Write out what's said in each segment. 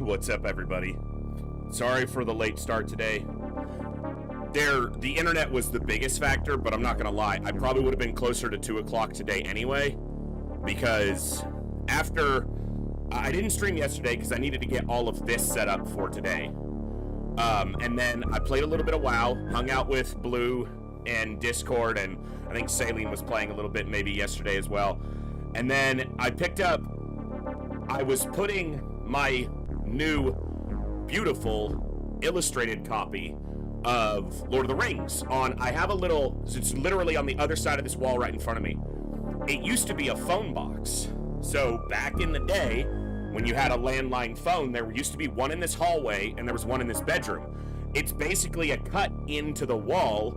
What's up, everybody? Sorry for the late start today. The internet was the biggest factor, but I'm not gonna lie, I probably would have been closer to 2 o'clock today anyway, because after I didn't stream yesterday because I needed to get all of this set up for today. And then I played a little bit of WoW, hung out with Blue and Discord, and I think Saline was playing a little bit maybe yesterday as well. And then I was putting my new beautiful illustrated copy of Lord of the Rings on. I have it's literally on the other side of this wall right in front of me. It used to be a phone box. So back in the day, when you had a landline phone, there used to be one in this hallway and there was one in this bedroom. It's basically a cut into the wall,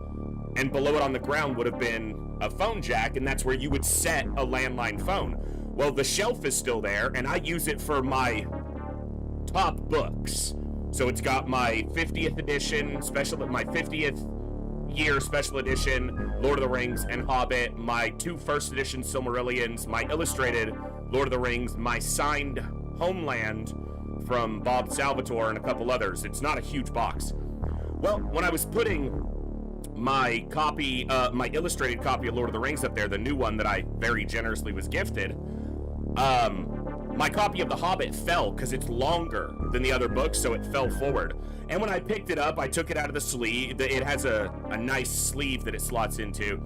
and below it on the ground would have been a phone jack, and that's where you would set a landline phone. Well, the shelf is still there, and I use it for my top books. So it's got my 50th edition my 50th year special edition Lord of the Rings and Hobbit, my 2 first edition Silmarillions, my illustrated Lord of the Rings, my signed Homeland from Bob Salvatore, and a couple others. It's not a huge box. Well, when I was putting my illustrated copy of Lord of the Rings up there, the new one that I very generously was gifted, my copy of The Hobbit fell because it's longer than the other books, so it fell forward. And when I picked it up, I took it out of the sleeve. It has a nice sleeve that it slots into.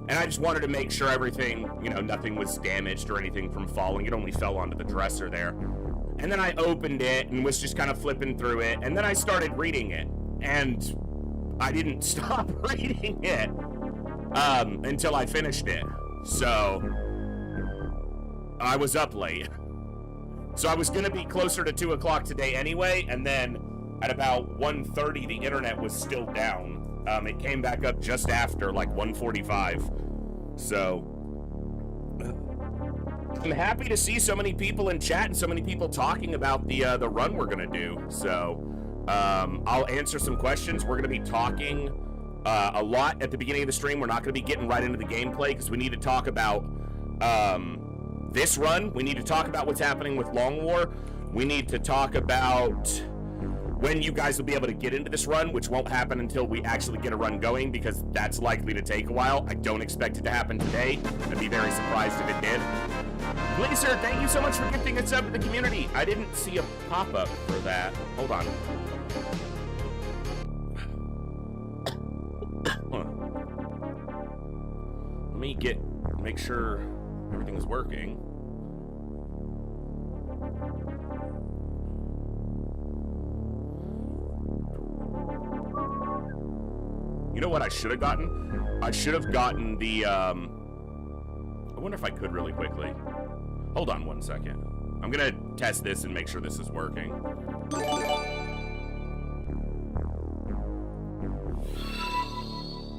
And I just wanted to make sure everything, nothing was damaged or anything from falling. It only fell onto the dresser there. And then I opened it and was just kind of flipping through it. And then I started reading it. And I didn't stop reading it until I finished it. So I was up late. So I was going to be closer to 2 o'clock today anyway, and then at about 1:30, the internet was still down. It came back up just after, like 1:45. So I'm happy to see so many people in chat and so many people talking about the run we're going to do. So I'll answer some questions. We're going to be talking a lot at the beginning of the stream. We're not going to be getting right into the gameplay because we need to talk about this run. We need to talk about what's happening with Long War. We need to talk about when you guys will be able to get into this run, which won't happen until we actually get a run going, because that's likely to take a while. I don't expect it to happen today. I'd be very surprised if it did. Please, sir, thank you so much for gifting us up to the community. I didn't see a pop-up for that. Hold on. Let me make sure everything is working. You know what I should have gotten? I should have gotten the, I wonder if I could really quickly. Hold on 1 second. I'm gonna test this and make sure this is working.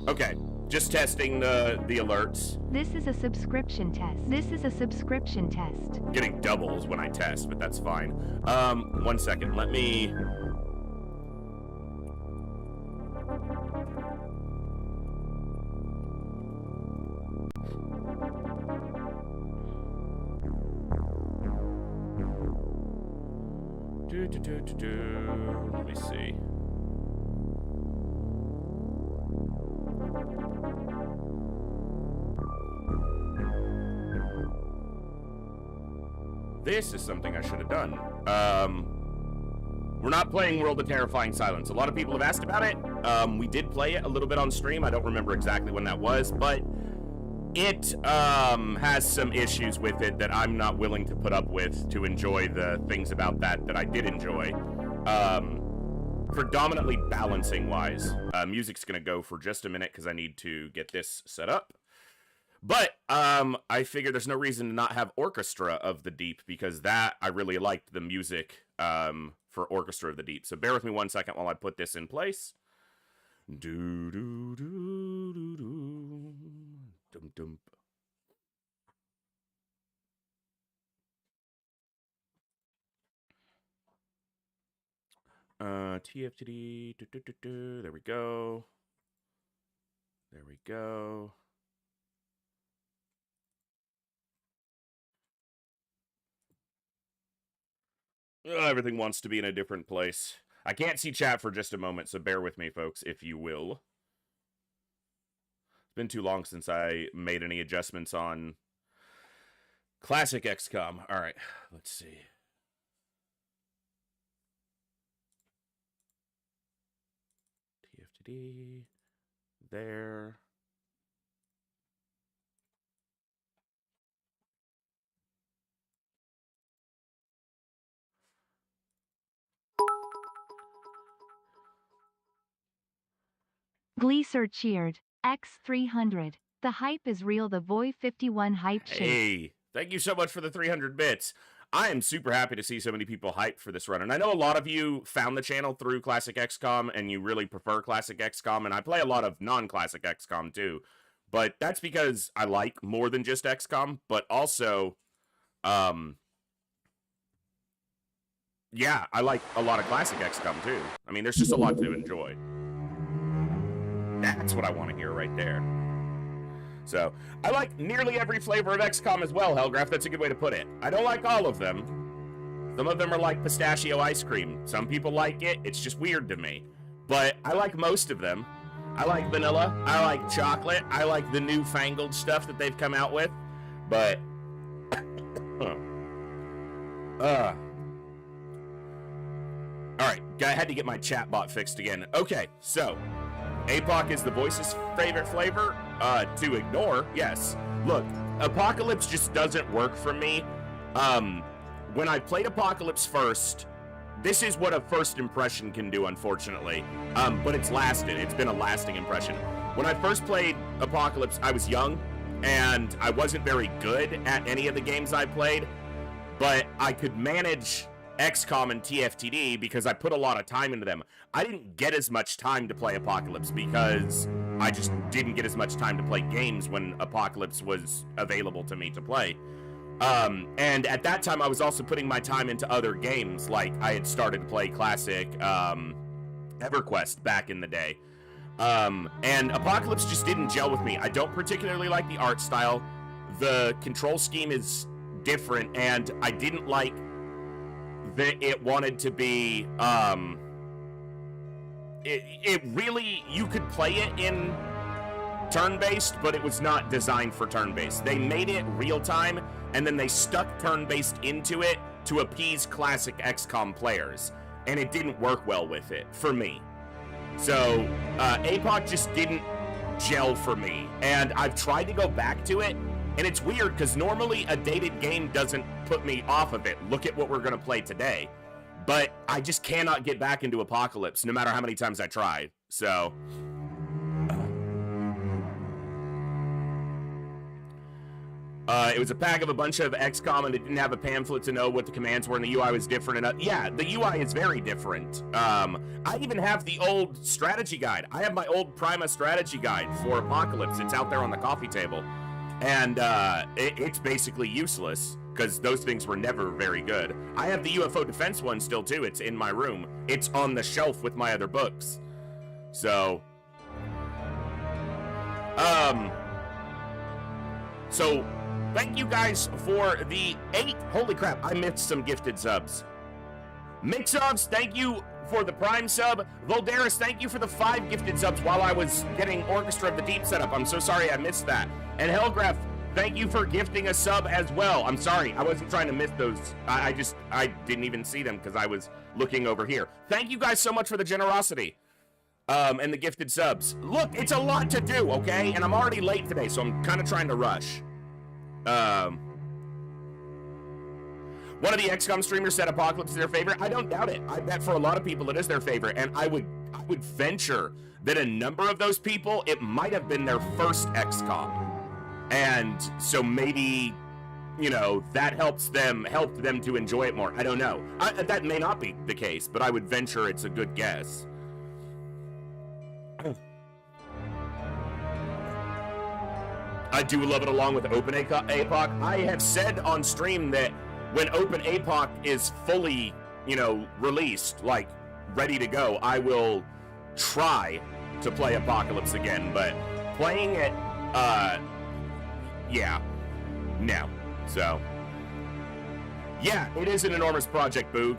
Okay. Just testing the alerts. This is a subscription test. This is a subscription test. Getting doubles when I test, but that's fine. 1 second. Let me... Let me see. This is something I should have done. We're not playing World of Terrifying Silence. A lot of people have asked about it. We did play it a little bit on stream. I don't remember exactly when that was, but it has some issues with it that I'm not willing to put up with to enjoy the things about that I did enjoy. Predominantly balancing-wise. Music's gonna go for just a minute because I need to get this set up. But I figure there's no reason to not have Orchestra of the Deep, because that, I really liked the music for Orchestra of the Deep. So bear with me 1 second while I put this in place. Do do do do do dum dum. TFTD. There we go. There we go. Everything wants to be in a different place. I can't see chat for just a moment, so bear with me, folks, if you will. It's been too long since I made any adjustments on classic XCOM. All right, let's see. TFTD. There. Gleeser cheered. X300. The hype is real. The Voy 51 hype shake. Hey, thank you so much for the 300 bits. I am super happy to see so many people hyped for this run. And I know a lot of you found the channel through Classic XCOM and you really prefer Classic XCOM. And I play a lot of non-Classic XCOM too. But that's because I like more than just XCOM. But also, yeah, I like a lot of Classic XCOM too. I mean, there's just a lot to enjoy. That's what I want to hear right there. So, I like nearly every flavor of XCOM as well, Hellgraph. That's a good way to put it. I don't like all of them. Some of them are like pistachio ice cream. Some people like it. It's just weird to me. But I like most of them. I like vanilla. I like chocolate. I like the newfangled stuff that they've come out with. But... Alright, I had to get my chat bot fixed again. Okay, so... APOC is the voice's favorite flavor? To ignore, yes. Look, Apocalypse just doesn't work for me. When I played Apocalypse first, this is what a first impression can do, unfortunately. But it's lasted. It's been a lasting impression. When I first played Apocalypse, I was young, and I wasn't very good at any of the games I played, but I could manage XCOM and TFTD because I put a lot of time into them. I didn't get as much time to play Apocalypse because I just didn't get as much time to play games when Apocalypse was available to me to play. And at that time, I was also putting my time into other games, like I had started to play classic EverQuest back in the day. And Apocalypse just didn't gel with me. I don't particularly like the art style. The control scheme is different, and I didn't like that it wanted to be, it really, you could play it in turn-based, but it was not designed for turn-based. They made it real-time, and then they stuck turn-based into it to appease classic XCOM players, and it didn't work well with it, for me. So, APOC just didn't gel for me, and I've tried to go back to it, and it's weird, because normally a dated game doesn't put me off of it. Look at what we're going to play today. But I just cannot get back into Apocalypse, no matter how many times I try. So... it was a pack of a bunch of XCOM, and it didn't have a pamphlet to know what the commands were, and the UI was different. And yeah, the UI is very different. I even have the old strategy guide. I have my old Prima strategy guide for Apocalypse. It's out there on the coffee table. And it's basically useless, because those things were never very good. I have the UFO defense one still, too. It's in my room. It's on the shelf with my other books. So... So, thank you guys for the 8... Holy crap, I missed some gifted subs. Mixovs, thank you for the Prime sub. Voldaris, thank you for the 5 gifted subs while I was getting Orchestra of the Deep set up. I'm so sorry I missed that. And Hellgraph, thank you for gifting a sub as well. I'm sorry, I wasn't trying to miss those. I didn't even see them because I was looking over here. Thank you guys so much for the generosity. And the gifted subs. Look, it's a lot to do, okay? And I'm already late today, so I'm kind of trying to rush. One of the XCOM streamers said Apocalypse is their favorite. I don't doubt it. I bet for a lot of people it is their favorite, and I would venture that a number of those people, it might have been their first XCOM. And so maybe, you know, that helped them to enjoy it more. I don't know. That may not be the case, but I would venture it's a good guess. I do love it along with Open APOC. I have said on stream that when Open APOC is fully, you know, released, like, ready to go, I will try to play Apocalypse again, but playing it, yeah, no. So, Yeah, it is an enormous project, Boog.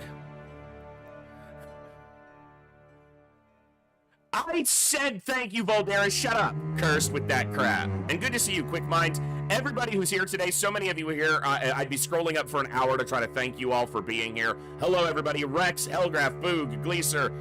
I said thank you, Voldaris. Shut up. Cursed with that crap. And good to see you, Quick Minds. Everybody who's here today, so many of you are here. I'd be scrolling up for an hour to try to thank you all for being here. Hello, everybody. Rex, Helgraf, Boog, Gleeser,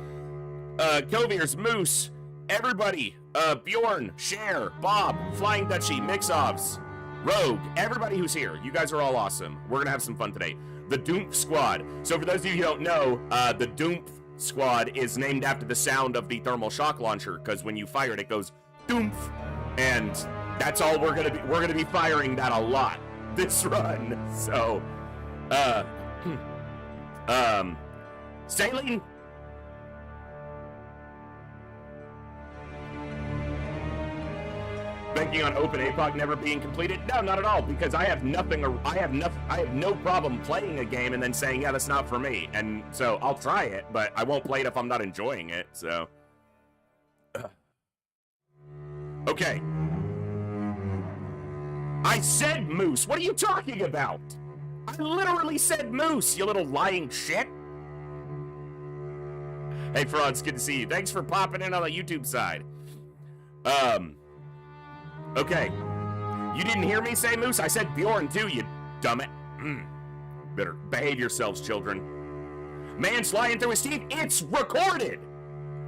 Koviers, Moose, everybody. Bjorn, Cher, Bob, Flying Dutchie, Mixovs, Rogue, everybody who's here. You guys are all awesome. We're going to have some fun today. The DOOMPH SQUAD. So for those of you who don't know, the DOOMPH SQUAD is named after the sound of the thermal shock launcher, because when you fire it, it goes DOOMPH, and that's all we're gonna be firing that a lot this run. So, Saline. Banking on Open APOC never being completed? No, not at all, because I have no problem playing a game and then saying, yeah, that's not for me. And so I'll try it, but I won't play it if I'm not enjoying it, so. Okay. I said moose. What are you talking about? I literally said moose, you little lying shit. Hey, Frauds, good to see you. Thanks for popping in on the YouTube side. Okay. You didn't hear me say moose? I said Bjorn too, you dumb it. Better behave yourselves, children. Man sliding through his teeth, it's recorded!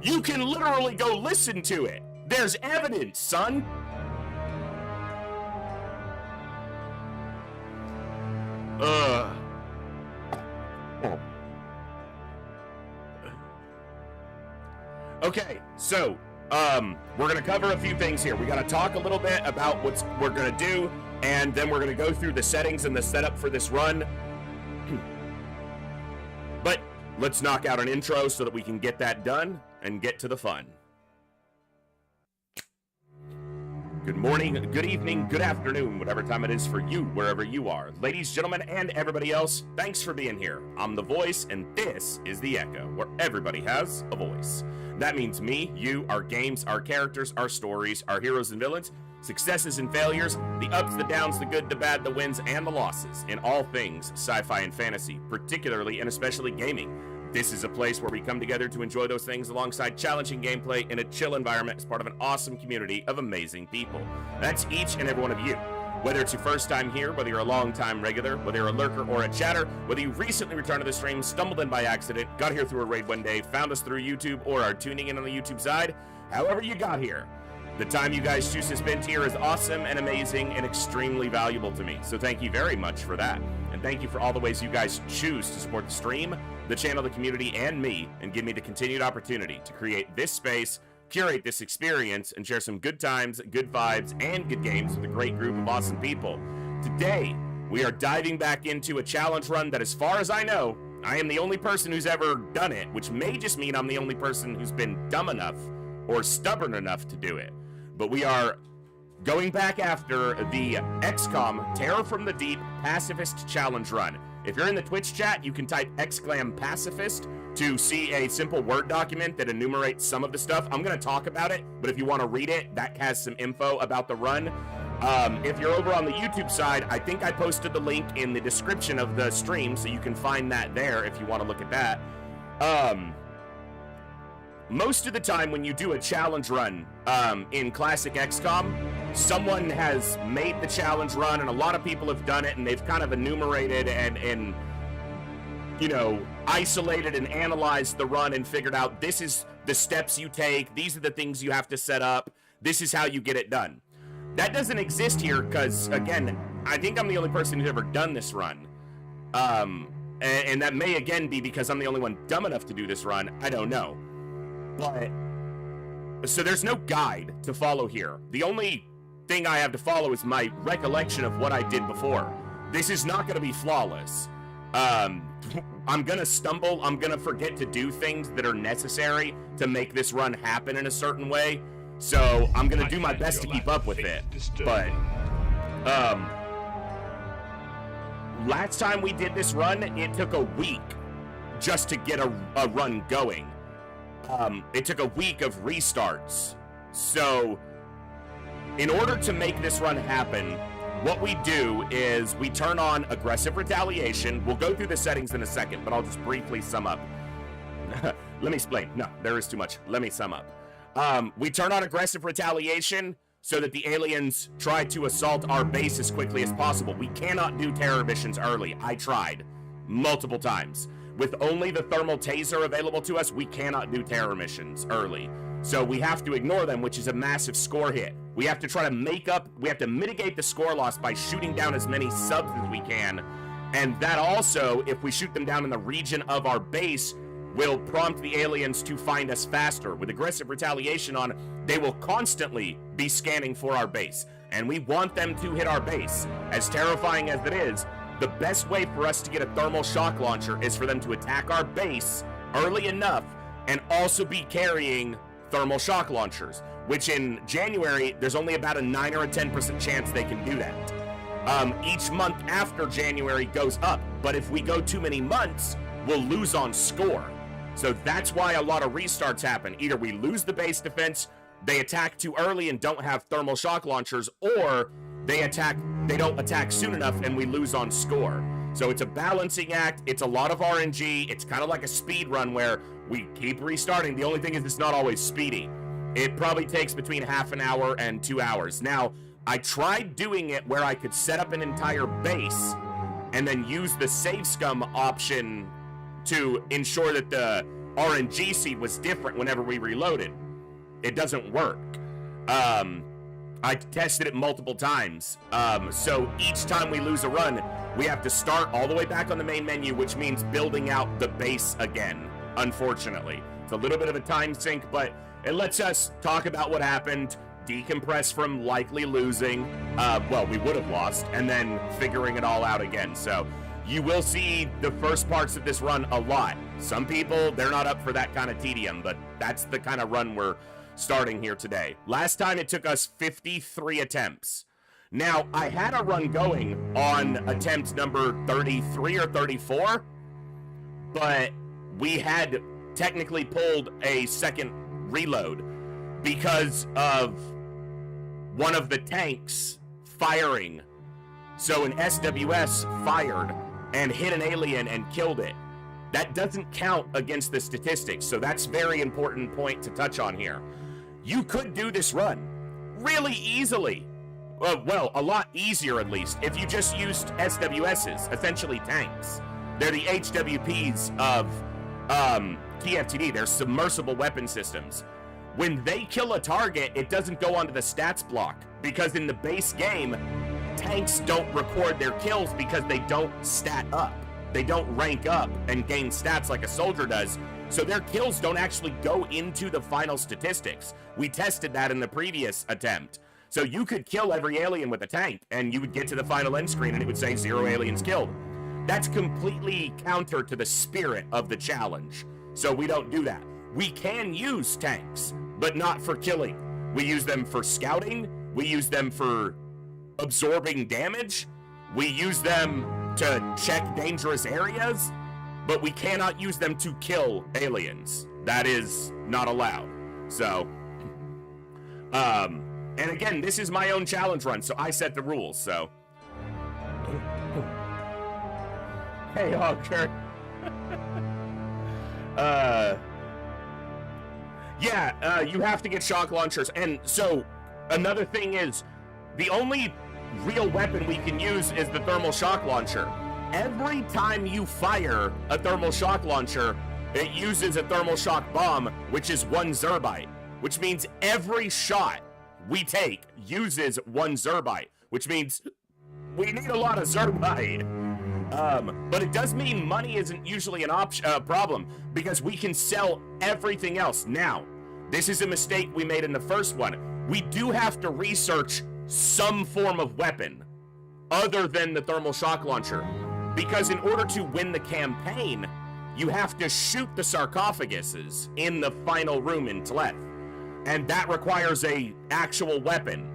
You can literally go listen to it. There's evidence, son. Okay, so we're gonna cover a few things here. We gotta talk a little bit about what we're gonna do, and then we're gonna go through the settings and the setup for this run. But let's knock out an intro so that we can get that done and get to the fun. Good morning, good evening, good afternoon, whatever time it is for you, wherever you are. Ladies, gentlemen, and everybody else, thanks for being here. I'm the voice, and this is the Echo, where everybody has a voice. That means me, you, our games, our characters, our stories, our heroes and villains, successes and failures, the ups, the downs, the good, the bad, the wins, and the losses in all things sci-fi and fantasy, particularly and especially gaming. This is a place where we come together to enjoy those things alongside challenging gameplay in a chill environment as part of an awesome community of amazing people. That's each and every one of you. Whether it's your first time here, whether you're a long-time regular, whether you're a lurker or a chatter, whether you recently returned to the stream, stumbled in by accident, got here through a raid one day, found us through YouTube, or are tuning in on the YouTube side, however you got here, the time you guys choose to spend here is awesome and amazing and extremely valuable to me. So thank you very much for that. And thank you for all the ways you guys choose to support the stream, the channel, the community, and me, and give me the continued opportunity to create this space, curate this experience, and share some good times, good vibes, and good games with a great group of awesome people. Today, we are diving back into a challenge run that, as far as I know, I am the only person who's ever done it, which may just mean I'm the only person who's been dumb enough or stubborn enough to do it. But we are going back after the XCOM Terror from the Deep Pacifist Challenge Run. If you're in the Twitch chat, you can type !pacifist to see a simple Word document that enumerates some of the stuff. I'm going to talk about it, but if you want to read it, that has some info about the run. If you're over on the YouTube side, I think I posted the link in the description of the stream, so you can find that there if you want to look at that. Most of the time when you do a challenge run in classic XCOM, someone has made the challenge run, and a lot of people have done it, and they've kind of enumerated and you know, isolated and analyzed the run and figured out this is the steps you take, these are the things you have to set up, this is how you get it done. That doesn't exist here because, again, I think I'm the only person who's ever done this run. And that may, again, be because I'm the only one dumb enough to do this run. I don't know. But, so there's no guide to follow here. The only thing I have to follow is my recollection of what I did before. This is not going to be flawless. I'm going to stumble. I'm going to forget to do things that are necessary to make this run happen in a certain way. So I'm going to do my best to keep up with it. But, last time we did this run, it took a week just to get a run going. It took a week of restarts. So, in order to make this run happen, what we do is we turn on aggressive retaliation. We'll go through the settings in a second, but I'll just briefly sum up. Let me explain. No, there is too much. Let me sum up. We turn on aggressive retaliation so that the aliens try to assault our base as quickly as possible. We cannot do terror missions early. I tried multiple times. With only the thermal taser available to us, we cannot do terror missions early. So we have to ignore them, which is a massive score hit. We have to try to mitigate the score loss by shooting down as many subs as we can. And that also, if we shoot them down in the region of our base, will prompt the aliens to find us faster. With aggressive retaliation on, they will constantly be scanning for our base. And we want them to hit our base. As terrifying as it is, the best way for us to get a thermal shock launcher is for them to attack our base early enough and also be carrying thermal shock launchers, which in January, there's only about a 9 or a 10% chance they can do that. Each month after January goes up, but if we go too many months, we'll lose on score. So that's why a lot of restarts happen. Either we lose the base defense, they attack too early and don't have thermal shock launchers, or they don't attack soon enough and we lose on score. So it's a balancing act. It's a lot of RNG. It's kind of like a speed run where we keep restarting. The only thing is it's not always speedy. It probably takes between half an hour and 2 hours. Now, I tried doing it where I could set up an entire base and then use the save scum option to ensure that the RNG seed was different whenever we reloaded. It doesn't work. I tested it multiple times. So each time we lose a run, we have to start all the way back on the main menu, which means building out the base again, unfortunately. It's a little bit of a time sink, but it lets us talk about what happened, decompress from likely losing, well, we would have lost, and then figuring it all out again. So you will see the first parts of this run a lot. Some people, they're not up for that kind of tedium, but that's the kind of run we're starting here today. Last time it took us 53 attempts. Now, I had a run going on attempt number 33 or 34, but we had technically pulled a second reload because of one of the tanks firing. So an SWS fired and hit an alien and killed it. That doesn't count against the statistics, so that's a very important point to touch on here. You could do this run really easily. Well, a lot easier at least, if you just used SWSs, essentially tanks. They're the HWPs of TFTD. They're submersible weapon systems. When they kill a target, it doesn't go onto the stats block, because in the base game, tanks don't record their kills because they don't stat up. They don't rank up and gain stats like a soldier does, so their kills don't actually go into the final statistics. We tested that in the previous attempt. So you could kill every alien with a tank, and you would get to the final end screen and it would say 0 aliens killed. That's completely counter to the spirit of the challenge. So we don't do that. We can use tanks, but not for killing. We use them for scouting. We use them for absorbing damage. We use them to check dangerous areas, but we cannot use them to kill aliens. That is not allowed. So, and again, this is my own challenge run, so I set the rules, so. Hey, Hawker. Yeah, you have to get shock launchers. And so, another thing is, the only real weapon we can use is the thermal shock launcher. Every time you fire a thermal shock launcher, it uses a thermal shock bomb, which is 1 Zerbite, which means every shot we take uses 1 Zerbite, which means we need a lot of Zerbite. But it does mean money isn't usually an problem, because we can sell everything else. Now, this is a mistake we made in the first one. We do have to research some form of weapon other than the thermal shock launcher, because in order to win the campaign, you have to shoot the sarcophaguses in the final room in Tleth, and that requires a actual weapon.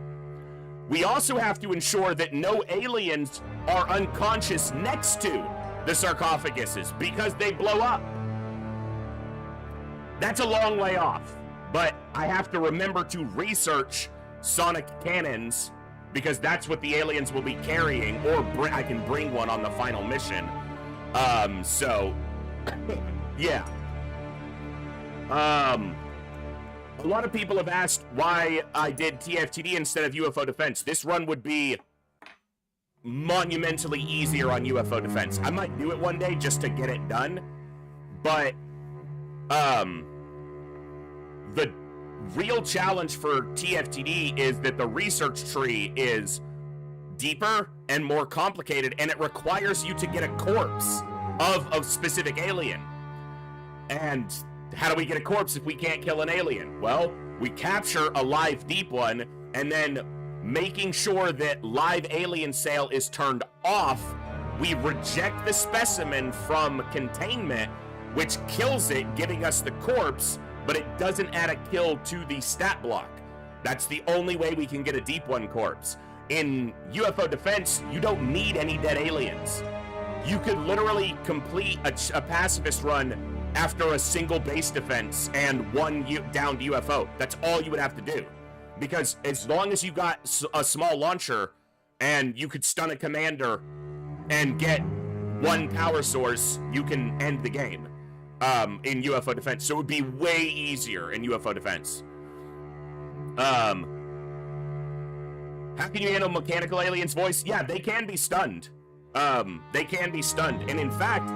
We also have to ensure that no aliens are unconscious next to the sarcophaguses, because they blow up. That's a long way off, but I have to remember to research sonic cannons because that's what the aliens will be carrying, or I can bring one on the final mission. So, yeah. A lot of people have asked why I did TFTD instead of UFO defense. This run would be monumentally easier on UFO defense. I might do it one day just to get it done, but the real challenge for TFTD is that the research tree is deeper and more complicated, and it requires you to get a corpse of a specific alien. And how do we get a corpse if we can't kill an alien? Well, we capture a live deep one, and then making sure that live alien sale is turned off, we reject the specimen from containment, which kills it, giving us the corpse, but it doesn't add a kill to the stat block. That's the only way we can get a deep one corpse. In UFO defense, you don't need any dead aliens. You could literally complete a pacifist run after a single base defense and one downed UFO. That's all you would have to do. Because as long as you got a small launcher and you could stun a commander and get one power source, you can end the game in UFO defense. So it would be way easier in UFO defense. How can you handle mechanical aliens' voice? Yeah, they can be stunned. They can be stunned. And in fact,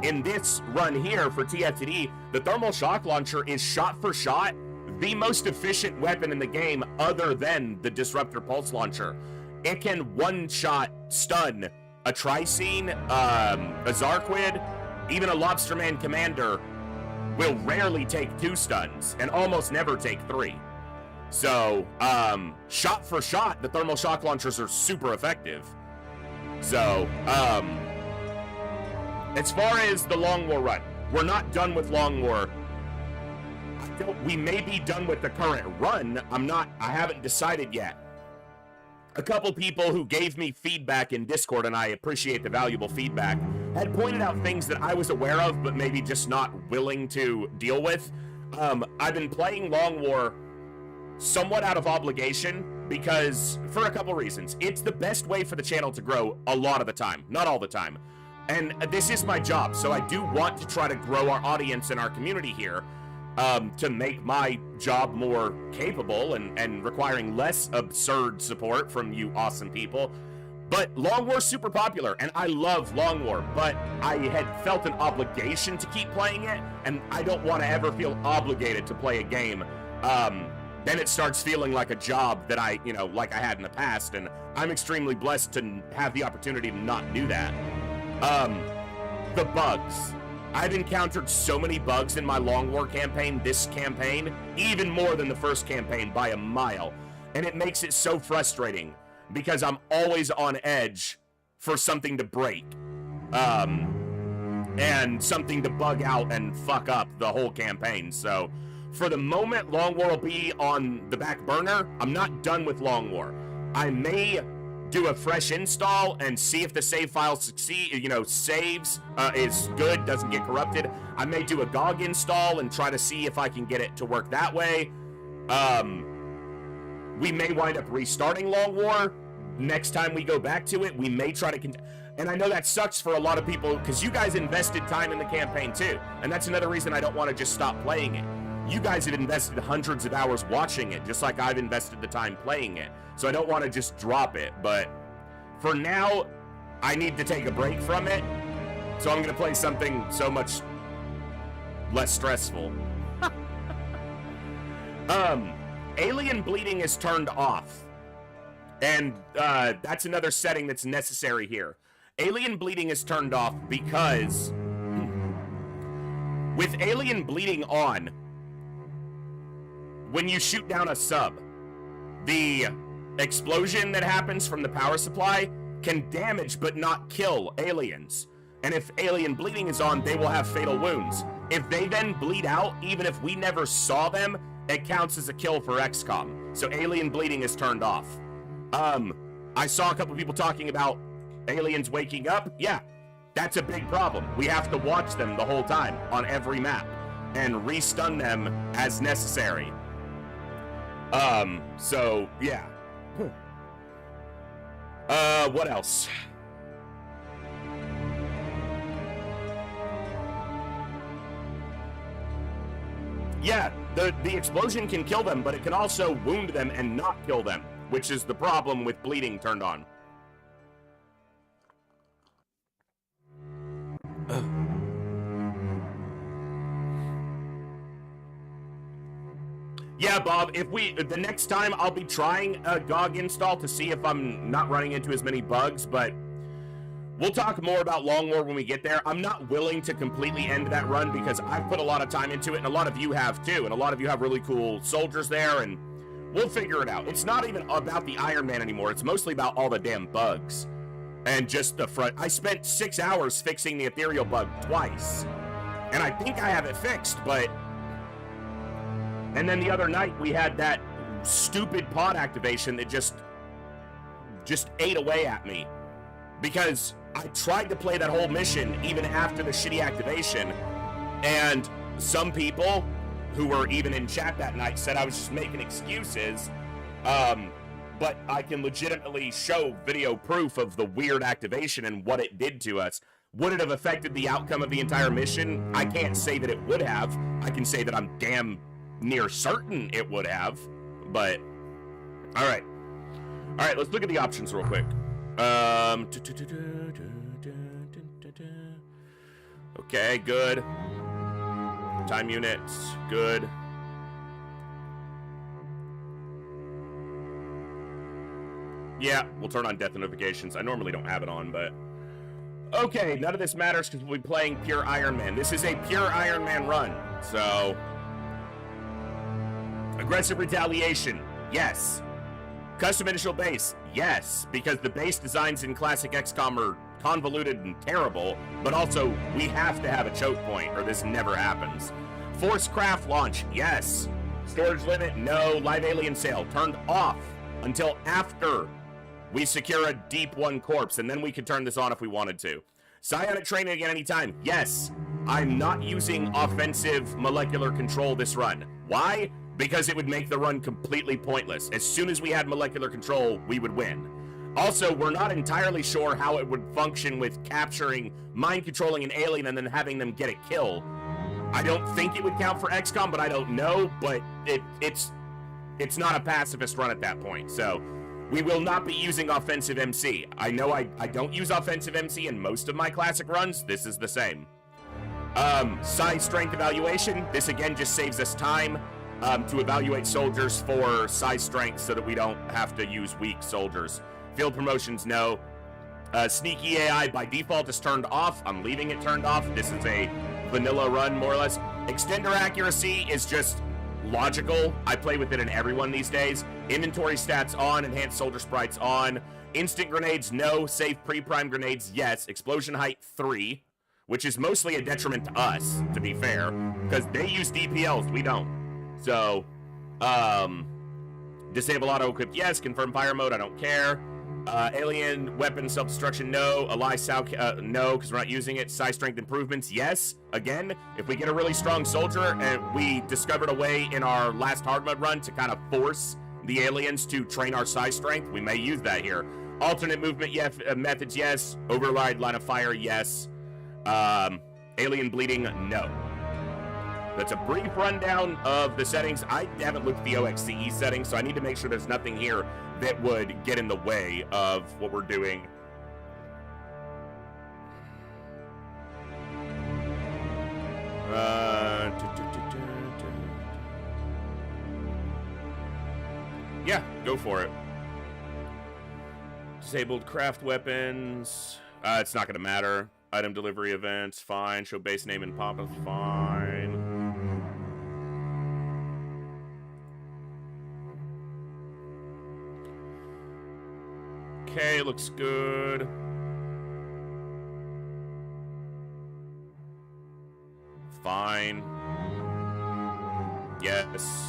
in this run here for TFTD, the thermal shock launcher is shot for shot the most efficient weapon in the game other than the disruptor pulse launcher. It can one-shot stun a Tricene, a Zarquid, even a Lobsterman Commander will rarely take 2 stuns and almost never take 3. So, shot for shot, the thermal shock launchers are super effective. So, as far as the Long War run, we're not done with Long War. We may be done with the current run. I haven't decided yet. A couple people who gave me feedback in Discord, and I appreciate the valuable feedback, had pointed out things that I was aware of, but maybe just not willing to deal with. I've been playing Long War somewhat out of obligation because, for a couple reasons. It's the best way for the channel to grow a lot of the time, not all the time. And this is my job, so I do want to try to grow our audience and our community here. To make my job more capable and requiring less absurd support from you awesome people. But Long War's super popular, and I love Long War, but I had felt an obligation to keep playing it, and I don't want to ever feel obligated to play a game. Then it starts feeling like a job that like I had in the past, and I'm extremely blessed to have the opportunity to not do that. The bugs. I've encountered so many bugs in my Long War campaign, this campaign, even more than the first campaign by a mile. And it makes it so frustrating because I'm always on edge for something to break. And something to bug out and fuck up the whole campaign. So for the moment, Long War will be on the back burner. I'm not done with Long War. I may do a fresh install and see if the save file saves, is good, doesn't get corrupted. I may do a GOG install and try to see if I can get it to work that way. We may wind up restarting Long War. Next time we go back to it, we may try to and I know that sucks for a lot of people because you guys invested time in the campaign too. And that's another reason I don't want to just stop playing it. You guys have invested hundreds of hours watching it, just like I've invested the time playing it. So I don't want to just drop it, but for now, I need to take a break from it. So I'm going to play something so much less stressful. Alien bleeding is turned off. And that's another setting that's necessary here. Alien bleeding is turned off because with alien bleeding on, when you shoot down a sub, the explosion that happens from the power supply can damage but not kill aliens. And if alien bleeding is on, they will have fatal wounds. If they then bleed out, even if we never saw them, it counts as a kill for XCOM. So alien bleeding is turned off. I saw a couple people talking about aliens waking up. Yeah, that's a big problem. We have to watch them the whole time on every map and restun them as necessary. So yeah. What else? Yeah, the explosion can kill them, but it can also wound them and not kill them, which is the problem with bleeding turned on. Yeah, Bob, the next time I'll be trying a GOG install to see if I'm not running into as many bugs, but we'll talk more about Long War when we get there. I'm not willing to completely end that run because I've put a lot of time into it, and a lot of you have too, and a lot of you have really cool soldiers there, and we'll figure it out. It's not even about the Iron Man anymore. It's mostly about all the damn bugs. And just the front. I spent 6 hours fixing the ethereal bug twice, and I think I have it fixed, but... And then the other night, we had that stupid pod activation that just ate away at me. Because I tried to play that whole mission even after the shitty activation, and some people who were even in chat that night said I was just making excuses, but I can legitimately show video proof of the weird activation and what it did to us. Would it have affected the outcome of the entire mission? I can't say that it would have. I can say that I'm damn near certain it would have, but all right, let's look at the options real quick. Okay, good. Time units, good. Yeah, we'll turn on death notifications. I normally don't have it on, but okay, none of this matters because we'll be playing pure Iron Man. This is a pure Iron Man run, so aggressive retaliation, yes. Custom initial base, yes, because the base designs in classic XCOM are convoluted and terrible, but also we have to have a choke point or this never happens. Forced craft launch, yes. Storage limit, no. Live alien sale, turned off until after we secure a Deep 1 corpse, and then we could turn this on if we wanted to. Psionic training at any time, yes. I'm not using offensive molecular control this run. Why? Because it would make the run completely pointless. As soon as we had molecular control, we would win. Also, we're not entirely sure how it would function with capturing, mind controlling an alien and then having them get a kill. I don't think it would count for XCOM, but I don't know, but it's not a pacifist run at that point, so we will not be using offensive MC. I know I don't use offensive MC in most of my classic runs. This is the same. Size strength evaluation. This again just saves us time to evaluate soldiers for size strength so that we don't have to use weak soldiers. Field promotions, no. Sneaky AI by default is turned off. I'm leaving it turned off. This is a vanilla run, more or less. Extender accuracy is just logical. I play with it in every one these days. Inventory stats on. Enhanced soldier sprites on. Instant grenades, no. Safe pre-prime grenades, yes. Explosion height, 3. Which is mostly a detriment to us, to be fair. Because they use DPLs, we don't. So, disable auto-equip, yes. Confirm fire mode, I don't care. Alien weapon self-destruction, no. Ally no, because we're not using it. Size strength improvements, yes. Again, if we get a really strong soldier, and we discovered a way in our last hard mode run to kind of force the aliens to train our size strength, we may use that here. Alternate movement, yes. Methods, yes. Override line of fire, yes. Alien bleeding, no. That's a brief rundown of the settings. I haven't looked at the OXCE settings, so I need to make sure there's nothing here that would get in the way of what we're doing. Yeah, go for it. Disabled craft weapons. It's not going to matter. Item delivery events, fine. Show base name and pop-up, fine. Okay, looks good. Fine. Yes.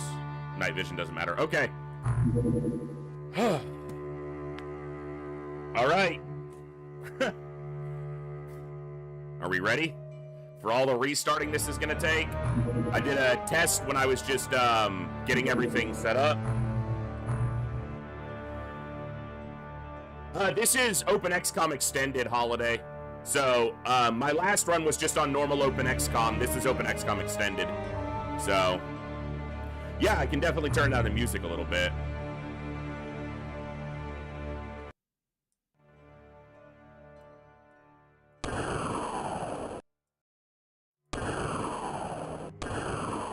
Night vision doesn't matter. Okay. All right. Are we ready for all the restarting this is going to take? I did a test when I was just getting everything set up. This is Open XCOM Extended Holiday. So, my last run was just on normal Open XCOM. This is Open XCOM Extended. So, yeah, I can definitely turn down the music a little bit.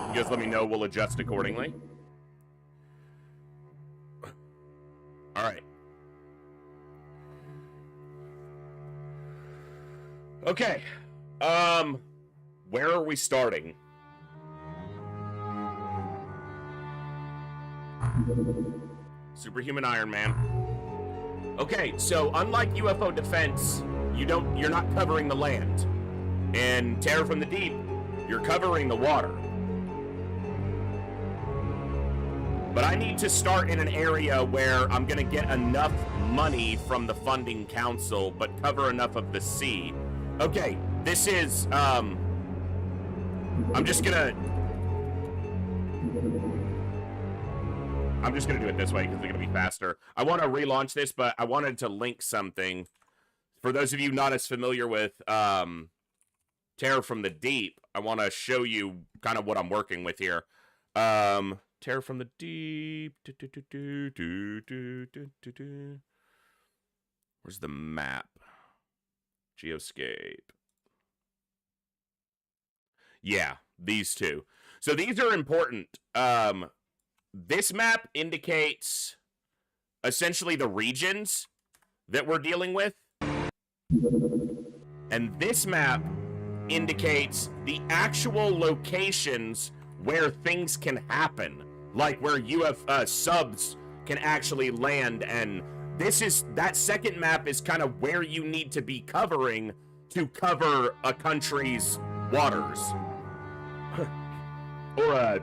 You guys let me know, we'll adjust accordingly. All right. Okay. Where are we starting? Superhuman Iron Man. Okay, so unlike UFO defense, you're not covering the land. In Terror from the Deep, you're covering the water. But I need to start in an area where I'm gonna get enough money from the funding council, but cover enough of the sea. Okay, this is, I'm just gonna do it this way because it's gonna be faster. I want to relaunch this, but I wanted to link something. For those of you not as familiar with Terror from the Deep, I want to show you kind of what I'm working with here. Terror from the Deep. Where's the map? Geoscape. Yeah, these two. So these are important. This map indicates essentially the regions that we're dealing with. And this map indicates the actual locations where things can happen. Like where subs can actually land, and that second map is kind of where you need to be covering to cover a country's waters. Or a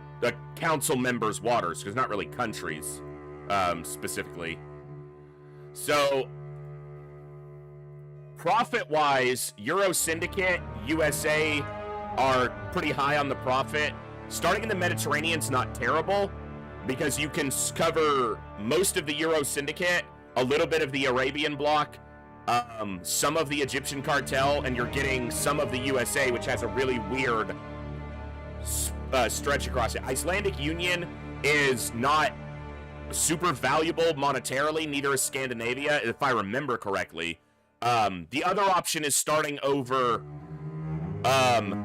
council member's waters, because not really countries, specifically. So, profit-wise, Euro Syndicate, USA are pretty high on the profit. Starting in the Mediterranean's not terrible, because you can cover most of the Euro Syndicate, a little bit of the Arabian bloc, some of the Egyptian cartel, and you're getting some of the USA, which has a really weird stretch across it. Icelandic Union is not super valuable monetarily, neither is Scandinavia, if I remember correctly. The other option is starting over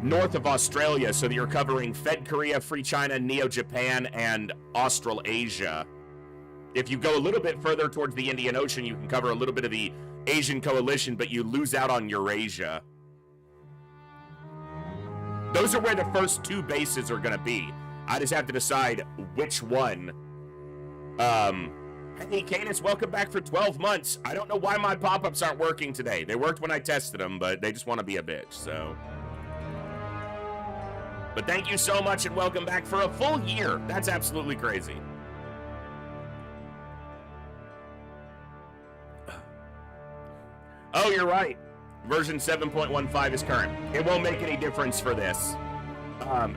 north of Australia, so that you're covering Fed Korea, Free China, Neo-Japan, and Australasia. If you go a little bit further towards the Indian Ocean, you can cover a little bit of the Asian coalition, but you lose out on Eurasia. Those are where the first two bases are going to be. I just have to decide which one. Hey, Canis, welcome back for 12 months. I don't know why my pop-ups aren't working today. They worked when I tested them, but they just want to be a bitch, so. But thank you so much and welcome back for a full year. That's absolutely crazy. Oh, you're right. Version 7.15 is current. It won't make any difference for this,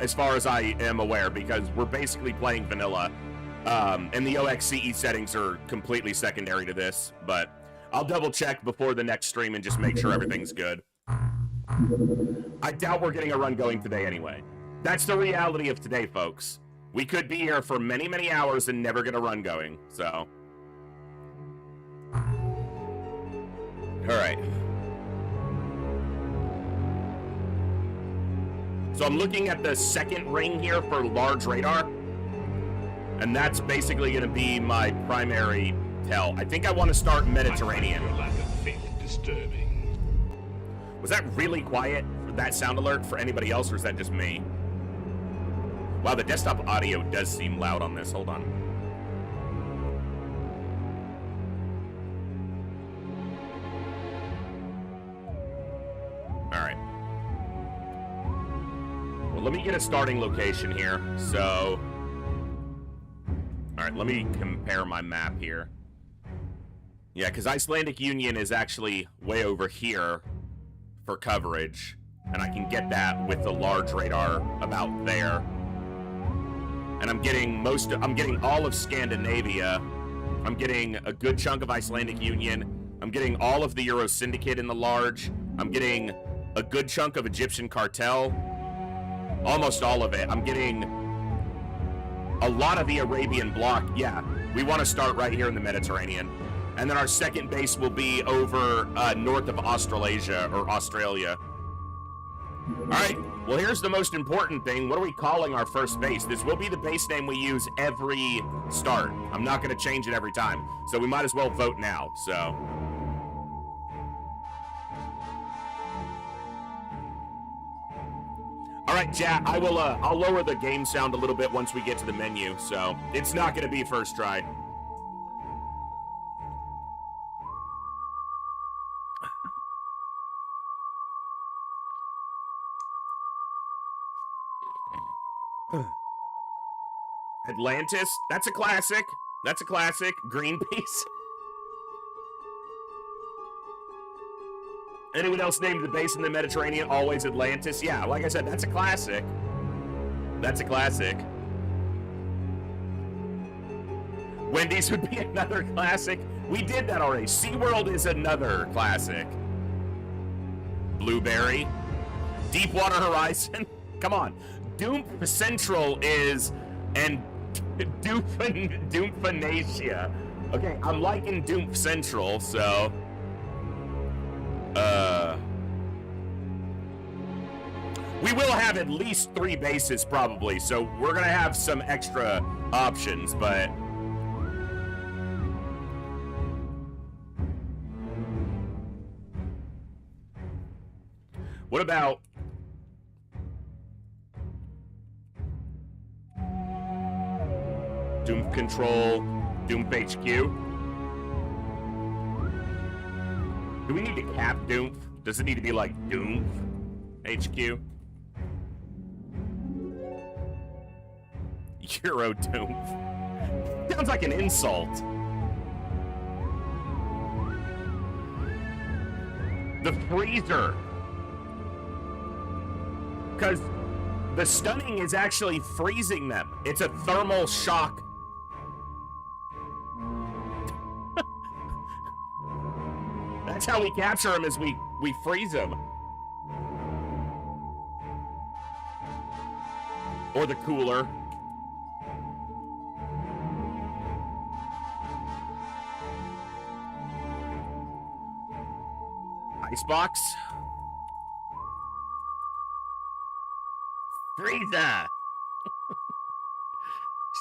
as far as I am aware, because we're basically playing vanilla, and the OXCE settings are completely secondary to this, but I'll double check before the next stream and just make sure everything's good. I doubt we're getting a run going today anyway. That's the reality of today, folks. We could be here for many, many hours and never get a run going, so. All right. So I'm looking at the second ring here for large radar, and that's basically going to be my primary tell. I think I want to start Mediterranean. Your lack of faith disturbing. Was that really quiet for that sound alert for anybody else, or is that just me? Wow, the desktop audio does seem loud on this. Hold on. All right. Well, let me get a starting location here. So, all right, let me compare my map here. Yeah, because Icelandic Union is actually way over here for coverage, and I can get that with the large radar about there. And I'm getting all of Scandinavia. I'm getting a good chunk of Icelandic Union. I'm getting all of the Euro Syndicate in the large. I'm getting a good chunk of Egyptian cartel. Almost all of it. I'm getting a lot of the Arabian bloc. Yeah, we want to start right here in the Mediterranean. And then our second base will be over north of Australasia or Australia. All right, well, here's the most important thing. What are we calling our first base? This will be the base name we use every start. I'm not going to change it every time. So we might as well vote now, so. All right, chat, I'll lower the game sound a little bit once we get to the menu, so it's not going to be first try. Atlantis, that's a classic. That's a classic. Greenpeace. Anyone else named the base in the Mediterranean always Atlantis? Yeah, like I said, that's a classic. That's a classic. Wendy's would be another classic. We did that already. SeaWorld is another classic. Blueberry. Deepwater Horizon. Come on. DOOMPH Central is... and Doomphanesia. Okay, I'm liking DOOMPH Central, so... we will have at least 3 bases, probably, so we're gonna have some extra options, but... what about... DOOMPH Control, DOOMPH HQ? Do we need to cap DOOMPH? Does it need to be like DOOMPH HQ? Euro DOOMPH. Sounds like an insult. The freezer. Because the stunning is actually freezing them. It's a thermal shock. That's how we capture them, is we freeze them. Or the cooler. Icebox. Freezer!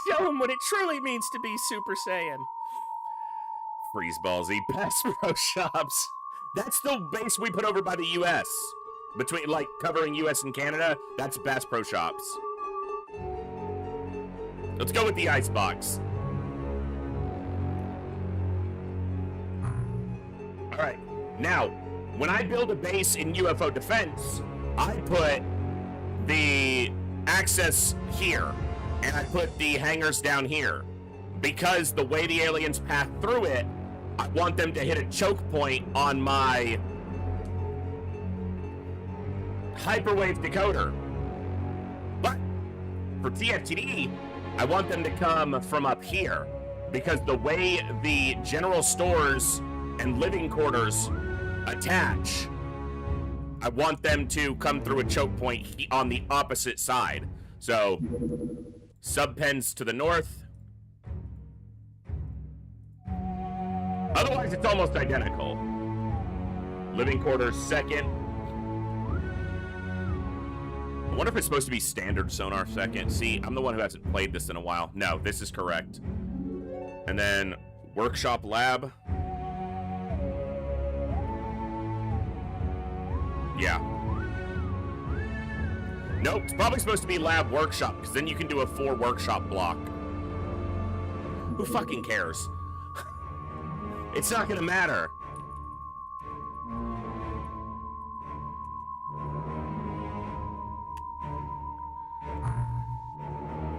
Show him what it truly means to be Super Saiyan. Freeze balls, eat Bass Pro Shops. That's the base we put over by the U.S. Between, like, covering U.S. and Canada, that's Bass Pro Shops. Let's go with the Icebox. Alright, now, when I build a base in UFO defense, I put the access here, and I put the hangars down here. Because the way the aliens path through it, I want them to hit a choke point on my hyperwave decoder. But for TFTD, I want them to come from up here, because the way the general stores and living quarters attach, I want them to come through a choke point on the opposite side. So, subpens to the north. Otherwise, it's almost identical. Living quarters second. I wonder if it's supposed to be standard sonar second. See, I'm the one who hasn't played this in a while. No, this is correct. And then workshop lab. Yeah. Nope, it's probably supposed to be lab workshop, because then you can do a 4 workshop block. Who fucking cares? It's not gonna matter.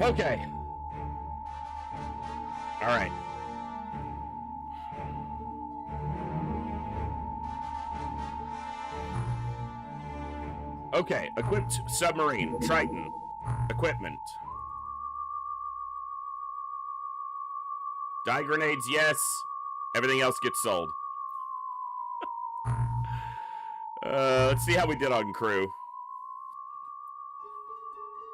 Okay. All right. Okay, equipped submarine, Triton, equipment. Die grenades, yes. Everything else gets sold. Let's see how we did on crew.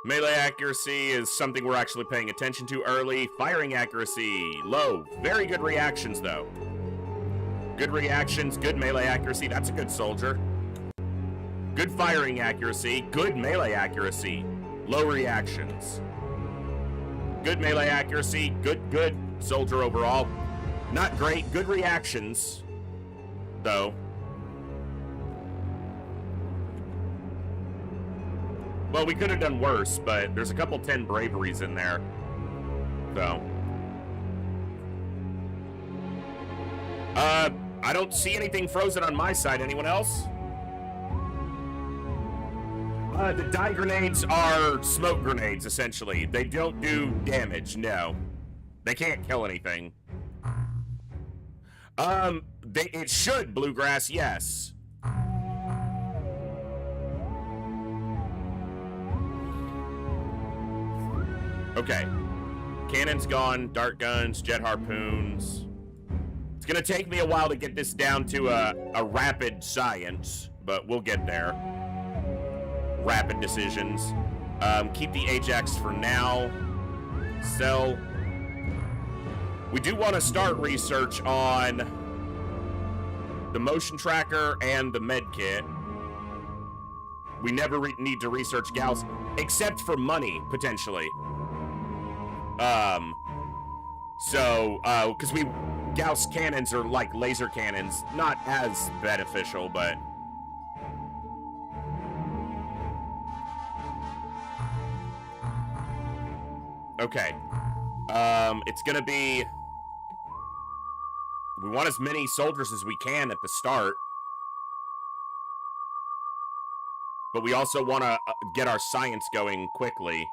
Melee accuracy is something we're actually paying attention to early. Firing accuracy, low. Very good reactions, though. Good reactions, good melee accuracy. That's a good soldier. Good firing accuracy, good melee accuracy. Low reactions. Good melee accuracy, good soldier overall. Not great, good reactions, though. Well, we could have done worse, but there's a couple 10 braveries in there, so. I don't see anything frozen on my side. Anyone else? The dye grenades are smoke grenades, essentially. They don't do damage, no. They can't kill anything. It should, Bluegrass, yes. Okay. Cannon's gone, dart guns, jet harpoons. It's gonna take me a while to get this down to a rapid science, but we'll get there. Rapid decisions. Keep the Ajax for now. Sell. We do want to start research on the motion tracker and the med kit. We never need to research Gauss, except for money, potentially. Because Gauss cannons are like laser cannons, not as beneficial, but... Okay. It's gonna be... We want as many soldiers as we can at the start. But we also want to get our science going quickly.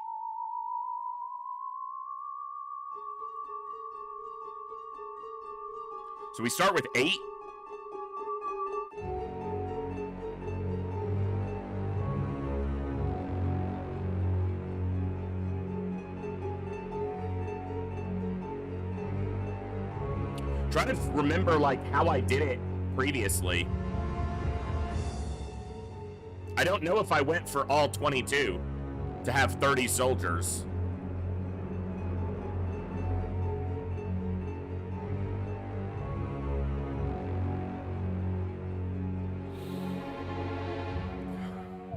So we start with 8. Try to remember, like, how I did it previously. I don't know if I went for all 22 to have 30 soldiers.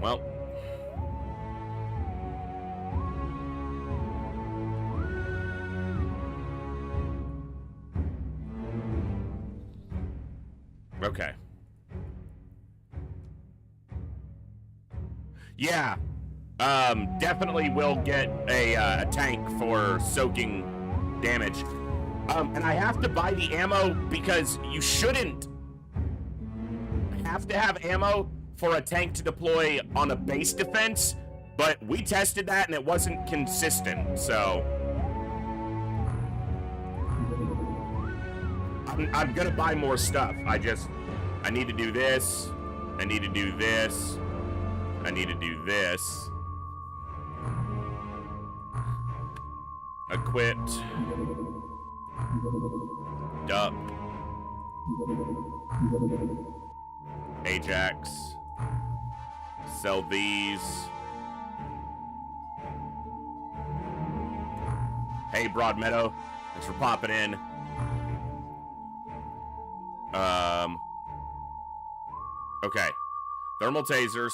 Well. Okay. Yeah. Definitely will get a tank for soaking damage. And I have to buy the ammo because you shouldn't have to have ammo for a tank to deploy on a base defense, but we tested that and it wasn't consistent, so... I'm gonna buy more stuff. I need to do this. I need to do this. I need to do this. Equipped. Dup. Ajax. Sell these. Hey, Broadmeadow. Thanks for popping in. Okay. Thermal tasers.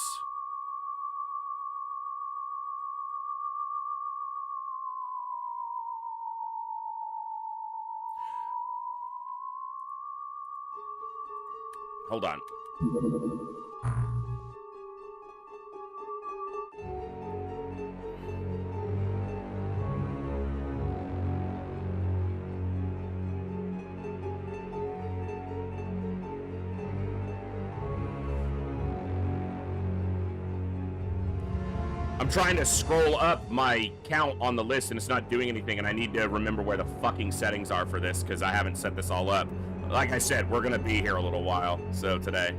Hold on. I'm trying to scroll up my count on the list and it's not doing anything, and I need to remember where the fucking settings are for this because I haven't set this all up. Like I said, we're gonna be here a little while, so today.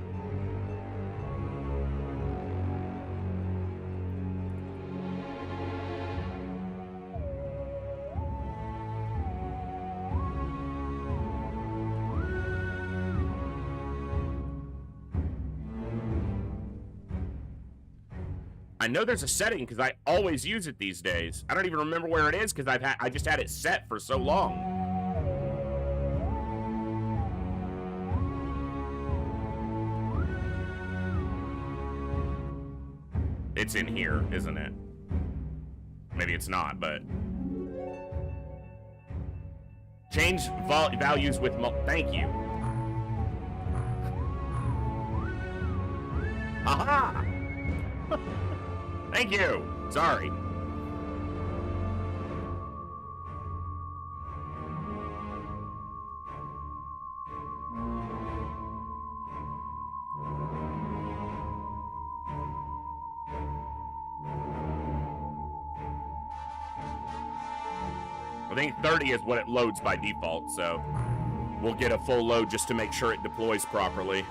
I know there's a setting because I always use it these days. I don't even remember where it is because I just had it set for so long. It's in here, isn't it? Maybe it's not, but change values with thank you. Aha! Thank you. Sorry. I think 30 is what it loads by default, so we'll get a full load just to make sure it deploys properly.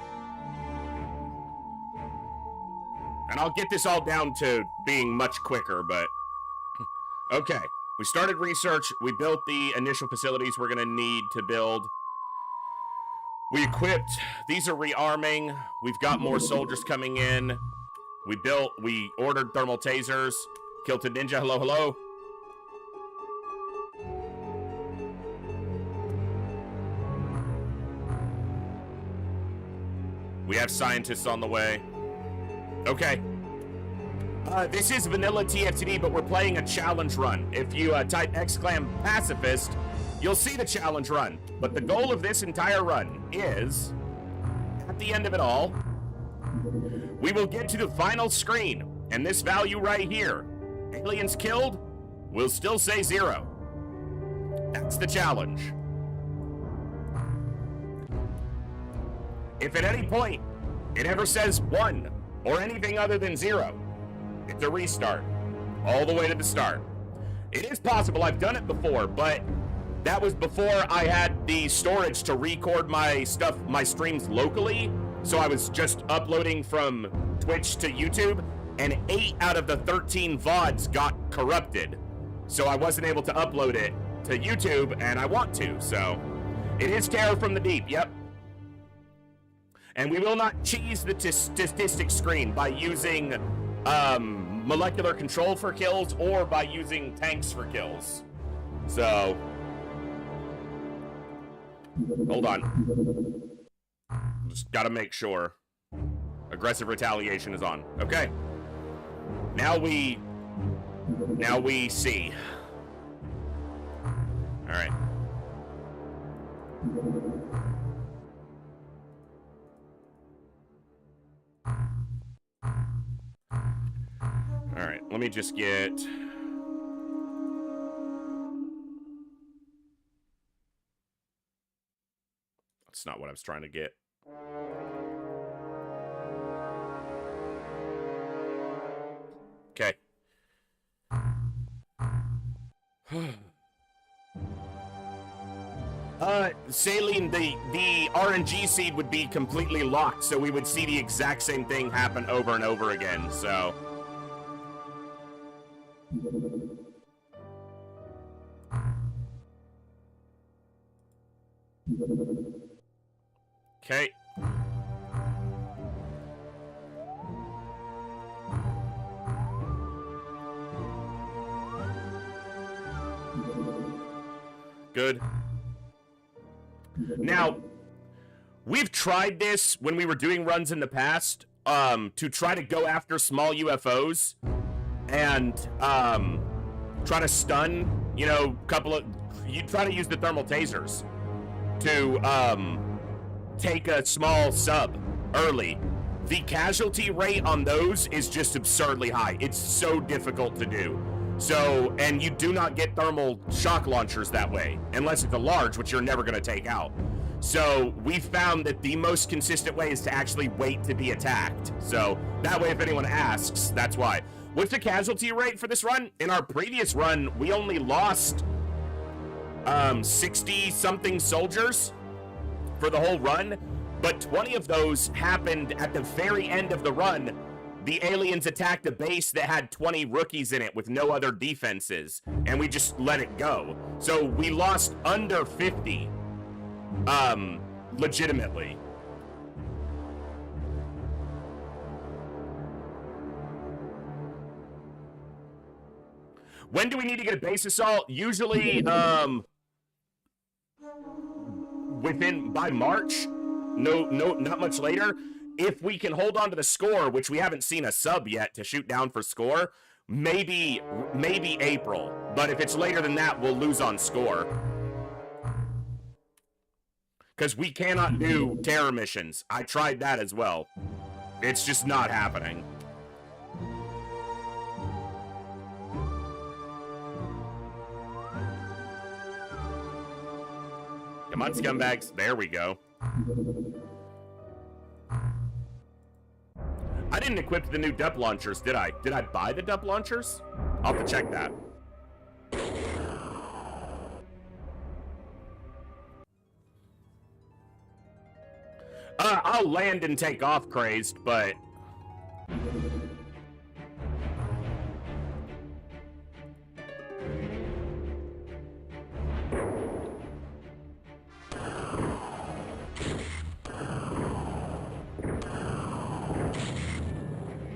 And I'll get this all down to being much quicker, but okay. We started research. We built the initial facilities we're going to need to build. We equipped. These are rearming. We've got more soldiers coming in. We ordered thermal tasers. Kilted Ninja, hello, hello. We have scientists on the way. Okay. This is vanilla TFTD, but we're playing a challenge run. If you type XCOM Pacifist, you'll see the challenge run. But the goal of this entire run is, at the end of it all, we will get to the final screen. And this value right here, aliens killed, will still say 0. That's the challenge. If at any point it ever says 1 or anything other than 0, it's a restart all the way to the start. It is possible, I've done it before, but that was before I had the storage to record my streams locally. So I was just uploading from Twitch to YouTube, and 8 out of the 13 VODs got corrupted. So I wasn't able to upload it to YouTube, and I want to, so it is terror from the deep, yep. And we will not cheese the statistics screen by using molecular control for kills or by using tanks for kills. So, hold on. Just gotta make sure. Aggressive retaliation is on. Okay. Now we see. All right. All right, let me just get... That's not what I was trying to get. Okay. Saline, the RNG seed would be completely locked, so we would see the exact same thing happen over and over again, so... Okay. Good. Now, we've tried this when we were doing runs in the past, to try to go after small UFOs and try to stun, you know, you try to use the thermal tasers to take a small sub early. The casualty rate on those is just absurdly high. It's so difficult to do. So, and you do not get thermal shock launchers that way, unless it's a large, which you're never going to take out. So, we found that the most consistent way is to actually wait to be attacked. So, that way if anyone asks, that's why. What's the casualty rate for this run? In our previous run, we only lost 60-something soldiers for the whole run, but 20 of those happened at the very end of the run. The aliens attacked a base that had 20 rookies in it with no other defenses, and we just let it go. So we lost under 50, legitimately. When do we need to get a base assault? Usually, by March. No, not much later. If we can hold on to the score, which we haven't seen a sub yet to shoot down for score, maybe April. But if it's later than that, we'll lose on score. Because we cannot do terror missions. I tried that as well. It's just not happening. Come on, scumbags. There we go. I didn't equip the new DUP launchers, did I? Did I buy the DUP launchers? I'll have to check that. I'll land and take off, Crazed, but...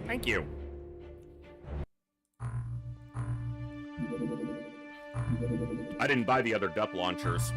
Thank you. I didn't buy the other DUP launchers.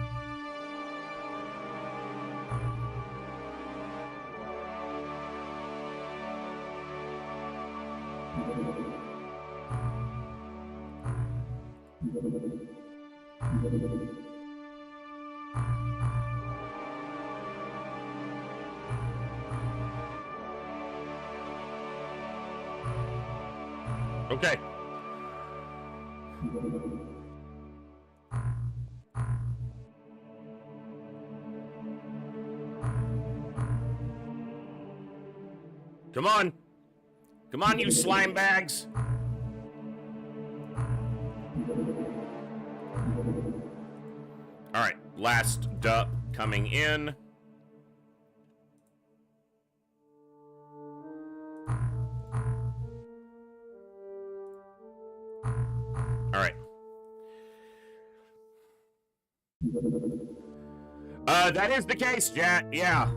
Okay. Come on. Come on, you slime bags. All right, last DUP coming in. All right. That is the case, Jet. Yeah.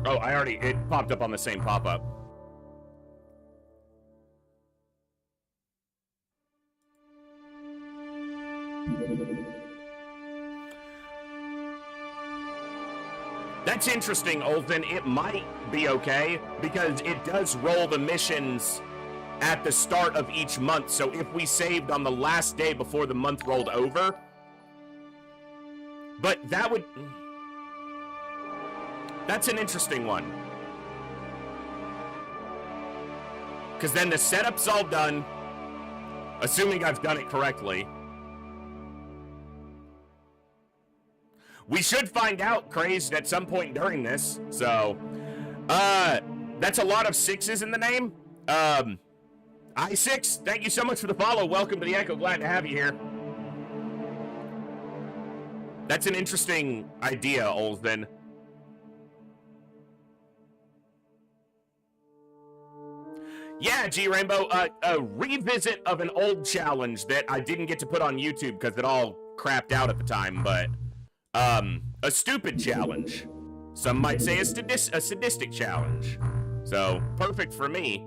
Oh, it popped up on the same pop-up. That's interesting, Olden. It might be okay, because it does roll the missions at the start of each month. So if we saved on the last day before the month rolled over, but that would... That's an interesting one. Because then the setup's all done, assuming I've done it correctly. We should find out, Crazed, at some point during this. So, that's a lot of sixes in the name. I6, thank you so much for the follow. Welcome to the Echo. Glad to have you here. That's an interesting idea, Olden. Yeah, G Rainbow, a revisit of an old challenge that I didn't get to put on YouTube because it all crapped out at the time, but a stupid challenge. Some might say a sadistic challenge. So, perfect for me.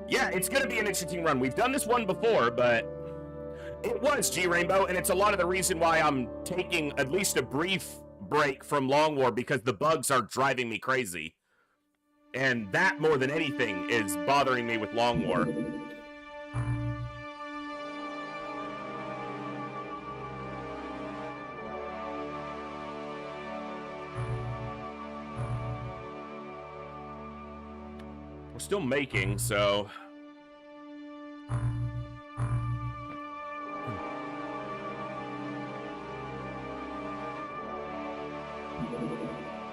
Yeah, it's gonna be an interesting run. We've done this one before, but it was G Rainbow, and it's a lot of the reason why I'm taking at least a brief break from Long War, because the bugs are driving me crazy. And that, more than anything, is bothering me with Long War. We're still making, so...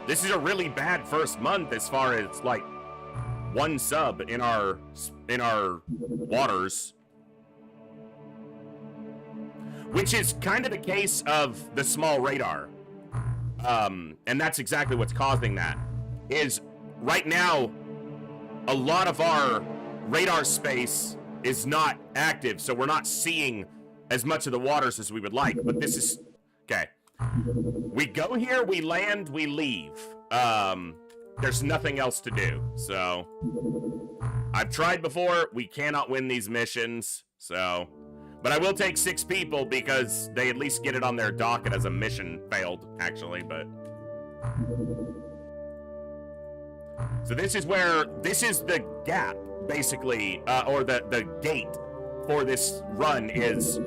This is a really bad first month as far as, like, one sub in our waters. Which is kind of the case of the small radar. And that's exactly what's causing that. Is right now, a lot of our radar space is not active, so we're not seeing as much of the waters as we would like. But this is okay. We go here, we land, we leave. There's nothing else to do. So I've tried before. We cannot win these missions. So, but I will take 6 people because they at least get it on their docket as a mission failed, actually. But so this is the gap, basically, or the gate for this run is,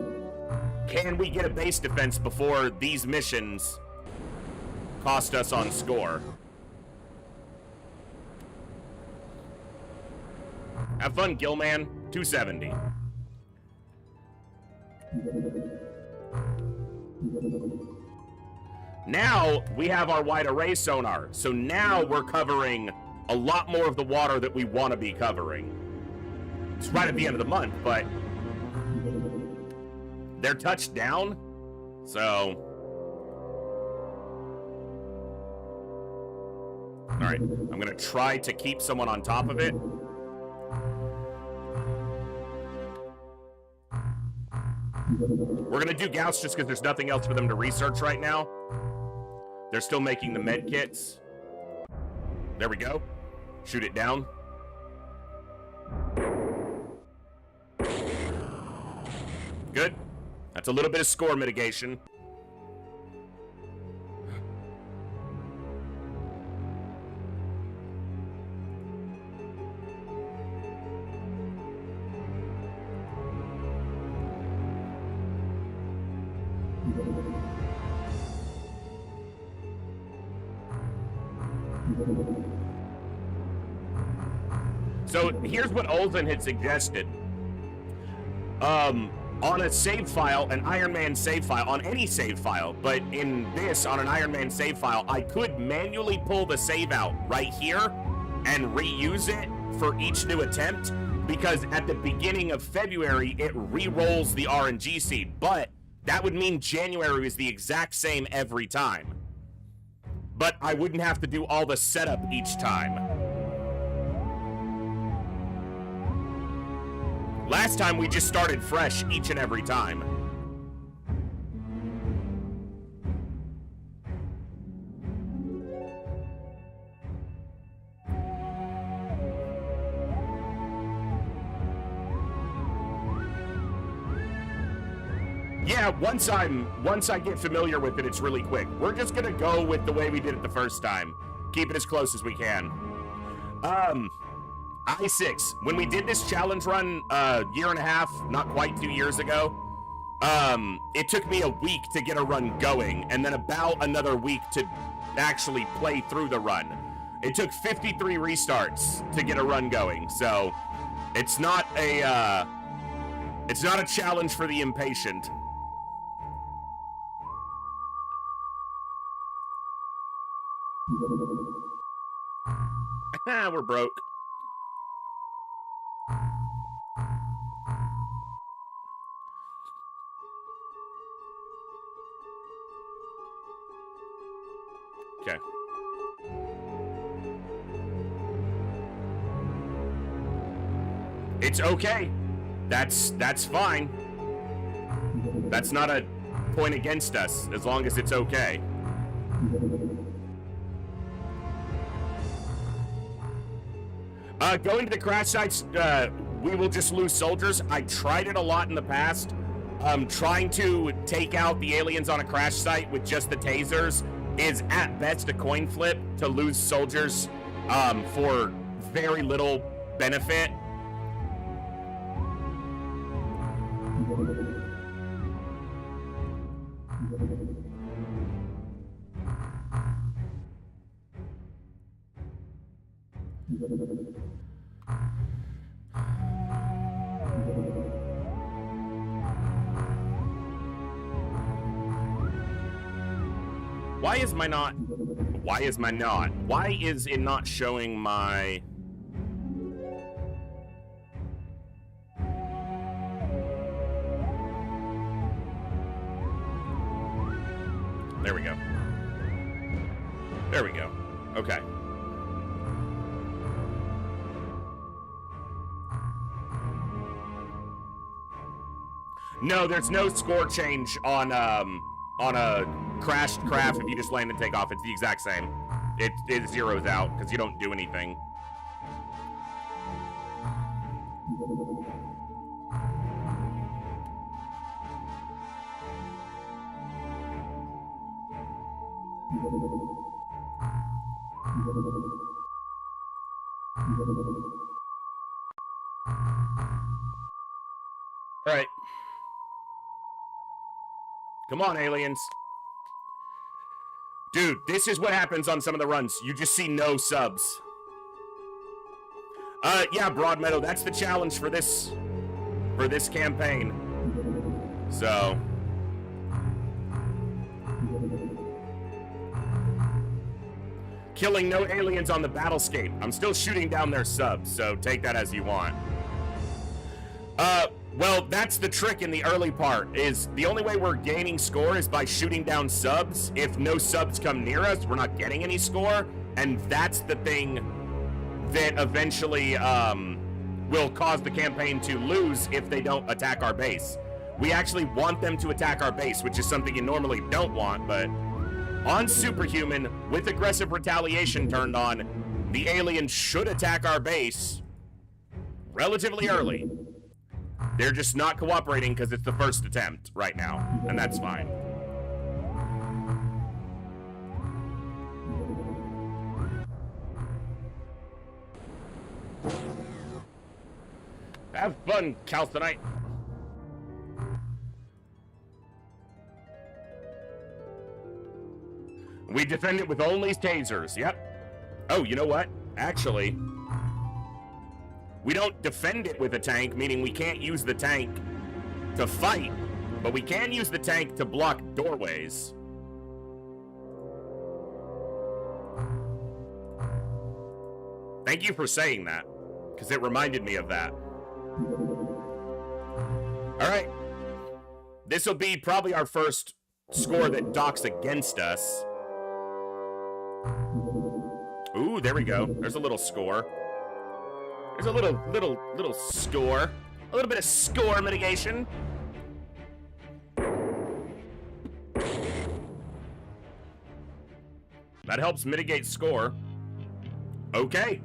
can we get a base defense before these missions cost us on score? Have fun, Gilman. 270. Now we have our wide array sonar, so now we're covering a lot more of the water that we want to be covering. It's right at the end of the month, but they're touched down, so... Alright, I'm gonna try to keep someone on top of it. We're gonna do Gauss just because there's nothing else for them to research right now. They're still making the med kits. There we go. Shoot it down. Good. That's a little bit of score mitigation. So here's what Olsen had suggested. On a save file, an Iron Man save file, on any save file, but in this, on an Iron Man save file, I could manually pull the save out right here and reuse it for each new attempt, because at the beginning of February, it re-rolls the RNG seed, but that would mean January is the exact same every time. But I wouldn't have to do all the setup each time. Last time we just started fresh each and every time. Yeah, once I get familiar with it, it's really quick. We're just gonna go with the way we did it the first time. Keep it as close as we can. I6, when we did this challenge run a year and a half, not quite 2 years ago, it took me a week to get a run going, and then about another week to actually play through the run. It took 53 restarts to get a run going, so it's not a challenge for the impatient. We're broke. Okay. It's okay. That's fine. That's not a point against us, as long as it's okay. Going to the crash sites, we will just lose soldiers. I tried it a lot in the past. Trying to take out the aliens on a crash site with just the tasers is at best a coin flip to lose soldiers for very little benefit. Why is it not showing my... There we go. There we go. Okay. No, there's no score change on a crashed craft if you just land and take off. It's the exact same. It zeroes out because you don't do anything. All right. Come on, aliens. Dude, this is what happens on some of the runs. You just see no subs. Yeah, Broadmeadow, that's the challenge for this campaign. So. Killing no aliens on the battlescape. I'm still shooting down their subs, so take that as you want. Well, that's the trick in the early part, is the only way we're gaining score is by shooting down subs. If no subs come near us, we're not getting any score, and that's the thing that eventually will cause the campaign to lose if they don't attack our base. We actually want them to attack our base, which is something you normally don't want, but on Superhuman, with aggressive retaliation turned on, the aliens should attack our base relatively early. They're just not cooperating because it's the first attempt right now, and that's fine. Have fun, Calcinite. We defend it with only tasers, yep. Oh, you know what? Actually, we don't defend it with a tank, meaning we can't use the tank to fight, but we can use the tank to block doorways. Thank you for saying that, because it reminded me of that. All right. This will be probably our first score that docks against us. Ooh, there we go. There's a little score. There's a little score. A little bit of score mitigation. That helps mitigate score. Okay.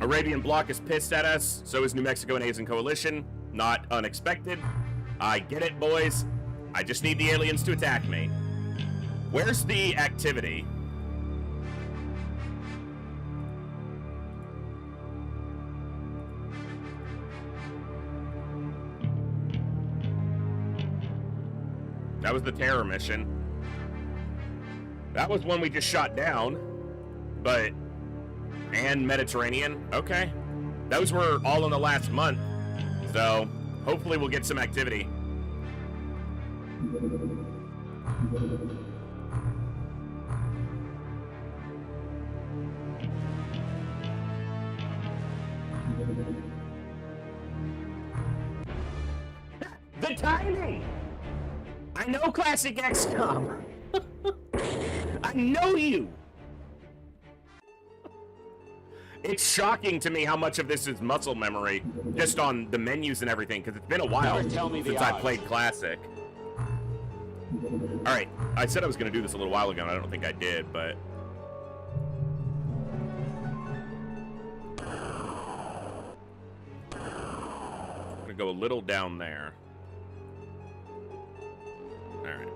Arabian Bloc is pissed at us. So is New Mexico and Asian Coalition. Not unexpected. I get it, boys. I just need the aliens to attack me. Where's the activity? That was the terror mission. That was one we just shot down. But... and Mediterranean. Okay. Those were all in the last month. So, hopefully we'll get some activity. The timing! I know classic XCOM. I know you. It's shocking to me how much of this is muscle memory, just on the menus and everything, because it's been a while since I played classic. All right, I said I was going to do this a little while ago, and I don't think I did, but... I'm going to go a little down there. All right.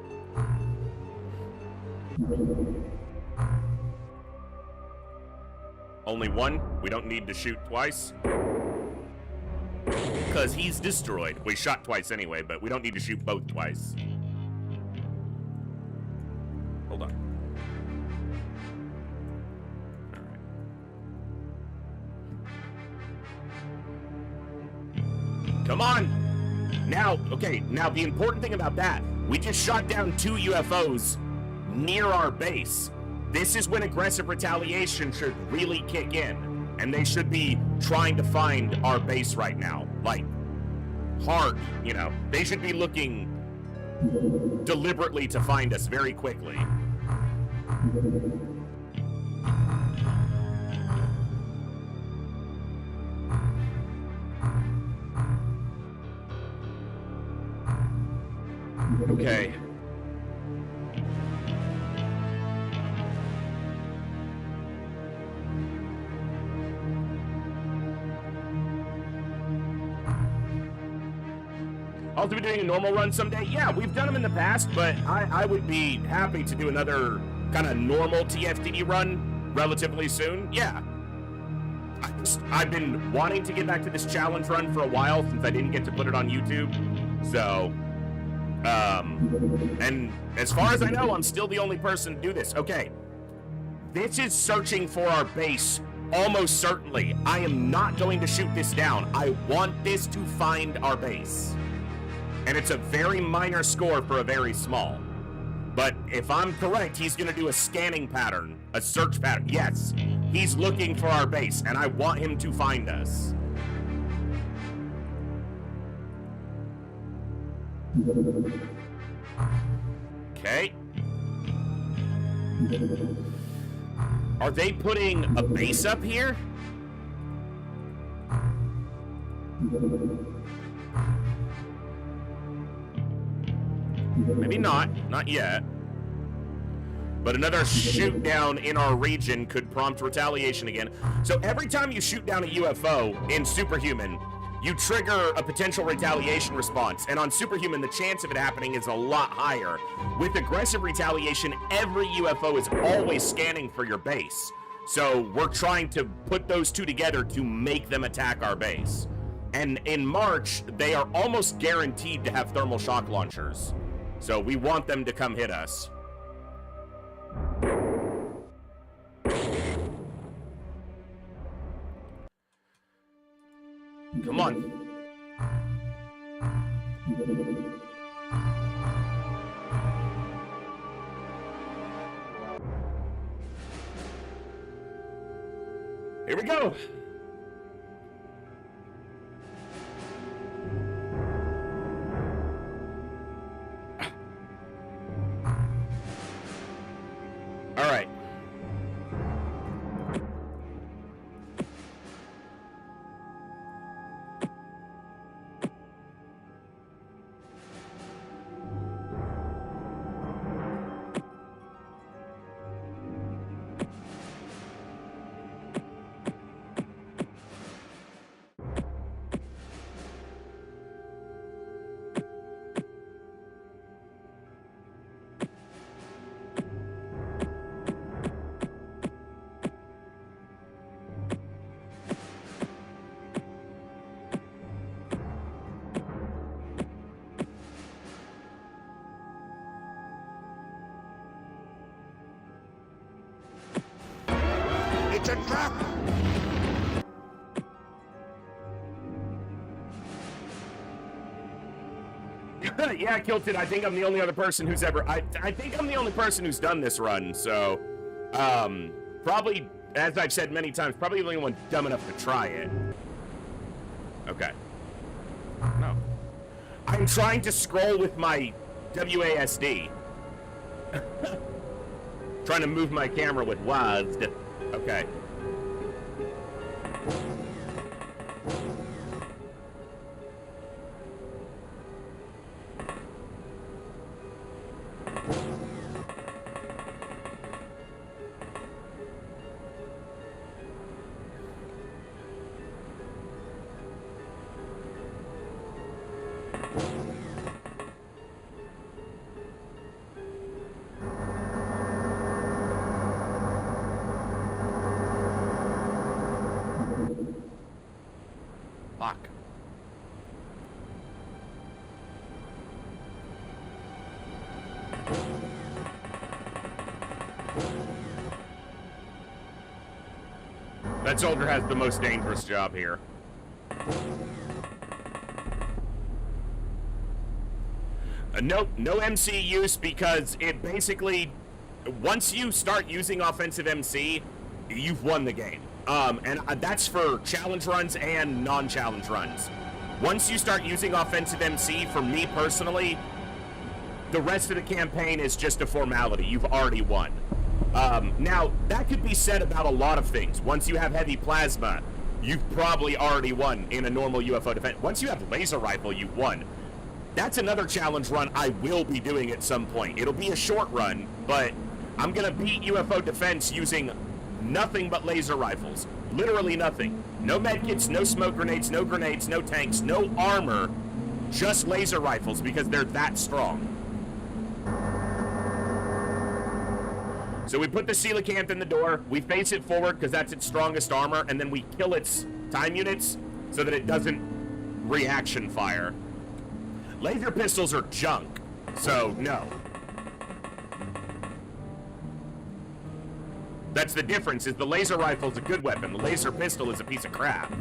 Only one. We don't need to shoot twice. Because he's destroyed. We shot twice anyway, but we don't need to shoot both twice. Hold on. Alright. Come on! Now, okay, now the important thing about that, we just shot down 2 UFOs near our base. This is when aggressive retaliation should really kick in, and they should be trying to find our base right now. Like, hard, you know. They should be looking deliberately to find us very quickly. Okay. I'll be doing a normal run someday. Yeah, we've done them in the past, but I would be happy to do another kind of normal TFTD run relatively soon. Yeah. I've been wanting to get back to this challenge run for a while since I didn't get to put it on YouTube. So, and as far as I know, I'm still the only person to do this. Okay. This is searching for our base. Almost certainly. I am not going to shoot this down. I want this to find our base. And it's a very minor score for a very small. But if I'm correct, he's going to do a scanning pattern, a search pattern. Yes, he's looking for our base, and I want him to find us. Okay. Are they putting a base up here? Maybe not yet. But another shoot down in our region could prompt retaliation again. So every time you shoot down a UFO in Superhuman, you trigger a potential retaliation response. And on Superhuman, the chance of it happening is a lot higher. With aggressive retaliation, every UFO is always scanning for your base. So we're trying to put those two together to make them attack our base. And in March, they are almost guaranteed to have thermal shock launchers. So we want them to come hit us. Come on. Here we go. All right. It's a trap! Yeah, Kilton, I think I'm the only other person who's ever... I think I'm the only person who's done this run, so... probably, as I've said many times, probably the only one dumb enough to try it. Okay. No. I'm trying to scroll with my WASD. Trying to move my camera with WASD. Okay. Fuck. That soldier has the most dangerous job here. No MC use, because it basically, once you start using offensive MC, you've won the game. And that's for challenge runs and non-challenge runs. Once you start using offensive MC, for me personally, the rest of the campaign is just a formality. You've already won. Now, that could be said about a lot of things. Once you have heavy plasma, you've probably already won in a normal UFO defense. Once you have laser rifle, you've won. That's another challenge run I will be doing at some point. It'll be a short run, but I'm going to beat UFO defense using nothing but laser rifles. Literally nothing. No medkits, no smoke grenades, no tanks, no armor. Just laser rifles because they're that strong. So we put the coelacanth in the door, we face it forward because that's its strongest armor, and then we kill its time units so that it doesn't reaction fire. Laser pistols are junk, so no. That's the difference, is the laser rifle is a good weapon. The laser pistol is a piece of crap.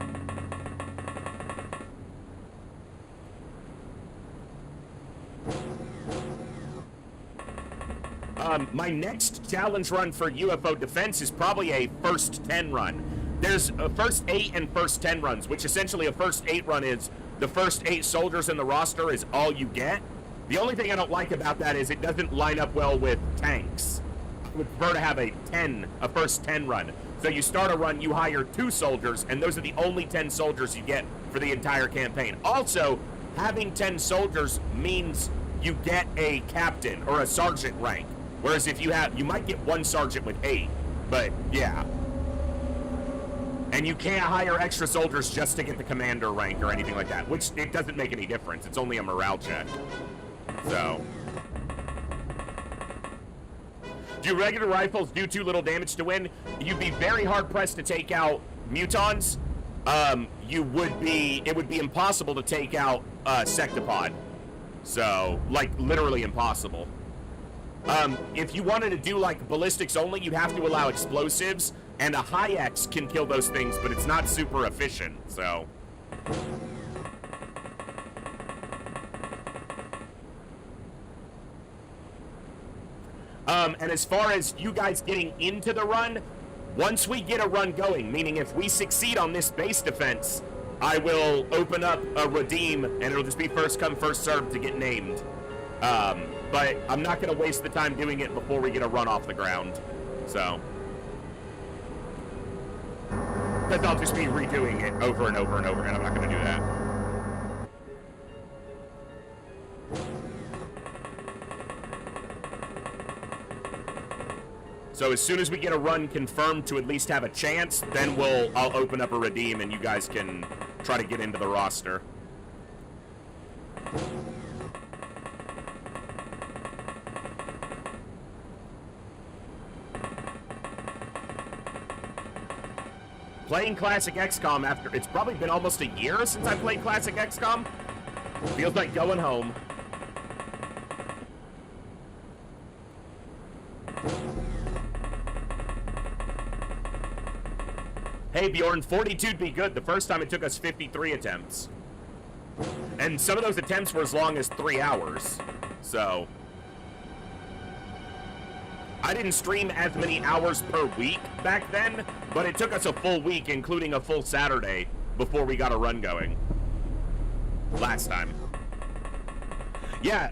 My next challenge run for UFO defense is probably a first 10 run. There's a first 8 and first 10 runs, which essentially a first 8 run is the first 8 soldiers in the roster is all you get. The only thing I don't like about that is it doesn't line up well with tanks. I would prefer to have a first 10 run. So you start a run, you hire 2 soldiers, and those are the only 10 soldiers you get for the entire campaign. Also, having 10 soldiers means you get a captain or a sergeant rank. Whereas if you might get 1 sergeant with 8, but yeah. And you can't hire extra soldiers just to get the commander rank or anything like that, which it doesn't make any difference. It's only a morale check. So. Do regular rifles do too little damage to win? You'd be very hard pressed to take out mutons. It would be impossible to take out sectopod. So, like, literally impossible. If you wanted to do, like, ballistics only, you'd have to allow explosives, and a high X can kill those things, but it's not super efficient, so. And as far as you guys getting into the run, once we get a run going, meaning if we succeed on this base defense, I will open up a redeem, and it'll just be first come, first served to get named. But I'm not going to waste the time doing it before we get a run off the ground. So. Because I'll just be redoing it over and over and over, and I'm not going to do that. So as soon as we get a run confirmed to at least have a chance, then I'll open up a redeem and you guys can try to get into the roster. Playing Classic XCOM after, it's probably been almost a year since I played Classic XCOM. Feels like going home. Hey Bjorn, 42'd be good. The first time it took us 53 attempts. And some of those attempts were as long as 3 hours. So. I didn't stream as many hours per week back then, but it took us a full week, including a full Saturday, before we got a run going. Last time. Yeah,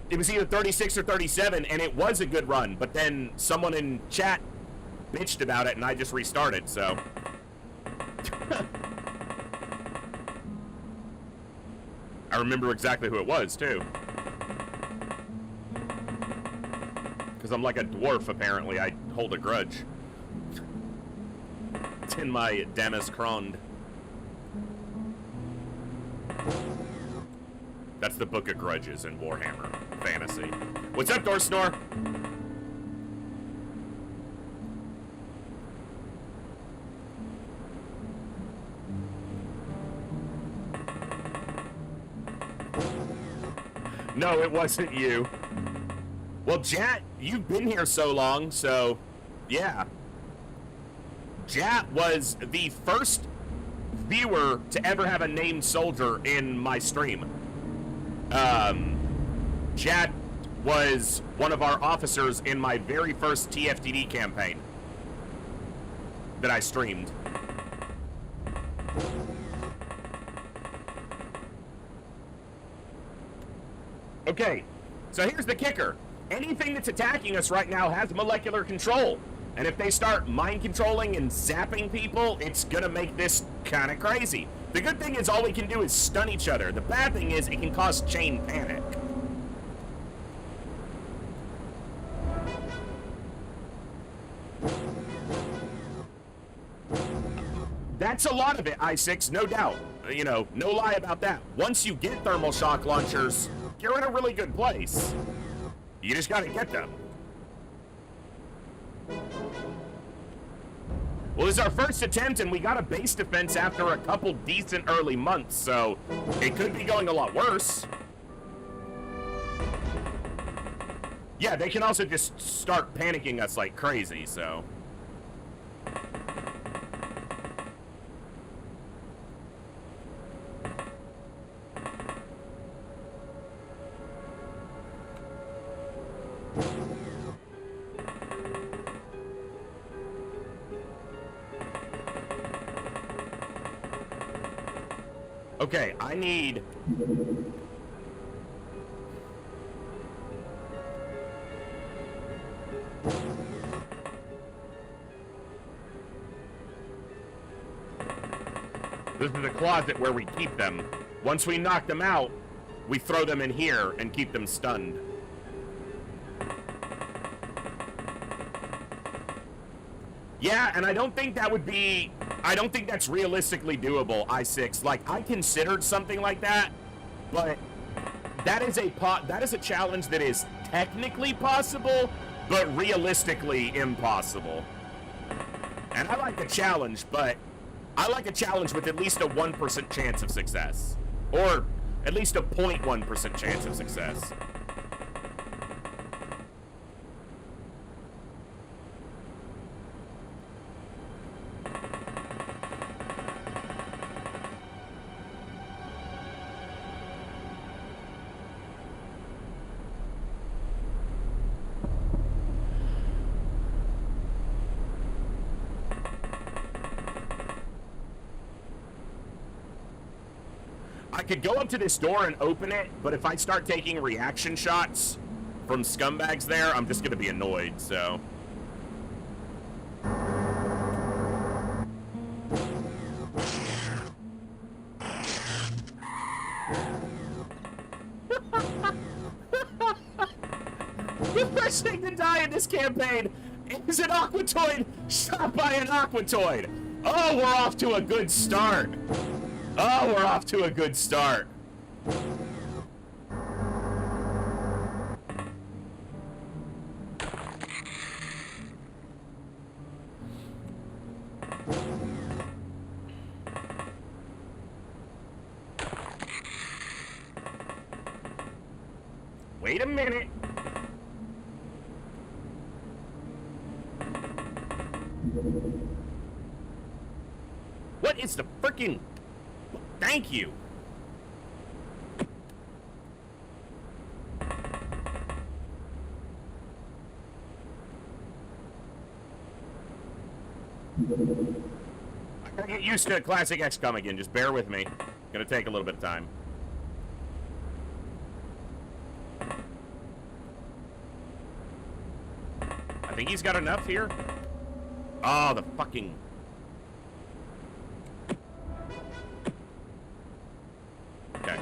it was either 36 or 37, and it was a good run, but then someone in chat bitched about it, and I just restarted, so. I remember exactly who it was, too. Because I'm like a dwarf, apparently. I hold a grudge. It's in my Damas Krond. That's the Book of Grudges in Warhammer Fantasy. What's up, Dorsnore? No, it wasn't you. Well, Jat, you've been here so long, so, yeah. Jat was the first viewer to ever have a named soldier in my stream. Jat was one of our officers in my very first TFTD campaign that I streamed. Okay, so here's the kicker. anything that's attacking us right now has molecular control. And if they start mind controlling and zapping people, it's gonna make this kind of crazy. The good thing is all we can do is stun each other. The bad thing is it can cause chain panic. That's a lot of it, I6, no doubt. You know, no lie about that. Once you get thermal shock launchers, you're in a really good place. You just gotta get them. Well, this is our first attempt, and we got a base defense after a couple decent early months, so it could be going a lot worse. Yeah, they can also just start panicking us like crazy, so... Okay, I need... This is the closet where we keep them. Once we knock them out, we throw them in here and keep them stunned. Yeah, and I don't think that would be... I don't think that's realistically doable, I6. Like, I considered something like that, but that is a challenge that is technically possible, but realistically impossible. And I like a challenge, but I like a challenge with at least a 1% chance of success. Or at least a 0.1% chance of success. I could go up to this door and open it, but if I start taking reaction shots from scumbags there, I'm just gonna be annoyed, so... The first thing to die in this campaign is an Aquatoid shot by an Aquatoid! Oh, we're off to a good start! Oh, we're off to a good start. Wait a minute. What is the frickin'... Thank you. I gotta get used to classic XCOM again. Just bear with me. Gonna take a little bit of time. I think he's got enough here. Oh, the fucking... Okay.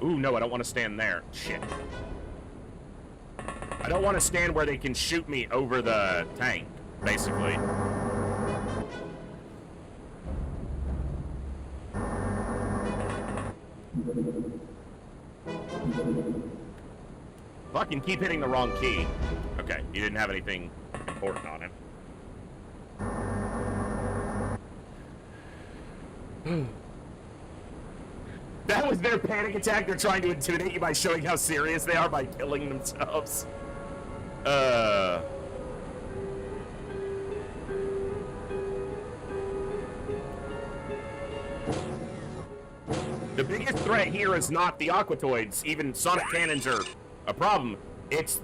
Ooh, no, I don't want to stand there. Shit. I don't want to stand where they can shoot me over the tank, basically. Fucking keep hitting the wrong key. Okay, he didn't have anything important on him. That was their panic attack. They're trying to intimidate you by showing how serious they are by killing themselves. The biggest threat here is not the Aquatoids. Even sonic cannons are a problem. It's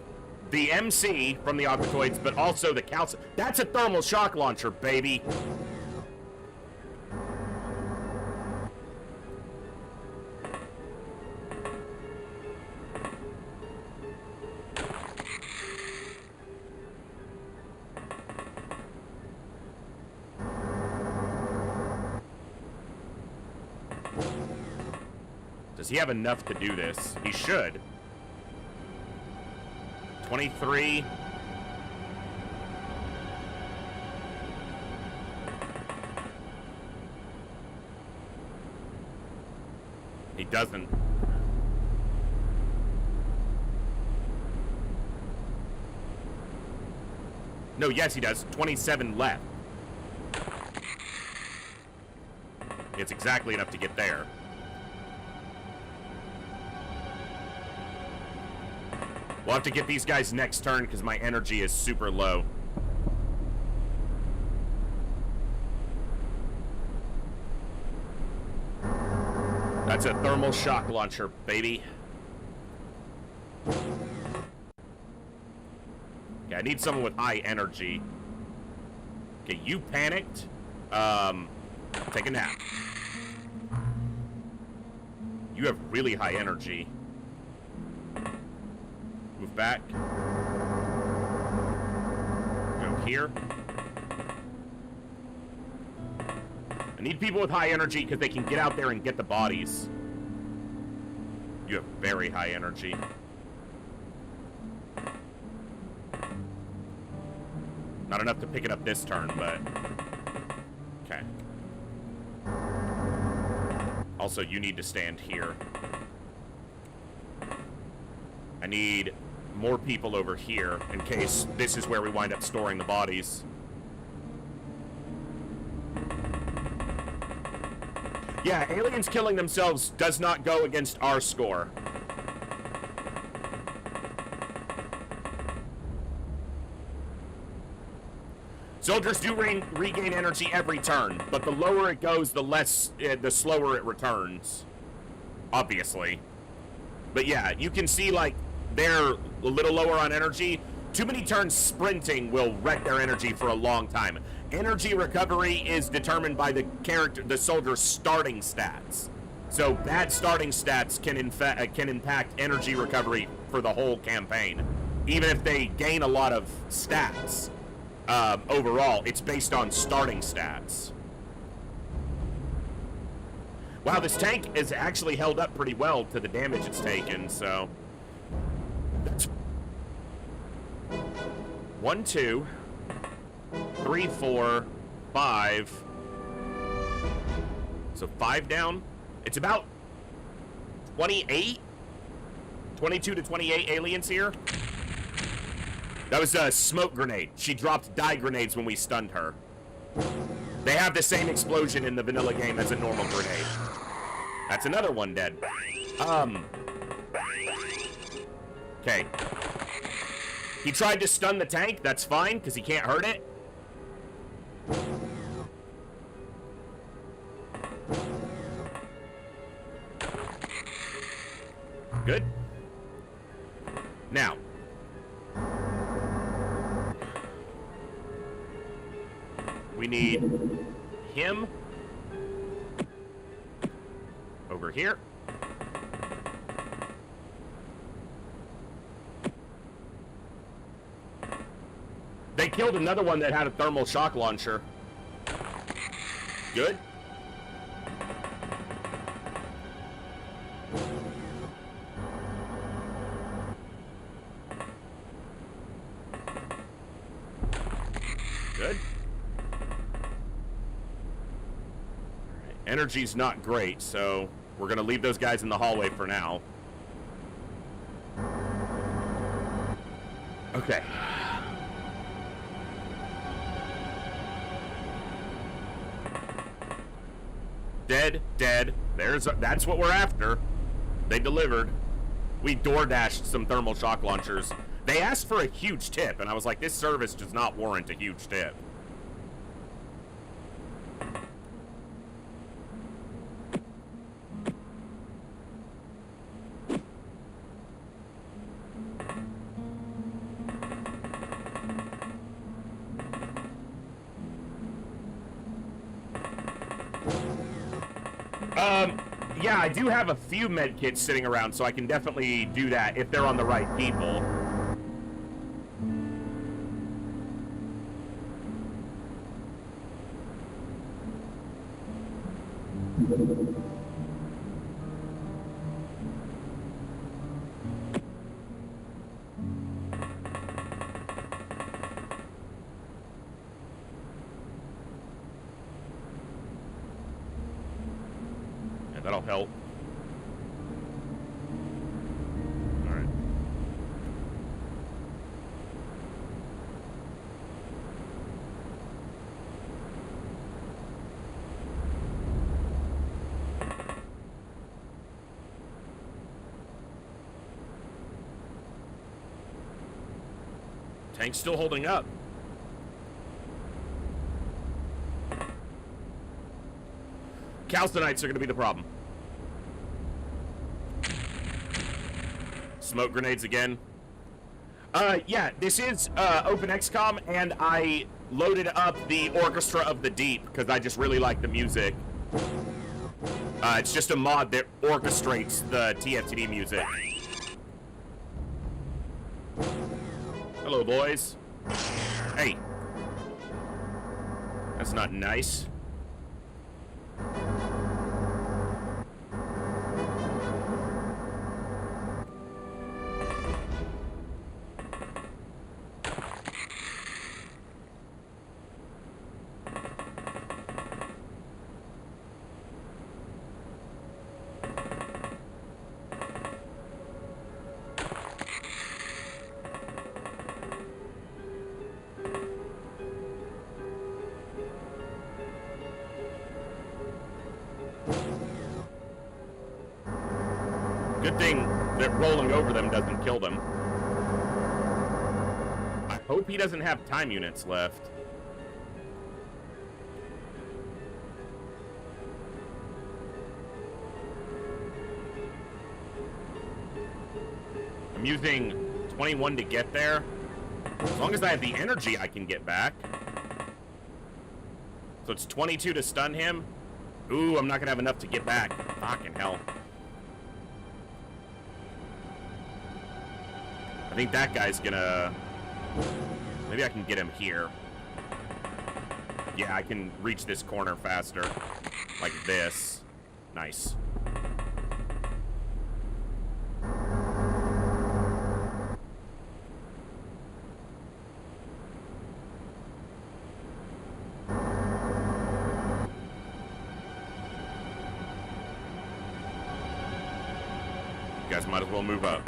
the MC from the Aquatoids, but also the calcium. That's a thermal shock launcher, baby. he have enough to do this? He should. 23. He doesn't. No, yes, he does. 27 left. It's exactly enough to get there. We'll have to get these guys next turn because my energy is super low. That's a thermal shock launcher, baby. Yeah, I need someone with high energy. Okay, you panicked. Take a nap. You have really high energy. Move back. Go here. I need people with high energy because they can get out there and get the bodies. You have very high energy. Not enough to pick it up this turn, but... Okay. Also, you need to stand here. I need more people over here in case this is where we wind up storing the bodies. Yeah, aliens killing themselves does not go against our score. Soldiers do regain energy every turn, but the lower it goes, the slower it returns. Obviously. But yeah, you can see, like, they're a little lower on energy. Too many turns sprinting will wreck their energy for a long time. Energy recovery is determined by the soldier's starting stats. So bad starting stats can impact energy recovery for the whole campaign. Even if they gain a lot of stats, overall, it's based on starting stats. Wow, this tank is actually held up pretty well to the damage it's taken, so... 1, 2, 3, 4, 5. So 5 down. It's about 28? 22 to 28 aliens here. That was a smoke grenade. She dropped dye grenades when we stunned her. They have the same explosion in the vanilla game as a normal grenade. That's another one dead. Okay. He tried to stun the tank. That's fine, because he can't hurt it. Good. Now. We need him over here. They killed another one that had a thermal shock launcher. Good. Good. Energy's not great, so we're gonna leave those guys in the hallway for now. Okay. Dead, dead. That's what we're after. They delivered. We door-dashed some thermal shock launchers. They asked for a huge tip, and I was like, this service does not warrant a huge tip. Yeah, I do have a few med kits sitting around, so I can definitely do that if they're on the right people. Yeah, that'll help. Alright. Tank's still holding up. Calcinites are going to be the problem. Smoke grenades again. Yeah, this is Open XCOM, and I loaded up the Orchestra of the Deep because I just really like the music. It's just a mod that orchestrates the TFTD music. Hello, boys. Hey. That's not nice. Good thing that rolling over them doesn't kill them. I hope he doesn't have time units left. I'm using 21 to get there. As long as I have the energy, I can get back. So it's 22 to stun him. Ooh, I'm not gonna have enough to get back. Fucking hell. I think that guy's gonna... Maybe I can get him here. Yeah, I can reach this corner faster. Like this. Nice. You guys might as well move up.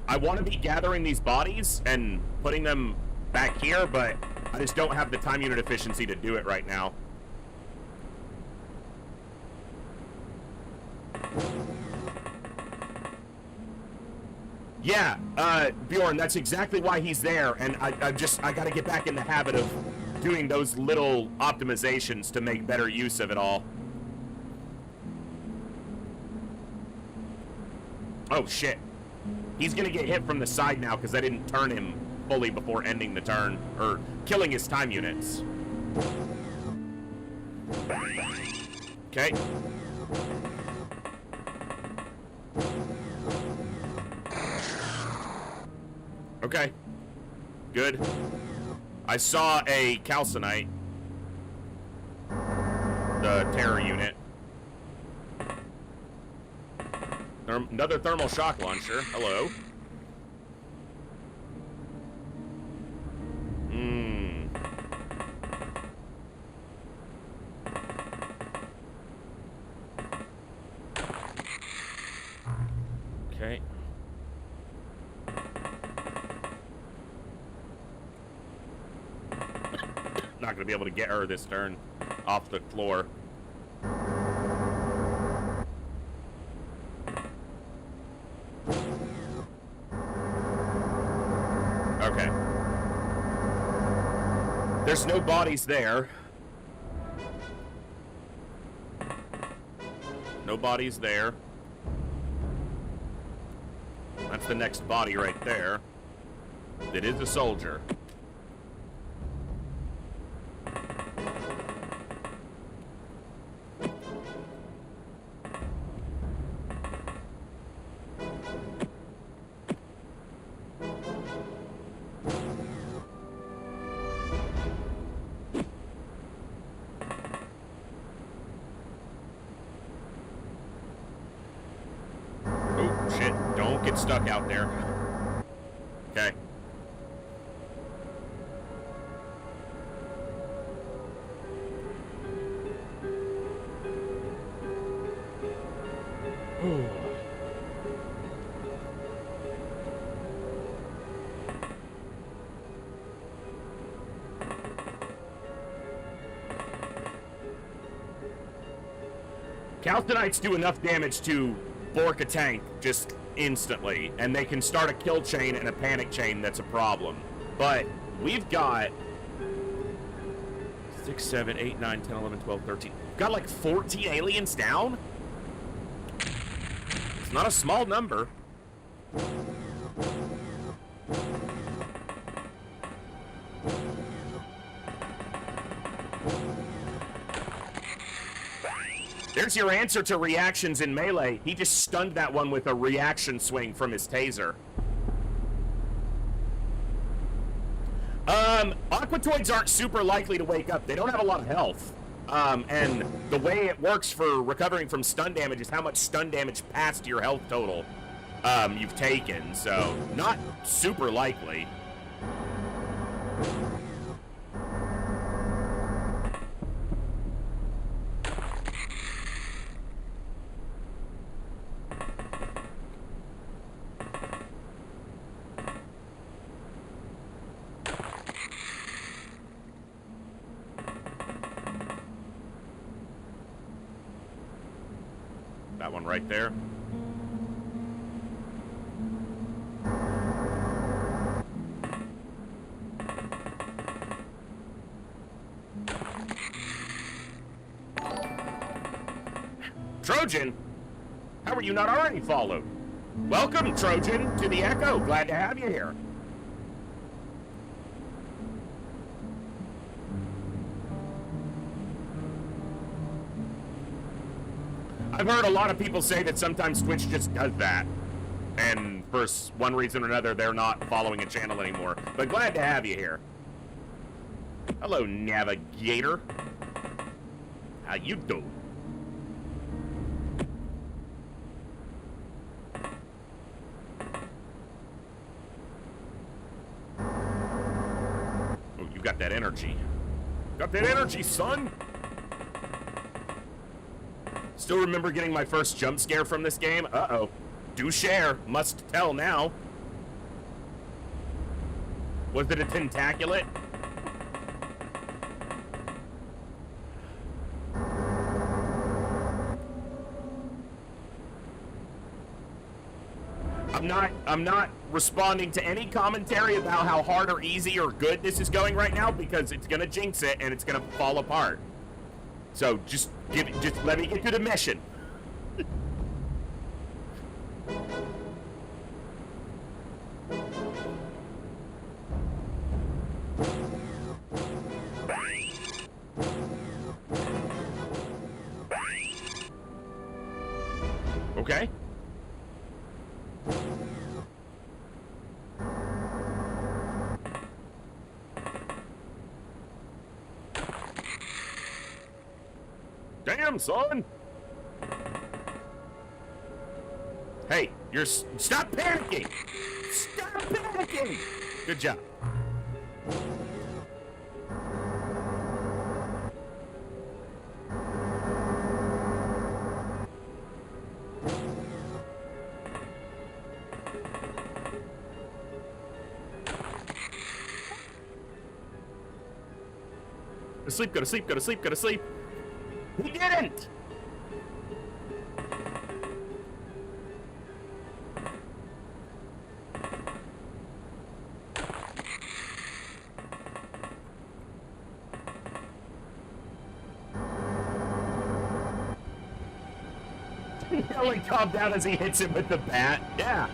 I want to be gathering these bodies and putting them back here, but I just don't have the time unit efficiency to do it right now. Yeah, Bjorn, that's exactly why he's there, and I gotta get back in the habit of doing those little optimizations to make better use of it all. Oh, shit. He's gonna get hit from the side now because I didn't turn him fully before ending the turn, or killing his time units. Okay. Okay. Good. I saw a calcinite. The terror unit. Another thermal shock launcher. Hello. Okay. Not gonna be able to get her this turn off the floor. Okay. There's no bodies there. No bodies there. That's the next body right there. It is a soldier. Get stuck out there. Okay. Calcinites do enough damage to bork a tank just instantly, and they can start a kill chain and a panic chain that's a problem. But we've got 6, 7, 8, 9, 10, 11, 12, 13. We've got like 14 aliens down? It's not a small number. There's your answer to reactions in melee. He just stunned that one with a reaction swing from his taser. Aquatoids aren't super likely to wake up. They don't have a lot of health. And the way it works for recovering from stun damage is how much stun damage past your health total you've taken. So, not super likely. That one right there. Trojan? How are you not already followed? Welcome, Trojan, to the Echo. Glad to have you here. I've heard a lot of people say that sometimes Twitch just does that. And for one reason or another, they're not following a channel anymore. But glad to have you here. Hello, Navigator. How you doing? Oh, you got that energy. Got that energy, son! Still remember getting my first jump scare from this game? Uh-oh. Do share. Must tell now. Was it a tentaculate? I'm not responding to any commentary about how hard or easy or good this is going right now because it's gonna jinx it and it's gonna fall apart. So just let me get to the mission. Okay. Damn, son! Hey, stop panicking! Stop panicking! Good job. Go to sleep, go to sleep, go to sleep, go to sleep. He didn't! He'll like calm down as he hits him with the bat. Yeah.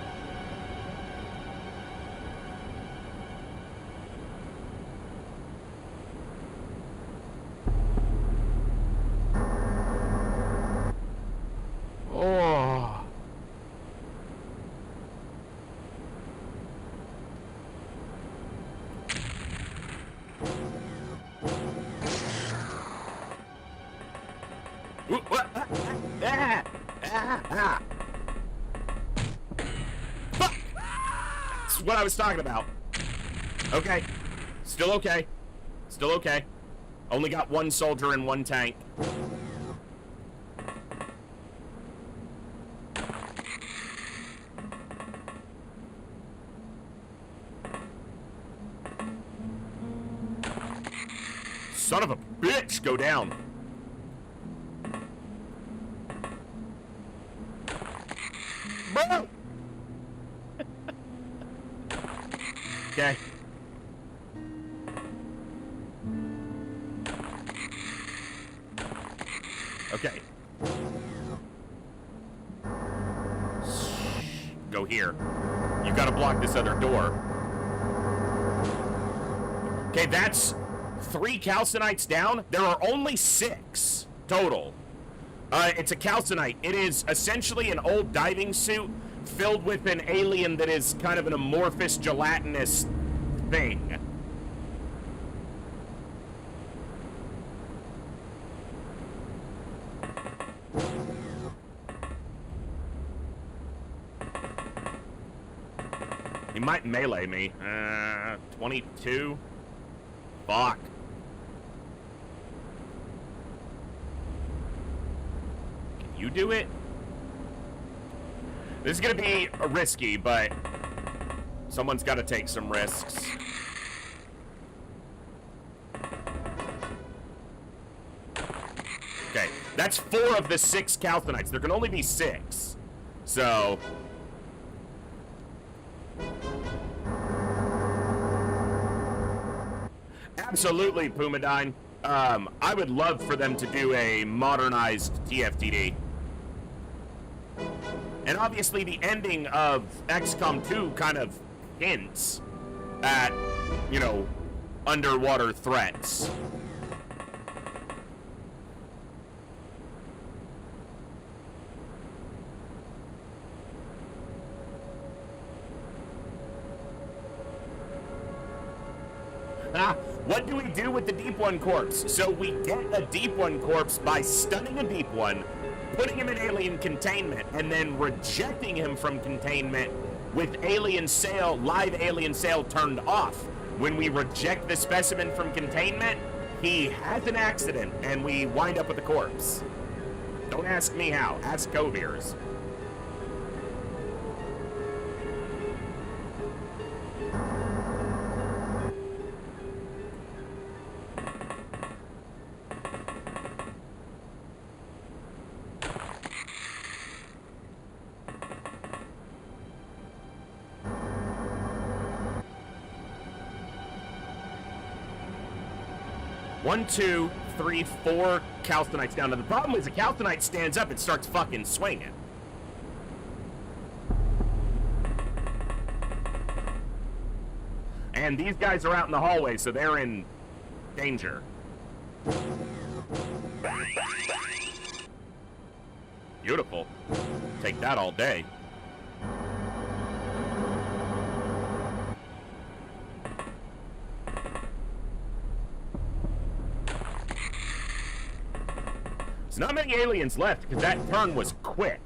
Oh. Ooh, what? Fuck! That's what I was talking about. Okay. Still okay. Still okay. Only got one soldier and one tank. son of a bitch, go down. Bro! Okay. Okay. Go here. You gotta block this other door. Okay, that's 3 calcinites down. There are only 6 total. It's a calcinite. It is essentially an old diving suit filled with an alien that is kind of an amorphous, gelatinous thing. He might melee me. 22? Fuck. Can you do it? This is gonna be risky, but someone's gotta take some risks. Okay, that's 4 of the 6 calcinites. There can only be 6. So... absolutely, Pumadine. I would love for them to do a modernized TFTD. And obviously the ending of XCOM 2 kind of hints at, you know, underwater threats. What do we do with the Deep One corpse? So we get a Deep One corpse by stunning a Deep One, putting him in alien containment, and then rejecting him from containment with alien sail, live alien sail turned off. When we reject the specimen from containment, he has an accident, and we wind up with a corpse. Don't ask me how. Ask Coviers. One, two, three, 4 calcinites down. Now, the problem is a calcinite stands up and starts fucking swinging. And these guys are out in the hallway, so they're in danger. Beautiful. Take that all day. There's not many aliens left, because that turn was quick.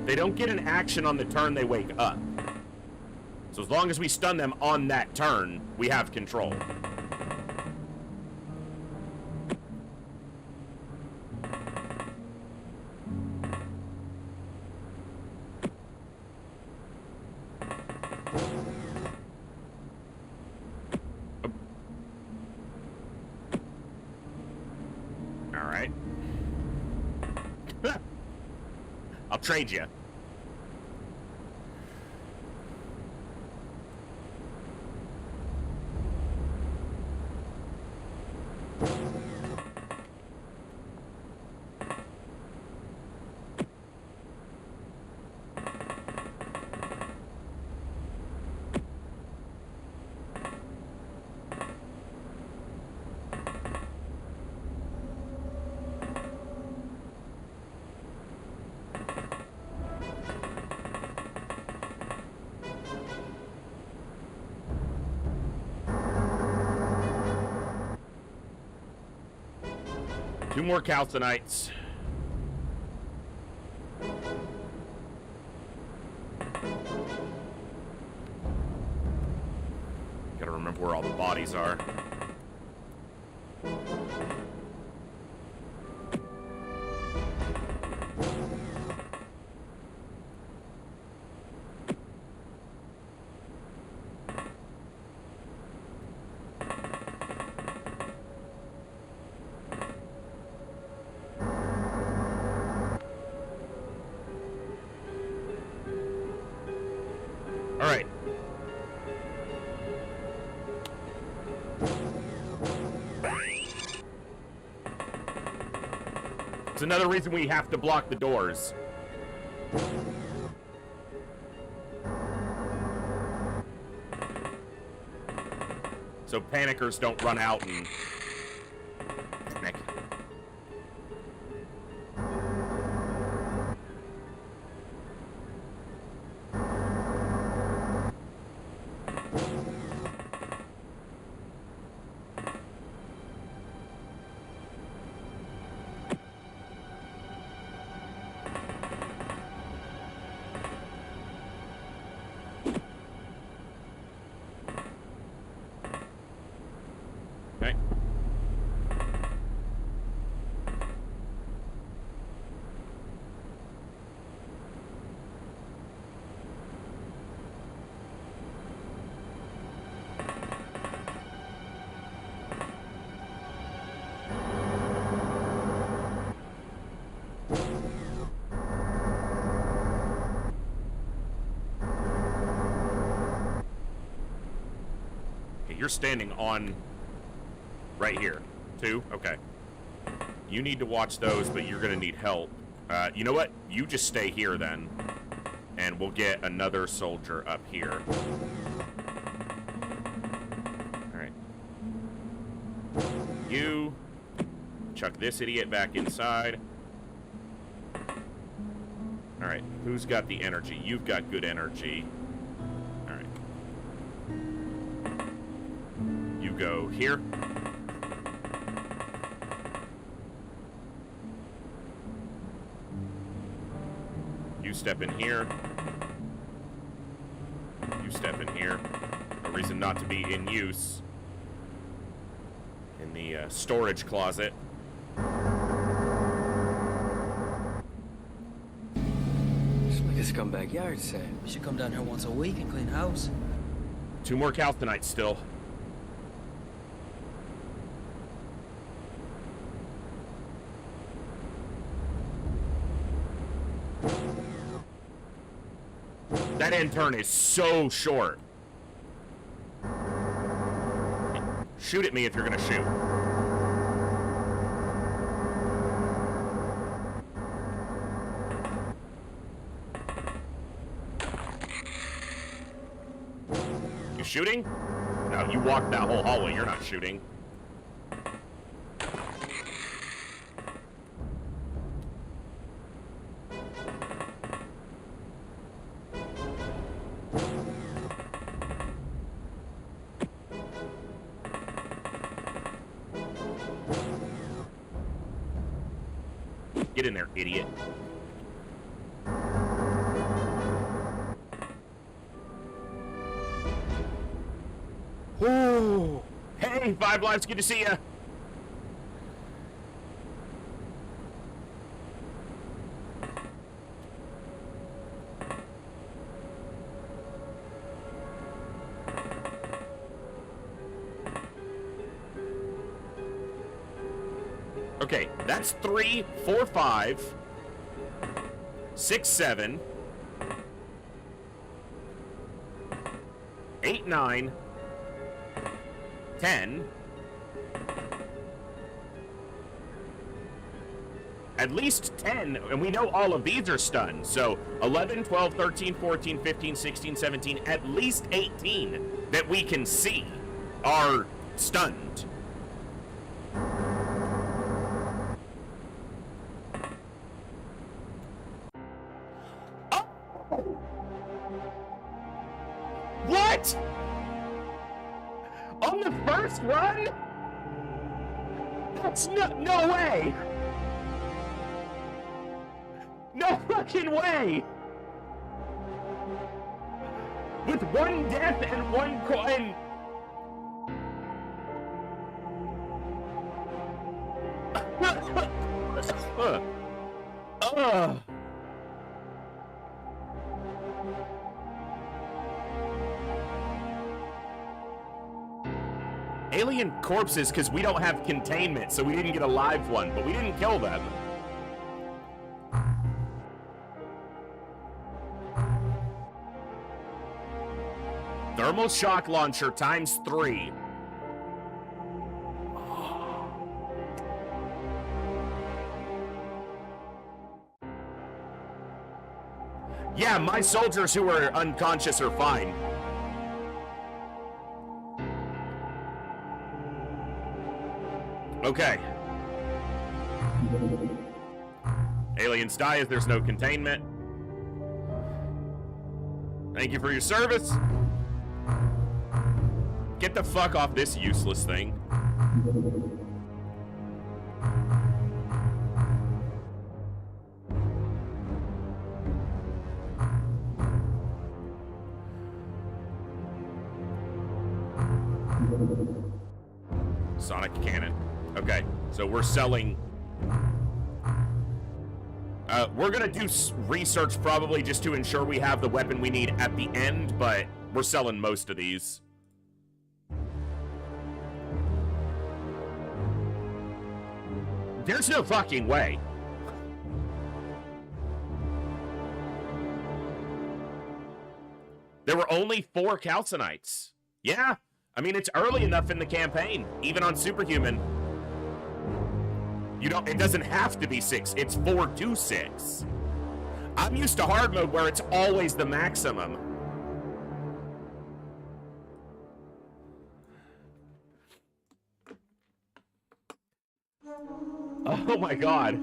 They don't get an action on the turn they wake up. So as long as we stun them on that turn, we have control. All right. I'll trade you. 2 more calcinites. Gotta remember where all the bodies are. All right. It's another reason we have to block the doors. So panickers don't run out and panic. Okay. Okay, you're standing on right here. 2? Okay. You need to watch those, but you're gonna need help. You know what? You just stay here then. And we'll get another soldier up here. Alright. You chuck this idiot back inside. Alright, who's got the energy? You've got good energy. Alright. You go here. You step in here. You step in here. No reason not to be in use. In the storage closet. It's like a scumbag yard sale. You should come down here once a week and clean house. 2 more calcinites still. That end turn is so short. Shoot at me if you're gonna shoot. You shooting? No, you walked that whole hallway. You're not shooting. Get in there, idiot. Ooh. Hey, 5 Lives, good to see ya. Okay, that's 3, 4, 5, 6, 7, 8, 9, 10. At least 10, and we know all of these are stunned. So 11, 12, 13, 14, 15, 16, 17, at least 18 that we can see are stunned. What? On the first run? That's no way. No fucking way! With one death and one coin. Alien corpses because we don't have containment, so we didn't get a live one, but we didn't kill them. Thermal shock launcher times 3. Yeah, my soldiers who are unconscious are fine. Okay. Aliens die as there's no containment. Thank you for your service. Get the fuck off this useless thing. Sonic cannon. Okay, so we're selling. We're gonna do research probably just to ensure we have the weapon we need at the end, but we're selling most of these. There's no fucking way. There were only 4 calcinites. Yeah, I mean, it's early enough in the campaign, even on Superhuman. You don't, it doesn't have to be 6, it's 4 to 6. I'm used to hard mode where it's always the maximum. Oh my god.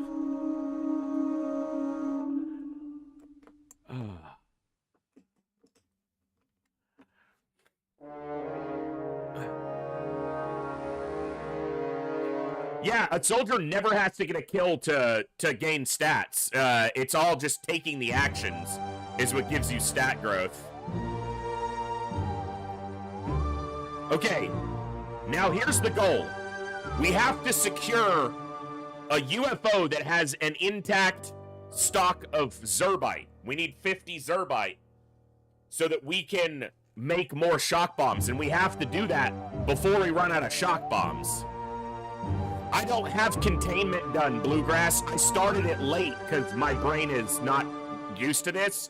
Yeah, a soldier never has to get a kill to gain stats. It's all just taking the actions is what gives you stat growth. Okay, now here's the goal. We have to secure a UFO that has an intact stock of Zerbite. We need 50 Zerbite so that we can make more shock bombs, and we have to do that before we run out of shock bombs. I don't have containment done, Bluegrass. I started it late because my brain is not used to this.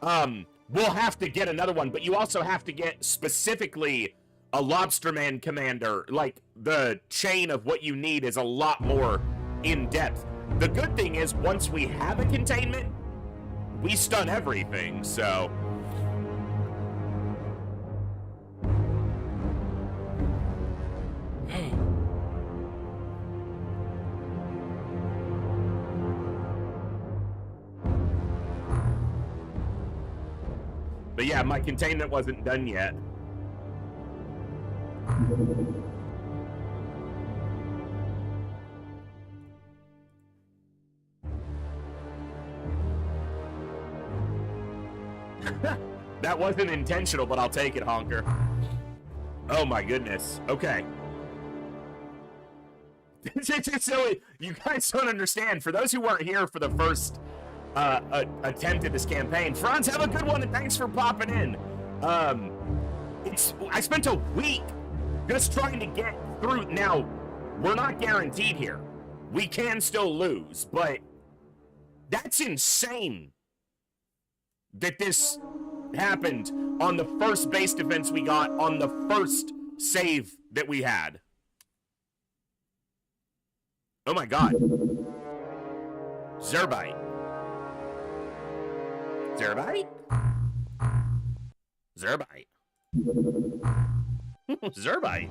We'll have to get another one, but you also have to get specifically a Lobsterman commander. Like, the chain of what you need is a lot more in depth. The good thing is, once we have a containment, we stun everything, so... But yeah, my containment wasn't done yet. That wasn't intentional, but I'll take it, Honker. Oh my goodness. Okay. So you guys don't understand. For those who weren't here for the first attempt at this campaign, Franz, have a good one, and thanks for popping in. I spent a week just trying to get through. Now, we're not guaranteed here. We can still lose, but that's insane that this happened on the first base defense we got on the first save that we had. Oh my god. Zerbite. Zerbite? Zerbite. Zerbite.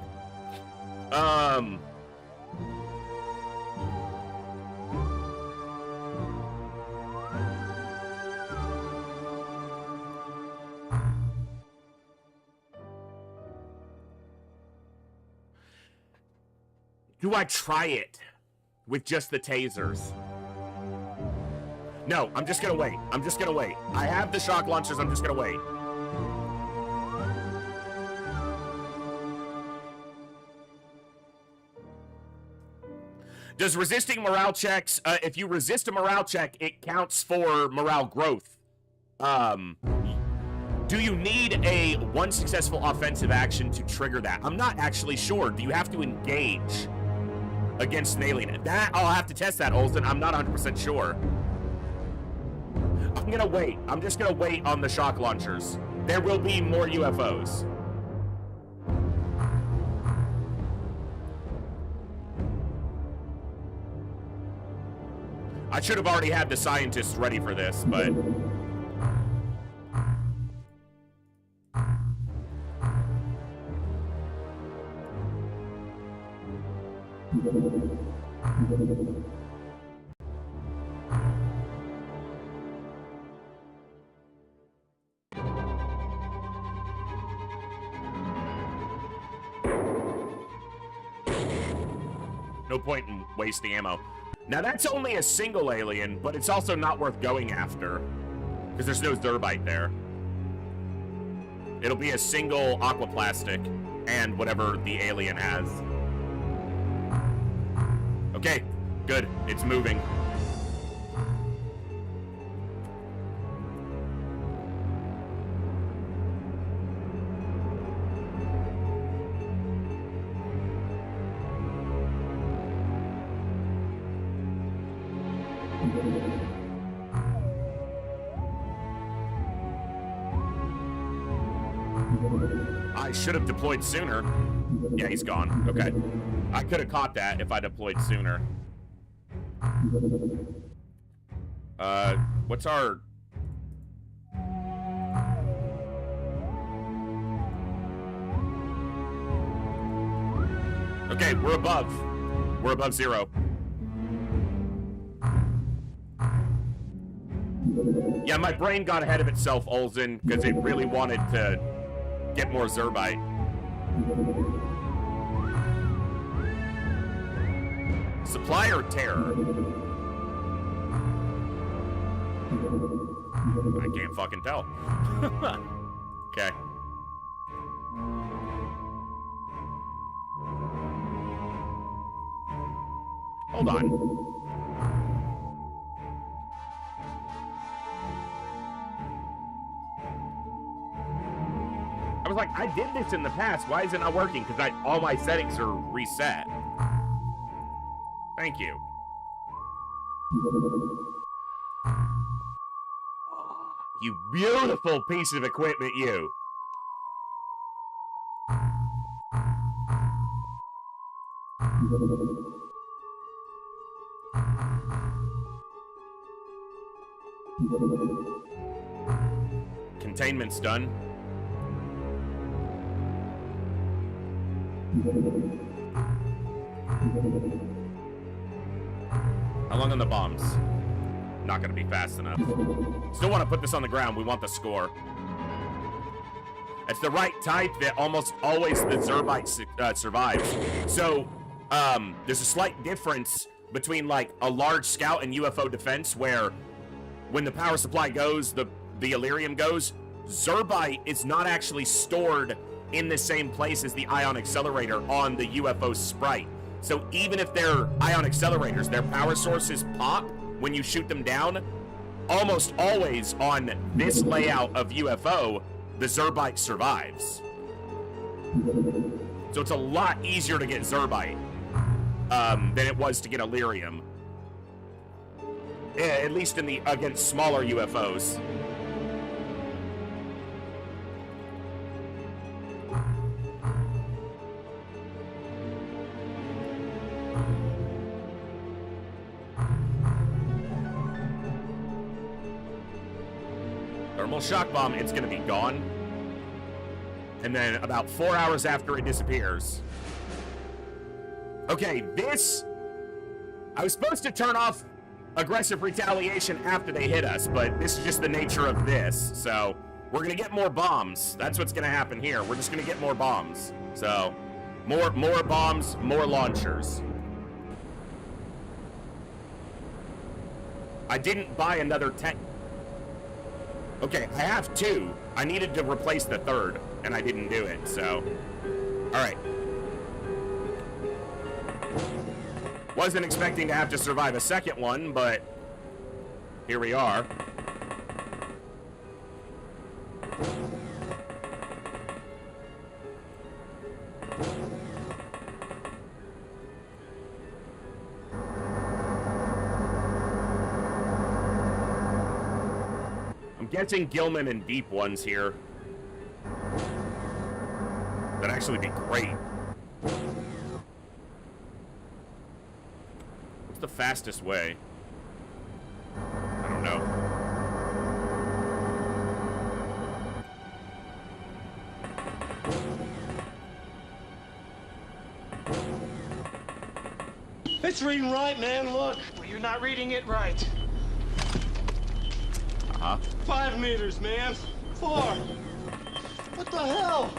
Do I try it with just the tasers? No, I'm just gonna wait. I'm just gonna wait. I have the shock launchers, I'm just gonna wait. Does resisting morale checks, if you resist a morale check, it counts for morale growth. Do you need a one successful offensive action to trigger that? I'm not actually sure. Do you have to engage against an alien? That, I'll have to test that, Olsen. I'm not 100% sure. I'm gonna wait. I'm just gonna wait on the shock launchers. There will be more UFOs. I should have already had the scientists ready for this, but... no point in wasting ammo. Now that's only a single alien, but it's also not worth going after, because there's no Zerbite there. It'll be a single aquaplastic and whatever the alien has. Okay, good. It's moving. I should have deployed sooner. Yeah, he's gone. Okay. I could have caught that if I deployed sooner. What's our... Okay, we're above. We're above 0. Yeah, my brain got ahead of itself, Olsen, because it really wanted to get more Zerbite. Supply or terror? I can't fucking tell. Okay. Hold on. I was like, I did this in the past. Why is it not working? Because all my settings are reset. Thank you. You beautiful piece of equipment, you. Containment's done. How long on the bombs? Not gonna be fast enough. Still want to put this on the ground. We want the score. It's the right type that almost always the Zerbite survives. So, there's a slight difference between like a large scout and UFO defense where when the power supply goes, the Illyrium goes, Zerbite is not actually stored in the same place as the ion accelerator on the UFO sprite. So even if they're ion accelerators, their power sources pop when you shoot them down. Almost always on this layout of UFO, the Zerbite survives. So it's a lot easier to get Zerbite than it was to get Illyrium. At least against smaller UFOs. Thermal shock bomb, it's gonna be gone. And then about 4 hours after it disappears. Okay, I was supposed to turn off aggressive retaliation after they hit us, but this is just the nature of this. So we're gonna get more bombs. That's what's gonna happen here. We're just gonna get more bombs. So more bombs, more launchers. I didn't buy another tank. Okay, I have 2. I needed to replace the 3rd, and I didn't do it, so... Alright. Wasn't expecting to have to survive a second one, but... here we are. Guessing Gilman and Deep ones here. That'd actually be great. What's the fastest way? I don't know. It's reading right, man, look. Well, you're not reading it right. 5 meters, man. 4. What the hell?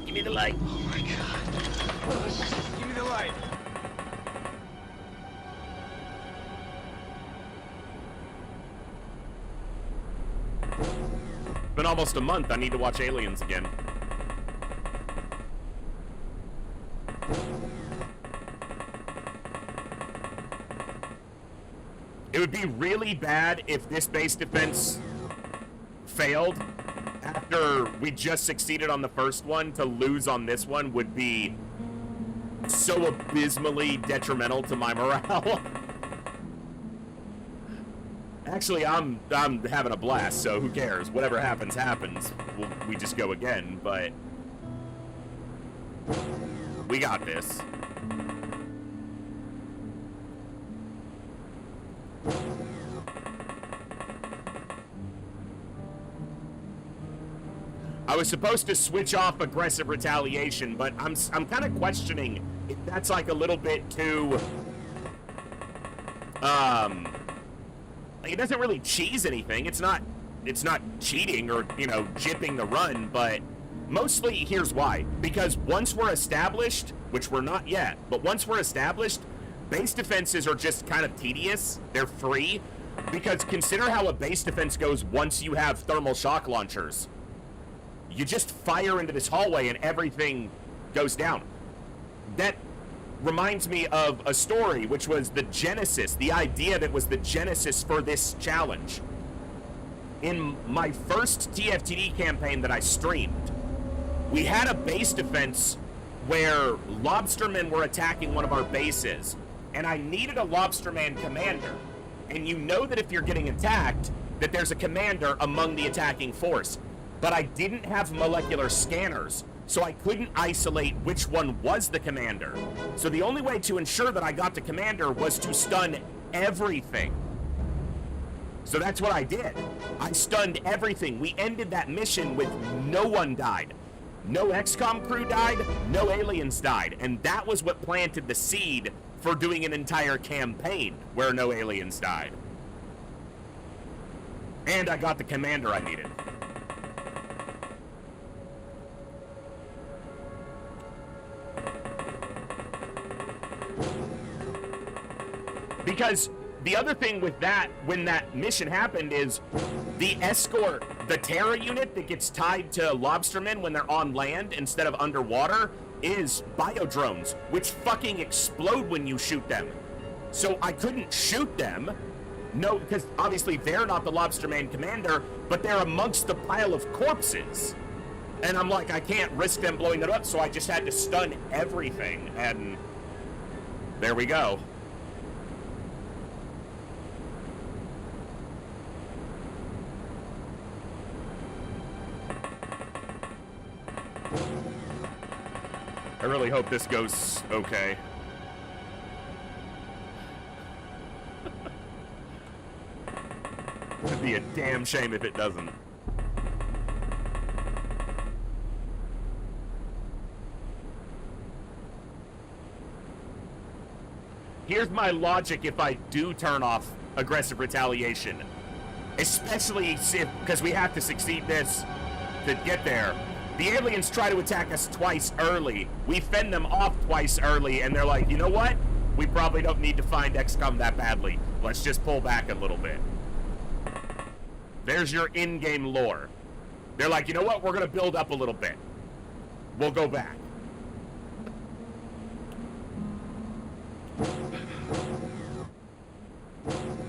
Give me the light. Oh my God. Give me the light. It's been almost a month. I need to watch Aliens again. It would be really bad if this base defense failed after we just succeeded on the first one. To lose on this one would be so abysmally detrimental to my morale. Actually, I'm having a blast, so who cares? Whatever happens, happens. We just go again, but we got this. I was supposed to switch off aggressive retaliation, but I'm kind of questioning if that's like a little bit too like it doesn't really cheese anything. It's not cheating or, you know, jipping the run, but mostly here's why. Because once we're established, which we're not yet, but once we're established, base defenses are just kind of tedious. They're free. Because consider how a base defense goes once you have thermal shock launchers. You just fire into this hallway and everything goes down. That reminds me of a story which was the genesis, the idea that was the genesis for this challenge. In my first TFTD campaign that I streamed, we had a base defense where lobstermen were attacking one of our bases, and I needed a lobsterman commander. And you know that if you're getting attacked, that there's a commander among the attacking force. But I didn't have molecular scanners, so I couldn't isolate which one was the commander. So the only way to ensure that I got the commander was to stun everything. So that's what I did. I stunned everything. We ended that mission with no one died. No XCOM crew died, no aliens died. And that was what planted the seed for doing an entire campaign where no aliens died. And I got the commander I needed. Because the other thing with that, when that mission happened, is the escort, the Terra unit that gets tied to lobstermen when they're on land instead of underwater, is biodrones, which fucking explode when you shoot them. So I couldn't shoot them. No, because obviously they're not the lobsterman commander, but they're amongst the pile of corpses. And I'm like, I can't risk them blowing it up, so I just had to stun everything, and there we go. I really hope this goes okay. It'd be a damn shame if it doesn't. Here's my logic if I do turn off aggressive retaliation. Especially because we have to succeed this to get there. The aliens try to attack us twice early. We fend them off twice early, and they're like, you know what? We probably don't need to find XCOM that badly. Let's just pull back a little bit. There's your in-game lore. They're like, you know what? We're going to build up a little bit. We'll go back.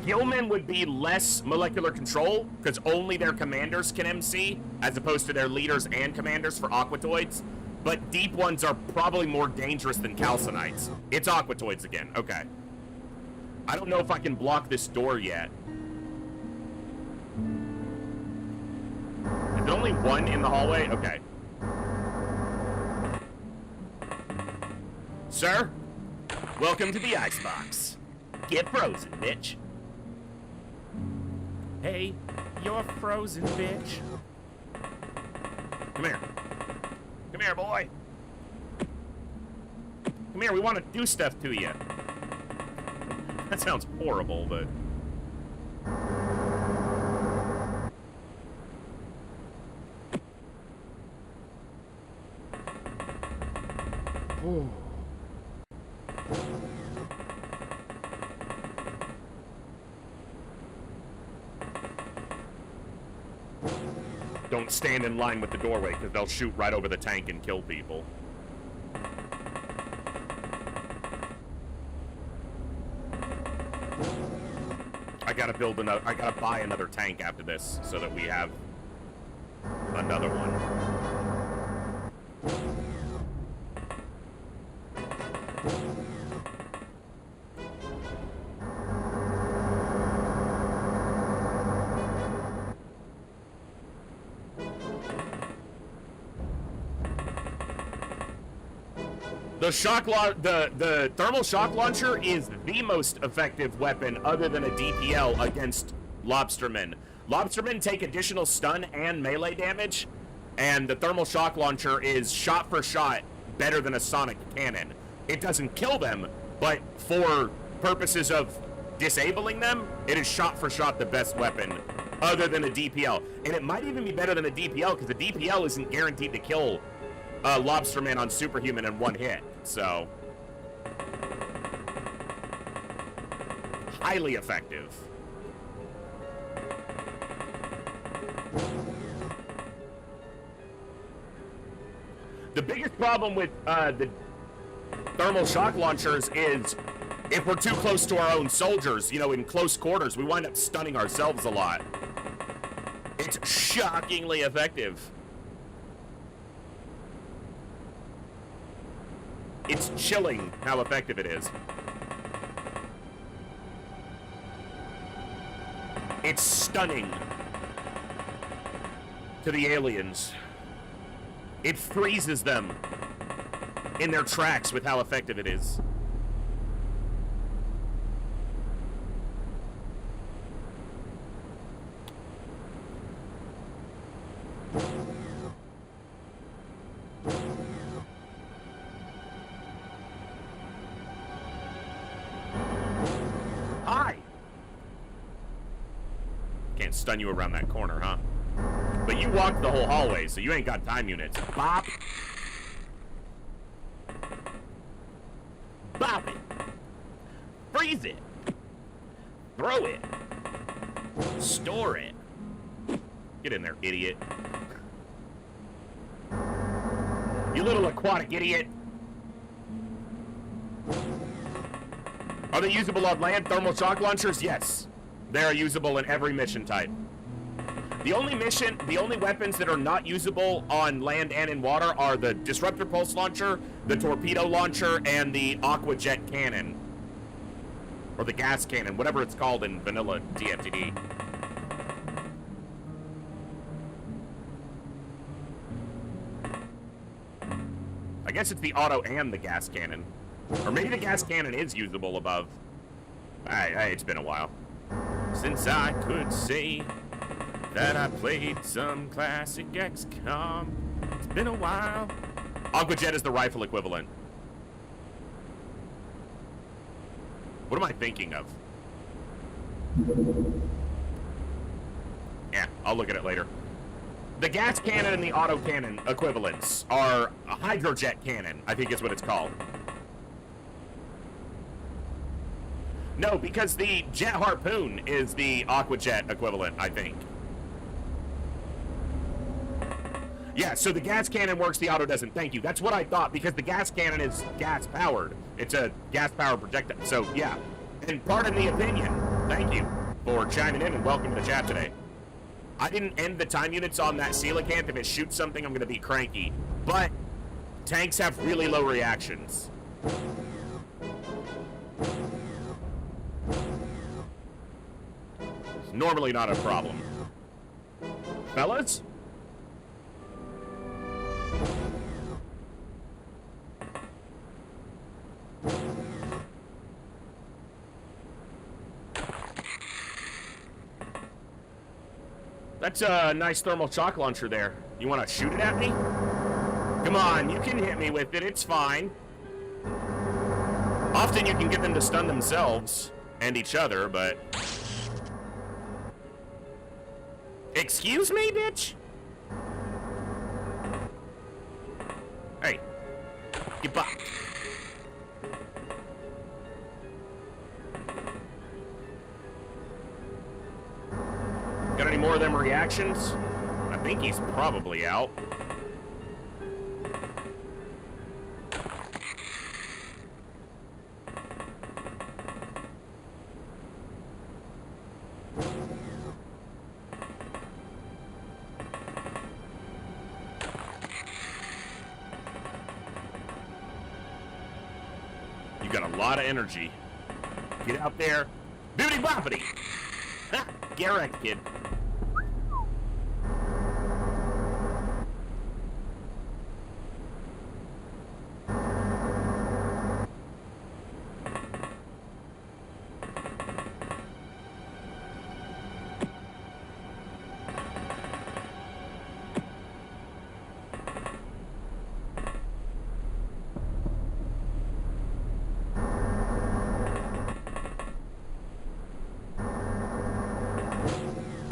Gilman would be less molecular control, because only their commanders can MC, as opposed to their leaders and commanders for Aquatoids. But deep ones are probably more dangerous than Calcinites. It's Aquatoids again. Okay. I don't know if I can block this door yet. Is there only one in the hallway? Okay. Sir, welcome to the icebox. Get frozen, bitch. Hey, you're frozen, bitch. Come here. Come here, boy. Come here, we want to do stuff to you. That sounds horrible, but... Don't stand in line with the doorway, because they'll shoot right over the tank and kill people. I gotta build another... I gotta buy another tank after this, so that we have another one. The thermal shock launcher is the most effective weapon other than a DPL against lobstermen. Lobstermen take additional stun and melee damage, and the thermal shock launcher is shot for shot better than a sonic cannon. It doesn't kill them, but for purposes of disabling them, it is shot for shot the best weapon other than a DPL. And it might even be better than a DPL, because the DPL isn't guaranteed to kill lobsterman on superhuman in one hit, so highly effective. The biggest problem with the thermal shock launchers is if we're too close to our own soldiers, you know, in close quarters, we wind up stunning ourselves a lot. It's shockingly effective. It's chilling how effective it is. It's stunning to the aliens. It freezes them in their tracks with how effective it is. Stun you around that corner, huh? But you walked the whole hallway, so you ain't got time units. Bop. Bop it. Freeze it. Throw it. Store it. Get in there, idiot. You little aquatic idiot. Are they usable on land? Thermal shock launchers? Yes. They are usable in every mission type. The only weapons that are not usable on land and in water are the disruptor pulse launcher, the torpedo launcher, and the aqua jet cannon. Or the gas cannon, whatever it's called in vanilla TFTD. I guess it's the auto and the gas cannon. Or maybe the gas cannon is usable above. It's been a while since I could say that I played some classic XCOM. It's been a while. Aquajet is the rifle equivalent. What am I thinking of? Yeah, I'll look at it later. The gas cannon and the auto cannon equivalents are a hydrojet cannon, I think is what it's called. No, because the jet harpoon is the aqua jet equivalent, I think. Yeah, so the gas cannon works, the auto doesn't. Thank you. That's what I thought, because the gas cannon is gas-powered. It's a gas-powered projectile. So, yeah. And pardon the opinion. Thank you for chiming in, and welcome to the chat today. I didn't end the time units on that coelacanth. If it shoots something, I'm going to be cranky. But tanks have really low reactions. It's normally not a problem. Fellas? That's a nice thermal shock launcher there. You want to shoot it at me? Come on, you can hit me with it. It's fine. Often you can get them to stun themselves and each other, but... Excuse me, bitch? Hey. Get back. Got any more of them reactions? I think he's probably out. You got a lot of energy. Get out there. Booty boppity! Ha! Garrett, kid.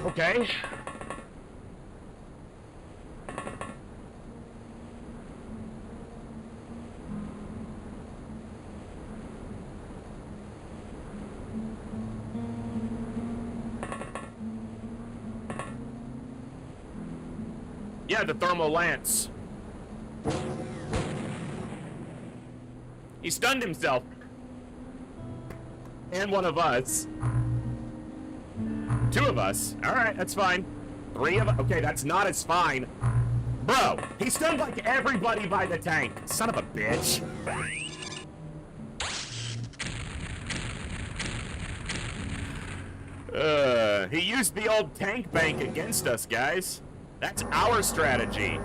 Okay. Yeah, the thermal lance. He stunned himself. And one of us. Two of us. Alright, that's fine. Three of us. Okay, that's not as fine. Bro, he stunned like everybody by the tank. Son of a bitch. He used the old tank bank against us, guys. That's our strategy.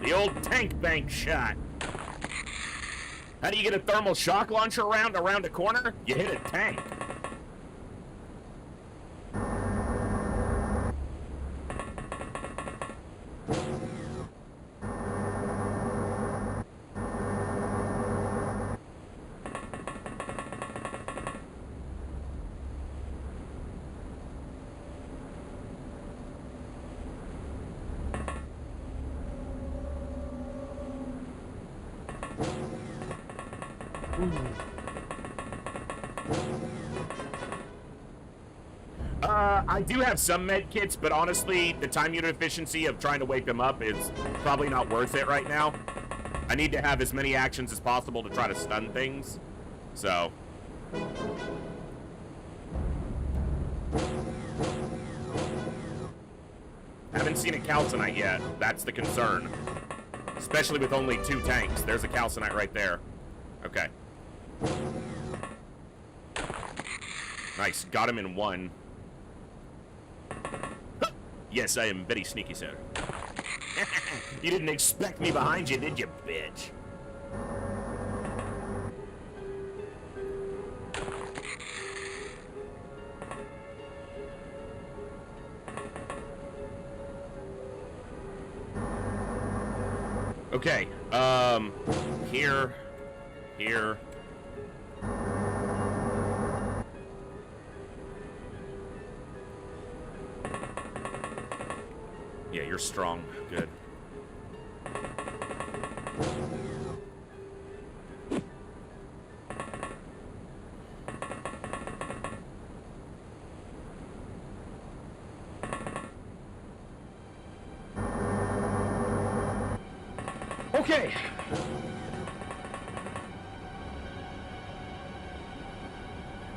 The old tank bank shot. How do you get a thermal shock launcher around a corner? You hit a tank. I do have some med kits, but honestly, the time unit efficiency of trying to wake them up is probably not worth it right now. I need to have as many actions as possible to try to stun things, so... Haven't seen a calcinite yet. That's the concern. Especially with only 2 tanks. There's a calcinite right there. Okay. Nice. Got him in 1. Yes, I am very sneaky, sir. You didn't expect me behind you, did you, bitch? Okay, here. Yeah, you're strong. Good. Okay.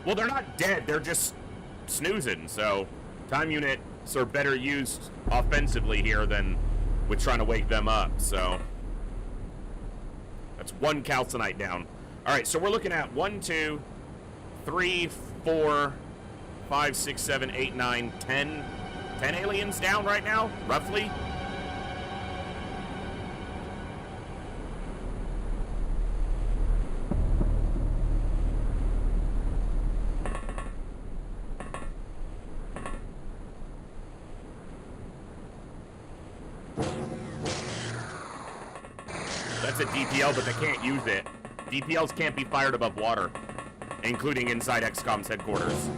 Well, they're not dead. They're just snoozing, so time units are better used offensively here than with trying to wake them up, so that's one calcinite down. All right, so we're looking at 1, 2, 3, 4, 5, 6, 7, 8, 9, 10 aliens down right now, roughly. That's a DPL, but they can't use it. DPLs can't be fired above water, including inside XCOM's headquarters.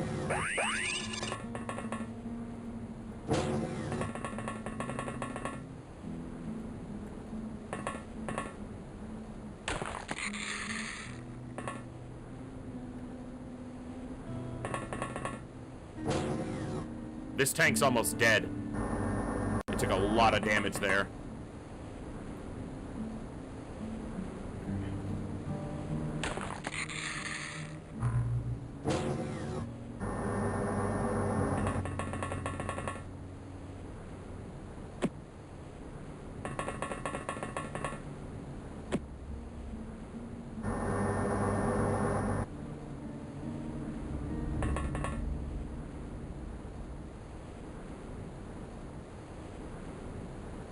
This tank's almost dead. It took a lot of damage there.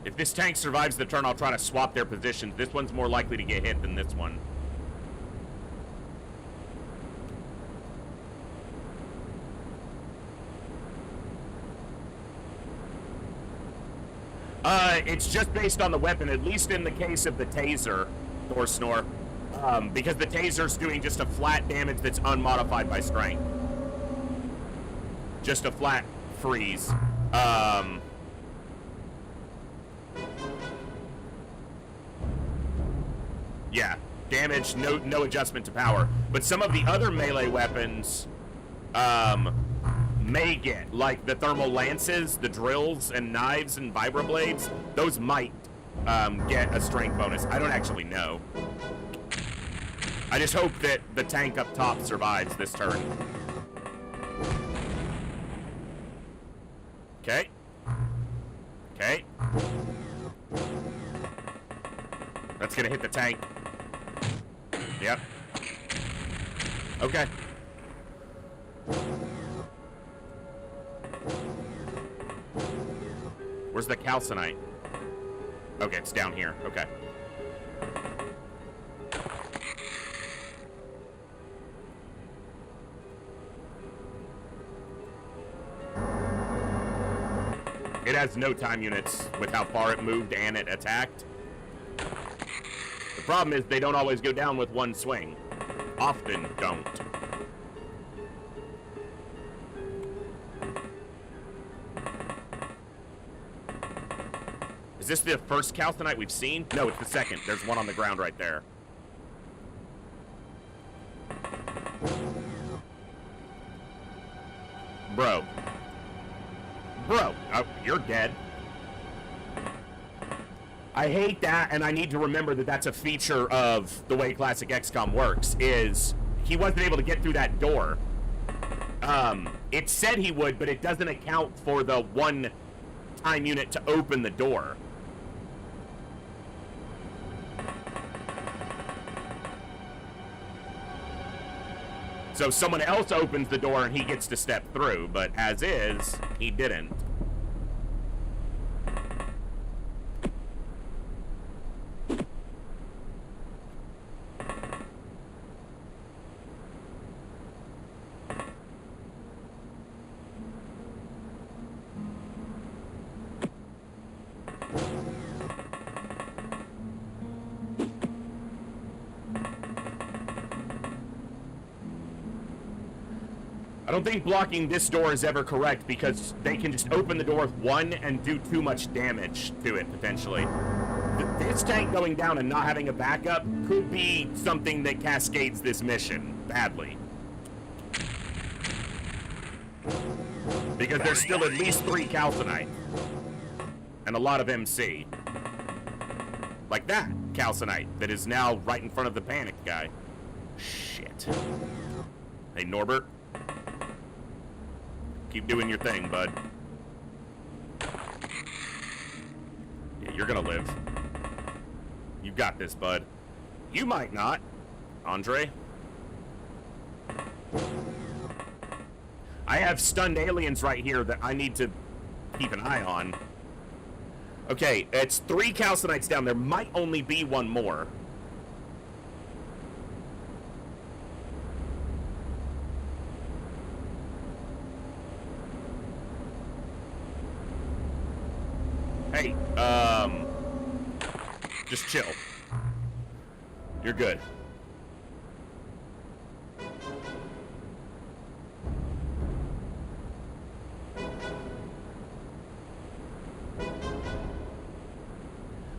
If this tank survives the turn, I'll try to swap their positions. This one's more likely to get hit than this one. It's just based on the weapon, at least in the case of the taser, Thor Snore. Because the taser's doing just a flat damage that's unmodified by strength. Just a flat freeze. Yeah, damage, no adjustment to power. But some of the other melee weapons may get, like the thermal lances, the drills and knives and vibroblades, those might get a strength bonus. I don't actually know. I just hope that the tank up top survives this turn. Okay. Okay. That's gonna hit the tank. Yep. Okay. Where's the calcinite? Okay, it's down here. Okay. It has no time units with how far it moved and it attacked. The problem is they don't always go down with one swing. Often don't. Is this the first calcinite we've seen? No, it's the second. There's one on the ground right there. Bro. Bro. Oh, you're dead. I hate that, and I need to remember that that's a feature of the way classic XCOM works, is he wasn't able to get through that door. It said he would, but it doesn't account for the one time unit to open the door. So someone else opens the door and he gets to step through, but as is, he didn't. I don't think blocking this door is ever correct because they can just open the door with one and do too much damage to it, potentially. This tank going down and not having a backup could be something that cascades this mission badly. Because there's still at least 3 calcinite. And a lot of MC. Like that. calcinite that is now right in front of the panicked guy. Shit. Hey, Norbert. Keep doing your thing, bud. Yeah, you're gonna live. You got this, bud. You might not, Andre. I have stunned aliens right here that I need to keep an eye on. Okay, it's 3 calcinites down. There might only be one more. Hey, just chill. You're good.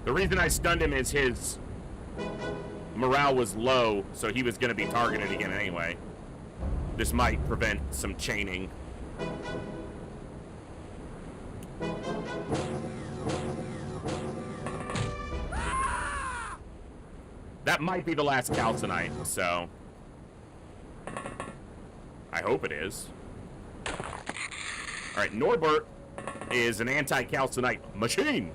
The reason I stunned him is his morale was low, so he was going to be targeted again anyway. This might prevent some chaining. That might be the last calcinite, so I hope it is. Alright, Norbert is an anti-calcinite machine.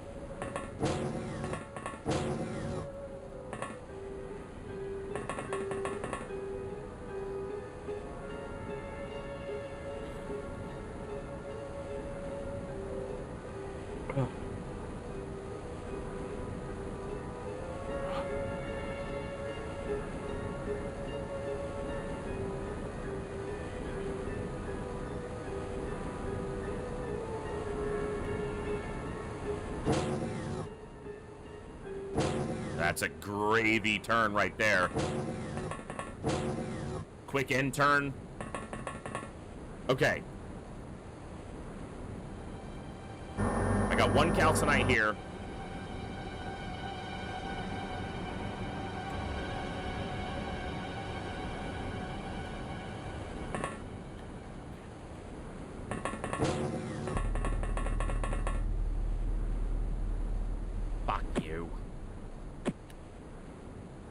That's a gravy turn right there. Quick end turn. Okay. I got 1 calcinite here. Fuck you.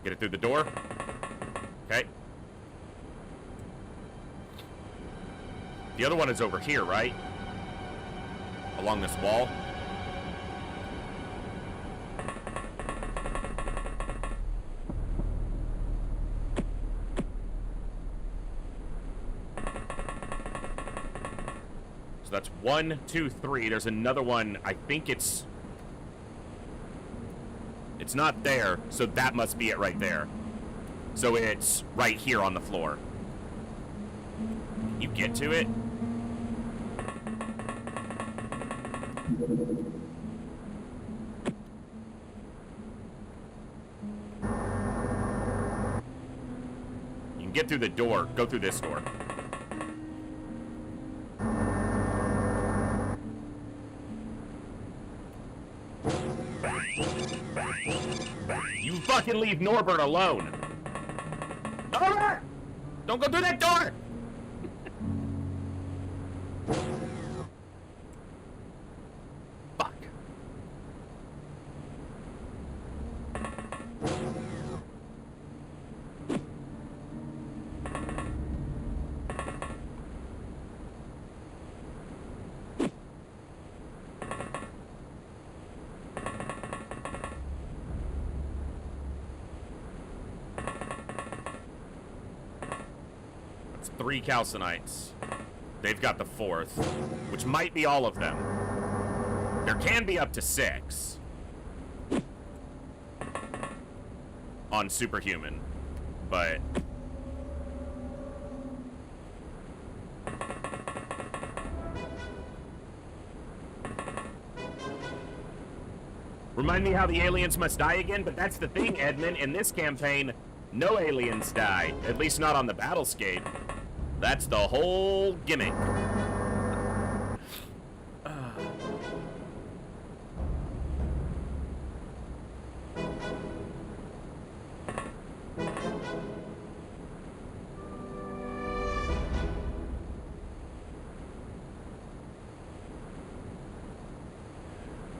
Get it through the door. Okay. The other one is over here, right? Along this wall. So that's 1, 2, 3. There's another one. I think it's not there, so that must be it right there. So it's right here on the floor. Can you get to it? You can get through the door. Go through this door. You fucking leave Norbert alone. Norbert! Don't go through that door! Fuck. That's 3 calcinites. They've got the 4th, which might be all of them. There can be up to 6 on Superhuman, but remind me how the aliens must die again, but that's the thing, Edmund. In this campaign, no aliens die, at least not on the battlescape. That's the whole gimmick.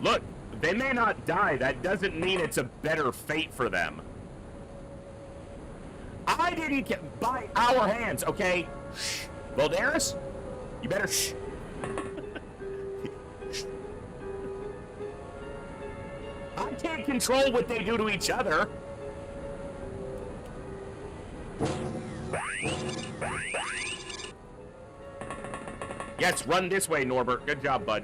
Look, They may not die. That doesn't mean it's a better fate for them. I didn't get by our hands, okay? Shh. Valderis, you better shh. I can't control what they do to each other. Yes, run this way, Norbert. Good job, bud.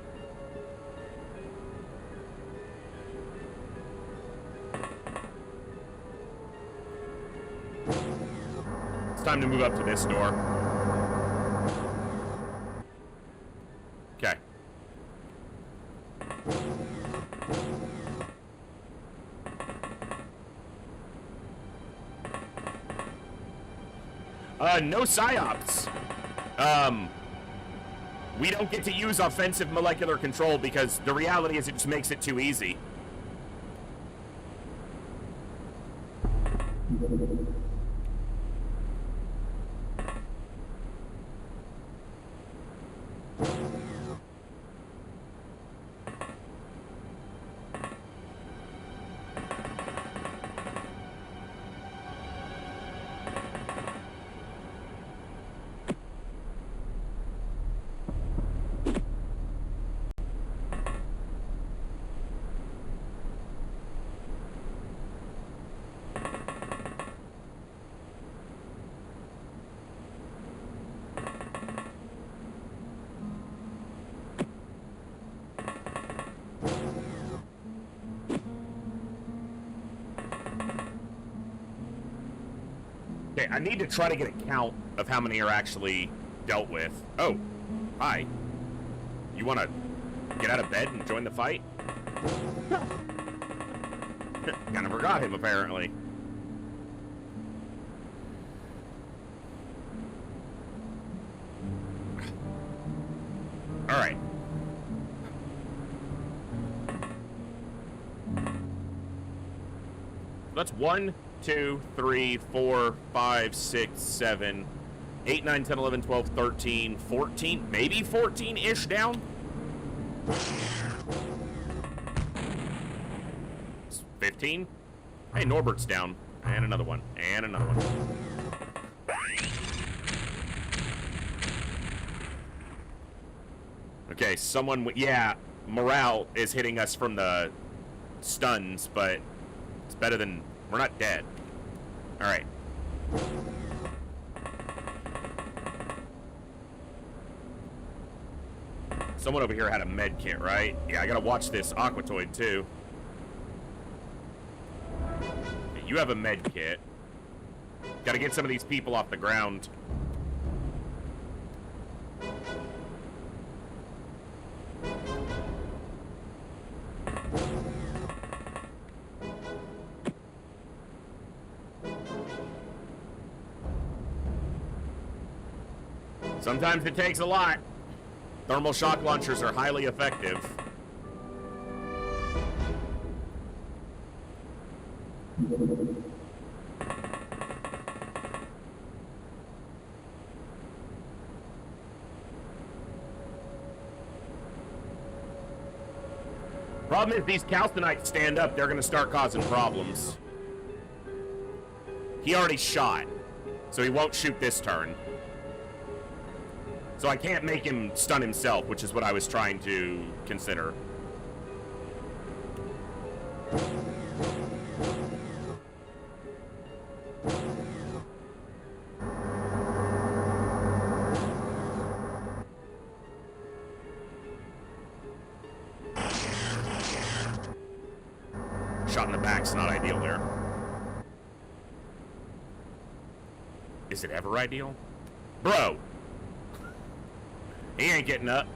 It's time to move up to this door. Okay. No psyops. We don't get to use offensive molecular control because the reality is it just makes it too easy. Okay, I need to try to get a count of how many are actually dealt with. Oh, hi. You want to get out of bed and join the fight? Kind of forgot him, apparently. All right. That's 1, 2, 3, 4, 5, 6, 7, 8, 9, 10, 11, 12, 13, 14, maybe 14-ish down? 15? Hey, Norbert's down. And another one. And another one. Okay, someone... Yeah, morale is hitting us from the stuns, but it's better than... We're not dead. Alright. Someone over here had a med kit, right? Yeah, I gotta watch this Aquatoid, too. You have a med kit. Gotta get some of these people off the ground. Sometimes it takes a lot. Thermal shock launchers are highly effective. Problem is, these calcinites stand up, they're gonna start causing problems. He already shot, so he won't shoot this turn. So I can't make him stun himself, which is what I was trying to consider. Shot in the back's not ideal there. Is it ever ideal? Bro! He ain't getting up.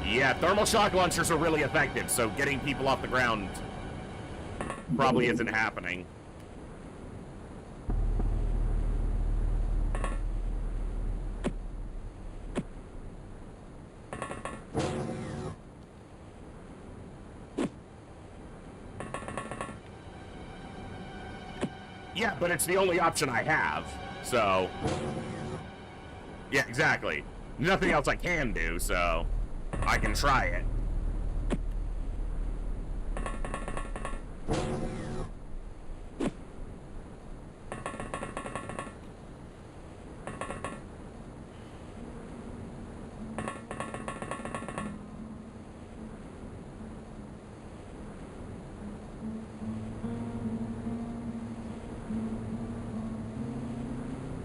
Yeah, thermal shock launchers are really effective, so getting people off the ground probably isn't happening. Yeah, but it's the only option I have, so... Yeah, exactly. nothing else I can do, so I can try it.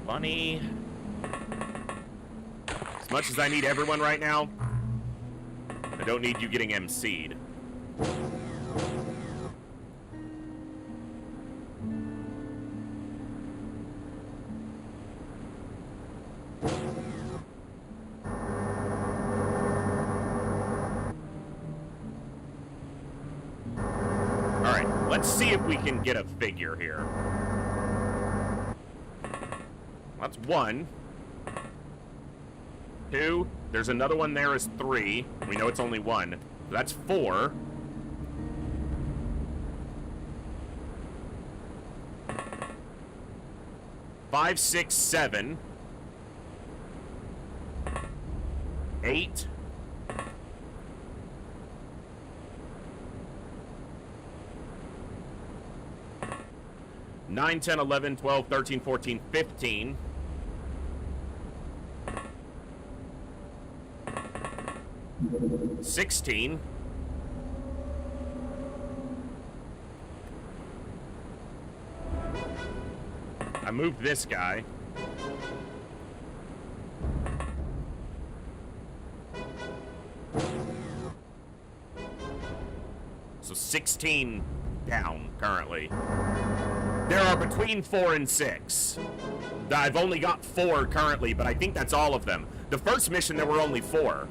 Funny. As much as I need everyone right now, I don't need you getting MC'd. Alright, let's see if we can get a figure here. That's 1. 2. There's another one there is 3. We know it's only 1. So that's 4. Five, 6, 7. 8. 9, 10, 11, 12, 13, 14, 15. 16. I moved this guy. So 16 down currently. There are between 4 and 6. I've only got 4 currently, but I think that's all of them. The first mission there were only 4.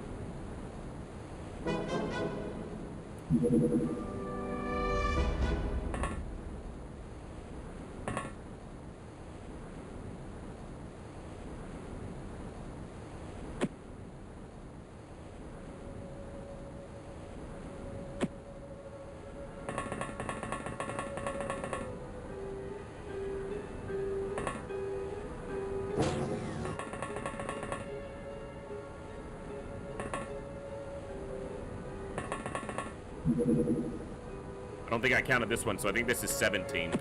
I don't think I counted this one, so I think this is 17.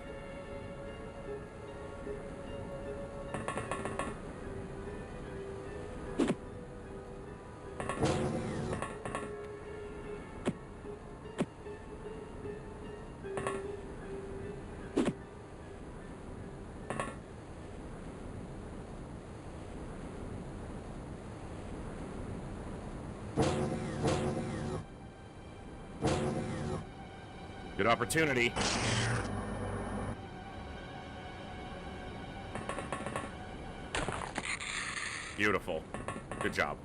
Good opportunity. Beautiful. Good job.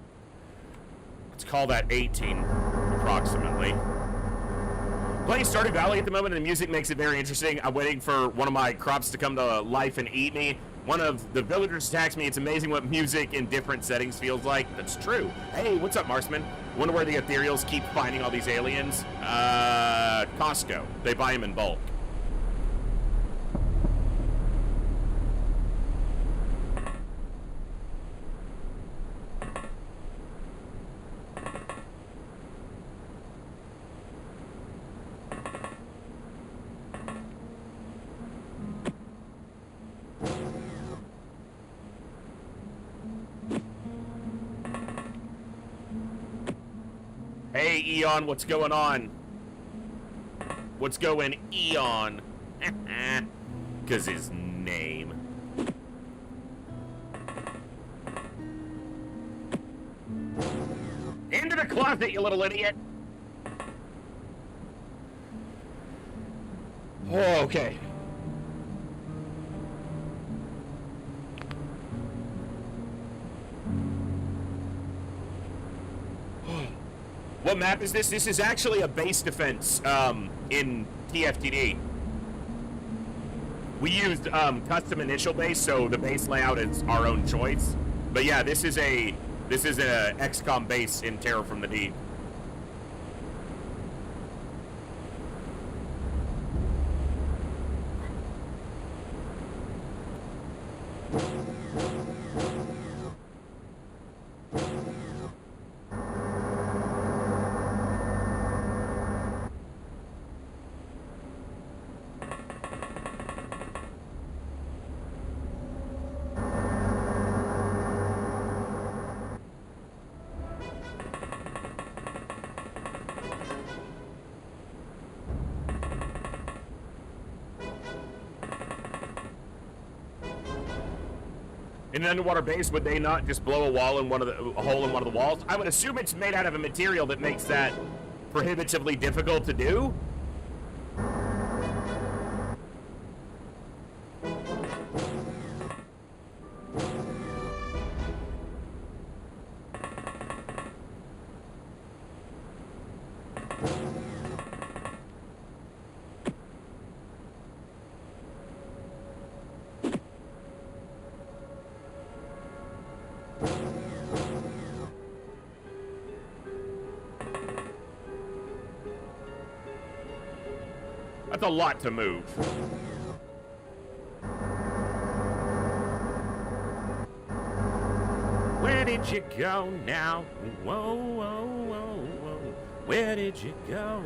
Let's call that 18, approximately. Playing Stardew Valley at the moment, and the music makes it very interesting. I'm waiting for one of my crops to come to life and eat me. One of the villagers attacks me. It's amazing what music in different settings feels like. That's true. Hey, what's up, Marsman? Wonder where the ethereals keep finding all these aliens. Costco. They buy them in bulk. Hey, Eon, what's going on? What's going Eon? Because his name. Into the closet, you little idiot! Oh, okay. What map is this? This is actually a base defense in TFTD. We used custom initial base, so the base layout is our own choice. But yeah, this is a XCOM base in Terror from the Deep. In an underwater base, would they not just blow a hole in one of the walls? I would assume it's made out of a material that makes that prohibitively difficult to do. That's a lot to move. Where did you go now? Whoa, whoa, whoa, whoa. Where did you go?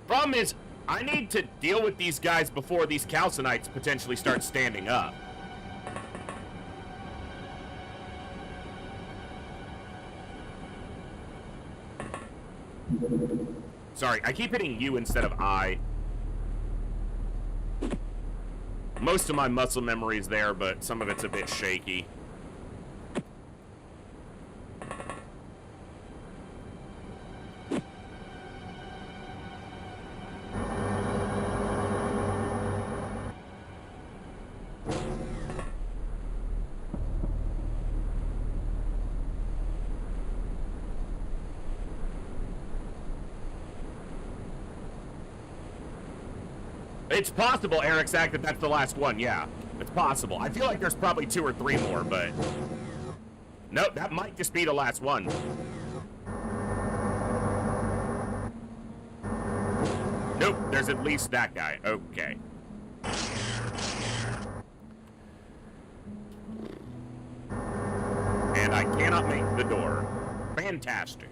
Problem is, I need to deal with these guys before these calcinites potentially start standing up. Sorry, I keep hitting U instead of I. Most of my muscle memory is there, but some of it's a bit shaky. It's possible, Eric Sack, that that's the last one, yeah. It's possible. I feel like there's probably 2 or 3 more, but... Nope, that might just be the last one. Nope, there's at least that guy. Okay. And I cannot make the door. Fantastic.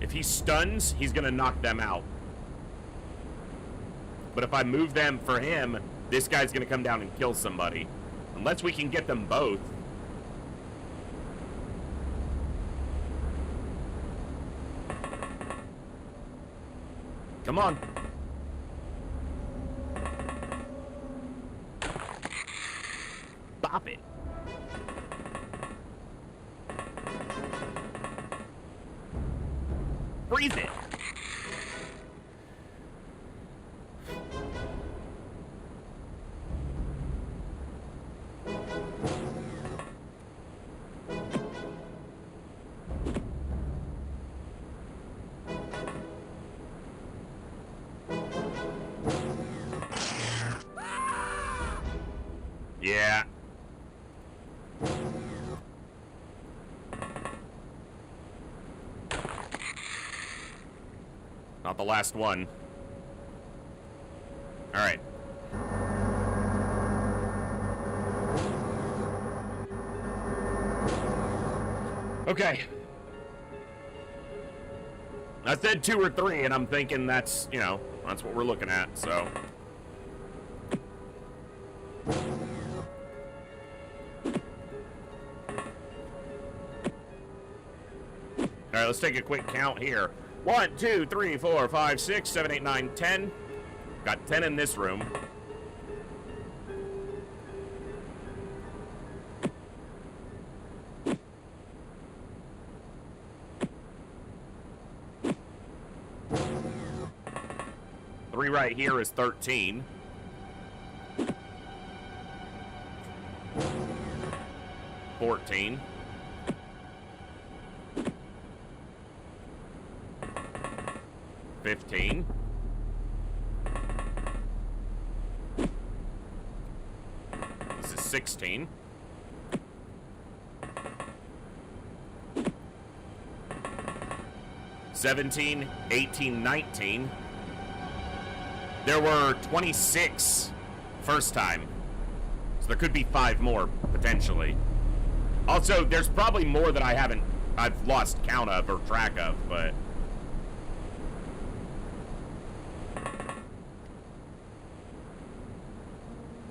If he stuns, he's gonna knock them out. But if I move them for him, this guy's gonna come down and kill somebody. Unless we can get them both. Come on. Bop it. Freeze it. Yeah. Not the last one. All right. Okay. I said 2 or 3, and I'm thinking that's, you know, that's what we're looking at, so. All right, let's take a quick count here. 1, 2, 3, 4, 5, 6, 7, 8, 9, 10. Got 10 in this room. Three right here is 13. 14. 15. This is 16. $17, 18, 19. There were 26 first time. So there could be 5 more, potentially. Also, there's probably more that I've lost count of or track of, but...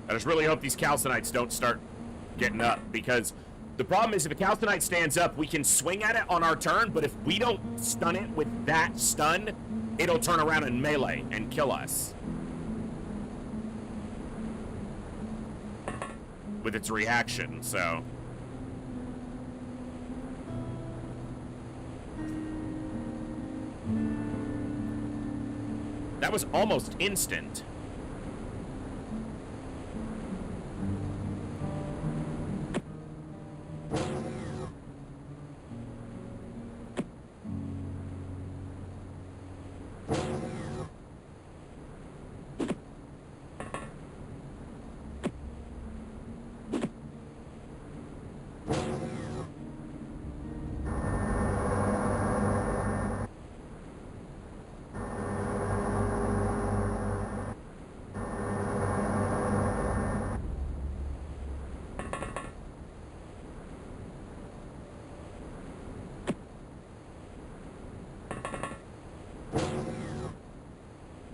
I just really hope these calcinites don't start getting up, because the problem is if a calcinite stands up, we can swing at it on our turn, but if we don't stun it with that stun, it'll turn around and melee and kill us. With its reaction, so... That was almost instant.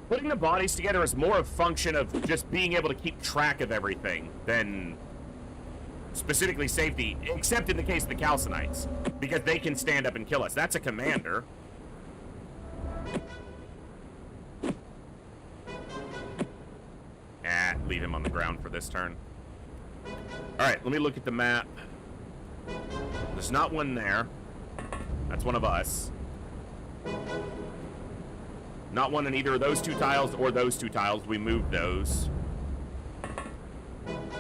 Putting the bodies together is more a function of just being able to keep track of everything than specifically safety, except in the case of the calcinites, because they can stand up and kill us. That's a commander. Leave him on the ground for this turn. Alright, let me look at the map. There's not one there. That's one of us. Not one in either of those 2 tiles or those 2 tiles. We moved those.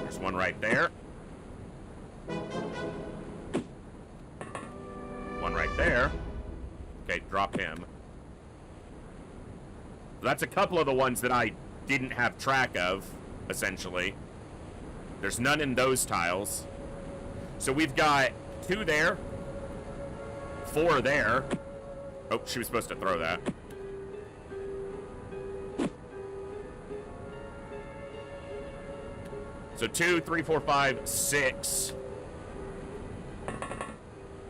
There's one right there. One right there. Okay, drop him. That's a couple of the ones that I didn't have track of, essentially. There's none in those tiles. So we've got 2 there. 4 there. Oh, she was supposed to throw that. So 2, 3, 4, 5, 6,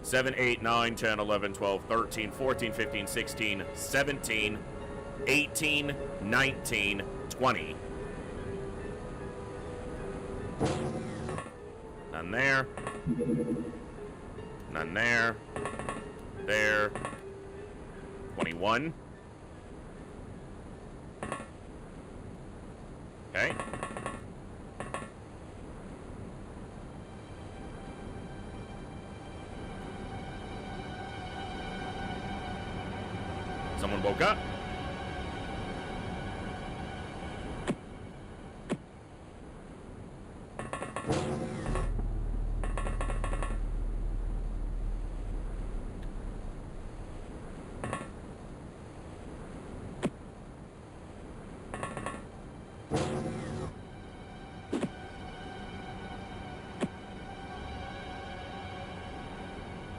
7, 8, 9, 10, 11, 12, 13, 14, 15, 16, 17, 18, 19, 20. None there. None there. There. 21. Okay. Someone woke up.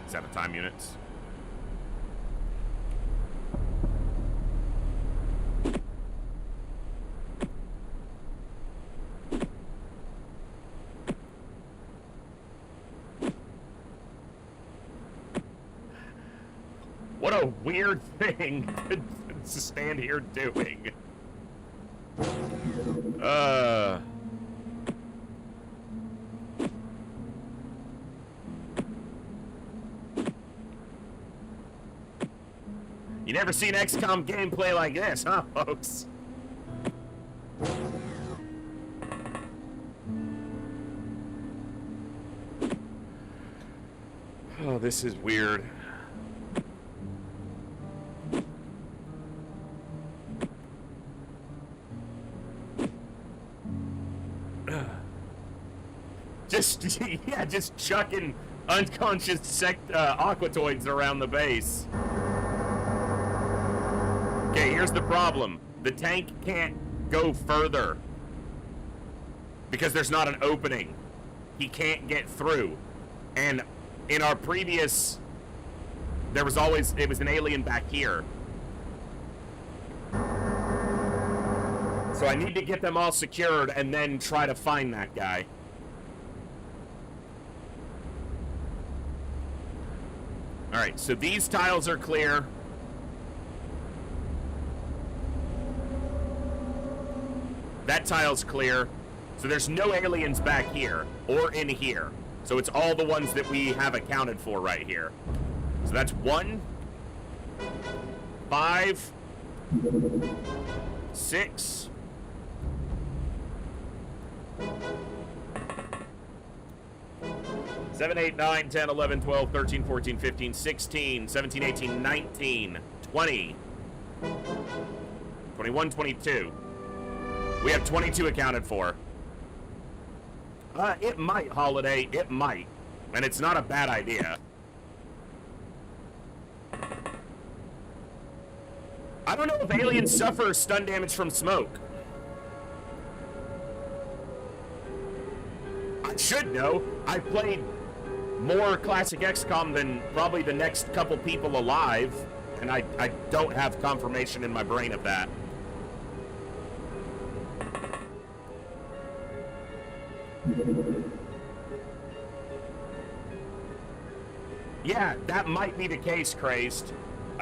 Is that a time units? What a weird thing to stand here doing. You never seen XCOM gameplay like this, huh, folks? Oh, this is weird. Just chucking unconscious aquatoids around the base. Okay, here's the problem. The tank can't go further because there's not an opening. He can't get through. And in our previous, it was an alien back here. So I need to get them all secured and then try to find that guy. Alright, so these tiles are clear. That tile's clear. So there's no aliens back here or in here. So it's all the ones that we have accounted for right here. So that's 1, 5, 6, 7, 8, 9, 10, 11, 12, 13, 14, 15, 16, 17, 18, 19, 20, 21, 22. We have 22 accounted for. It might, Holiday. It might. And it's not a bad idea. I don't know if aliens suffer stun damage from smoke. I should know. I've played more classic XCOM than probably the next couple people alive, and I don't have confirmation in my brain of that. Yeah, that might be the case, Crazed.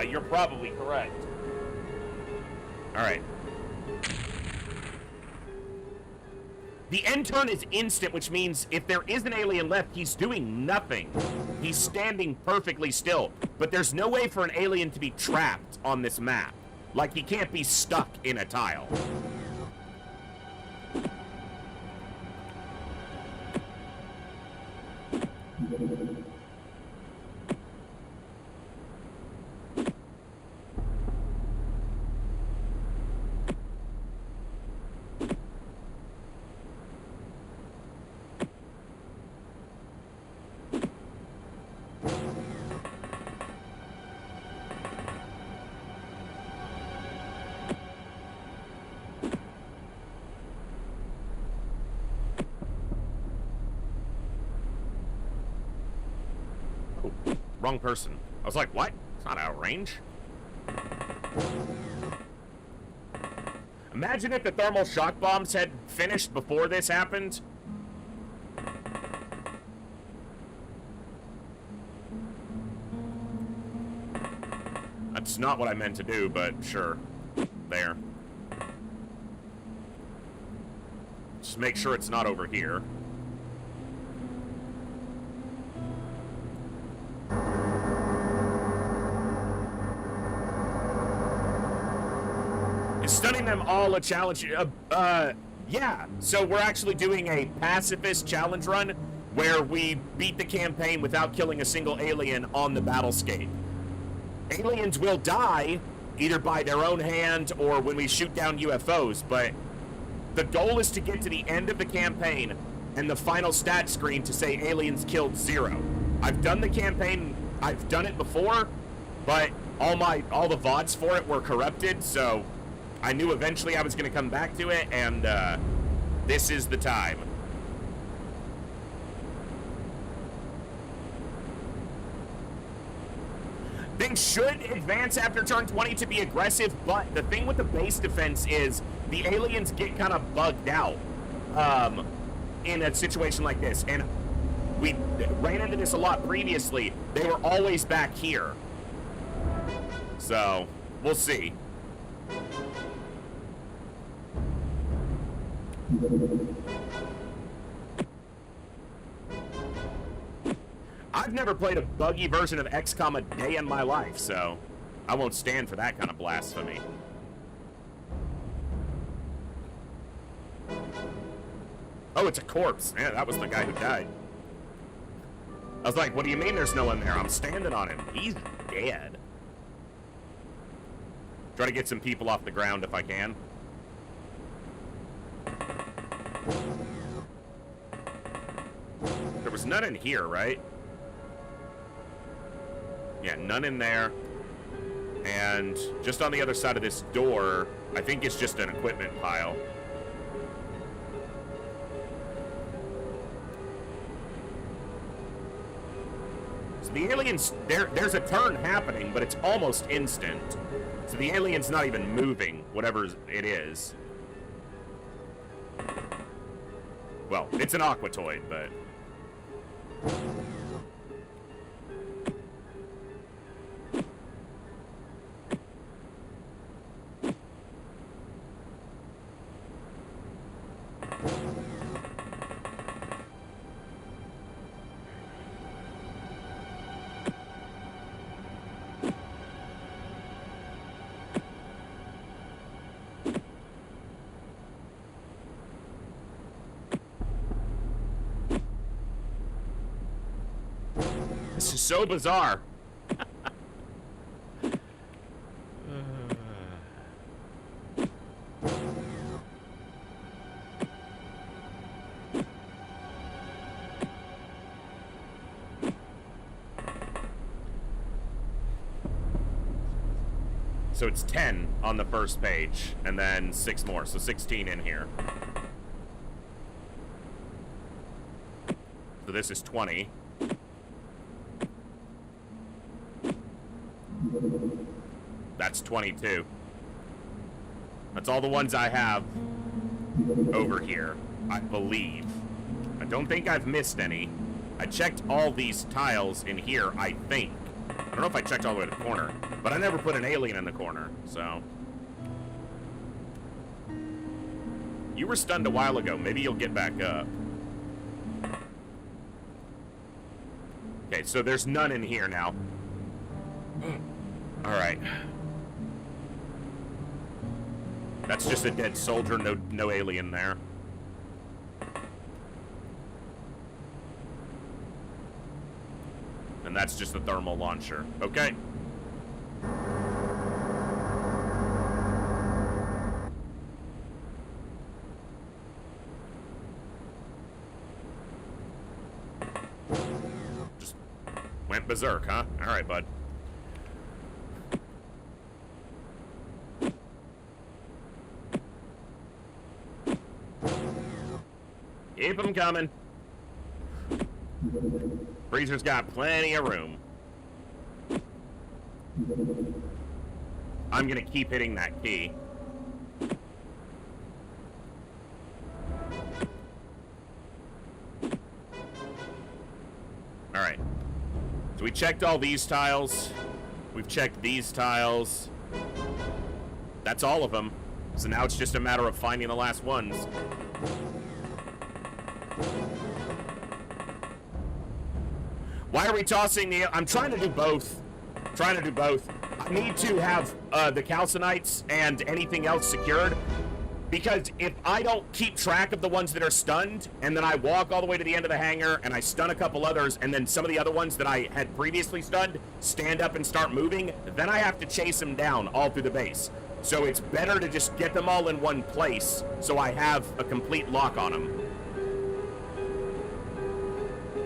You're probably correct. Alright. The end turn is instant, which means if there is an alien left, he's doing nothing. He's standing perfectly still. But there's no way for an alien to be trapped on this map. Like, he can't be stuck in a tile. Wrong person. I was like, what? It's not out of range. Imagine if the thermal shock bombs had finished before this happened. That's not what I meant to do, but sure. There. Just make sure it's not over here. Stunning them all a challenge. Yeah. So we're actually doing a pacifist challenge run where we beat the campaign without killing a single alien on the battlescape. Aliens will die either by their own hand or when we shoot down UFOs, but the goal is to get to the end of the campaign and the final stat screen to say aliens killed 0. I've done the campaign, I've done it before, but all the VODs for it were corrupted, so I knew eventually I was going to come back to it, and this is the time. They should advance after turn 20 to be aggressive, but the thing with the base defense is the aliens get kind of bugged out in a situation like this, and we ran into this a lot previously. They were always back here. So, we'll see. I've never played a buggy version of XCOM a day in my life, so I won't stand for that kind of blasphemy. Oh, it's a corpse. Yeah, that was the guy who died. I was like, what do you mean there's no one there? I'm standing on him. He's dead. Try to get some people off the ground if I can. There was none in here, right? Yeah, none in there. And just on the other side of this door, I think it's just an equipment pile. So the aliens, there's a turn happening, but it's almost instant. So the alien's not even moving, whatever it is. Well, it's an aquatoid, but... This is so bizarre. So it's 10 on the first page, and then 6 more, so 16 in here. So this is 20. That's 22. That's all the ones I have over here, I believe. I don't think I've missed any. I checked all these tiles in here, I think. I don't know if I checked all the way to the corner, but I never put an alien in the corner, so. You were stunned a while ago. Maybe you'll get back up. Okay, so there's none in here now. Alright. That's just a dead soldier, no alien there. And that's just the thermal launcher. Okay. Just went berserk, huh? Alright, bud. Keep them coming. Freezer's got plenty of room. I'm gonna keep hitting that key. Alright. So we checked all these tiles. We've checked these tiles. That's all of them. So now it's just a matter of finding the last ones. Why are we tossing the... I'm trying to do both. Trying to do both. I need to have the calcinites and anything else secured. Because if I don't keep track of the ones that are stunned, and then I walk all the way to the end of the hangar, and I stun a couple others, and then some of the other ones that I had previously stunned stand up and start moving, then I have to chase them down all through the base. So it's better to just get them all in one place, so I have a complete lock on them.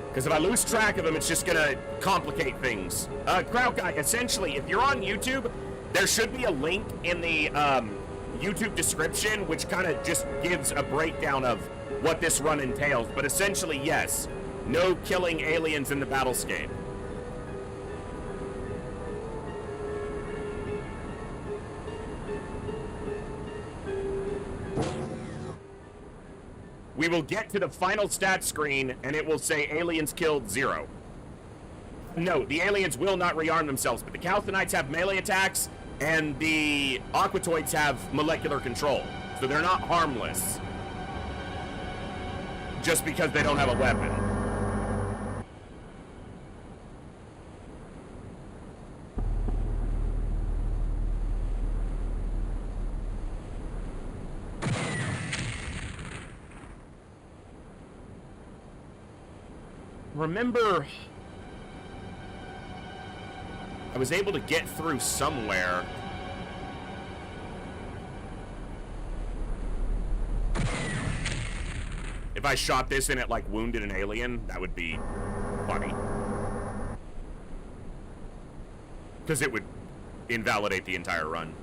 Because if I lose track of them, it's just gonna complicate things. Crowd Guy, essentially, if you're on YouTube, there should be a link in the YouTube description, which kind of just gives a breakdown of what this run entails. But essentially, yes, no killing aliens in the battlescape. We will get to the final stat screen, and it will say aliens killed 0. No, the aliens will not rearm themselves, but the calcinites have melee attacks, and the aquatoids have molecular control. So they're not harmless. Just because they don't have a weapon. Remember, I was able to get through somewhere. If I shot this and it, like, wounded an alien, that would be funny. Because it would invalidate the entire run.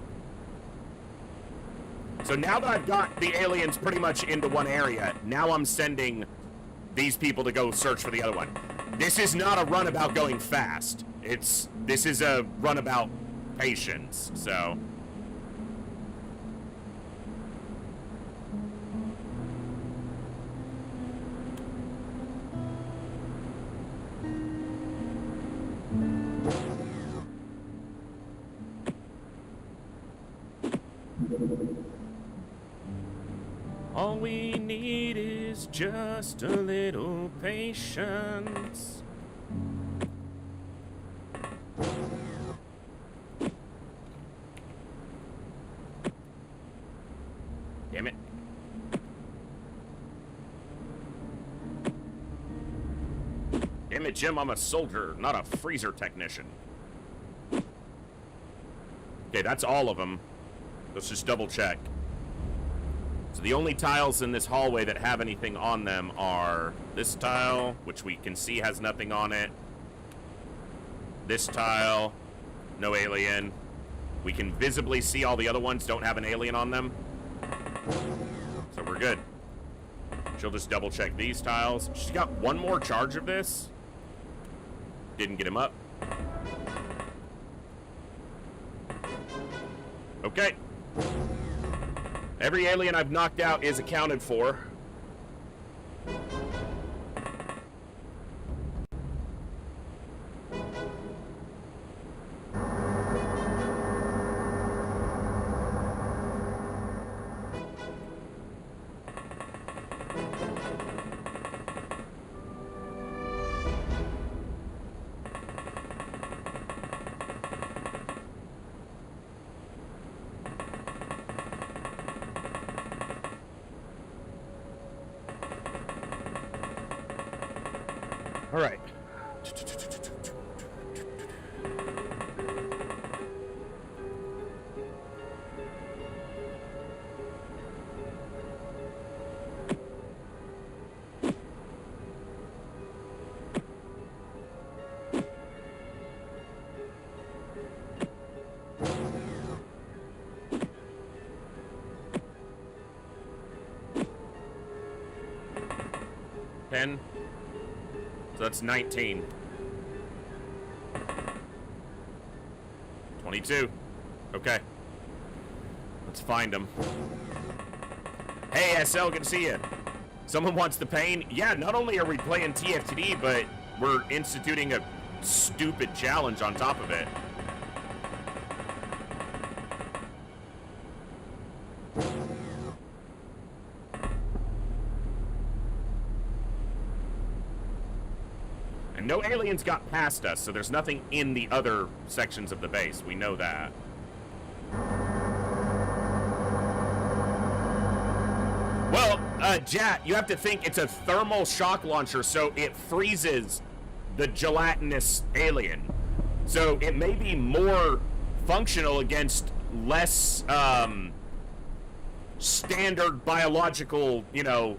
So now that I've got the aliens pretty much into one area, now I'm sending these people to go search for the other one. This is not a run about going fast. This is a run about patience, so... All we need is just a little patience. Damn it. Damn it, Jim, I'm a soldier, not a freezer technician. Okay, that's all of them. Let's just double check. So the only tiles in this hallway that have anything on them are this tile, which we can see has nothing on it. This tile, no alien. We can visibly see all the other ones don't have an alien on them. So we're good. She'll just double check these tiles. She's got one more charge of this. Didn't get him up. Okay. Every alien I've knocked out is accounted for. All right. Ten. So that's 19. 22. Okay. Let's find them. Hey, SL, good to see you. Someone wants the pain? Yeah, not only are we playing TFTD, but we're instituting a stupid challenge on top of it. And no aliens got past us, so there's nothing in the other sections of the base. We know that. Well, Jat, you have to think it's a thermal shock launcher, so it freezes the gelatinous alien. So it may be more functional against less standard biological, you know,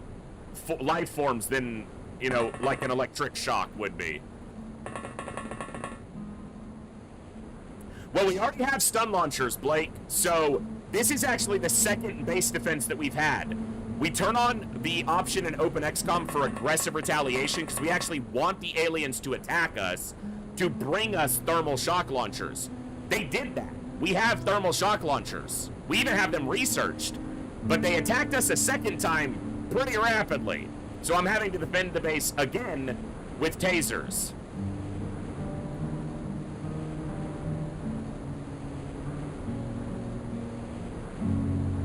life forms than, you know, like an electric shock would be. Well, we already have stun launchers, Blake, so this is actually the second base defense that we've had. We turn on the option in Open XCOM for aggressive retaliation because we actually want the aliens to attack us to bring us thermal shock launchers. They did that. We have thermal shock launchers. We even have them researched, but they attacked us a second time pretty rapidly. So I'm having to defend the base again with tasers.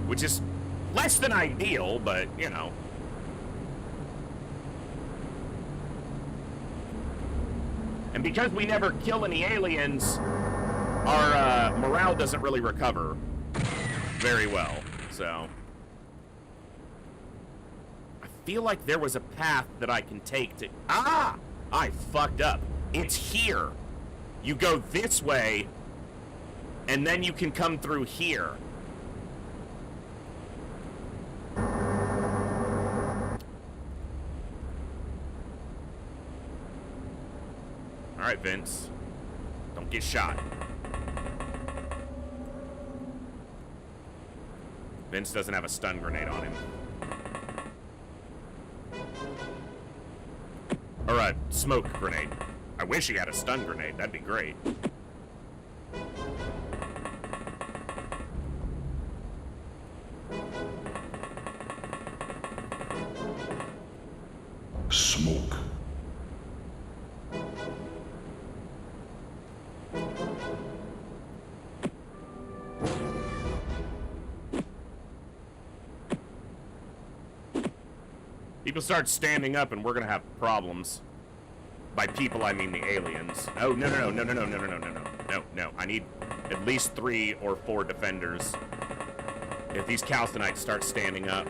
Which is less than ideal, but, you know. And because we never kill any aliens, our morale doesn't really recover very well, so. I feel like there was a path that I can take to... Ah! I fucked up. It's here. You go this way, and then you can come through here. Alright, Vince. Don't get shot. Vince doesn't have a stun grenade on him. Or a smoke grenade. I wish he had a stun grenade. That'd be great. Smoke. People start standing up and we're gonna have problems. By people, I mean the aliens. Oh, no. No. I need at least 3 or 4 defenders. If these Calcinites start standing up.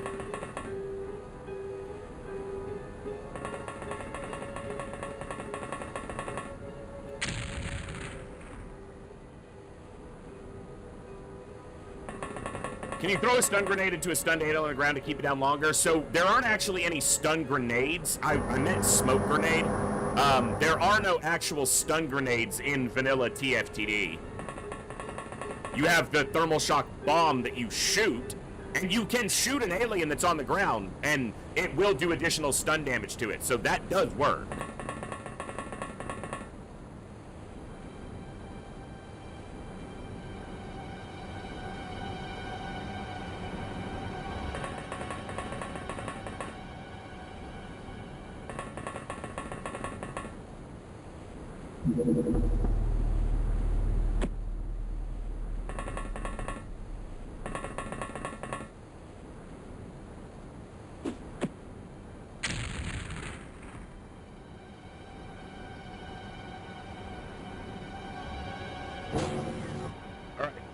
Can you throw a stun grenade into a stunned alien on the ground to keep it down longer? So there aren't actually any stun grenades. I meant smoke grenade. There are no actual stun grenades in vanilla TFTD. You have the thermal shock bomb that you shoot, and you can shoot an alien that's on the ground, and it will do additional stun damage to it. So that does work.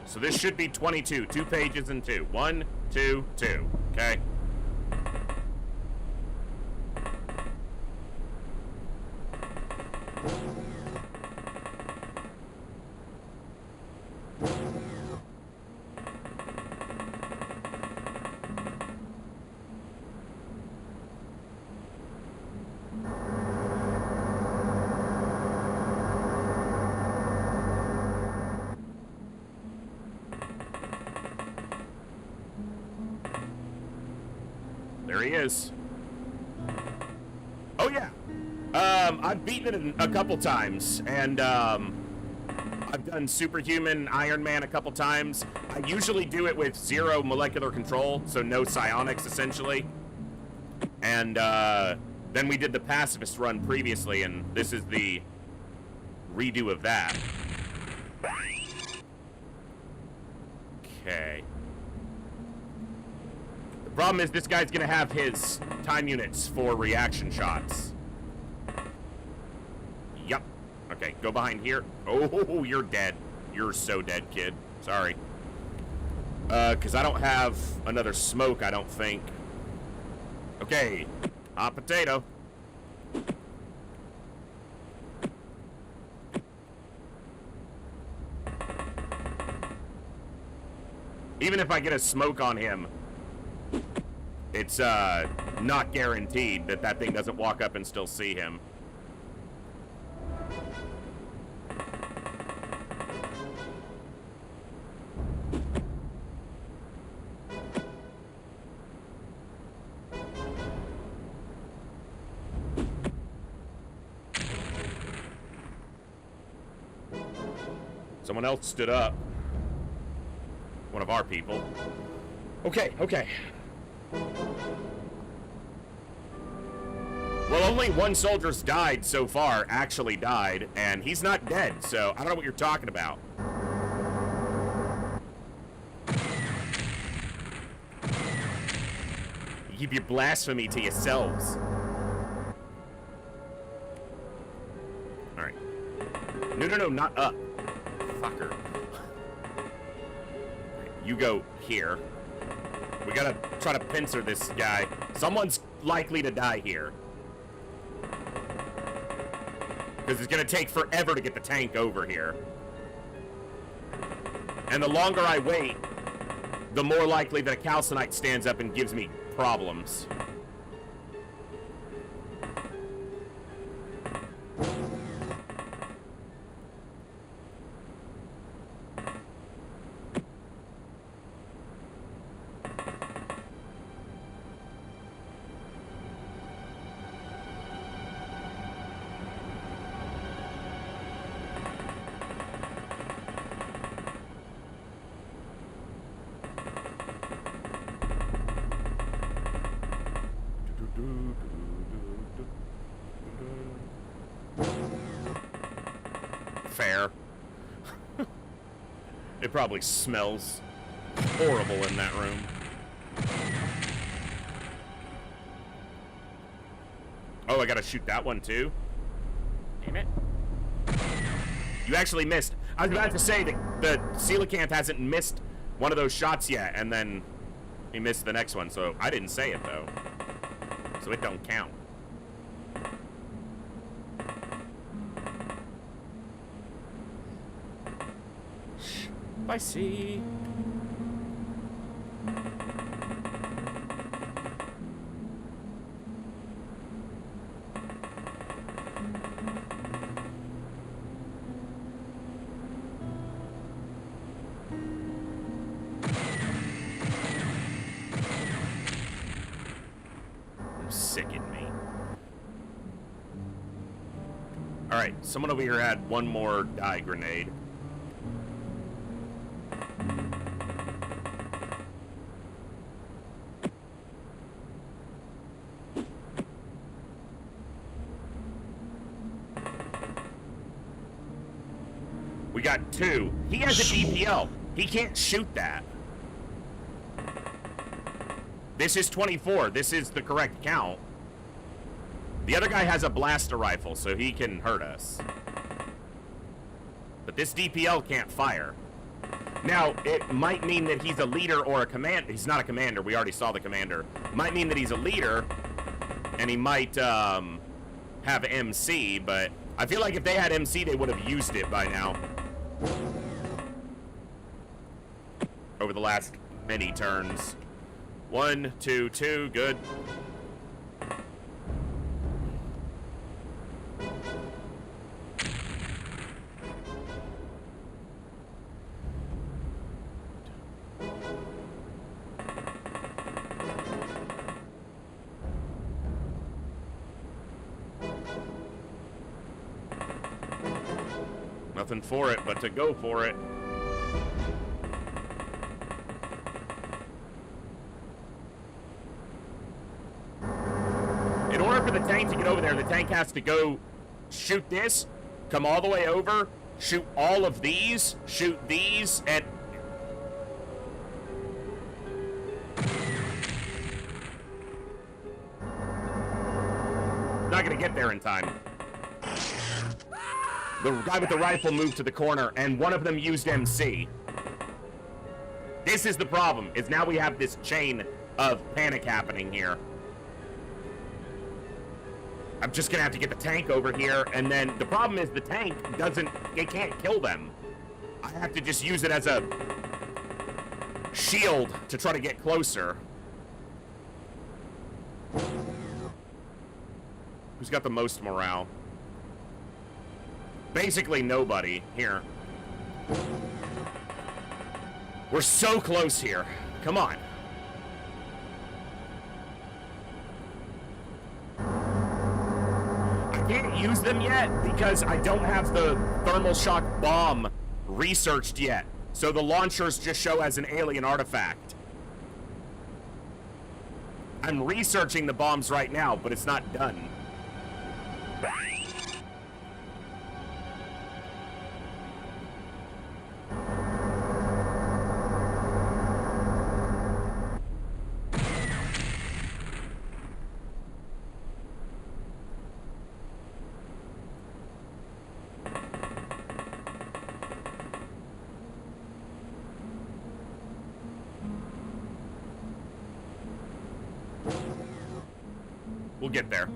So this should be 22. 2 pages and 2. 1, 2, 2. Okay. There he is. Oh yeah. I've beaten it a couple times, and I've done Superhuman Iron Man a couple times. I usually do it with 0 molecular control, so no psionics essentially. And then we did the Pacifist Run previously, and this is the redo of that. Okay. The problem is this guy's gonna have his time units for reaction shots. Yup. Okay, go behind here. Oh, you're dead. You're so dead, kid. Sorry. Because I don't have another smoke, I don't think. Okay. Hot potato. Even if I get a smoke on him, it's not guaranteed that that thing doesn't walk up and still see him. Someone else stood up. One of our people. Okay, okay. Well, only one soldier's died so far, actually died, and he's not dead, so I don't know what you're talking about. You keep your blasphemy to yourselves. Alright. No, not up. Fucker. You go here. We gotta try to pincer this guy. Someone's likely to die here. Because it's gonna take forever to get the tank over here. And the longer I wait, the more likely that a calcinite stands up and gives me problems. Fair. It probably smells horrible in that room. Oh, I gotta shoot that one too? Damn it. You actually missed. I was about to say that the coelacanth hasn't missed one of those shots yet, and then he missed the next one, so I didn't say it though. So it don't count. I see. Sicken me. Alright, someone over here had one more dye grenade. We got two. He has a DPL. He can't shoot that. This is 24. This is the correct count. The other guy has a blaster rifle, so he can hurt us. But this DPL can't fire. Now, it might mean that he's a leader or a commander. He's not a commander. We already saw the commander. Might mean that he's a leader, and he might have MC, but I feel like if they had MC, they would have used it by now. Over the last many turns. 1, 2, 2, good. Nothing for it but to go for it. In order for the tank to get over there, the tank has to go shoot this, come all the way over, shoot all of these, shoot these, and... Not gonna get there in time. The guy with the rifle moved to the corner, and one of them used MC. This is the problem, is now we have this chain of panic happening here. I'm just gonna have to get the tank over here, and then the problem is the tank it can't kill them. I have to just use it as a shield to try to get closer. Who's got the most morale? Basically nobody here. We're so close here. Come on. I can't use them yet because I don't have the thermal shock bomb researched yet. So the launchers just show as an alien artifact. I'm researching the bombs right now, but it's not done. We'll get there.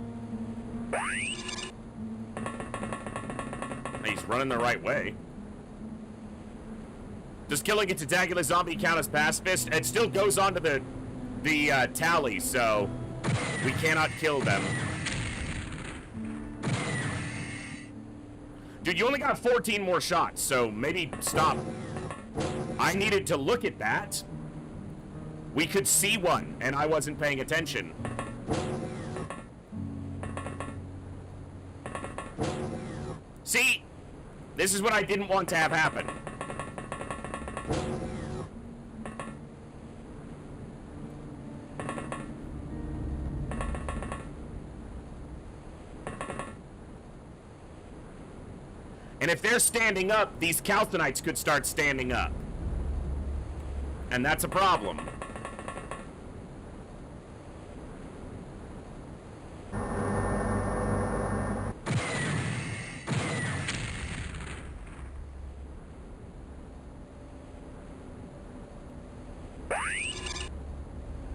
He's running the right way. Does killing a tentacular zombie count as pacifist? It still goes on to the tally, so we cannot kill them. Dude, you only got 14 more shots, so maybe stop. I needed to look at that. We could see one, and I wasn't paying attention. See? This is what I didn't want to have happen. And if they're standing up, these calcinites could start standing up. And that's a problem.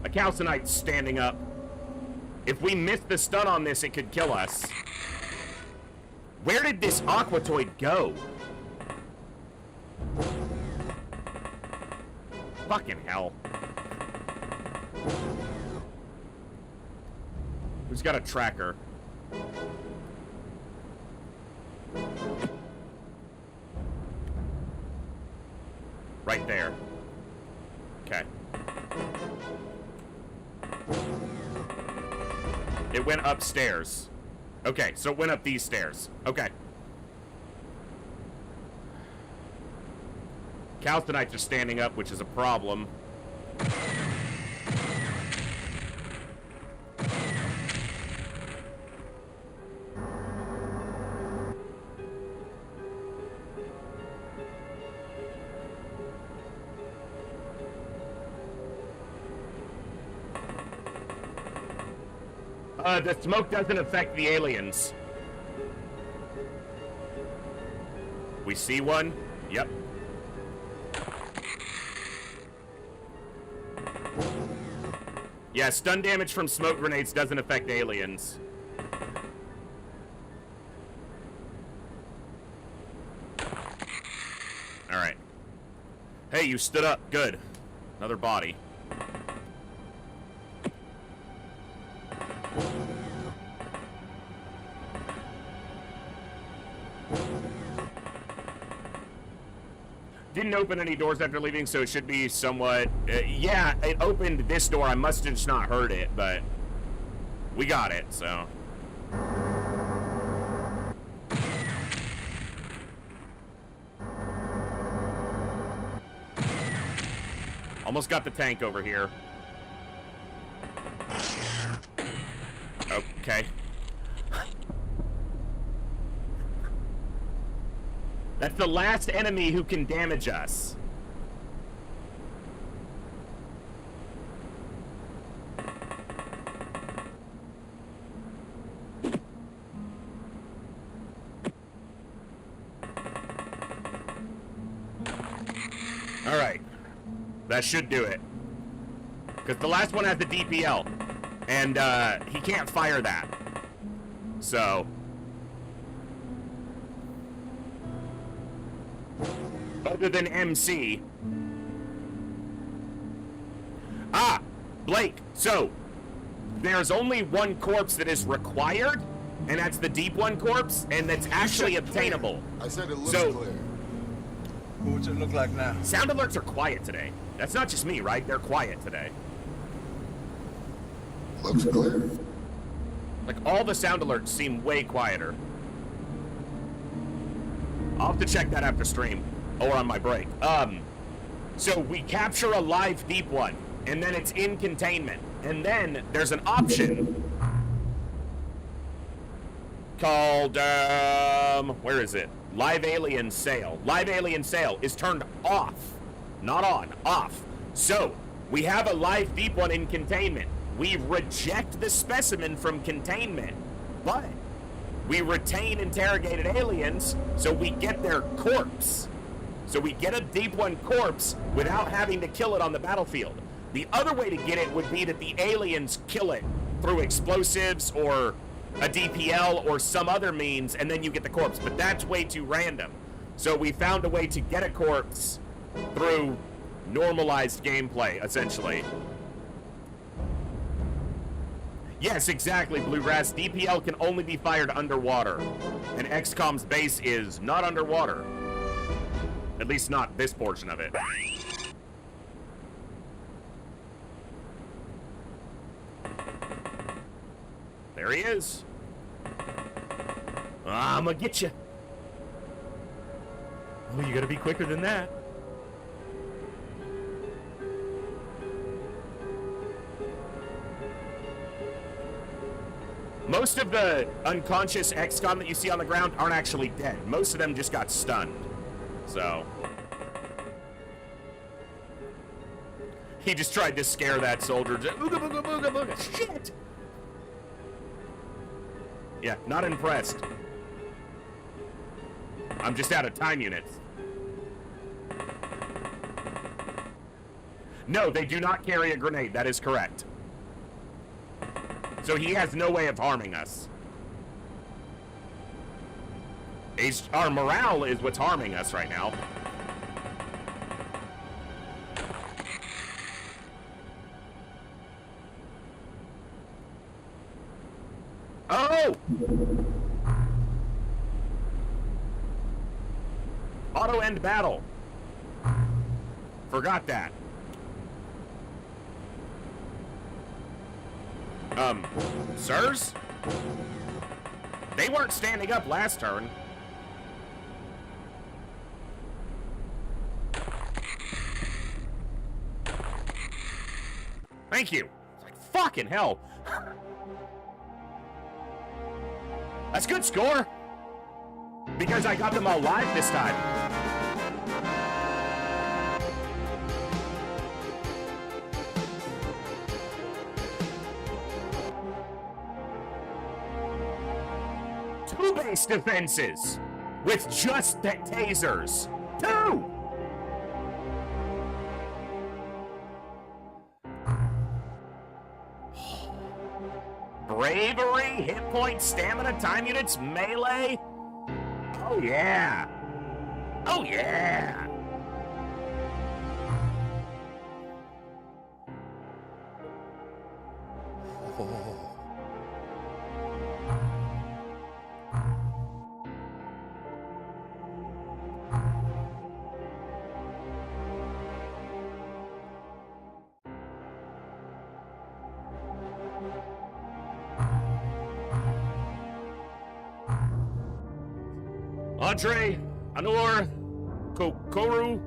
A calcinite's standing up. If we miss the stun on this, it could kill us. Where did this aquatoid go? Fucking hell. Who's got a tracker? Right there. Okay. It went upstairs. Okay, so it went up these stairs. Okay. Calcinites are standing up, which is a problem. The smoke doesn't affect the aliens. We see one? Yep. Yeah, stun damage from smoke grenades doesn't affect aliens. Alright. Hey, you stood up. Good. Another body. Didn't open any doors after leaving, so it should be somewhat... yeah, it opened this door. I must have just not heard it, but we got it, so... Almost got the tank over here. Okay. That's the last enemy who can damage us. Alright. That should do it. Because the last one has the DPL. And he can't fire that. So... other than MC. Ah! Blake, so, there's only one corpse that is required, and that's the deep one corpse, and that's actually obtainable. I said it looks So- clear. What's it look like now? Sound alerts are quiet today. That's not just me, right? They're quiet today. Looks clear. Like, all the sound alerts seem way quieter. I'll have to check that after stream. Or on my break. So we capture a live deep one, and then it's in containment. And then there's an option called, where is it? Live alien sale. Live alien sale is turned off. Not on, off. So, we have a live deep one in containment. We reject the specimen from containment, but we retain interrogated aliens, so we get their corpse. So we get a deep one corpse without having to kill it on the battlefield. The other way to get it would be that the aliens kill it through explosives or a DPL or some other means, and then you get the corpse. But that's way too random. So we found a way to get a corpse through normalized gameplay, essentially. Yes, exactly, Bluegrass. DPL can only be fired underwater. And XCOM's base is not underwater. At least not this portion of it. There he is. I'm gonna get you. Oh, you gotta be quicker than that. Most of the unconscious XCOM that you see on the ground aren't actually dead. Most of them just got stunned. So... he just tried to scare that soldier. Booga, booga, booga, booga. Shit! Yeah, not impressed. I'm just out of time units. No, they do not carry a grenade. That is correct. So he has no way of harming us. Our morale is what's harming us right now. Oh! Auto end battle. Forgot that. Sirs? They weren't standing up last turn. Thank you. It's like, fucking hell. That's good score. Because I got them all live this time. Two base defenses with just the tasers. 2! Bravery, hit points, stamina, time units, melee. Oh yeah. Oh yeah. Oh. Andre, Anur, Kokoro,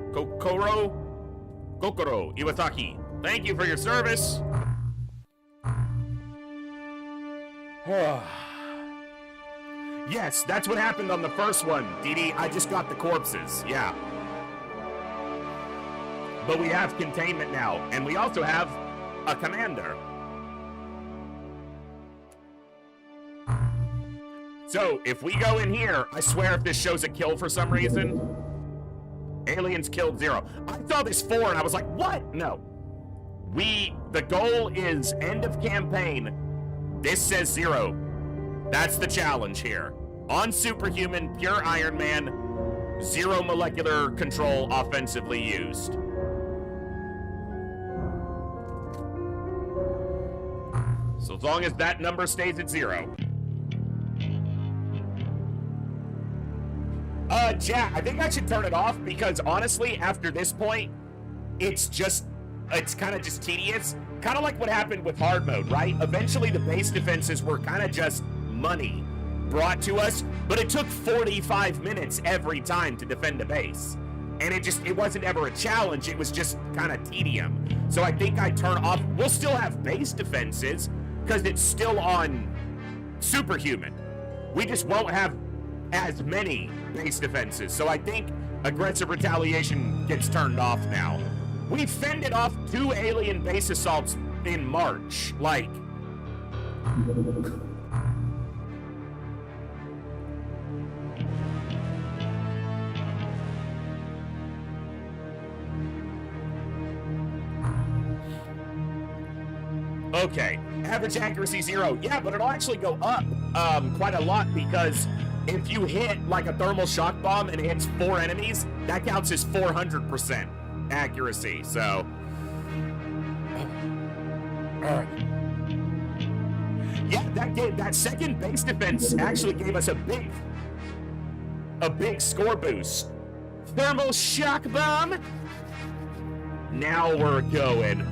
Iwasaki. Thank you for your service. Yes, that's what happened on the first one, Dee. I just got the corpses, yeah. But we have containment now, and we also have a commander. So, if we go in here, I swear if this shows a kill for some reason, aliens killed 0. I saw this 4 and I was like, what? No. The goal is end of campaign. This says 0. That's the challenge here. On Superhuman, pure Iron Man, 0 molecular control offensively used. So as long as that number stays at 0. Chat, I think I should turn it off because honestly, after this point, it's kind of just tedious. Kind of like what happened with hard mode, right? Eventually the base defenses were kind of just money brought to us, but it took 45 minutes every time to defend a base. And it wasn't ever a challenge, it was just kind of tedium. So I think I turn off, we'll still have base defenses because it's still on Superhuman. We just won't have as many base defenses. So I think aggressive retaliation gets turned off now. We fended off 2 alien base assaults in March. Like... Okay, average accuracy 0. Yeah, but it'll actually go up quite a lot because if you hit like a thermal shock bomb and it hits 4 enemies, that counts as 400% accuracy, so... Yeah, that second base defense actually gave us a big score boost. Thermal shock bomb! Now we're going.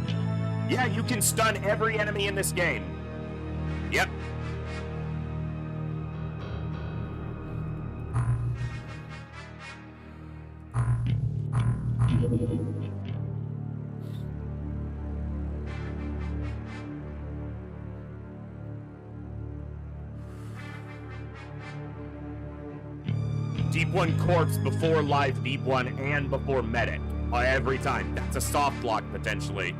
Yeah, you can stun every enemy in this game. Yep. one corpse before live deep one and before medic. Every time. That's a soft lock, potentially.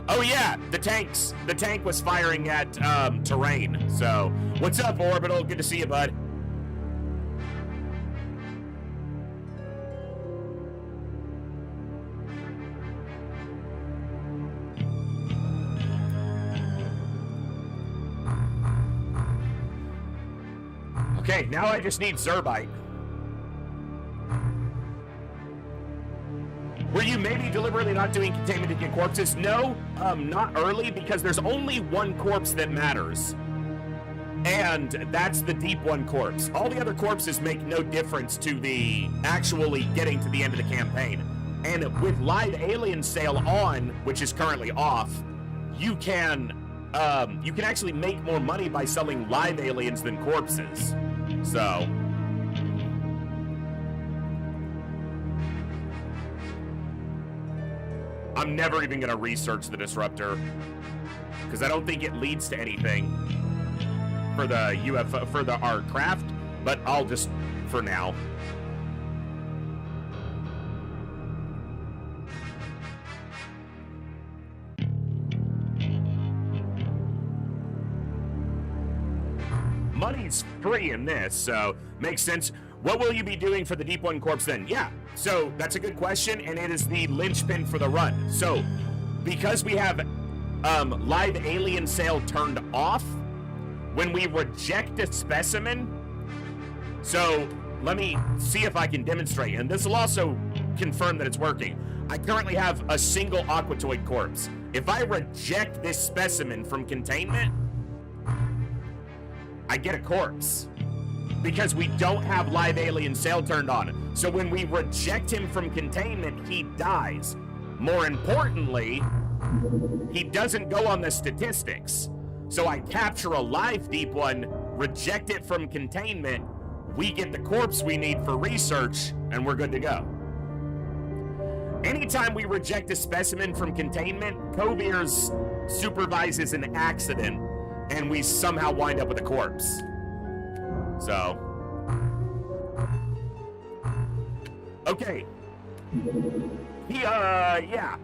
Oh yeah, the tank was firing at terrain. So, what's up, Orbital? Good to see you, bud. Okay, now I just need Zerbite. Were you maybe deliberately not doing containment to get corpses? No, not early, because there's only one corpse that matters. And that's the deep one corpse. All the other corpses make no difference to the actually getting to the end of the campaign. And with live alien sale on, which is currently off, you can actually make more money by selling live aliens than corpses. So I'm never even gonna research the disruptor because I don't think it leads to anything for the UFO, for our craft, but I'll just, for now. Money's free in this, so makes sense. What will you be doing for the Deep One Corpse then? Yeah, so that's a good question, and it is the linchpin for the run. So, because we have live alien sale turned off, when we reject a specimen, so let me see if I can demonstrate, and this will also confirm that it's working. I currently have a single aquatoid corpse. If I reject this specimen from containment, I get a corpse. Because we don't have live alien sale turned on. So when we reject him from containment, he dies. More importantly, he doesn't go on the statistics. So I capture a live deep one, reject it from containment, we get the corpse we need for research, and we're good to go. Anytime we reject a specimen from containment, Coviers supervises an accident, and we somehow wind up with a corpse. So, okay. Yeah.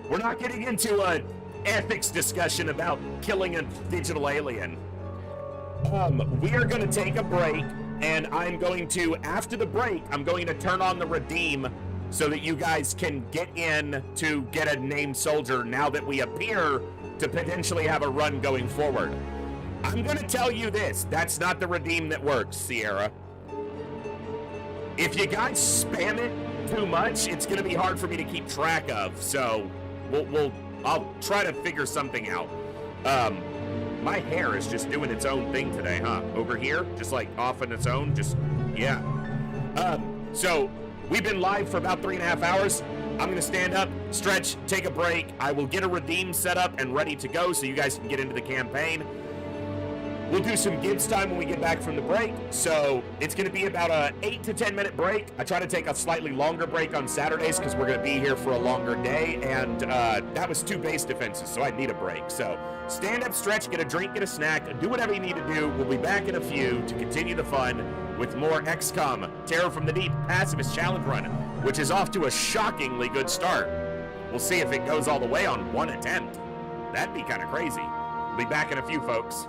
We're not getting into an ethics discussion about killing a digital alien. We are going to take a break, and I'm going to, after the break, I'm going to turn on the redeem so that you guys can get in to get a named soldier now that we appear to potentially have a run going forward. I'm gonna tell you this, that's not the redeem that works, Sierra. If you guys spam it too much, it's gonna be hard for me to keep track of, so I'll try to figure something out. My hair is just doing its own thing today, huh? Over here, just like off on its own, just, yeah. So, we've been live for about 3.5 hours. I'm gonna stand up, stretch, take a break. I will get a redeem set up and ready to go so you guys can get into the campaign. We'll do some Gibbs time when we get back from the break. So it's gonna be about a 8 to 10 minute break. I try to take a slightly longer break on Saturdays because we're gonna be here for a longer day. And that was 2 base defenses, so I need a break. So stand up, stretch, get a drink, get a snack, do whatever you need to do. We'll be back in a few to continue the fun with more XCOM, Terror from the Deep Pacifist Challenge Run, which is off to a shockingly good start. We'll see if it goes all the way on 1 attempt. That'd be kind of crazy. We'll be back in a few, folks.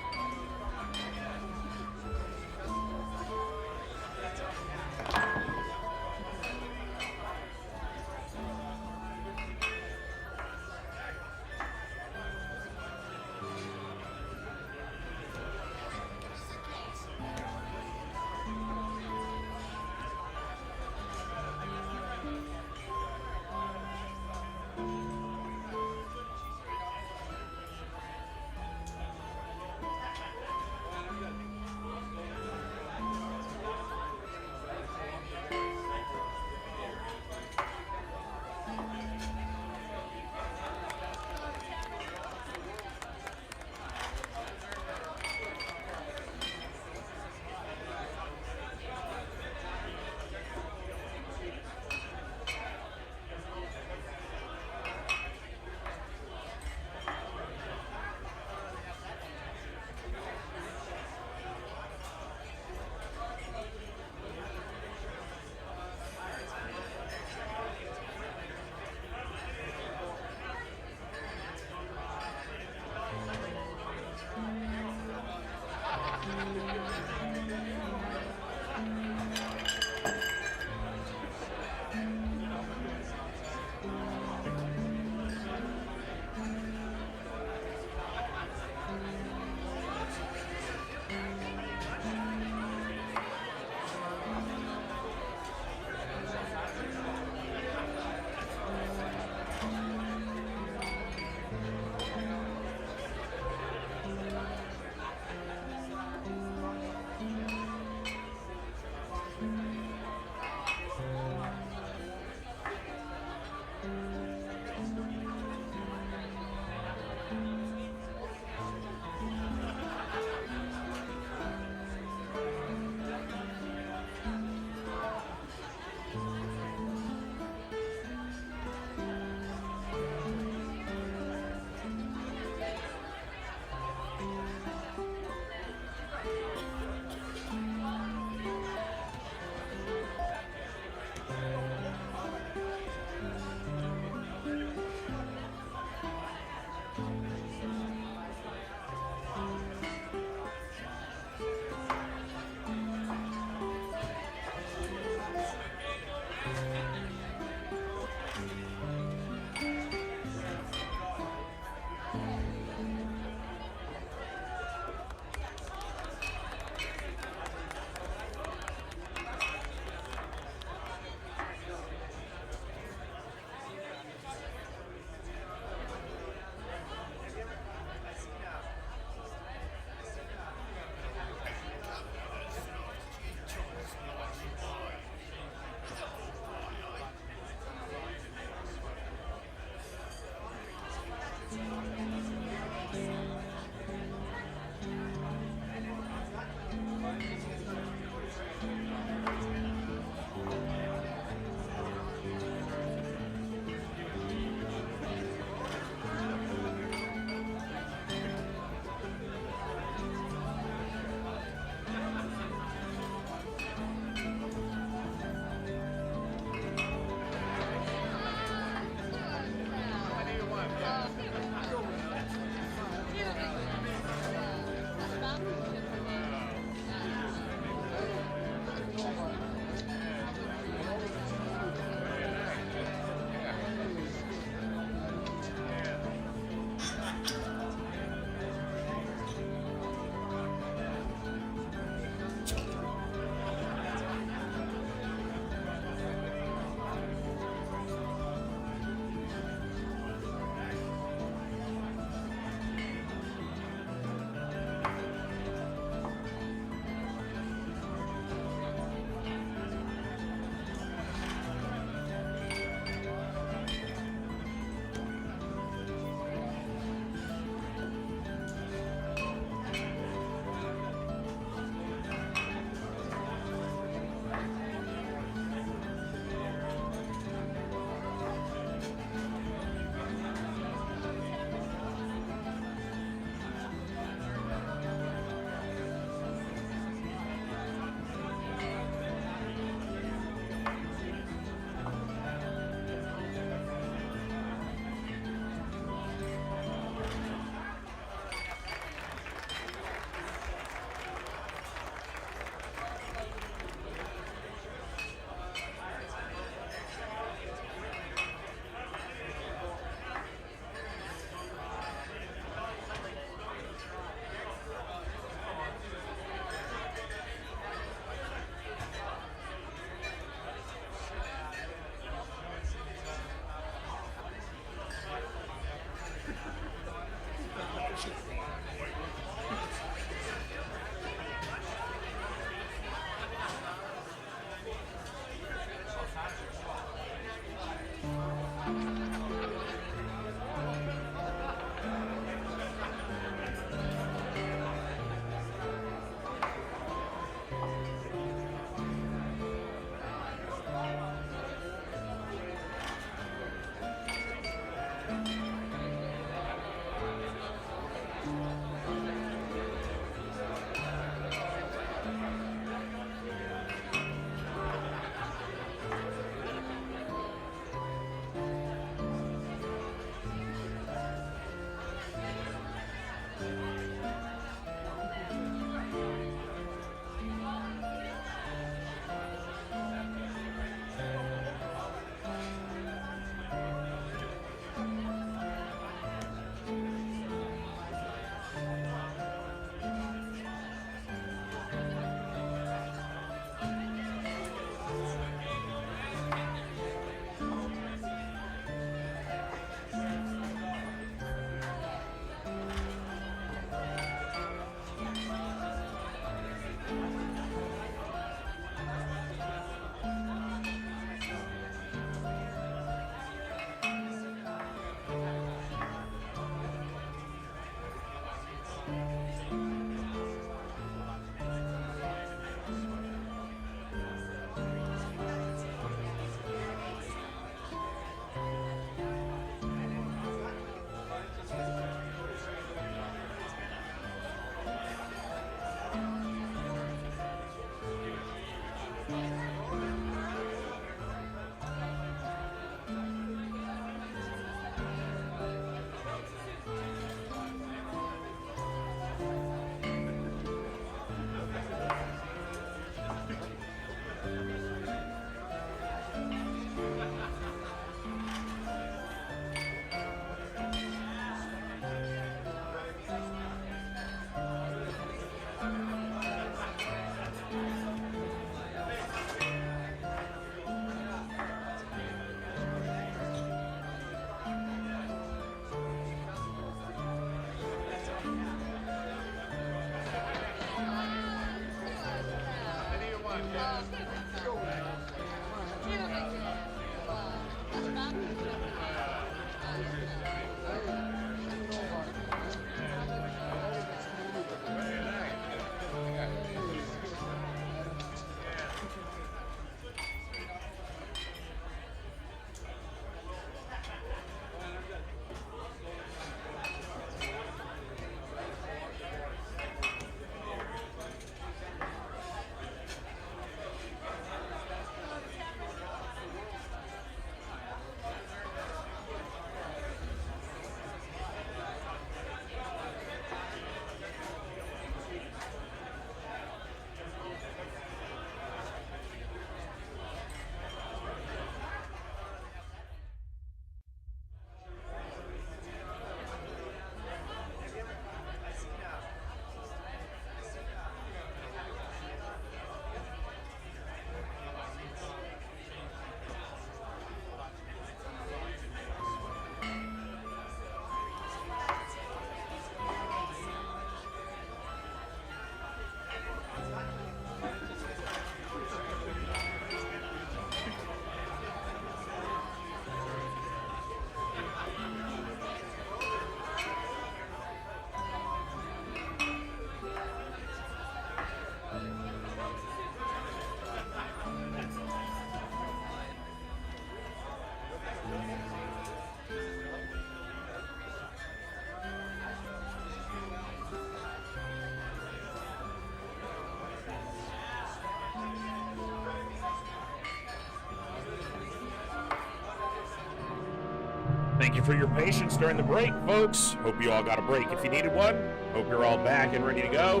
Thank you for your patience during the break, folks. Hope you all got a break if you needed one. Hope you're all back and ready to go.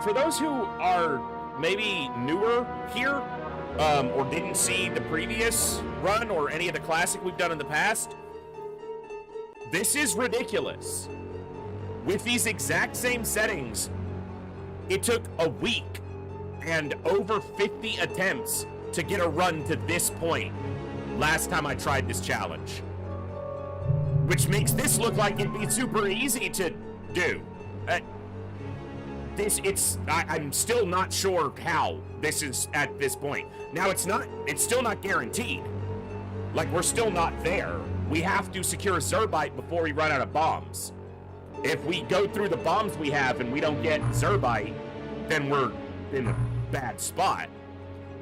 For those who are maybe newer here, or didn't see the previous run or any of the classic we've done in the past, this is ridiculous. With these exact same settings, it took a week and over 50 attempts to get a run to this point last time I tried this challenge. Which makes this look like it'd be super easy to do. I'm still not sure how this is at this point. Now it's still not guaranteed. Like, we're still not there. We have to secure Zerbite before we run out of bombs. If we go through the bombs we have and we don't get Zerbite, then we're in a bad spot.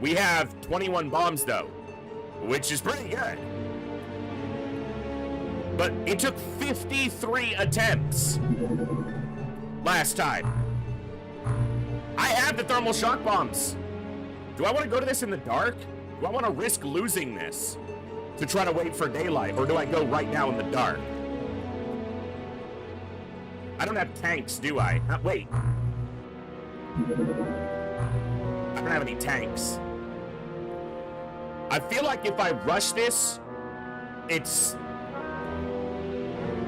We have 21 bombs though, which is pretty good. But it took 53 attempts last time. I have the thermal shock bombs. Do I want to go to this in the dark? Do I want to risk losing this to try to wait for daylight, or do I go right now in the dark? I don't have tanks, do I? Wait. I don't have any tanks. I feel like if I rush this, it's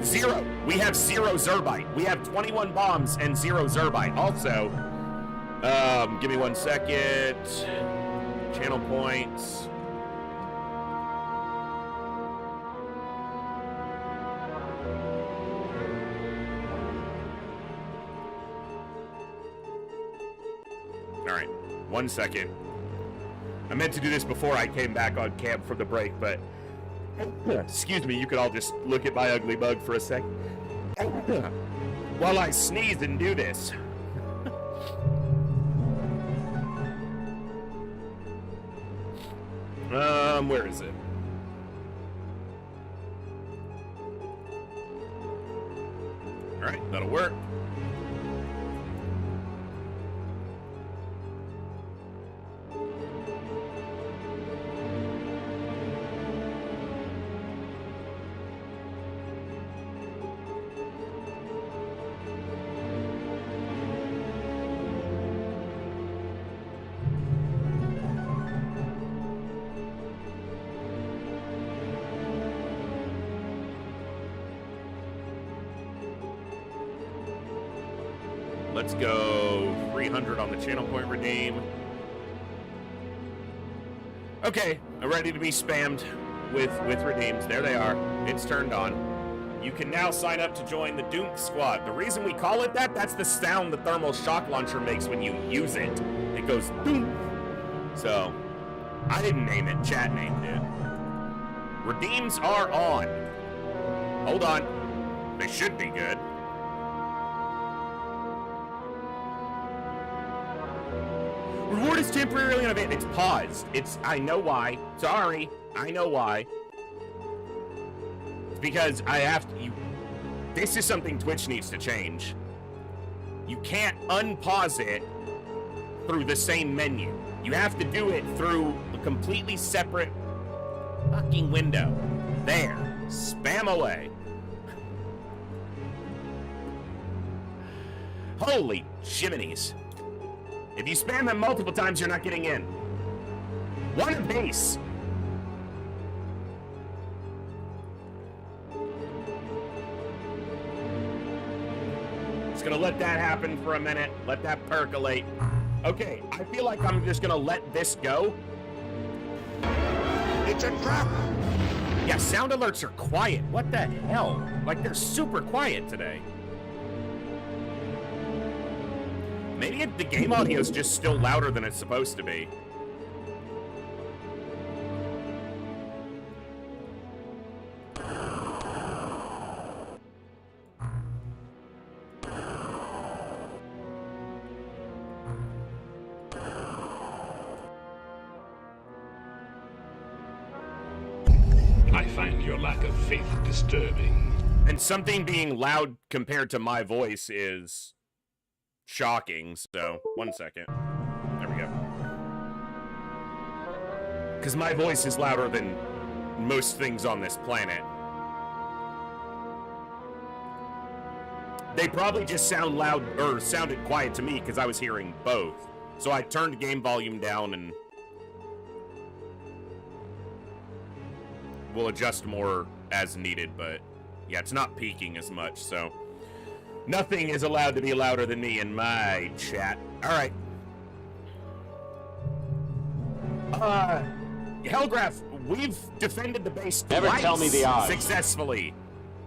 0. We have 0 Zerbite. We have 21 bombs and 0 Zerbite. Also, give me 1 second. Channel points. All right, 1 second. I meant to do this before I came back on cam from the break, but excuse me, you could all just look at my ugly mug for a sec while I sneeze and do this. Where is it? All right, that'll work. Let's go 300 on the channel point redeem. Okay, I'm ready to be spammed with redeems. There they are. It's turned on. You can now sign up to join the DOOMPH SQUAD. The reason we call it that, that's the sound the thermal shock launcher makes when you use it. It goes boom. So, I didn't name it, chat named it. Redeems are on. Hold on. They should be good. Reward is temporarily unavailable. It's paused. I know why. Sorry. I know why. It's because I have to, this is something Twitch needs to change. You can't unpause it through the same menu. You have to do it through a completely separate fucking window. There. Spam away. Holy jiminies. If you spam them multiple times, you're not getting in. One a base. Just gonna let that happen for a minute. Let that percolate. Okay, I feel like I'm just gonna let this go. It's a trap! Yeah, sound alerts are quiet. What the hell? Like, they're super quiet today. Maybe the game audio is just still louder than it's supposed to be. I find your lack of faith disturbing. And something being loud compared to my voice is shocking, so 1 second. There we go. Because my voice is louder than most things on this planet. They probably just sound loud, or sounded quiet to me because I was hearing both. So I turned game volume down and we'll adjust more as needed, but yeah, it's not peaking as much, so nothing is allowed to be louder than me in my chat. All right. Hellgraph, we've defended the base Never twice tell me the odds. successfully.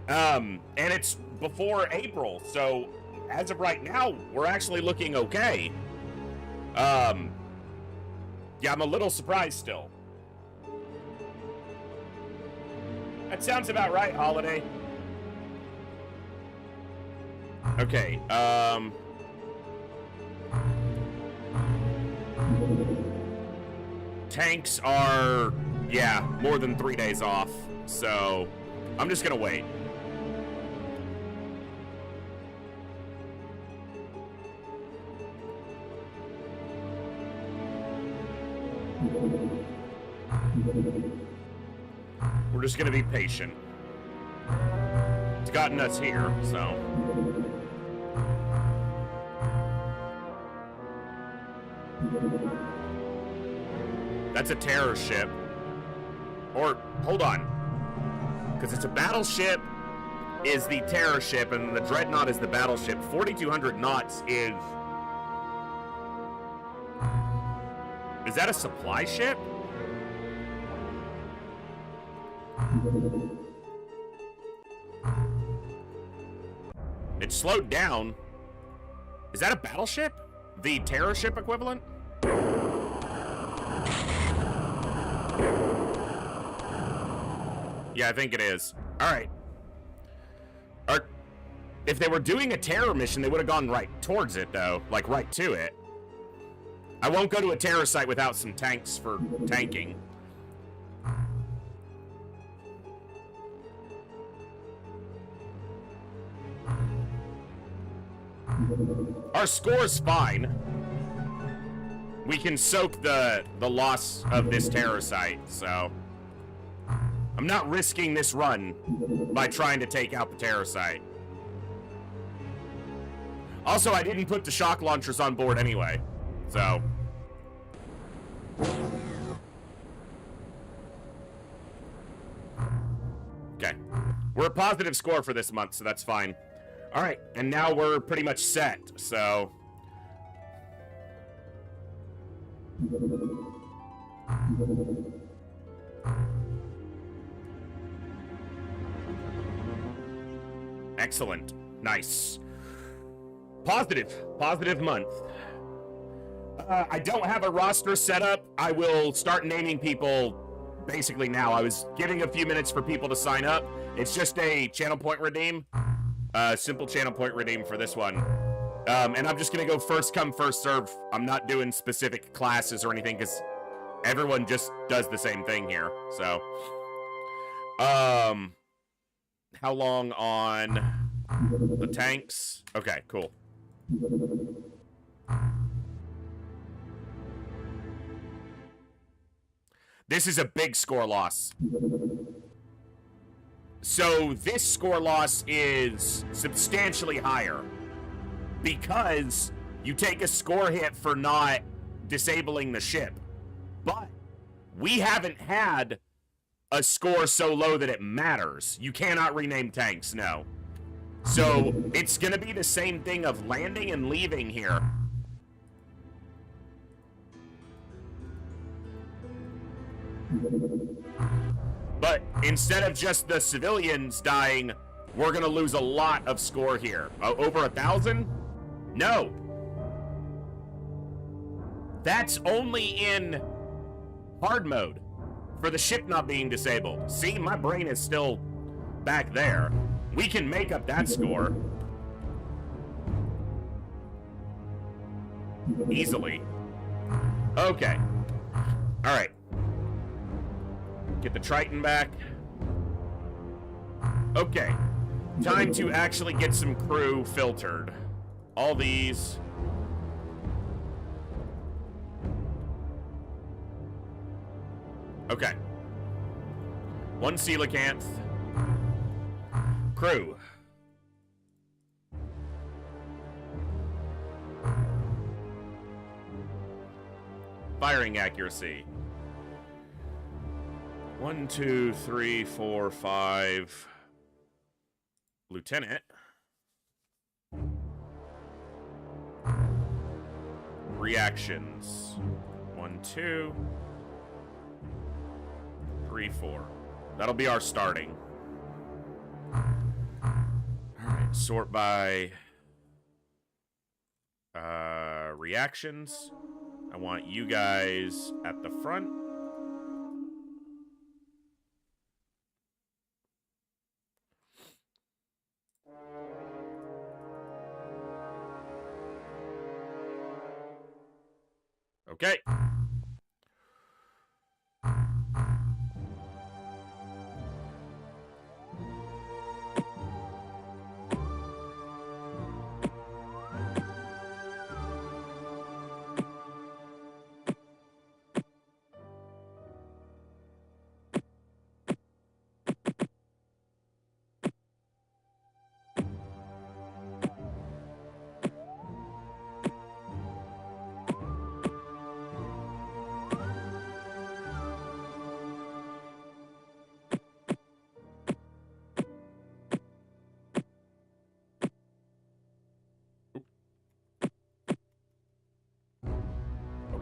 And it's before April, so as of right now, we're actually looking okay. Yeah, I'm a little surprised still. That sounds about right, Holiday. Okay, tanks are, yeah, more than 3 days off, so I'm just gonna wait. We're just gonna be patient. It's gotten us here, so. That's a terror ship. Or, hold on. Because it's a battleship is the terror ship, and the dreadnought is the battleship. 4,200 knots is... Is that a supply ship? It slowed down. Is that a battleship? The terror ship equivalent? Yeah, I think it is. Alright. If they were doing a terror mission, they would have gone right towards it, though. Like, right to it. I won't go to a terror site without some tanks for tanking. Our score's fine. We can soak the loss of this terror site, so... I'm not risking this run by trying to take out the terror site. Also, I didn't put the shock launchers on board anyway, so... Okay. We're a positive score for this month, so that's fine. Alright, and now we're pretty much set, so... Excellent. Nice. Positive month. I don't have a roster set up. I will start naming people basically now. I was giving a few minutes for people to sign up. It's just a channel point redeem. Simple channel point redeem for this one. And I'm just gonna go first come, first serve. I'm not doing specific classes or anything because everyone just does the same thing here. So, how long on the tanks? Okay, cool. This is a big score loss. So this score loss is substantially higher because you take a score hit for not disabling the ship. But we haven't had a score so low that it matters. You cannot rename tanks, no. So it's gonna be the same thing of landing and leaving here. But instead of just the civilians dying, we're gonna lose a lot of score here. Over 1,000? No. That's only in hard mode for the ship not being disabled. See, my brain is still back there. We can make up that score easily. Okay. All right. Get the Triton back. Okay. Time to actually get some crew filtered. All these. Okay. 1 coelacanth. Crew. Firing accuracy. 1, 2, 3, 4, 5. Lieutenant. Reactions. 1, 2, 3, 4. That'll be our starting. Alright, sort by reactions. I want you guys at the front. Okay.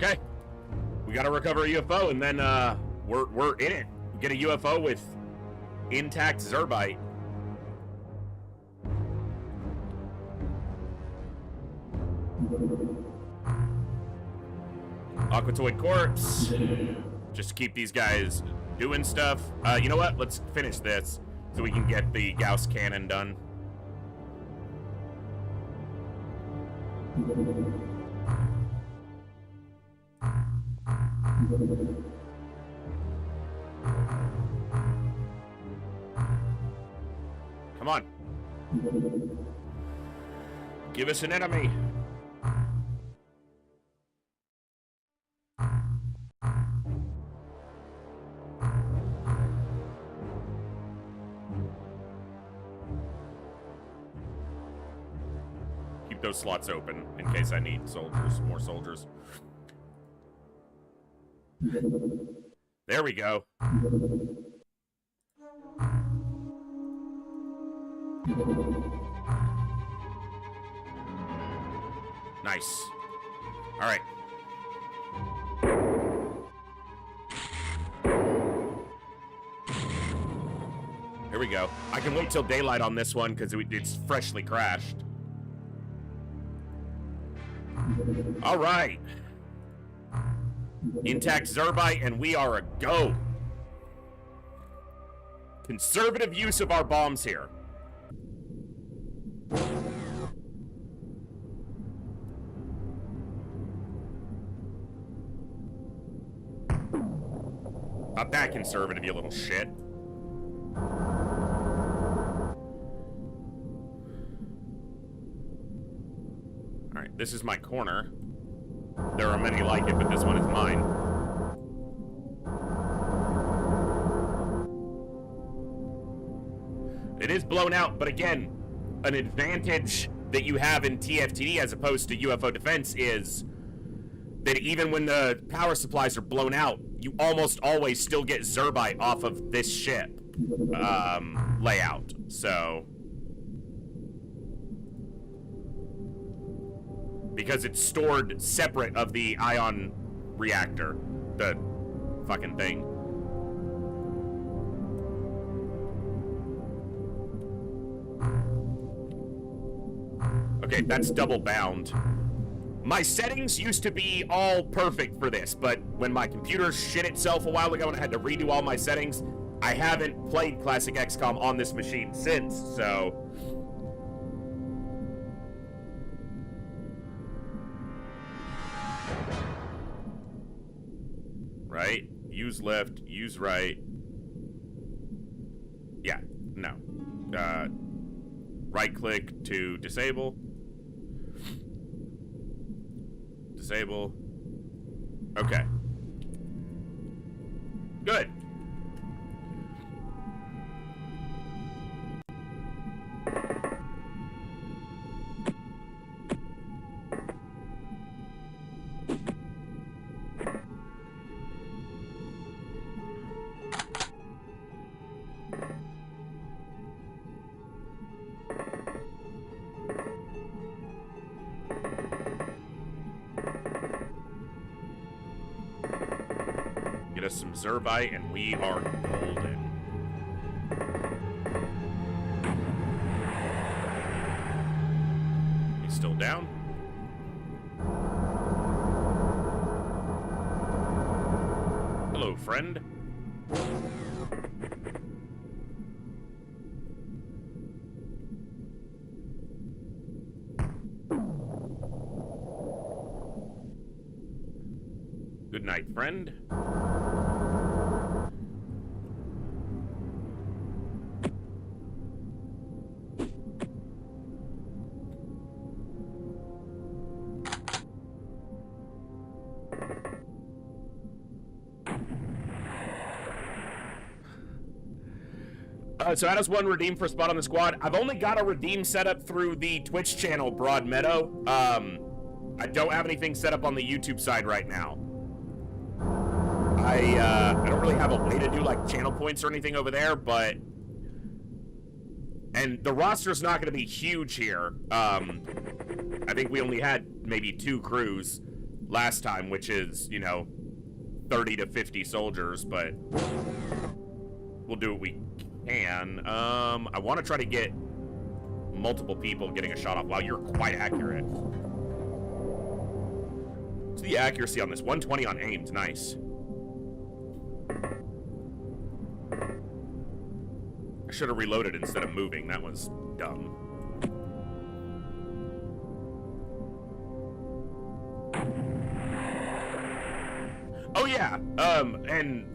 Okay. We gotta recover a UFO, and then we're in it. We get a UFO with intact Zerbite. Aquatoid corpse. Just to keep these guys doing stuff. You know what? Let's finish this so we can get the Gauss cannon done. Come on. Give us an enemy. Keep those slots open in case I need soldiers, more soldiers. There we go. Nice. All right. Here we go. I can wait till daylight on this one because it's freshly crashed. All right. Intact Zerbite, and we are a go. Conservative use of our bombs here. Not that conservative, you little shit. Alright, this is my corner. There are many like it, but this one is mine. It is blown out, but again, an advantage that you have in TFTD as opposed to UFO defense is that even when the power supplies are blown out, you almost always still get Zerbite off of this ship layout. So, because it's stored separate of the ion reactor, the fucking thing. Okay, that's double bound. My settings used to be all perfect for this, but when my computer shit itself a while ago and I had to redo all my settings, I haven't played classic XCOM on this machine since, so... Right? Use left, use right. Yeah, no. Right click to disable. Disable. Okay. Good. us some Zerbite, and we are golden. He's still down. Hello, friend. Good night, friend. So that is one redeem for spot on the squad. I've only got a redeem set up through the Twitch channel, Broad Meadow. I don't have anything set up on the YouTube side right now. I don't really have a way to do like channel points or anything over there, but and the roster's not going to be huge here. I think we only had maybe 2 crews last time, which is, you know, 30 to 50 soldiers, but we'll do what we can. I want to try to get multiple people getting a shot off. Wow, you're quite accurate. What's the accuracy on this? 120 on aimed. Nice. I should have reloaded instead of moving. That was dumb. Oh yeah, and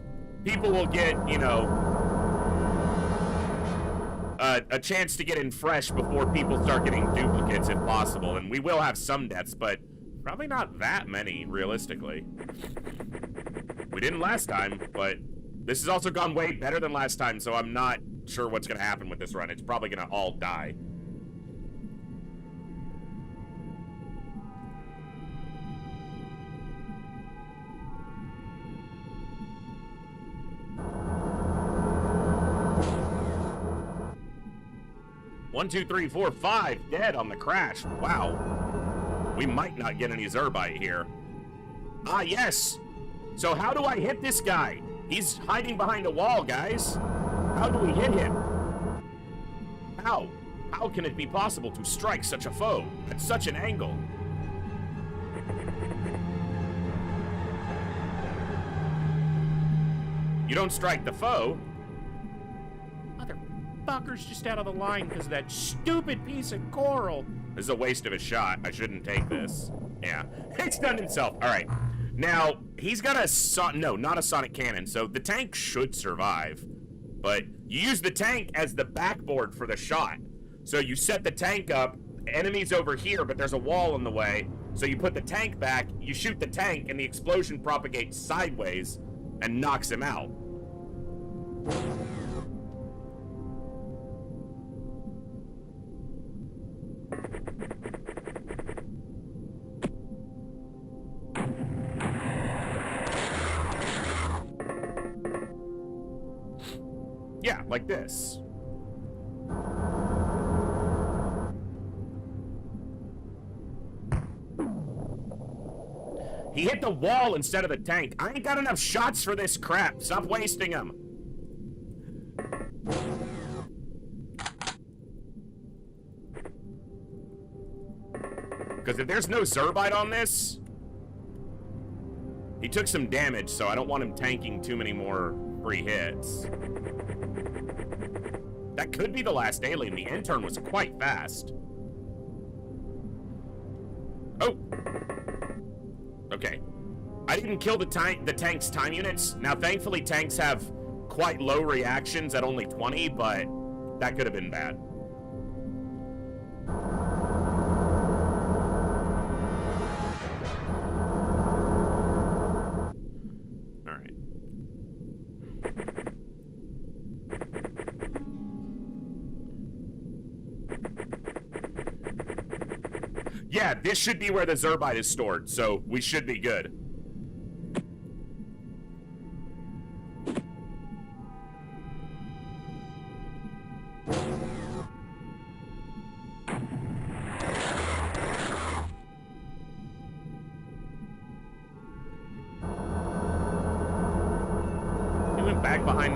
people will get, you know, a chance to get in fresh before people start getting duplicates if possible, and we will have some deaths, but probably not that many, realistically. We didn't last time, but this has also gone way better than last time, so I'm not sure what's going to happen with this run. It's probably going to all die. One, two, three, four, 5 dead on the crash. Wow. We might not get any Zerbite here. Ah, yes. So how do I hit this guy? He's hiding behind a wall, guys. How do we hit him? How? How can it be possible to strike such a foe at such an angle? You don't strike the foe. Motherfucker's just out of the line because of that stupid piece of coral. This is a waste of a shot. I shouldn't take this. Yeah, it's done himself. All right. Now, he's got a no, not a sonic cannon, so the tank should survive. But you use the tank as the backboard for the shot. So you set the tank up, enemies over here, but there's a wall in the way. So you put the tank back, you shoot the tank, and the explosion propagates sideways and knocks him out. Yeah, like this. He hit the wall instead of the tank. I ain't got enough shots for this crap. Stop wasting them. Because if there's no Zerbite on this, he took some damage, so I don't want him tanking too many more free hits. That could be the last alien. The intern was quite fast. Oh. Okay. I didn't kill the tank's time units. Now, thankfully, tanks have quite low reactions at only 20, but that could have been bad. Yeah, this should be where the Zerbite is stored, so we should be good.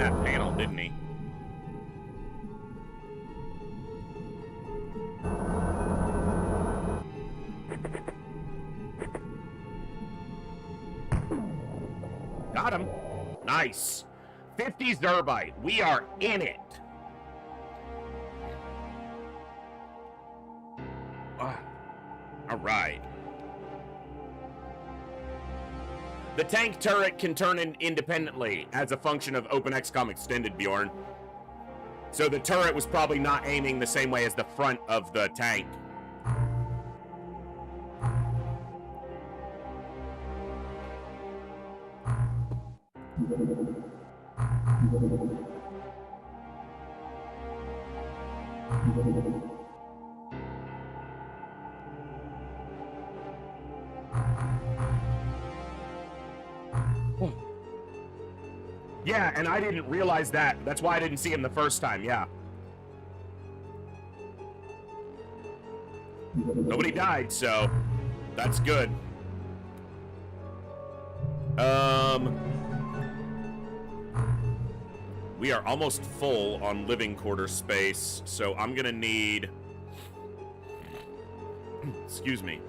that panel, didn't he? Got him. Nice. 50 Zerbite. We are in it. All right. The tank turret can turn in independently as a function of Open XCOM Extended, Bjorn. So the turret was probably not aiming the same way as the front of the tank. Yeah, and I didn't realize that. That's why I didn't see him the first time, yeah. Nobody died, so that's good. We are almost full on living quarter space, so I'm gonna need... Excuse me.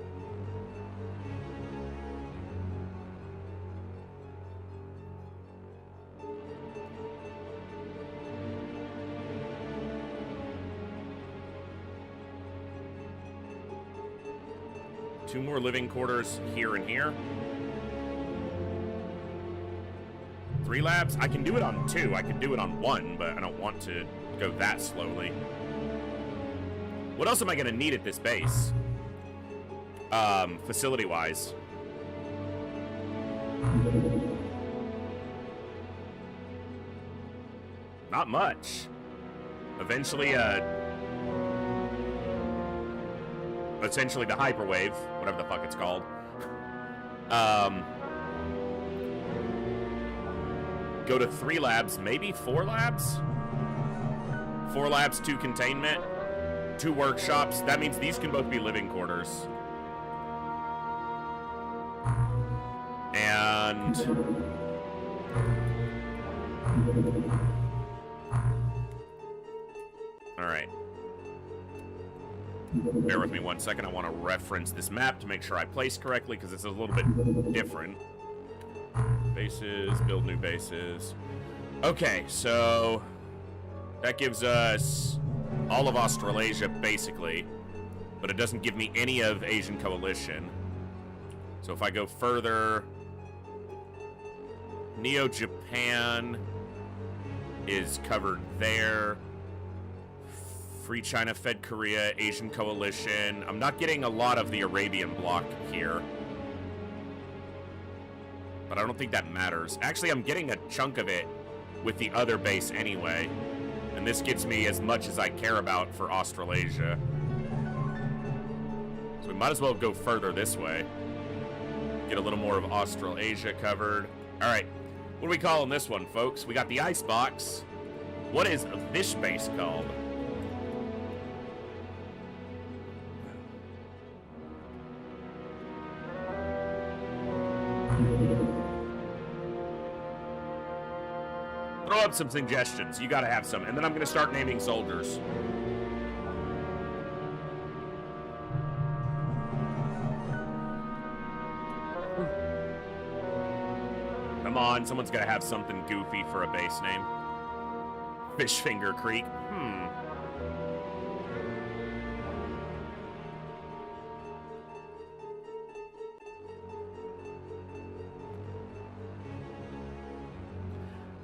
Two more living quarters here and here. 3 labs? I can do it on 2. I could do it on 1, but I don't want to go that slowly. What else am I going to need at this base? Facility-wise. Not much. Eventually, essentially the hyperwave, whatever the fuck it's called. Go to 3 labs, maybe 4 labs? 4 labs, 2 containment, 2 workshops. That means these can both be living quarters. And... Alright. Bear with me 1 second. I want to reference this map to make sure I place correctly, because it's a little bit different. Bases, build new bases. Okay, so that gives us all of Australasia, basically, but it doesn't give me any of Asian Coalition. So if I go further, Neo-Japan is covered there. Free China, Fed Korea, Asian Coalition. I'm not getting a lot of the Arabian bloc here, but I don't think that matters. Actually, I'm getting a chunk of it with the other base anyway, and this gets me as much as I care about for Australasia. So we might as well go further this way. Get a little more of Australasia covered. All right, what are we calling this one, folks? We got the icebox. What is this base called? Throw up some suggestions. You gotta have some. And then I'm gonna start naming soldiers. Come on, someone's gotta have something goofy for a base name. Fishfinger Creek.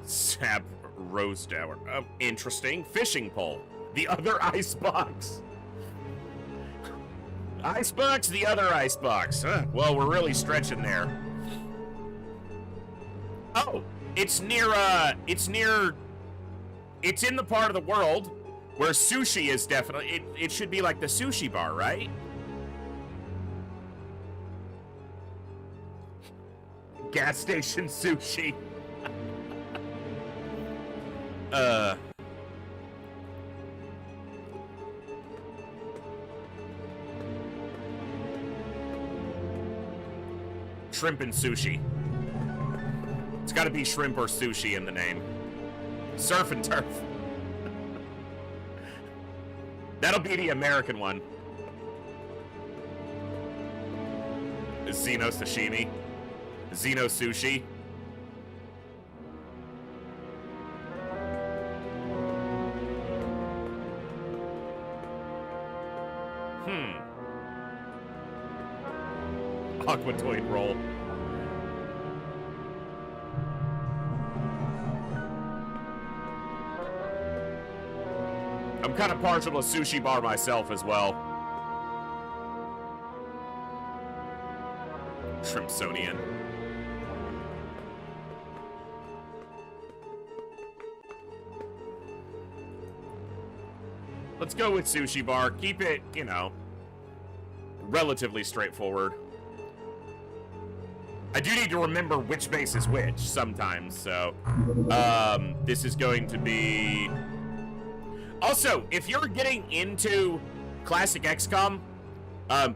Sap Rosedower. Interesting. Fishing pole. The other icebox. Icebox, the other icebox. Well, we're really stretching there. Oh, it's in the part of the world where sushi is definitely, it should be like the sushi bar, right? Gas station sushi. Shrimp and sushi. It's gotta be shrimp or sushi in the name. Surf and turf. That'll be the American one. Xeno sashimi. Xeno sushi. Aquatoid roll. I'm kind of partial to sushi bar myself as well. Shrimpsonian. Let's go with sushi bar. Keep it, you know, relatively straightforward. I do need to remember which base is which sometimes, so this is going to be... Also, if you're getting into classic XCOM,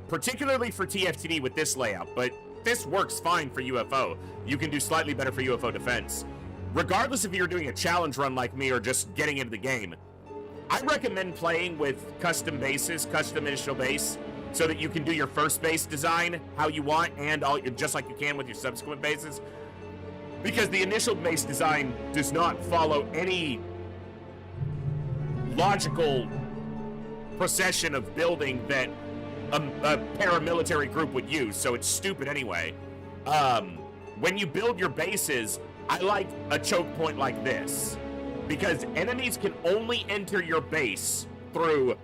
particularly for TFTD with this layout, but this works fine for UFO. You can do slightly better for UFO defense. Regardless if you're doing a challenge run like me or just getting into the game, I recommend playing with custom bases, custom initial base, so that you can do your first base design how you want and just like you can with your subsequent bases. Because the initial base design does not follow any logical procession of building that a paramilitary group would use, so it's stupid anyway. When you build your bases, I like a choke point like this, because enemies can only enter your base through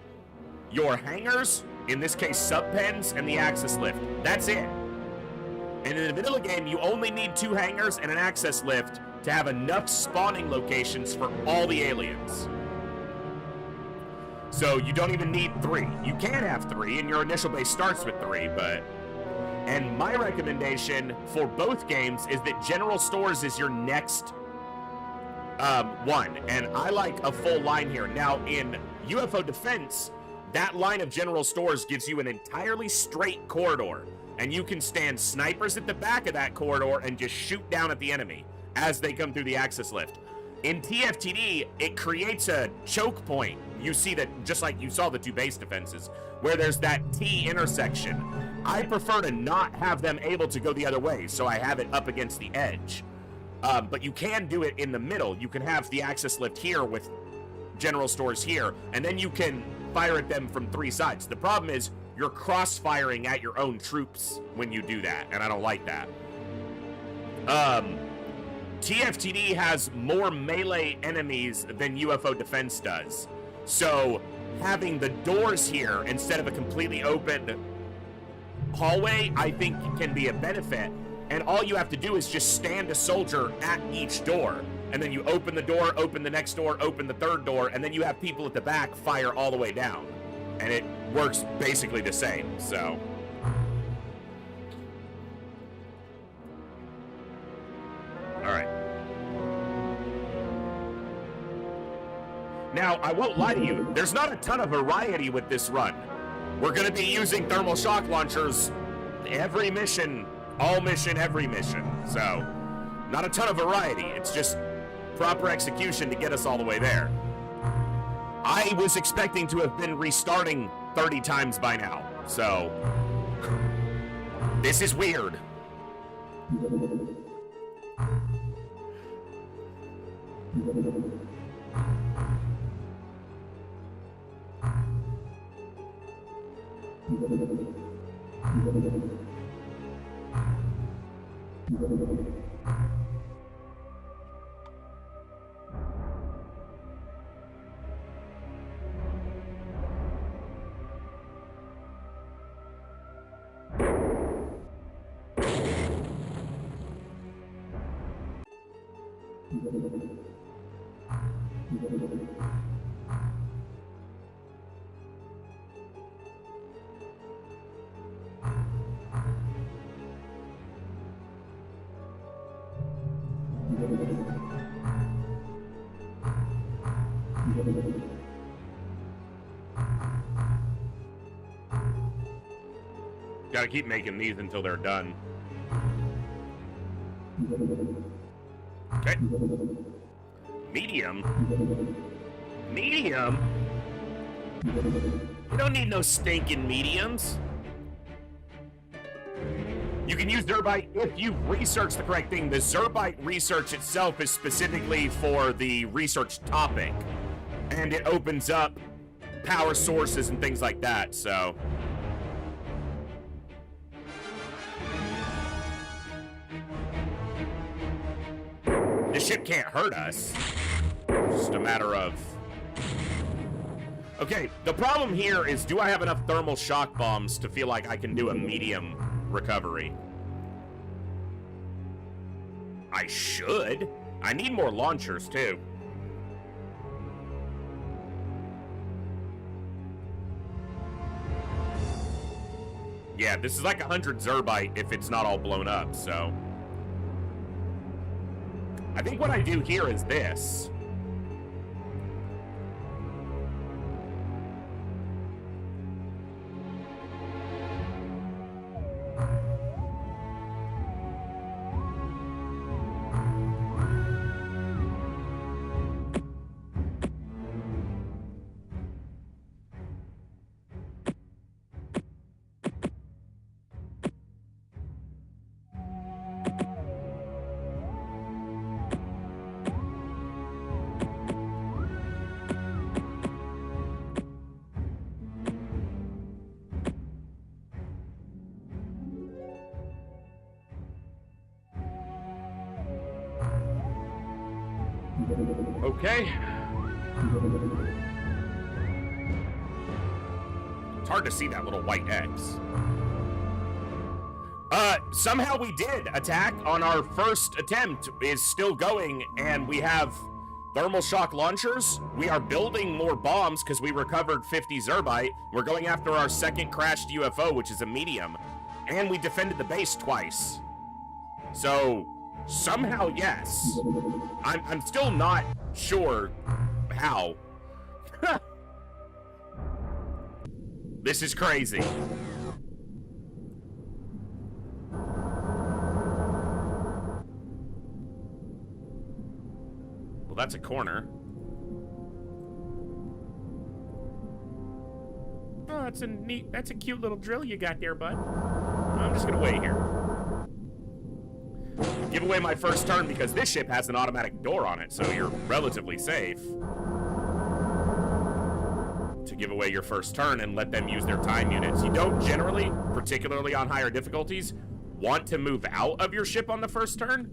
your hangars, in this case sub-pens, and the access lift. That's it. And in the middle of the game, you only need 2 hangars and an access lift to have enough spawning locations for all the aliens. So you don't even need 3. You can have 3, and your initial base starts with 3, but... And my recommendation for both games is that General Stores is your next one, and I like a full line here. Now, in UFO Defense, that line of General Stores gives you an entirely straight corridor, and you can stand snipers at the back of that corridor and just shoot down at the enemy as they come through the access lift. In TFTD, it creates a choke point. You see that, just like you saw the 2 base defenses, where there's that T intersection. I prefer to not have them able to go the other way, so I have it up against the edge. But you can do it in the middle. You can have the access lift here with General Stores here, and then you can fire at them from 3 sides. The problem is you're cross-firing at your own troops when you do that, and I don't like that. TFTD has more melee enemies than UFO Defense does. So having the doors here instead of a completely open hallway, I think can be a benefit. And all you have to do is just stand a soldier at each door. And then you open the door, open the next door, open the third door, and then you have people at the back fire all the way down. And it works basically the same, so. All right. Now, I won't lie to you, there's not a ton of variety with this run. We're gonna be using thermal shock launchers every mission, all mission, every mission. So, not a ton of variety, it's just proper execution to get us all the way there. I was expecting to have been restarting 30 times by now, so this is weird. Gotta keep making these until they're done. Okay. Medium? Medium? You don't need no stinking mediums. You can use Zerbite if you've researched the correct thing. The Zerbite research itself is specifically for the research topic. And it opens up power sources and things like that, so... The ship can't hurt us. It's just a matter of... Okay, the problem here is, do I have enough thermal shock bombs to feel like I can do a medium recovery? I should. I need more launchers, too. Yeah, this is like 100 Zerbite if it's not all blown up, so... I think what I do here is this. Okay. It's hard to see that little white X. Somehow we did attack on our first attempt is still going, and we have thermal shock launchers. We are building more bombs because we recovered 50 Zerbite. We're going after our second crashed UFO, which is a medium, and we defended the base twice. So somehow, yes. I'm still not sure how. This is crazy. Well, that's a corner. Oh, that's a cute little drill you got there, bud. I'm just gonna wait here. Give away my first turn because this ship has an automatic door on it, so you're relatively safe to give away your first turn and let them use their time units. You don't generally, particularly on higher difficulties, want to move out of your ship on the first turn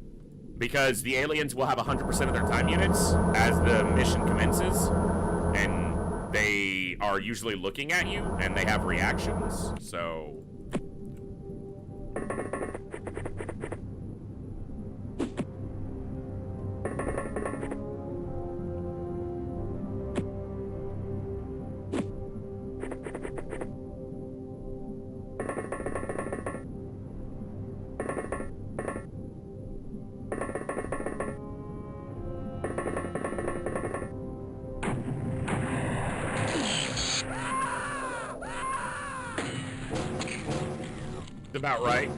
because the aliens will have 100% of their time units as the mission commences, and they are usually looking at you and they have reactions, so... About right.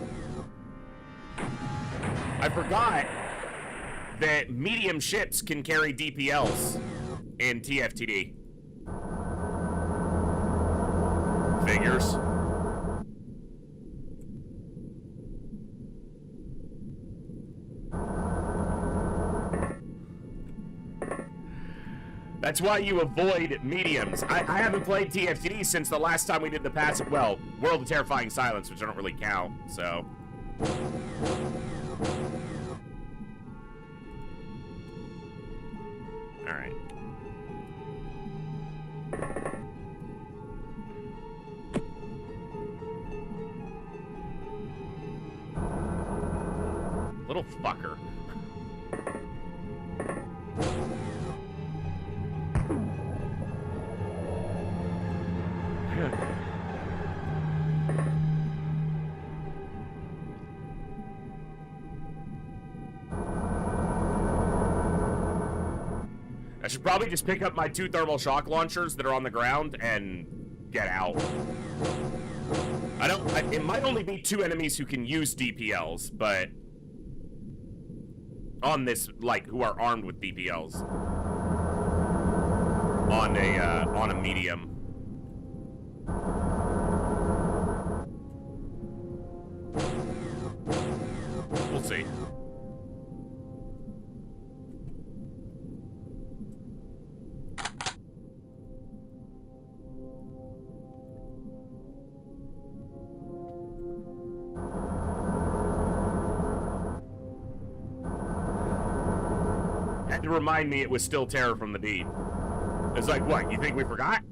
I forgot that medium ships can carry DPLs in TFTD. Figures. That's why you avoid mediums. I haven't played TFTD since the last time we did the passive, well, World of Terrifying Silence, which I don't really count, so. All right. Little fucker. I should probably just pick up my 2 thermal shock launchers that are on the ground and get out. It might only be 2 enemies who can use DPLs, but on this, like, who are armed with DPLs on a medium. We'll see. Had to remind me it was still Terror from the Deep. It's like, what, you think we forgot?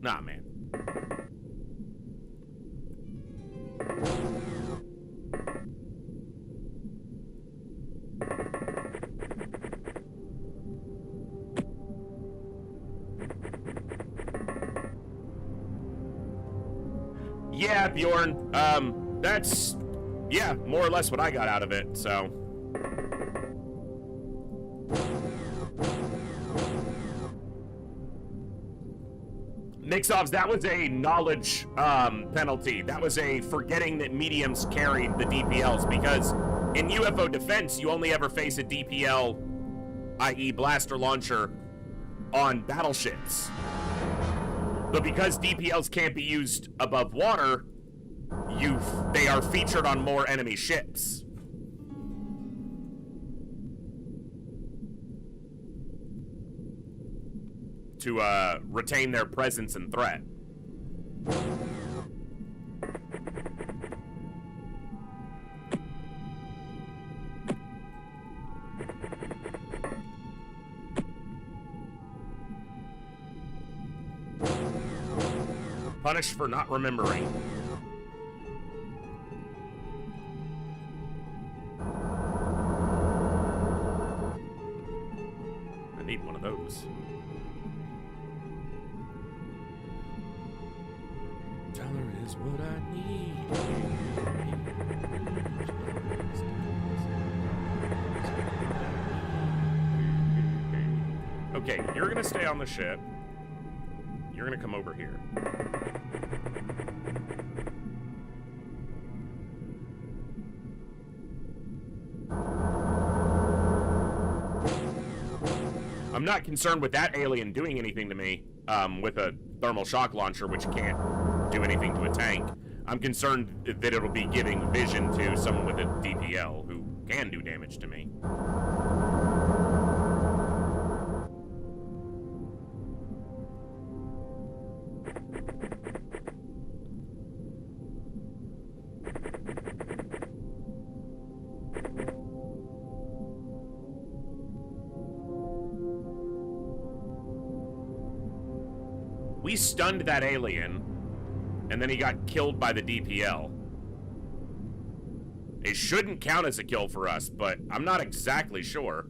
Nah, man. Yeah, Bjorn. That's, yeah, more or less what I got out of it, so. Mixovs, that was a knowledge penalty. That was a forgetting that mediums carried the DPLs, because in UFO defense, you only ever face a DPL, i.e. blaster launcher, on battleships. But because DPLs can't be used above water, they are featured on more enemy ships. To retain their presence and threat. Punished for not remembering. I need one of those. Dollar is what I need. Okay, you're gonna stay on the ship. You're gonna come over here. I'm not concerned with that alien doing anything to me with a thermal shock launcher, which can't do anything to a tank. I'm concerned that it'll be giving vision to someone with a DPL who can do damage to me. We stunned that alien, and then he got killed by the DPL. It shouldn't count as a kill for us, but I'm not exactly sure.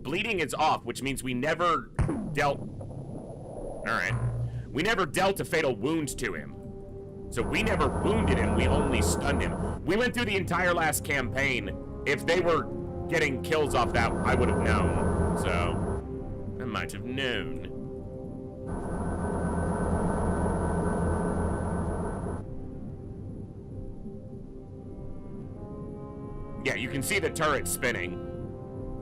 Bleeding is off, which means we never dealt... Alright. We never dealt a fatal wound to him. So we never wounded him, we only stunned him. We went through the entire last campaign. If they were getting kills off that, I would have known. So... I might have known. Yeah, you can see the turret spinning.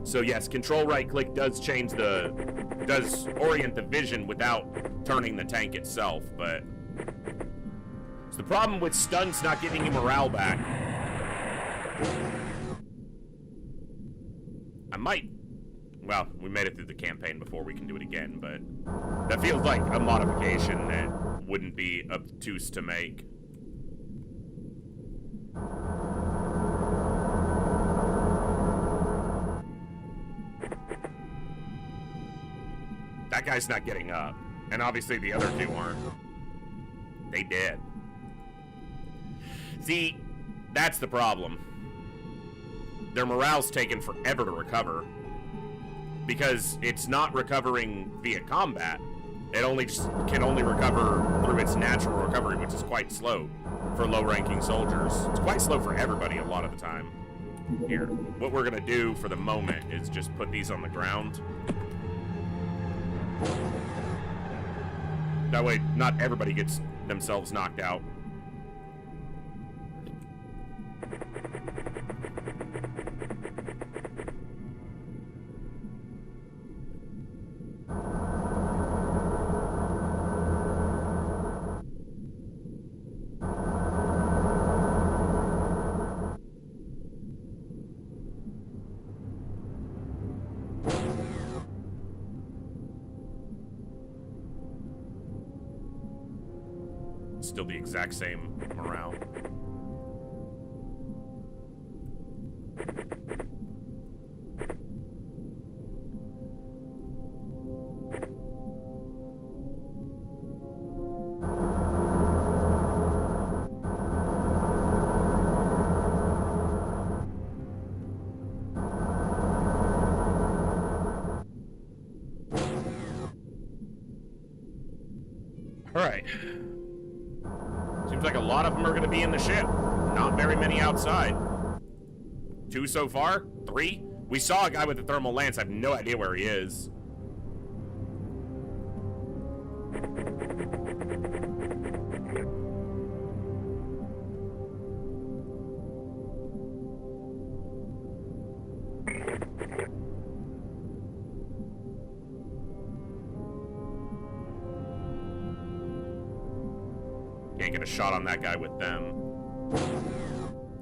So yes, control right click does change does orient the vision without turning the tank itself, but it's the problem with stuns not giving you morale back. I might, well, we made it through the campaign before, we can do it again, but that feels like a modification that wouldn't be obtuse to make. That guy's not getting up. And obviously the other two aren't. They dead. See, that's the problem. Their morale's taken forever to recover. Because it's not recovering via combat. It can only recover through its natural recovery, which is quite slow for low-ranking soldiers. It's quite slow for everybody a lot of the time. Here, what we're gonna do for the moment is just put these on the ground. That way, not everybody gets themselves knocked out. Still the exact same morale. Alright. Seems like a lot of them are going to be in the ship. Not very many outside. 2 so far? 3? We saw a guy with a thermal lance. I have no idea where he is. Can't get a shot on that guy with them.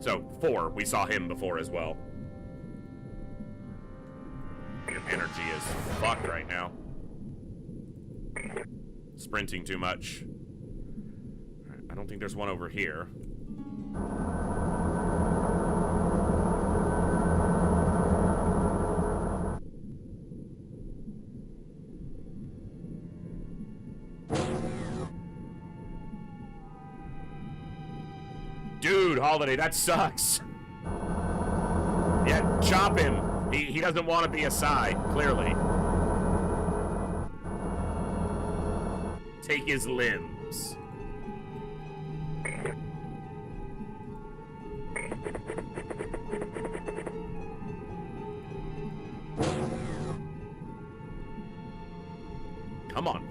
So, 4. We saw him before as well. Energy is fucked right now. Sprinting too much. I don't think there's one over here. Dude, Holiday, that sucks. Yeah, chop him. He doesn't want to be a side, clearly. Take his limbs. Come on.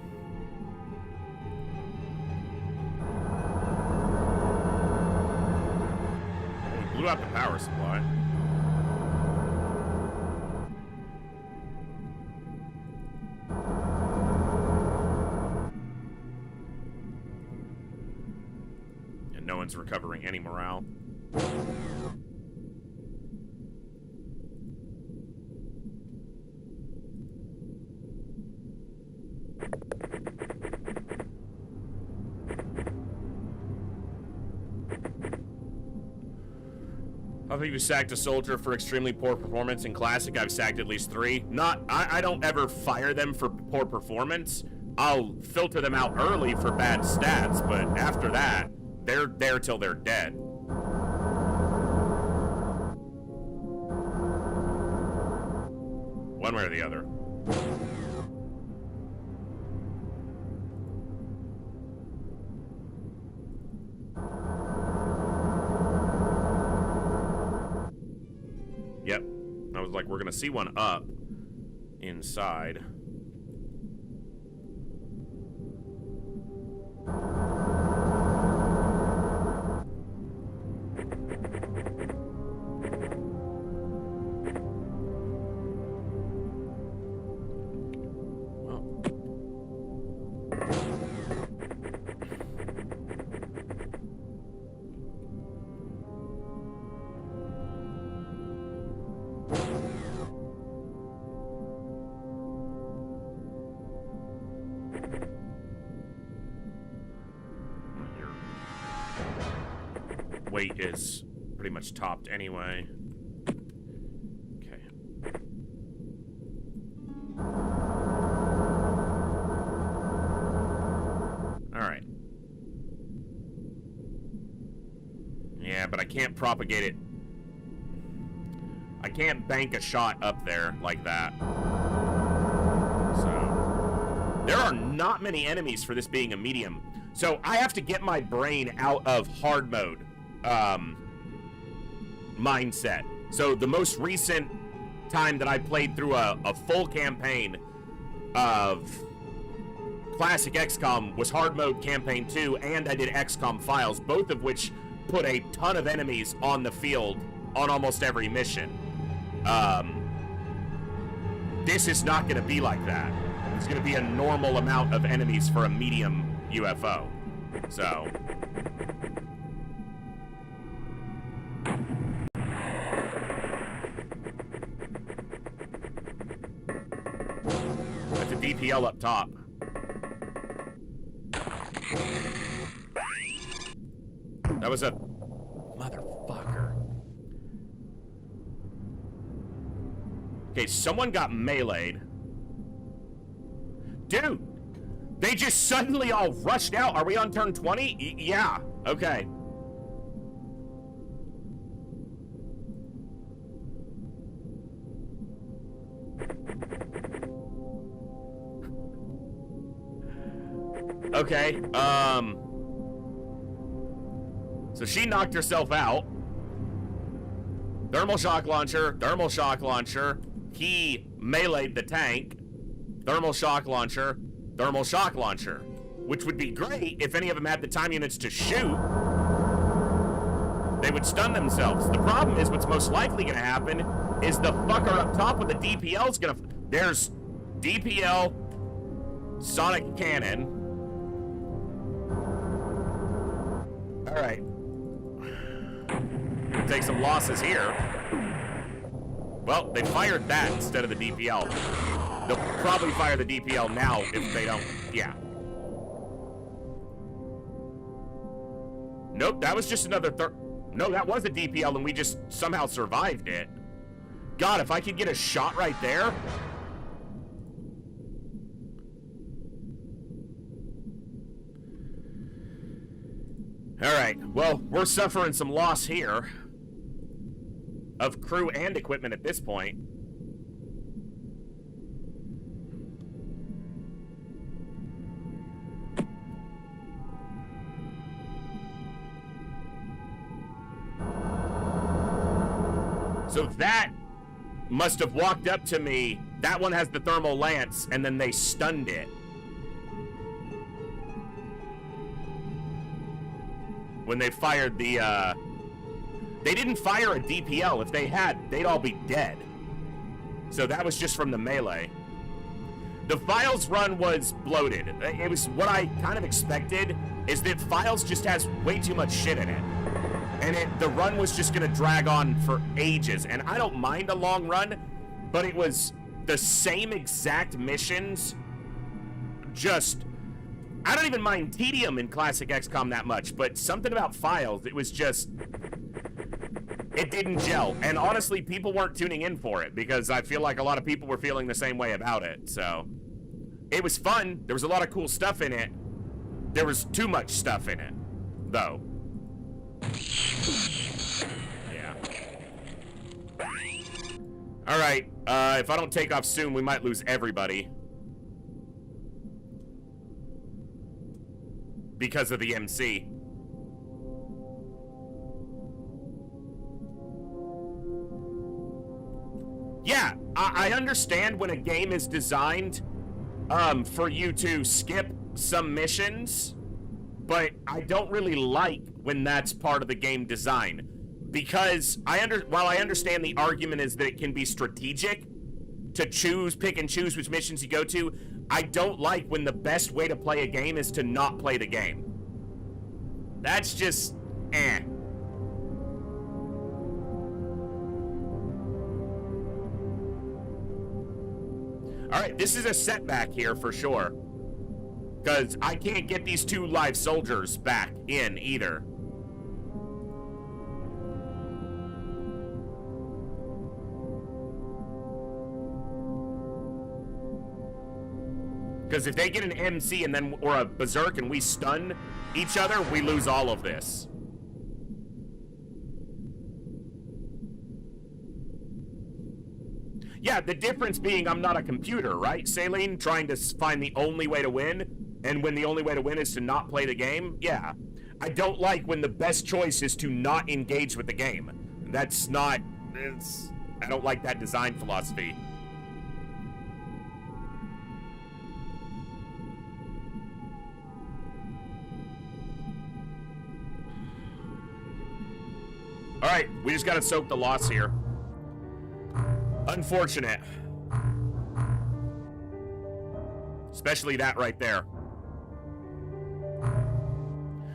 He blew out the power supply. And no one's recovering any morale. How have you sacked a soldier for extremely poor performance in Classic? I've sacked at least 3. I don't ever fire them for poor performance. I'll filter them out early for bad stats, but after that, they're there till they're dead. One way or the other. Yep. I was like, we're gonna see one up inside. Weight is pretty much topped anyway. Okay. Alright. Yeah, but I can't propagate it. I can't bank a shot up there like that. So, there are not many enemies for this being a medium. So I have to get my brain out of hard mode mindset. So the most recent time that I played through a full campaign of Classic XCOM was hard mode campaign 2, and I did XCOM Files, both of which put a ton of enemies on the field on almost every mission. This is not going to be like that. It's going to be a normal amount of enemies for a medium UFO. So that's a DPL up top. That was a motherfucker. Okay, someone got meleeed. Dude, they just suddenly all rushed out. Are we on turn 20? Yeah, okay. Okay, so she knocked herself out. Thermal shock launcher, thermal shock launcher. He meleeed the tank. Thermal shock launcher, thermal shock launcher. Which would be great if any of them had the time units to shoot. They would stun themselves. The problem is what's most likely gonna happen is the fucker up top with the DPL's gonna... There's DPL, sonic cannon. Alright. Take some losses here. Well, they fired that instead of the DPL. They'll probably fire the DPL now if they don't... Yeah. Nope, that was just another No, that was a DPL and we just somehow survived it. God, if I could get a shot right there... Alright, well, we're suffering some loss here. Of crew and equipment at this point. So that must have walked up to me. That one has the thermal lance, and then they stunned it. When they fired the, they didn't fire a DPL. If they had, they'd all be dead. So that was just from the melee. The Files run was bloated. It was what I kind of expected, is that Files just has way too much shit in it. And the run was just gonna drag on for ages. And I don't mind a long run, but it was the same exact missions. Just, I don't even mind tedium in classic XCOM that much, but something about Files, it was just, it didn't gel. And honestly, people weren't tuning in for it because I feel like a lot of people were feeling the same way about it. So it was fun. There was a lot of cool stuff in it. There was too much stuff in it, though. Yeah. All right. If I don't take off soon, we might lose everybody. Because of the MC. Yeah, I understand when a game is designed for you to skip some missions, but I don't really like when that's part of the game design. Because while I understand the argument is that it can be strategic to pick and choose which missions you go to, I don't like when the best way to play a game is to not play the game. That's just, eh. Alright, this is a setback here for sure. Because I can't get these 2 live soldiers back in either. Because if they get an MC and then, or a berserk and we stun each other, we lose all of this. Yeah, the difference being I'm not a computer, right? Saline trying to find the only way to win, and when the only way to win is to not play the game, yeah. I don't like when the best choice is to not engage with the game. That's not, I don't like that design philosophy. Alright, we just gotta soak the loss here. Unfortunate. Especially that right there.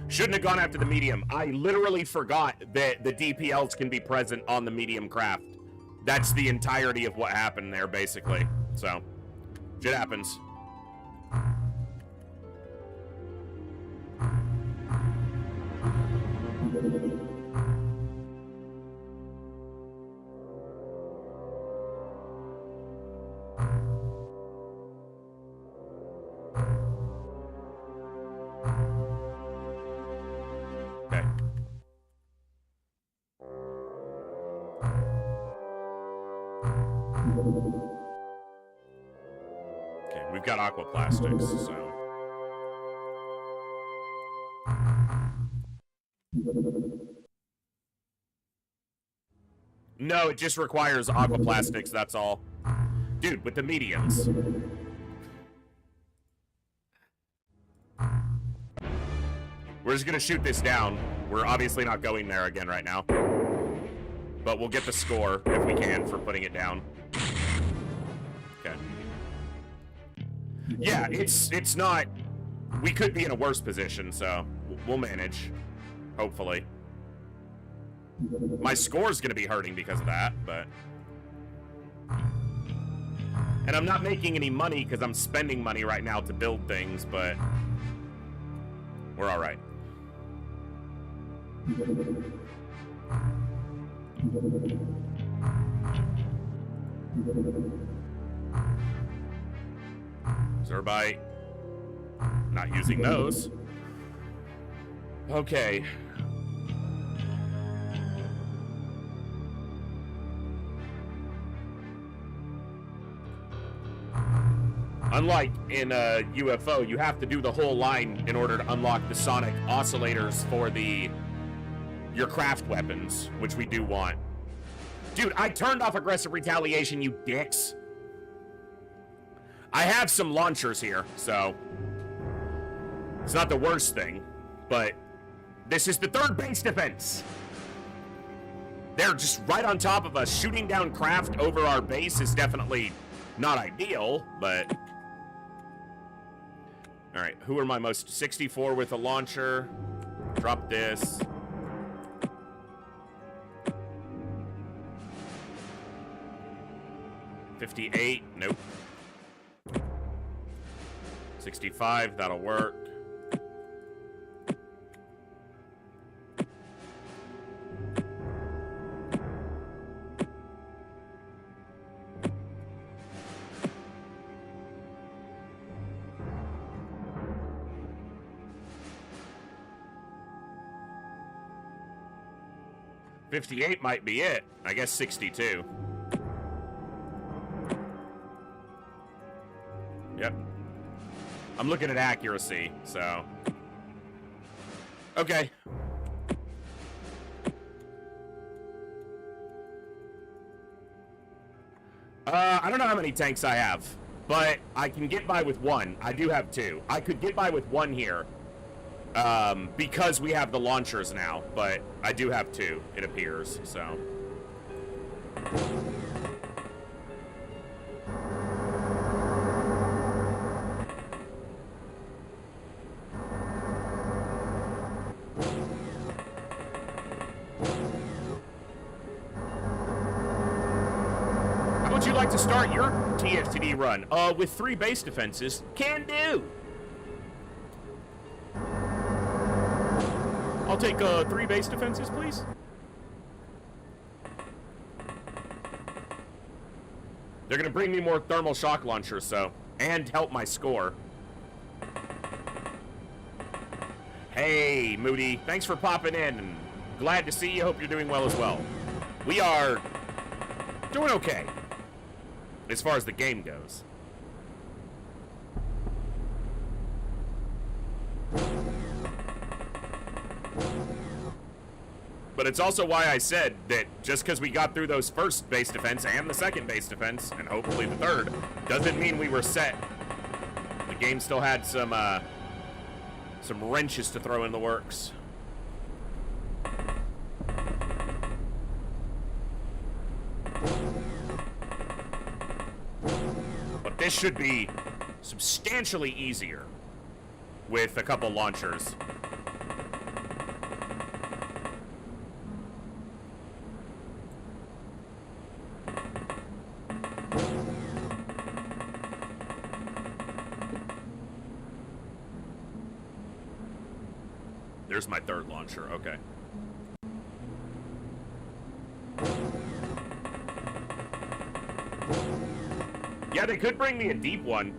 Shouldn't have gone after the medium. I literally forgot that the DPLs can be present on the medium craft. That's the entirety of what happened there, basically. So, shit happens. got aquaplastics, so. No, it just requires aquaplastics, that's all. Dude, with the mediums. We're just gonna shoot this down. We're obviously not going there again right now. But we'll get the score, if we can, for putting it down. Okay. Yeah, it's not... We could be in a worse position, so we'll manage. Hopefully. My score's gonna be hurting because of that, but... And I'm not making any money because I'm spending money right now to build things, but... We're alright. Is everybody not using those? Okay. Unlike in a UFO, you have to do the whole line in order to unlock the sonic oscillators for your craft weapons, which we do want. Dude, I turned off aggressive retaliation, you dicks. I have some launchers here, so it's not the worst thing, but this is the third base defense. They're just right on top of us. Shooting down craft over our base is definitely not ideal, but... Alright, who are my most... 64 with a launcher. Drop this. $58, nope. 65, that'll work. $58 might be it. I guess 62. Yep. I'm looking at accuracy, so... Okay. I don't know how many tanks I have, but I can get by with one. I do have two. I could get by with one here, because we have the launchers now, but I do have two, it appears, so... Would you like to start your TFTD run? With 3 base defenses. Can do! I'll take 3 base defenses, please. They're gonna bring me more thermal shock launchers, so... And help my score. Hey, Moody. Thanks for popping in. And glad to see you. Hope you're doing well as well. We are... doing okay. As far as the game goes. But it's also why I said that just because we got through those first base defense and the second base defense, and hopefully the third, doesn't mean we were set. The game still had some wrenches to throw in the works. This should be substantially easier with a couple launchers. There's my third launcher, okay. Yeah, they could bring me a deep one.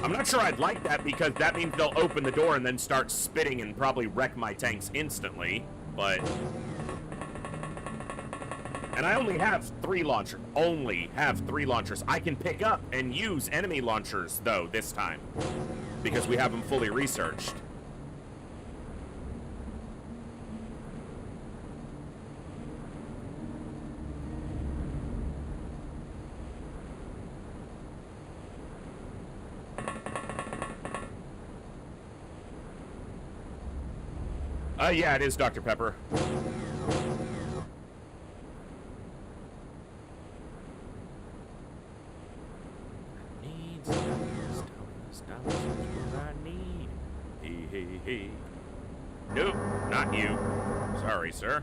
I'm not sure I'd like that because that means they'll open the door and then start spitting and probably wreck my tanks instantly, but... And I only have 3 launchers. Only have 3 launchers. I can pick up and use enemy launchers, though, this time. Because we have them fully researched. Yeah, it is Dr. Pepper. Hey. Nope, not you. Sorry, sir.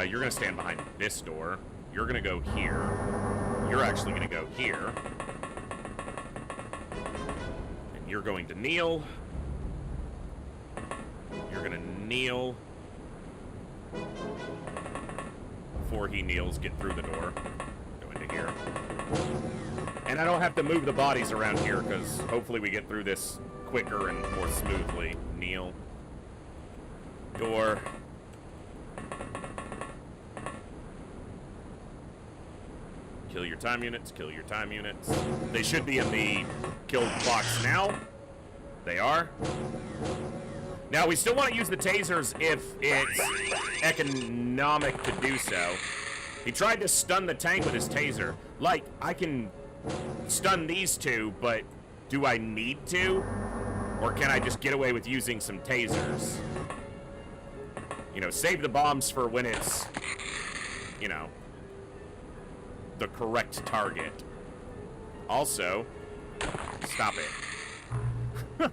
You're gonna stand behind this door. You're gonna go here. You're actually gonna go here. And you're going to kneel. You're gonna kneel. Before he kneels, get through the door. Go into here. And I don't have to move the bodies around here, because hopefully we get through this quicker and more smoothly. Kneel. Door. Kill your time units, kill your time units. They should be in the kill box now. They are. Now, we still want to use the tasers if it's economic to do so. He tried to stun the tank with his taser. Like, I can stun these two, but do I need to? Or can I just get away with using some tasers? You know, save the bombs for when it's, you know, the correct target. Also, stop it.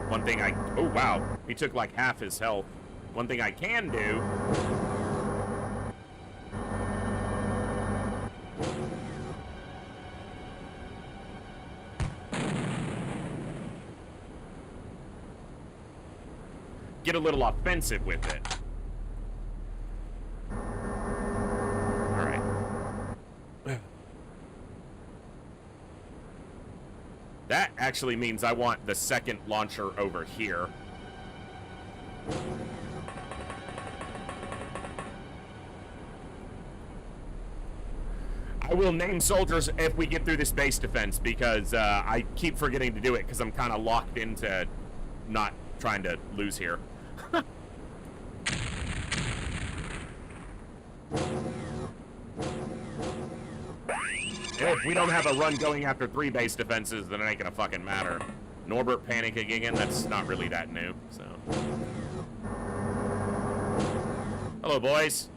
One thing oh wow, he took like half his health. One thing I can do get a little offensive with it. All right. That actually means I want the second launcher over here. I will name soldiers if we get through this base defense, because I keep forgetting to do it because I'm kind of locked into not trying to lose here. If we don't have a run going after 3 base defenses, then it ain't gonna fucking matter. Norbert panicking again, that's not really that new, so. Hello, boys.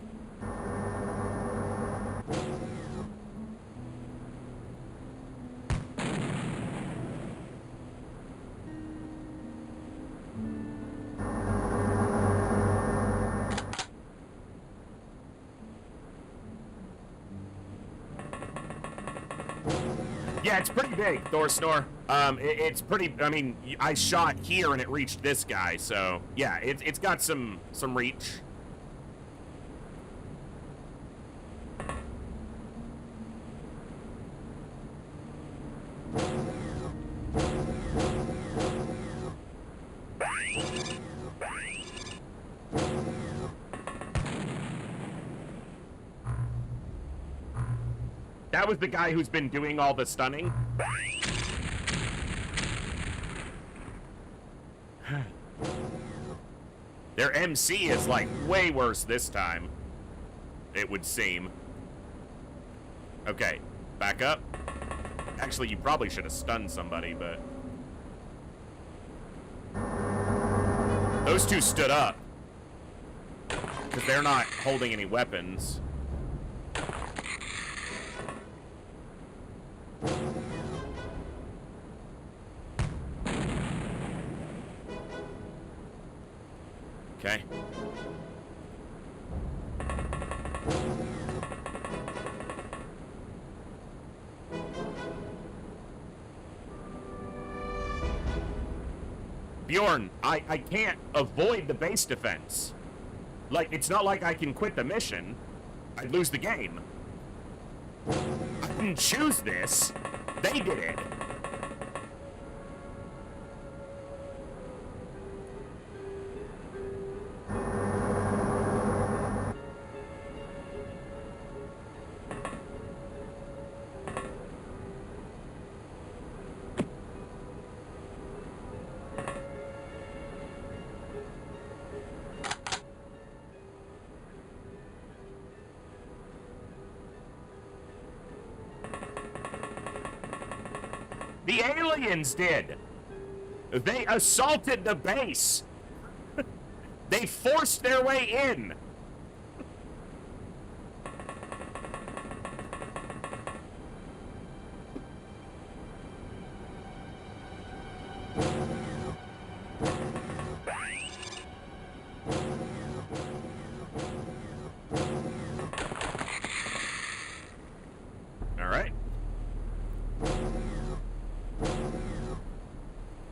Yeah, it's pretty big, Thor Snore. It's pretty, I mean, I shot here and it reached this guy, so yeah, it's got some reach. That was the guy who's been doing all the stunning. Their MC is like way worse this time, it would seem. Okay, back up. Actually, you probably should have stunned somebody, but those two stood up because they're not holding any weapons. Okay. Bjorn, I can't avoid the base defense. Like, it's not like I can quit the mission. I'd lose the game. I didn't choose this. They did it. The aliens did. They assaulted the base. They forced their way in. All right.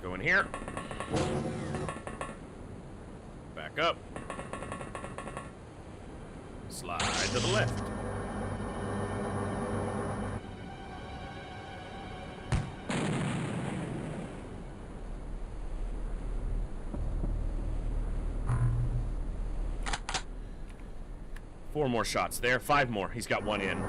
Go in here. Back up. Slide to the left. Four more shots there. 5 more. He's got 1 in.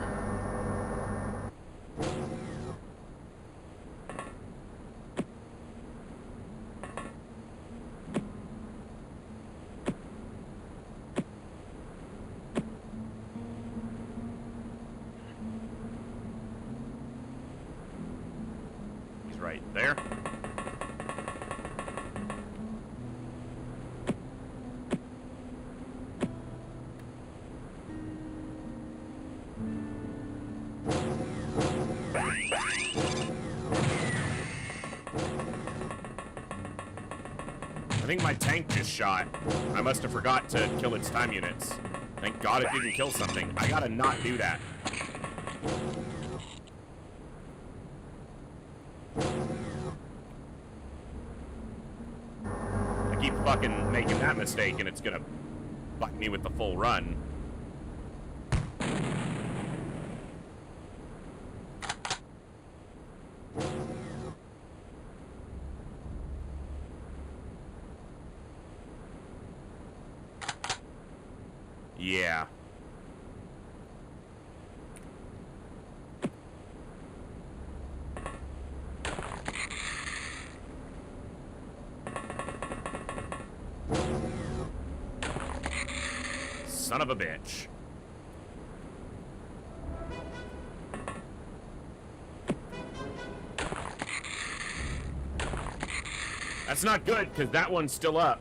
Right there. I think my tank just shot. I must have forgot to kill its time units. Thank God it didn't kill something. I gotta not do that. Keep fucking making that mistake and it's gonna fuck me with the full run. Yeah. Son of a bitch. That's not good, because that one's still up.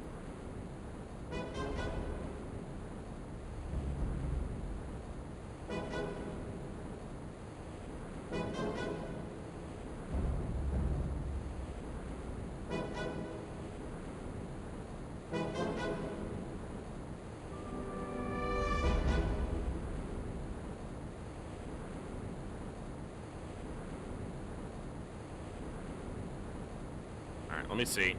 Let me see.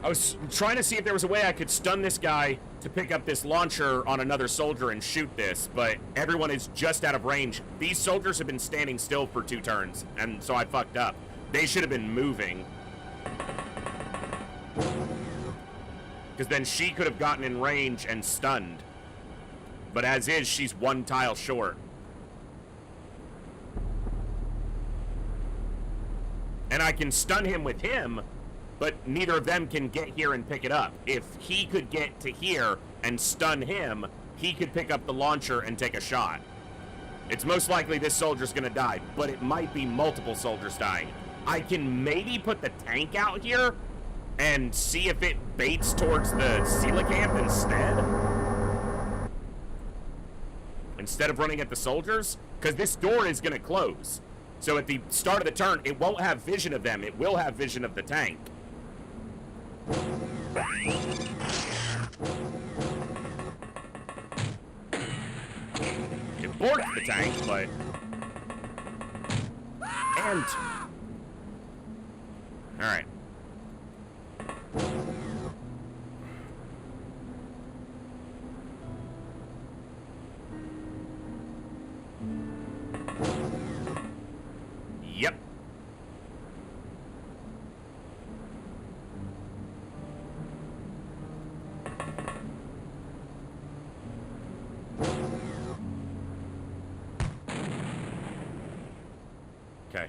I was trying to see if there was a way I could stun this guy to pick up this launcher on another soldier and shoot this, but everyone is just out of range. These soldiers have been standing still for 2 turns, and so I fucked up. They should have been moving. Because then she could have gotten in range and stunned. But as is, she's 1 tile short. And I can stun him with him, but neither of them can get here and pick it up. If he could get to here and stun him, he could pick up the launcher and take a shot. It's most likely this soldier's gonna die, but it might be multiple soldiers dying. I can maybe put the tank out here and see if it baits towards the coelacanth instead of running at the soldiers, because this door is going to close. So at the start of the turn, it won't have vision of them. It will have vision of the tank. It borked the tank, but... And... Alright. Yep. Okay.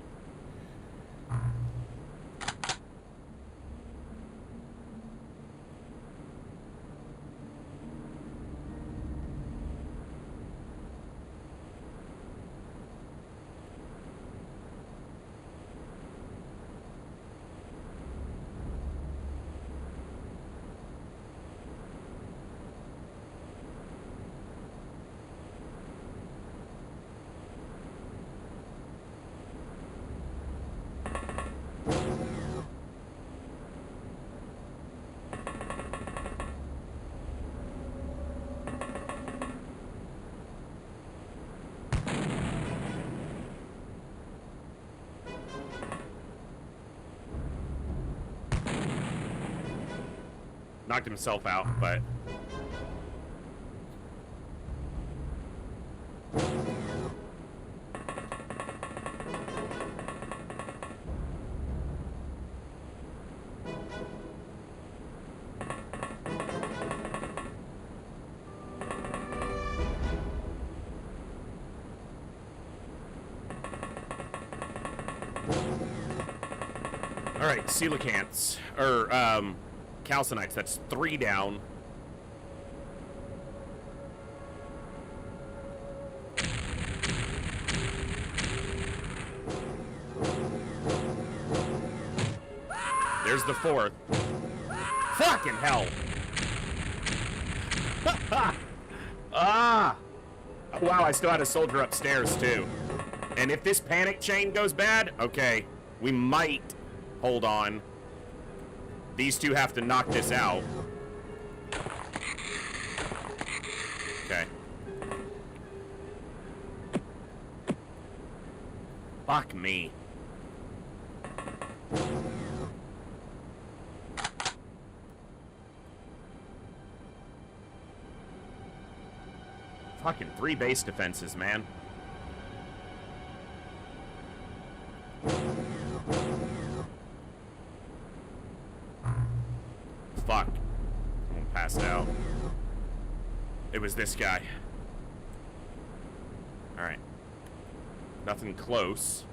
Knocked himself out, but... Alright, coelacanths. Or, calcinites, that's 3 down. There's the 4th. Fucking hell! Ah! Oh, wow, I still had a soldier upstairs, too. And if this panic chain goes bad, okay, we might hold on. These two have to knock this out. Okay. Fuck me. Fucking 3 base defenses, man. Fuck. Someone passed out. It was this guy. Alright. Nothing close.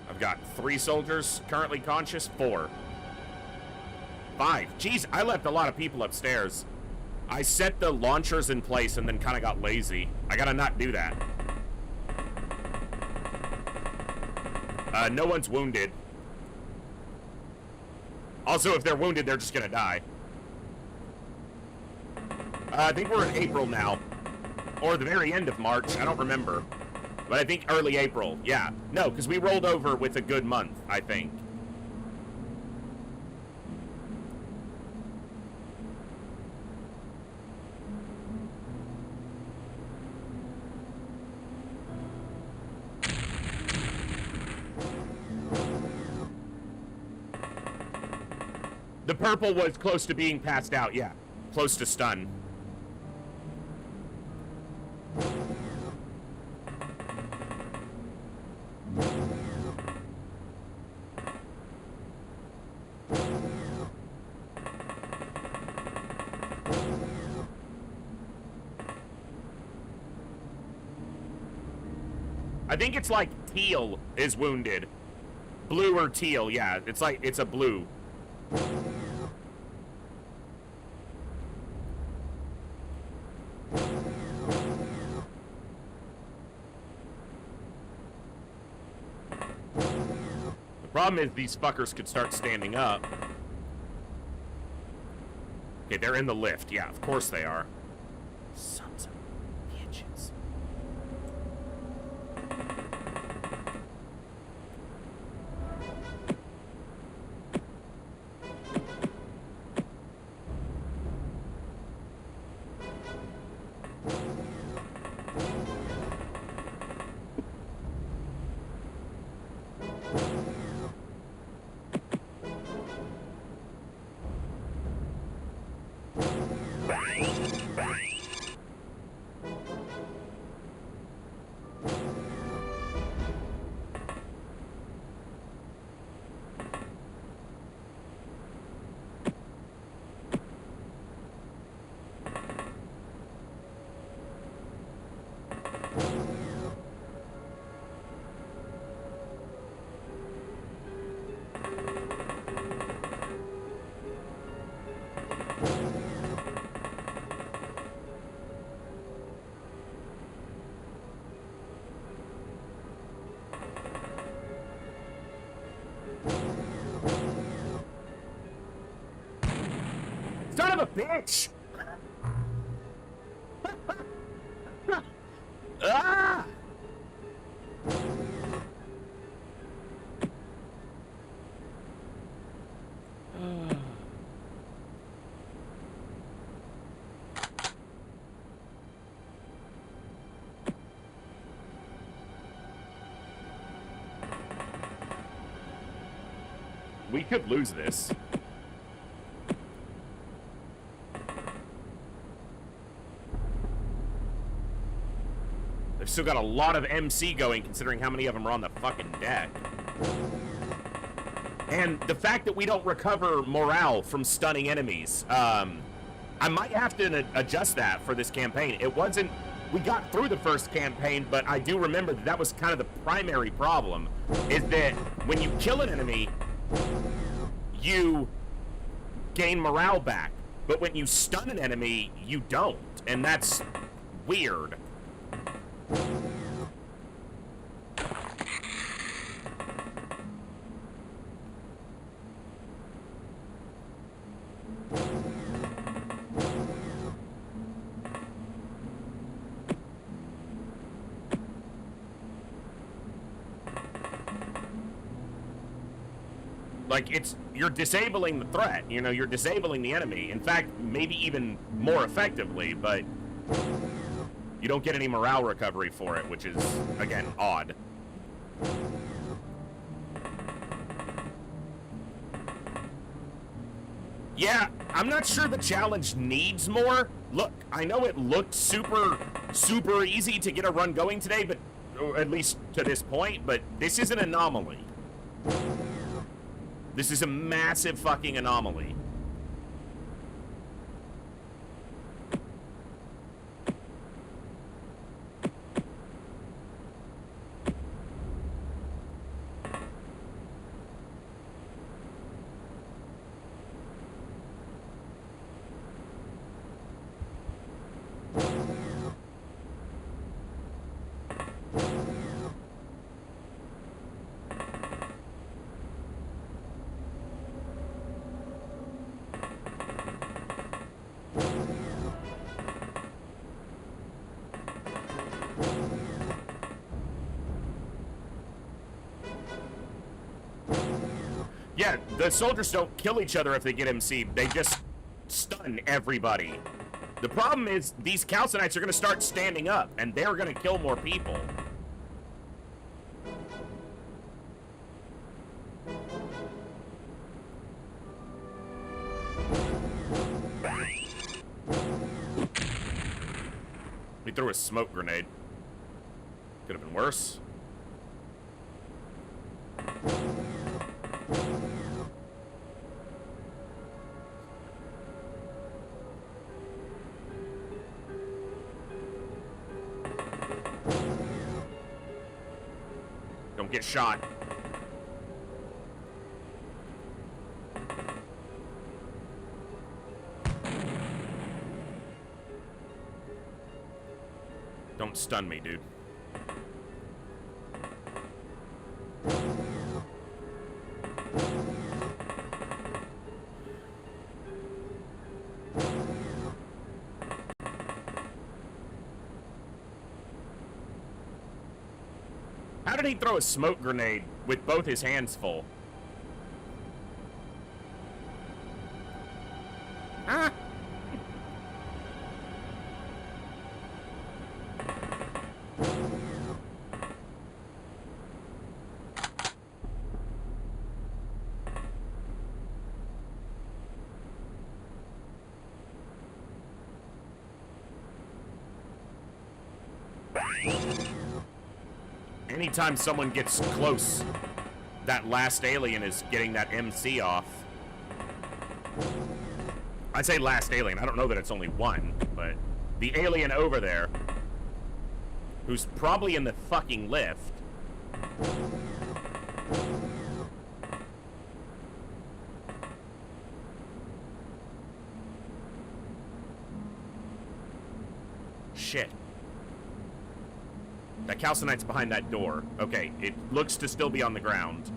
I've got 3 soldiers currently conscious. 4. 5. Jeez, I left a lot of people upstairs. I set the launchers in place and then kind of got lazy. I gotta not do that. No one's wounded. Also, if they're wounded, they're just gonna die. I think we're in April now. Or the very end of March, I don't remember. But I think early April, yeah. No, because we rolled over with a good month, I think. The purple was close to being passed out, yeah. Close to stun. I think it's like teal is wounded. Blue or teal, yeah. It's like, it's a blue. problem is these fuckers could start standing up. Okay, they're in the lift. Yeah, of course they are. Sons of bitches. Son of a bitch! Ah! We could lose this. They've still got a lot of MC going, considering how many of them are on the fucking deck. And the fact that we don't recover morale from stunning enemies, I might have to adjust that for this campaign. It wasn't... We got through the first campaign, but I do remember that that was kind of the primary problem, is that when you kill an enemy, you gain morale back. But when you stun an enemy, you don't. And that's weird. Like, you're disabling the threat, you know, you're disabling the enemy. In fact, maybe even more effectively, but you don't get any morale recovery for it, which is, again, odd. Yeah, I'm not sure the challenge needs more. Look, I know it looked super easy to get a run going today, but or at least to this point, but this is an anomaly. This is a massive fucking anomaly. Yeah, the soldiers don't kill each other if they get MC'd. They just stun everybody. The problem is these calcinites are going to start standing up, and they're going to kill more people. He threw a smoke grenade. Could have been worse. Don't get shot. Don't stun me, dude. did he throw a smoke grenade with both his hands full? Huh? Anytime someone gets close, that last alien is getting that MC off. I say last alien, I don't know that it's only one, but the alien over there, who's probably in the fucking lift. Shit. That calcinite's behind that door. Okay, it looks to still be on the ground.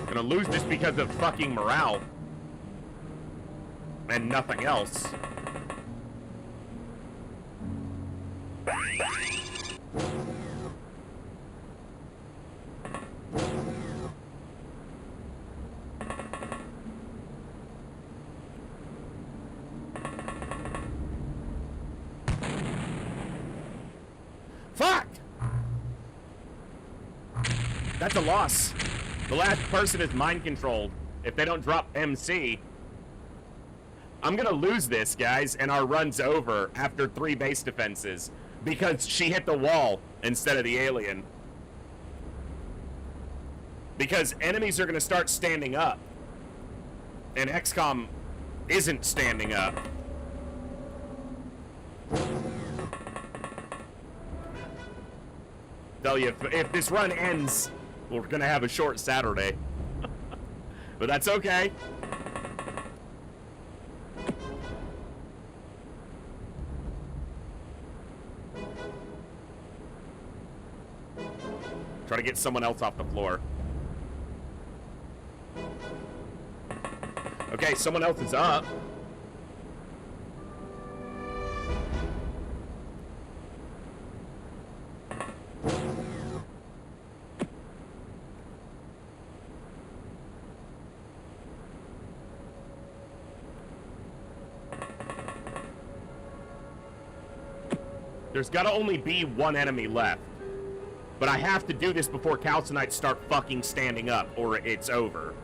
Gonna lose this because of fucking morale. And nothing else. Fuck! That's a loss. The last person is mind controlled. If they don't drop MC, I'm gonna lose this, guys, and our run's over after 3 base defenses because she hit the wall instead of the alien. Because enemies are gonna start standing up, and XCOM isn't standing up. Tell you, if this run ends, we're gonna have a short Saturday. But that's okay. Try to get someone else off the floor. Okay, someone else is up. There's gotta only be one enemy left. But I have to do this before calcinites start fucking standing up, or it's over.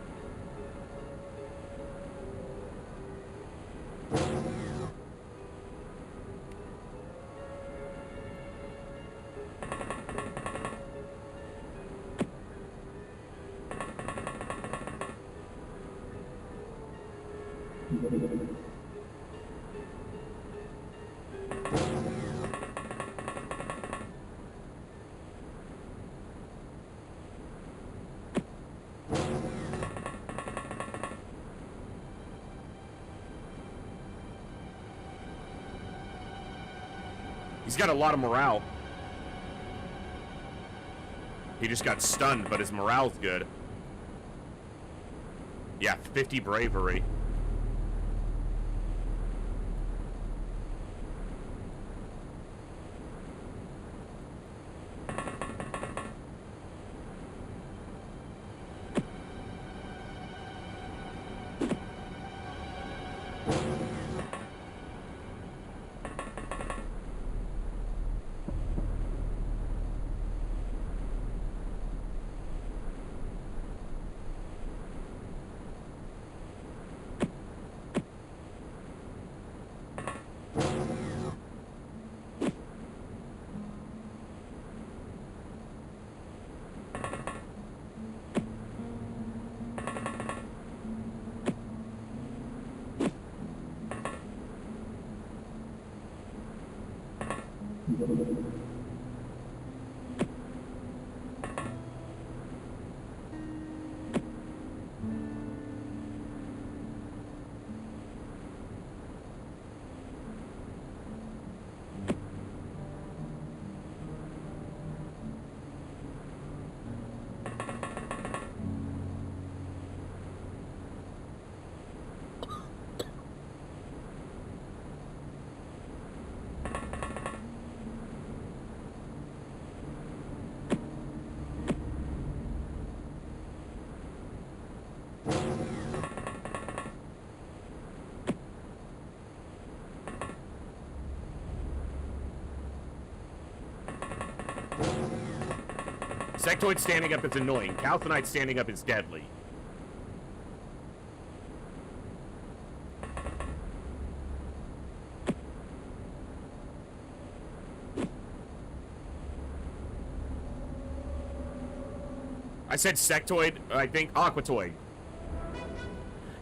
He's got a lot of morale. He just got stunned, but his morale's good. Yeah, 50 bravery. Sectoid standing up is annoying. Calcinite standing up is deadly. I said sectoid, I think aquatoid.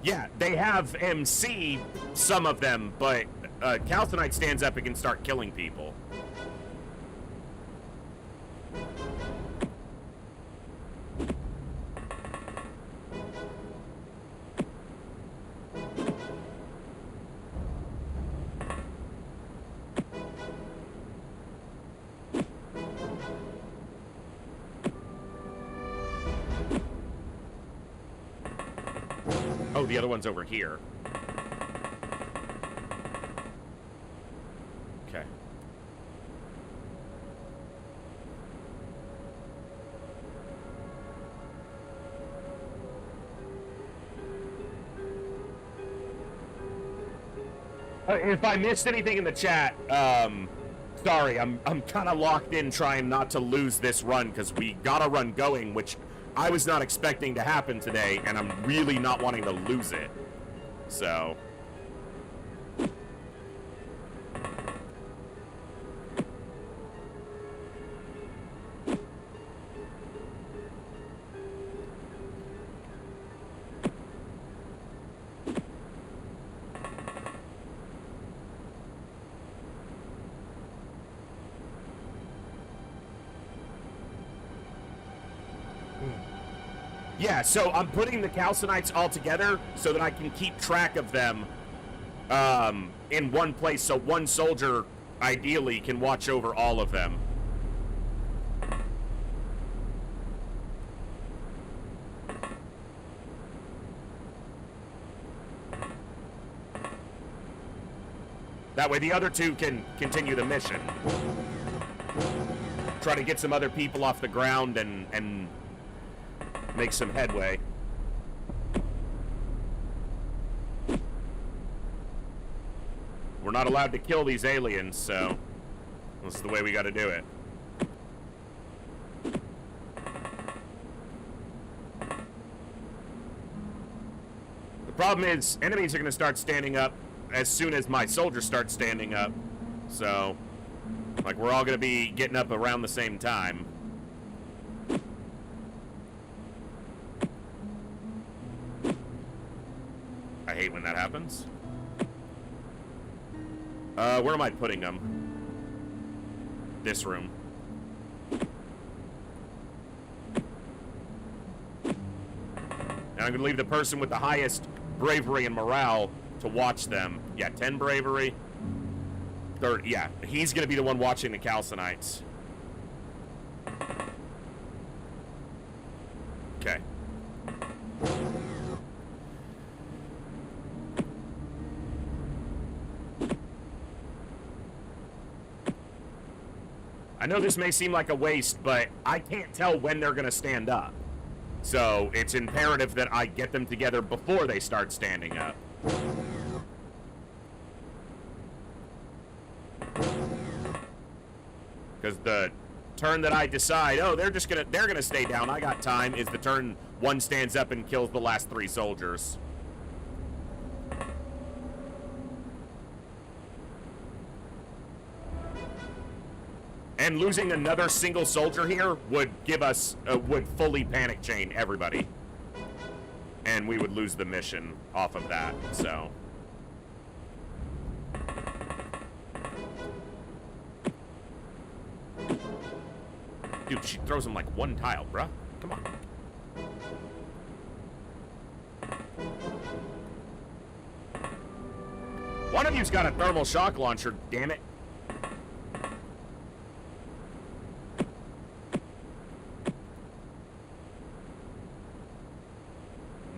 Yeah, they have MC, some of them, but Calcinite stands up and can start killing people. Oh, the other one's over here. Okay. If I missed anything in the chat, sorry, I'm kind of locked in trying not to lose this run because we got a run going, which I was not expecting to happen today, and I'm really not wanting to lose it. So. Yeah, so I'm putting the calcinites all together so that I can keep track of them in one place, so one soldier ideally can watch over all of them. That way the other two can continue the mission. Try to get some other people off the ground and make some headway. We're not allowed to kill these aliens, so this is the way we gotta do it. The problem is, enemies are gonna start standing up as soon as my soldiers start standing up. So, like, we're all gonna be getting up around the same time. I hate when that happens. Where am I putting them? This room. And I'm gonna leave the person with the highest bravery and morale to watch them. Yeah, 10 bravery. 30, yeah, he's gonna be the one watching the calcinites. Okay. I know this may seem like a waste, but I can't tell when they're going to stand up. So it's imperative that I get them together before they start standing up. Because the turn that I decide, oh, they're gonna stay down, I got time, is the turn one stands up and kills the last 3 soldiers. And losing another single soldier here would give us, would fully panic chain everybody. And we would lose the mission off of that, so. Dude, she throws him like one tile, bruh. Come on. One of you's got a thermal shock launcher, damn it.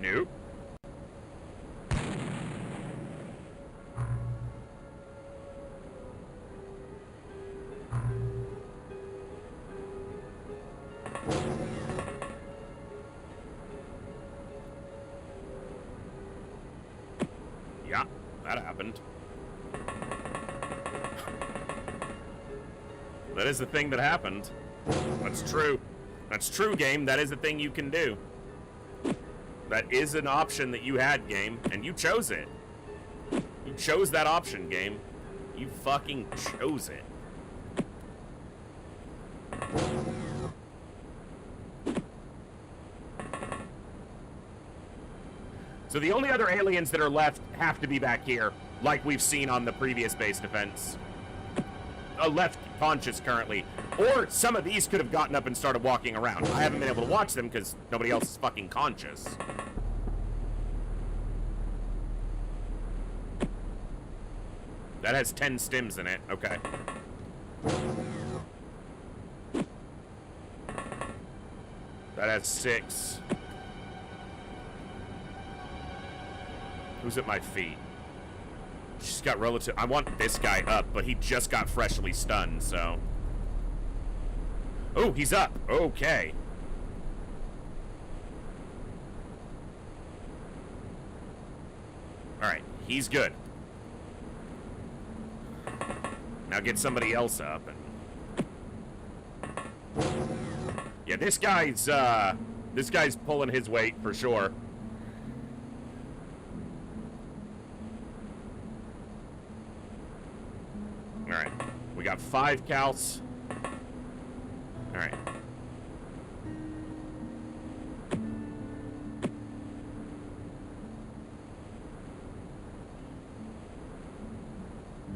Nope. Yeah, that happened. That is the thing that happened. That's true. That's true, game. That is a thing you can do. That is an option that you had, game, and you chose it. You chose that option, game. You fucking chose it. So the only other aliens that are left have to be back here, like we've seen on the previous base defense. Left conscious currently. Or some of these could have gotten up and started walking around. I haven't been able to watch them because nobody else is fucking conscious. That has 10 stims in it. Okay. That has 6. Who's at my feet? She's got relative... I want this guy up, but he just got freshly stunned, so... Oh, he's up. Okay. Alright, he's good. Now get somebody else up and... Yeah, this guy's pulling his weight for sure. Alright. We got 5 calcs. Alright.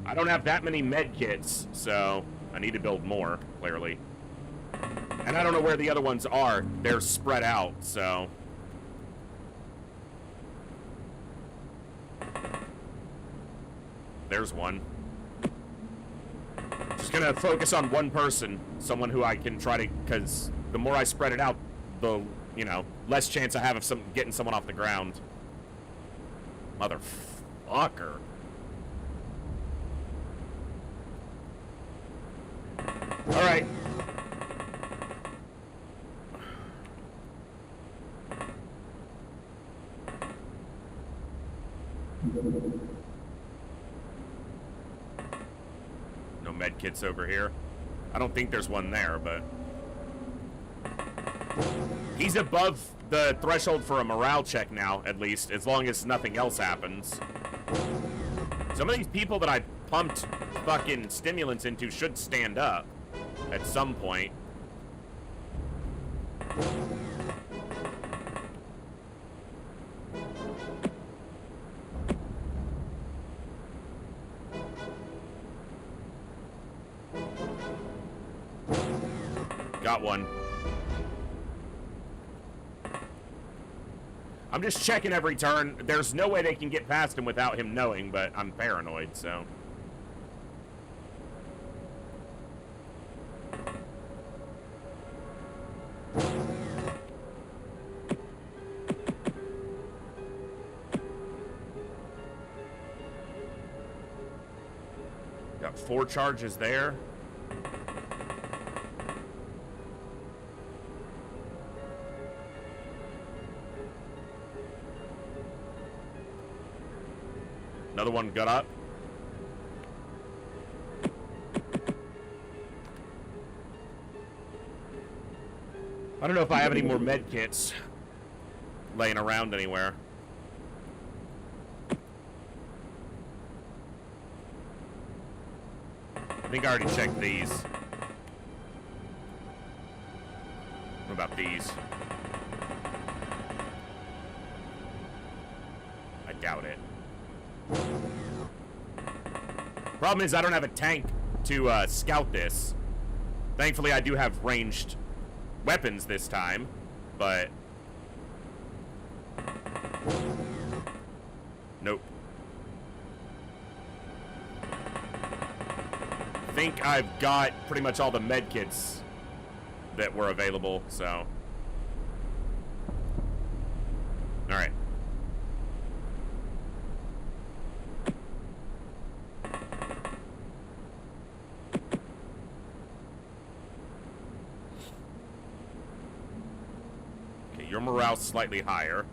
I don't have that many med kits, so I need to build more, clearly. And I don't know where the other ones are. They're spread out, so... There's one. Just gonna focus on one person, someone who I can try to, because the more I spread it out, the, you know, less chance I have of getting someone off the ground. Motherfucker. Alright. No med kits over here. I don't think there's one there, but... He's above the threshold for a morale check now, at least, as long as nothing else happens. Some of these people that I pumped fucking stimulants into should stand up at some point. Got one. I'm just checking every turn. There's no way they can get past him without him knowing, but I'm paranoid, so... Got 4 charges there. Another one got up. I don't know if I have any more med kits laying around anywhere. I think I already checked these. What about these? I doubt it. Problem is, I don't have a tank to scout this. Thankfully, I do have ranged weapons this time, but... Nope. I think I've got pretty much all the med kits that were available, so... Alright. Your morale's slightly higher.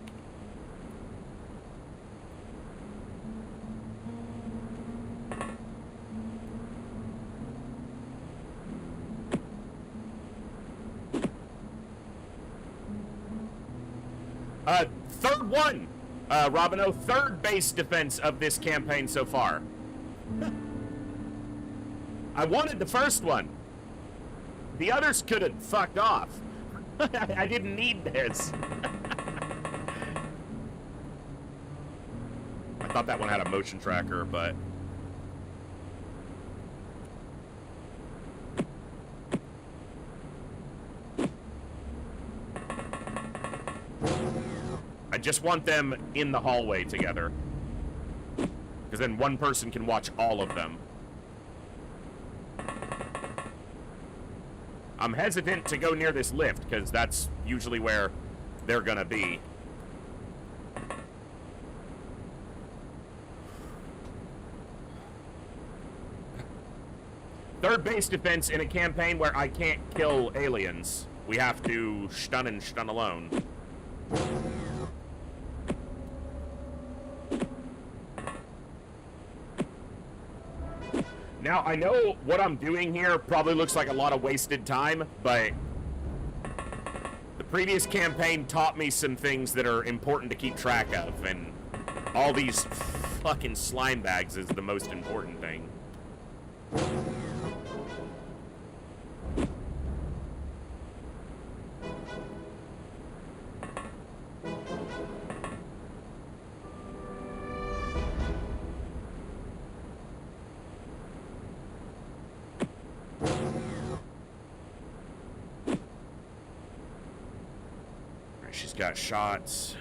Third one, Robino, third base defense of this campaign so far. I wanted the first one. The others could have fucked off. I didn't need this. I thought that one had a motion tracker, but... I just want them in the hallway together. Because then one person can watch all of them. I'm hesitant to go near this lift, because that's usually where they're gonna be. Third base defense in a campaign where I can't kill aliens. We have to stun and stun alone. Now, I know what I'm doing here probably looks like a lot of wasted time, but the previous campaign taught me some things that are important to keep track of, and all these fucking slime bags is the most important thing. She's got shots.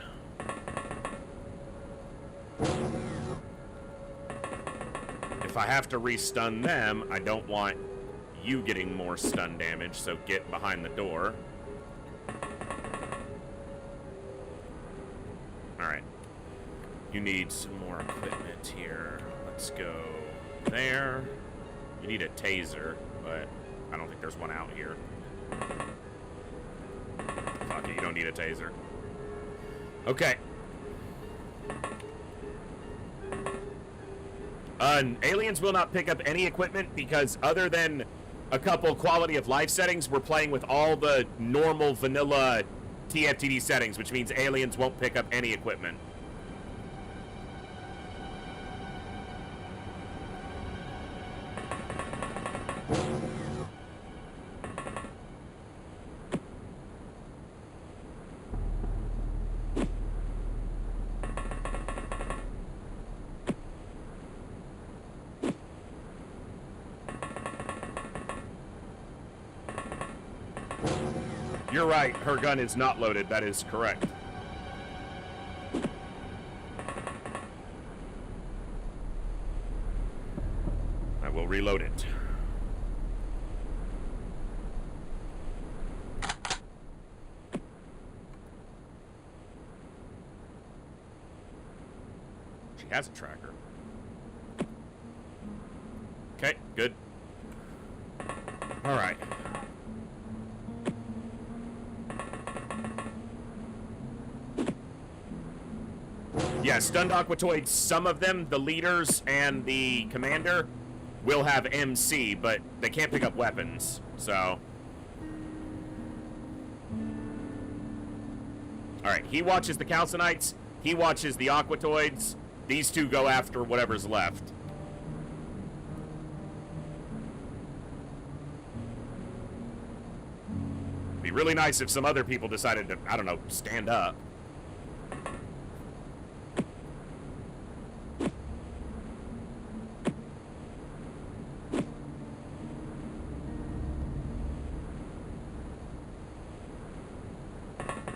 If I have to re-stun them, I don't want you getting more stun damage, so get behind the door. Alright. You need some more equipment here. Let's go there. You need a taser, but I don't think there's one out here. Fuck it, you don't need a taser. Okay. Aliens will not pick up any equipment because other than a couple quality of life settings, we're playing with all the normal vanilla TFTD settings, which means aliens won't pick up any equipment. You're right, her gun is not loaded. That is correct. I will reload it. She has a tracker. Okay, good. All right. Yeah, stunned Aquatoids, some of them, the leaders and the commander, will have MC, but they can't pick up weapons, so... Alright, he watches the Calcinites, he watches the Aquatoids, these two go after whatever's left. Be really nice if some other people decided to, I don't know, stand up.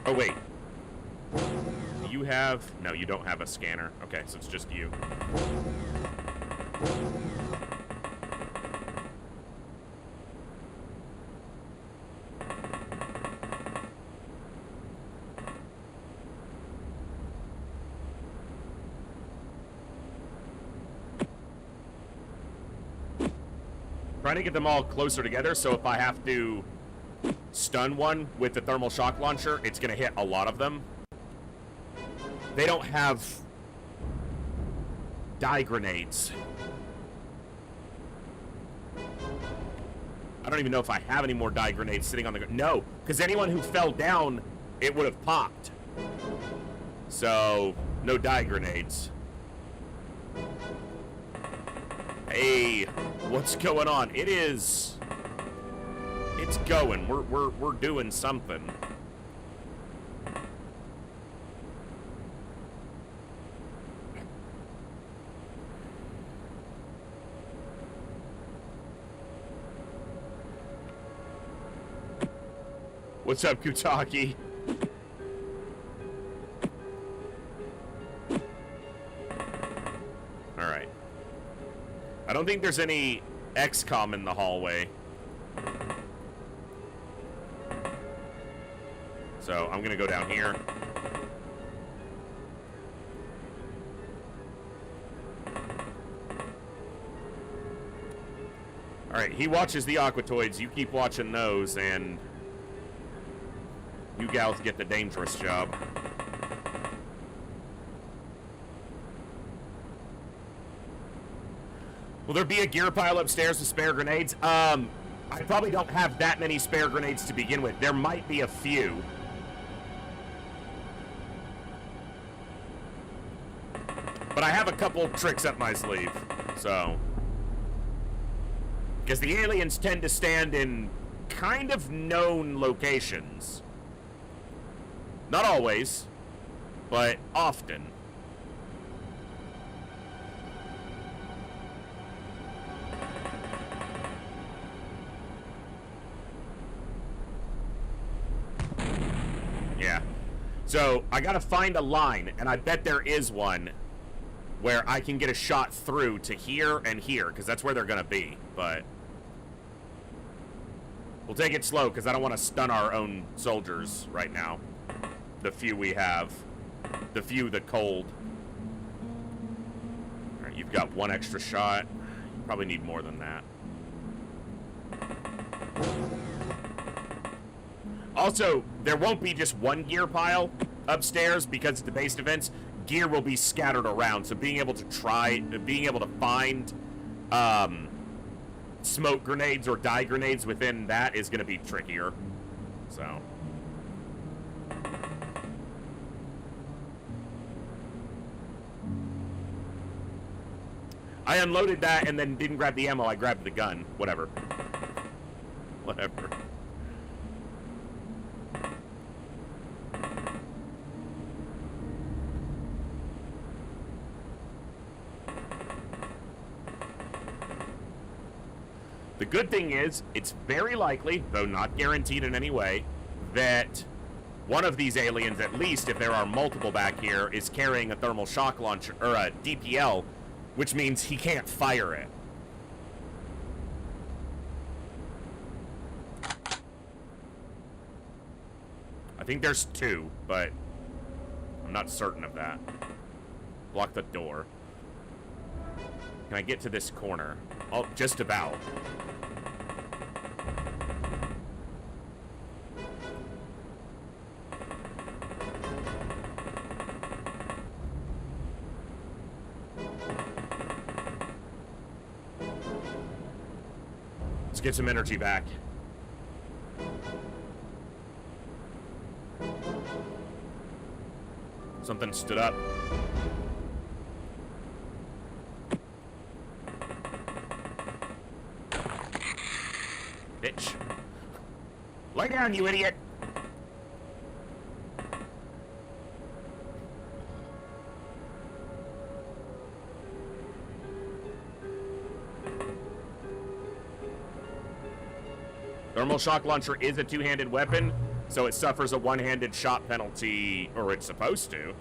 Oh, wait. Do you have... No, you don't have a scanner. Okay, so it's just you. Trying to get them all closer together, so if I have to stun one with the thermal shock launcher, it's going to hit a lot of them. They don't have dye grenades. I don't even know if I have any more dye grenades sitting on the ground. No, because anyone who fell down, it would have popped. So, no dye grenades. Hey, what's going on? It's going. We're doing something. What's up, Kutaki? Alright. I don't think there's any XCOM in the hallway. So, I'm gonna go down here. Alright, he watches the Aquatoids, you keep watching those, and you gals get the dangerous job. Will there be a gear pile upstairs with spare grenades? I probably don't have that many spare grenades to begin with. There might be a few. But I have a couple tricks up my sleeve, so. Because the aliens tend to stand in kind of known locations. Not always, but often. Yeah. So, I gotta find a line, and I bet there is one where I can get a shot through to here and here, because that's where they're gonna be, but we'll take it slow, because I don't want to stun our own soldiers right now. The few we have. The few, the cold. Alright, you've got one extra shot. You probably need more than that. Also, there won't be just one gear pile upstairs because it's the base defense. Gear will be scattered around, so being able to find smoke grenades or dye grenades within that is going to be trickier. So. I unloaded that and then didn't grab the ammo, I grabbed the gun. Whatever. Whatever. The good thing is, it's very likely, though not guaranteed in any way, that one of these aliens, at least if there are multiple back here, is carrying a thermal shock launcher, or a DPL, which means he can't fire it. I think there's two, but I'm not certain of that. Block the door. Can I get to this corner? Oh, just about. Let's get some energy back. Something stood up. Bitch. Lay down, you idiot! Thermal shock launcher is a two-handed weapon, so it suffers a one-handed shot penalty, or it's supposed to.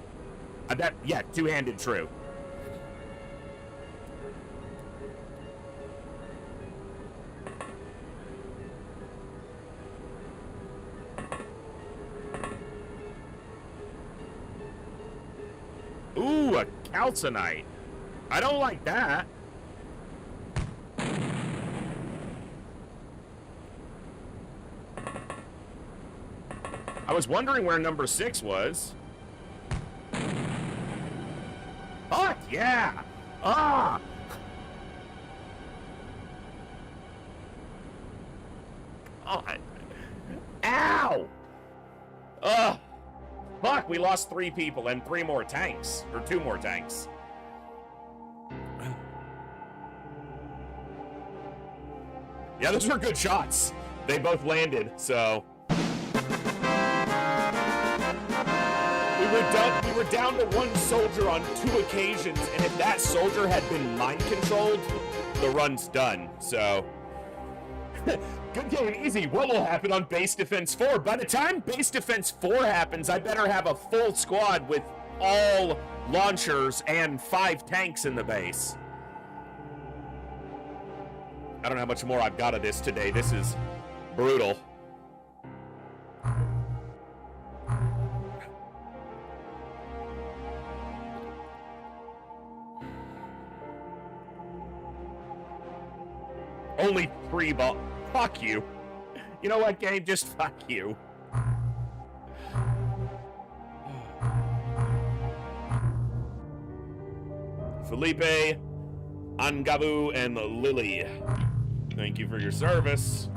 Yeah, two-handed, true. Ooh, a calcinite. I don't like that. I was wondering where number 6 was. Fuck yeah! Ah! Oh, ow! Ugh! Fuck, we lost 3 people and 3 more tanks. Or 2 more tanks. Yeah, those were good shots. They both landed, so... We were down to 1 soldier on 2 occasions, and if that soldier had been mind-controlled, the run's done, so... Good game, easy. What will happen on Base Defense 4? By the time Base Defense 4 happens, I better have a full squad with all launchers and 5 tanks in the base. I don't know how much more I've got of this today. This is brutal. Only 3 ball. Fuck you. You know what, game? Just fuck you. Felipe, Angabu, and Lily. Thank you for your service.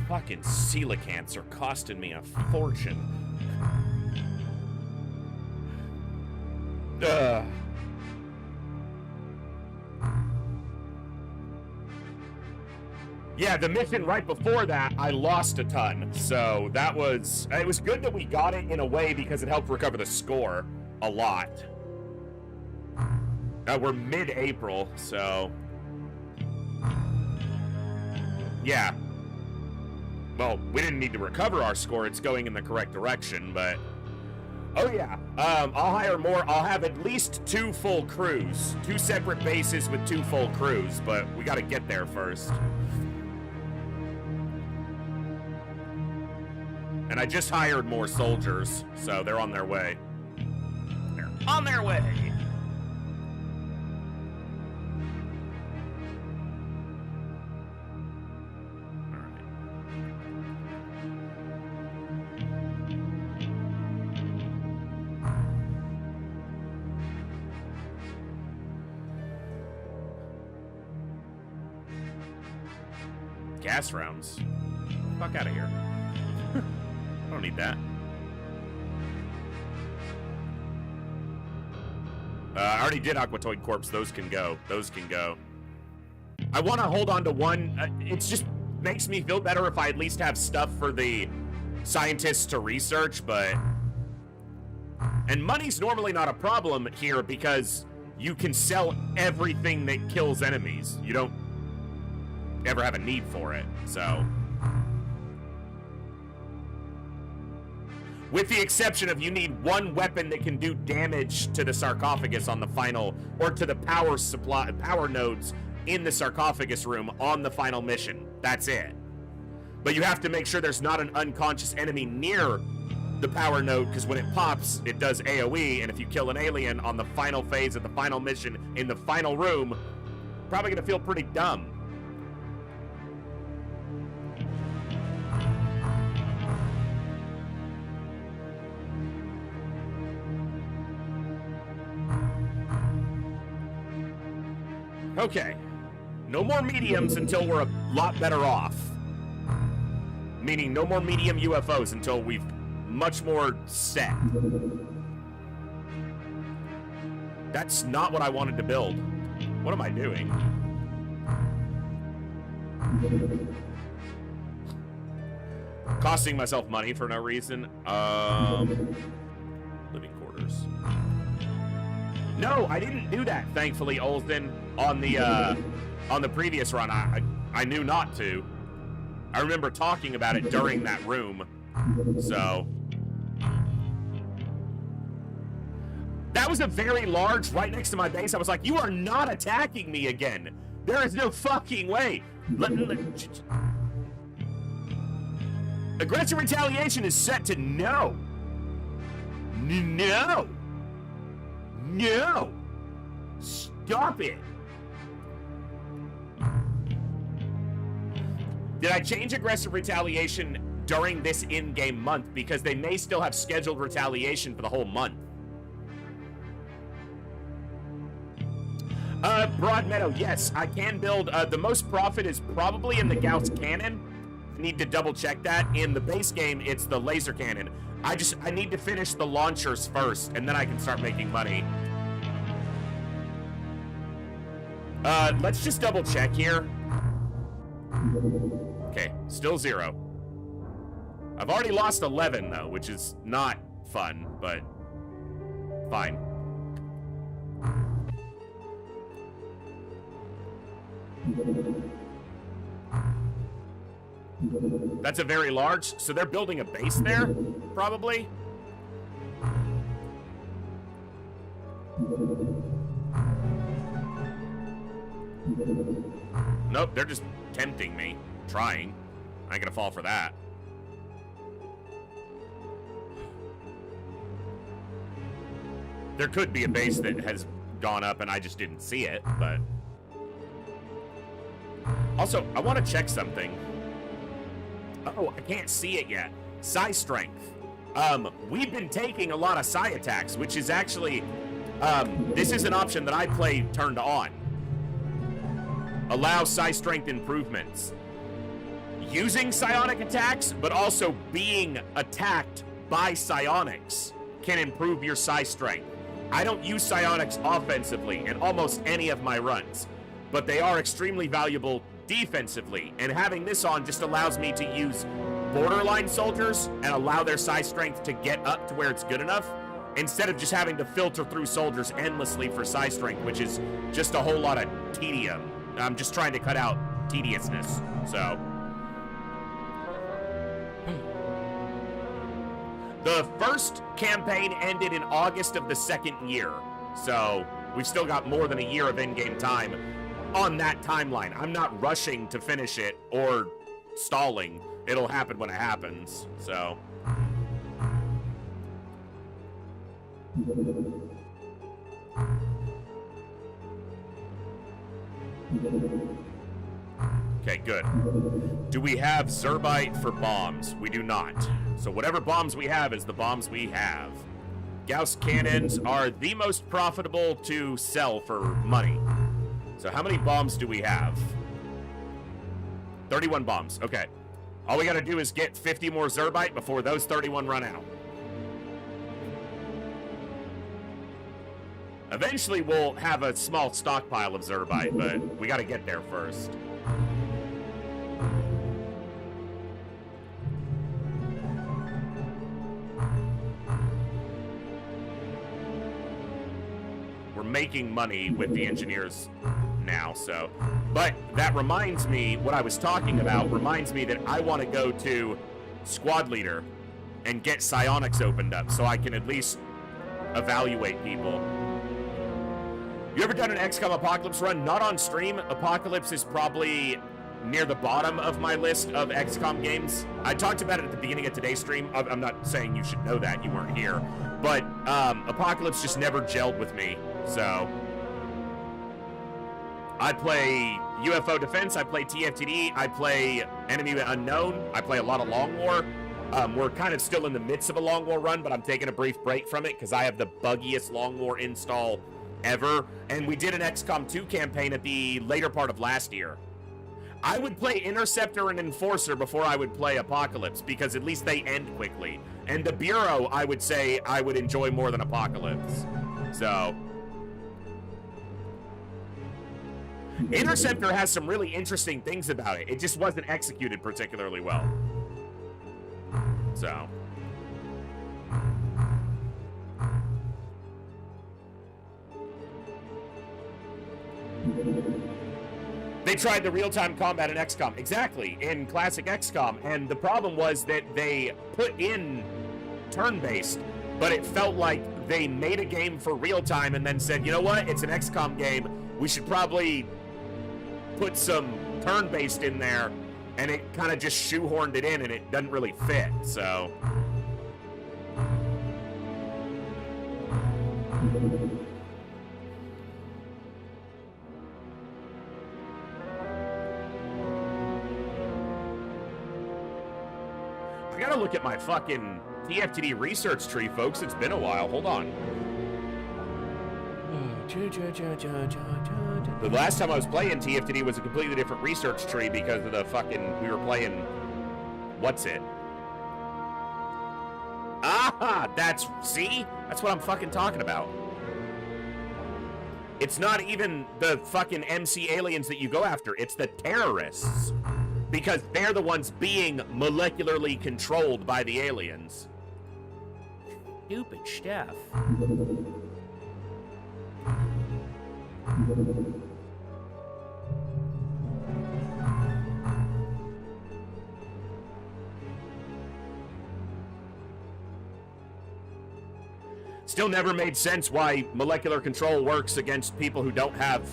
Fucking coelacanths are costing me a fortune. Yeah, the mission right before that, I lost a ton. So that was... It was good that we got it in a way because it helped recover the score a lot. We're mid-April, so... Yeah. Well, we didn't need to recover our score. It's going in the correct direction, but... Oh, yeah. I'll hire more. I'll have at least 2 full crews. 2 separate bases with 2 full crews, but we got to get there first. And I just hired more soldiers, so they're on their way. They're on their way! Gas rounds. Fuck out of here. I don't need that. I already did Aquatoid Corpse. Those can go. Those can go. I want to hold on to 1. It just makes me feel better if I at least have stuff for the scientists to research, but... And money's normally not a problem here because you can sell everything that kills enemies. You don't ever have a need for it, so... With the exception of you need 1 weapon that can do damage to the sarcophagus on the final, or to the power nodes in the sarcophagus room on the final mission. That's it. But you have to make sure there's not an unconscious enemy near the power node, because when it pops, it does AoE, and if you kill an alien on the final phase of the final mission in the final room, probably gonna feel pretty dumb. Okay, no more mediums until we're a lot better off. Meaning no more medium UFOs until we've much more set. That's not what I wanted to build. What am I doing? Costing myself money for no reason. Living quarters. No, I didn't do that, thankfully, Olsen, on the previous run. I knew not to. I remember talking about it during that room. So that was a very large right next to my base. I was like, you are not attacking me again. There is no fucking way. Aggressive retaliation is set to no. No. No! Stop it! Did I change aggressive retaliation during this in-game month? Because they may still have scheduled retaliation for the whole month. Broadmeadow, yes, I can build. The most profit is probably in the Gauss cannon. Need to double check that. In the base game, it's the laser cannon. I need to finish the launchers first, and then I can start making money. Let's just double check here. Okay, still 0. I've already lost 11, though, which is not fun, but fine. That's a very large, so they're building a base there, probably. Nope, they're just tempting me, trying. I ain't gonna fall for that. There could be a base that has gone up and I just didn't see it, but... Also, I want to check something. Oh, I can't see it yet. Psi strength. We've been taking a lot of psi attacks, which is actually... this is an option that I play turned on. Allow psi strength improvements. Using psionic attacks, but also being attacked by psionics can improve your psi strength. I don't use psionics offensively in almost any of my runs, but they are extremely valuable defensively, and having this on just allows me to use borderline soldiers and allow their psi strength to get up to where it's good enough, instead of just having to filter through soldiers endlessly for psi strength, which is just a whole lot of tedium. I'm just trying to cut out tediousness, so. The first campaign ended in August of the second year, so we've still got more than a year of in-game time on that timeline. I'm not rushing to finish it or stalling. It'll happen when it happens, so. Okay, good. Do we have Zerbite for bombs? We do not. So whatever bombs we have is the bombs we have. Gauss cannons are the most profitable to sell for money. So how many bombs do we have? 31 bombs. Okay. All we gotta do is get 50 more Zerbite before those 31 run out. Eventually we'll have a small stockpile of Zerbite, but we gotta get there first. We're making money with the engineers now, so. But that reminds me, what I was talking about reminds me that I want to go to squad leader and get psionics opened up so I can at least evaluate people. You ever done an XCOM Apocalypse run? Not on stream. Apocalypse is probably near the bottom of my list of XCOM games. I talked about it at the beginning of today's stream. I'm not saying you should know that, you weren't here. But Apocalypse just never gelled with me, so. I play UFO Defense, I play TFTD, I play Enemy Unknown, I play a lot of Long War. We're kind of still in the midst of a Long War run, but I'm taking a brief break from it because I have the buggiest Long War install ever. And we did an XCOM 2 campaign at the later part of last year. I would play Interceptor and Enforcer before I would play Apocalypse because at least they end quickly. And the Bureau, I would say I would enjoy more than Apocalypse. So. Interceptor has some really interesting things about it. It just wasn't executed particularly well. So. They tried the real-time combat in XCOM. Exactly, in classic XCOM. And the problem was that they put in turn-based, but it felt like they made a game for real-time and then said, you know what, it's an XCOM game. We should probably put some turn-based in there, and it kind of just shoehorned it in, and it doesn't really fit, so. I gotta look at my fucking TFTD research tree, folks. It's been a while. Hold on. The last time I was playing TFTD was a completely different research tree because of the fucking... We were playing... What's it? Ah! That's... See? That's what I'm fucking talking about. It's not even the fucking MC aliens that you go after. It's the terrorists. Because they're the ones being molecularly controlled by the aliens. Stupid stuff. Still never made sense why molecular control works against people who don't have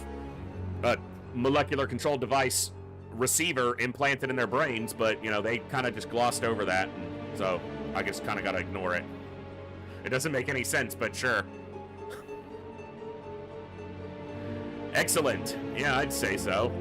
a molecular control device receiver implanted in their brains, but, you know, they kind of just glossed over that, and so I just kind of got to ignore it. It doesn't make any sense, but sure. Excellent. Yeah, I'd say so.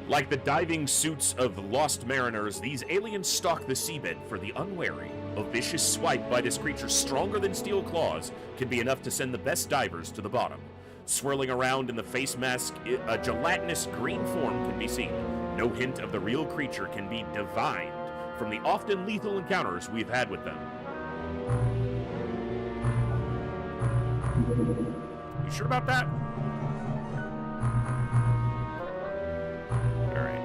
Like the diving suits of lost mariners, these aliens stalk the seabed for the unwary. A vicious swipe by this creature's stronger than steel claws can be enough to send the best divers to the bottom. Swirling around in the face mask, a gelatinous green form can be seen. No hint of the real creature can be divined from the often lethal encounters we've had with them. You sure about that? Alright.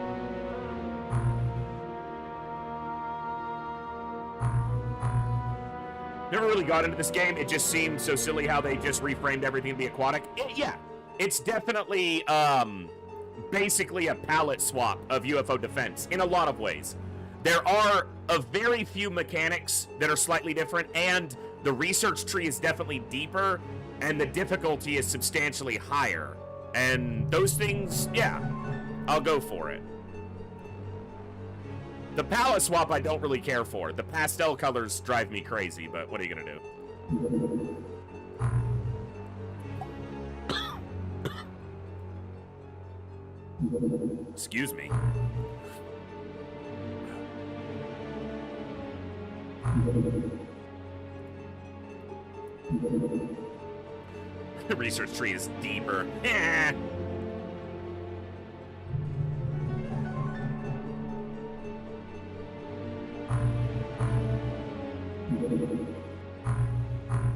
Never really got into this game. It just seemed so silly how they just reframed everything to be aquatic. Yeah, it's definitely basically a palette swap of UFO defense in a lot of ways. There are a very few mechanics that are slightly different, and the research tree is definitely deeper, and the difficulty is substantially higher. And those things, yeah, I'll go for it. The palette swap I don't really care for. The pastel colors drive me crazy, but what are you gonna do? Excuse me. The research tree is deeper. Eh.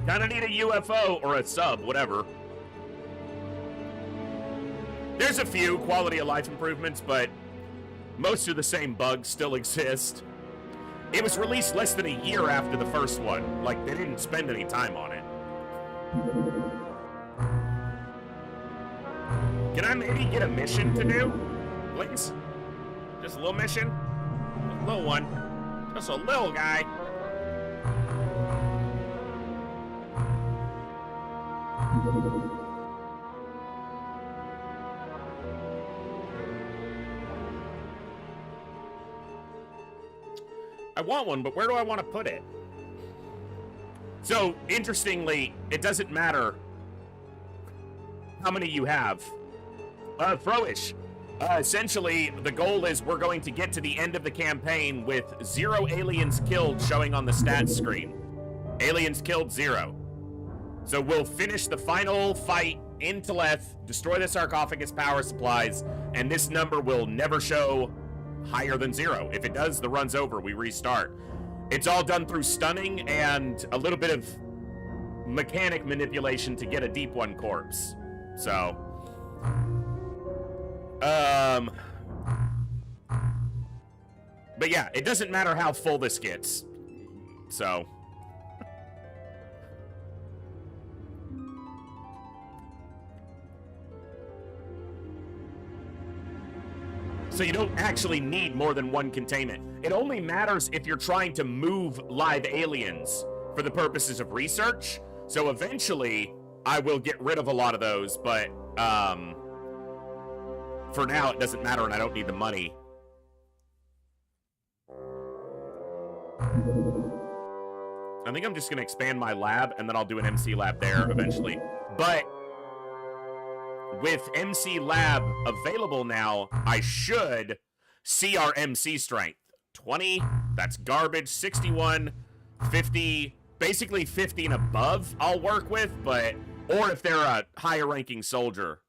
Kinda need a UFO or a sub, whatever. There's a few quality of life improvements, but most of the same bugs still exist. It was released less than a year after the first one. Like, they didn't spend any time on it. Can I maybe get a mission to do? Please? Just a little mission? A little one. Just a little guy. I want one, but where do I want to put it? So, interestingly, it doesn't matter how many you have. Throwish. Essentially, the goal is we're going to get to the end of the campaign with 0 aliens killed showing on the stats screen. Aliens killed 0. So we'll finish the final fight in Teleth, destroy the sarcophagus power supplies, and this number will never show higher than 0. If it does, the run's over. We restart. It's all done through stunning and a little bit of mechanic manipulation to get a deep one corpse. So, but yeah, it doesn't matter how full this gets. So, you don't actually need more than one containment. It only matters if you're trying to move live aliens for the purposes of research. So eventually, I will get rid of a lot of those, but for now, it doesn't matter and I don't need the money. I think I'm just going to expand my lab, and then I'll do an MC lab there eventually. But with MC Lab available now, I should see our MC strength. 20, That's garbage. 61, 50, basically 50 and above I'll work with, but, or if they're a higher ranking soldier.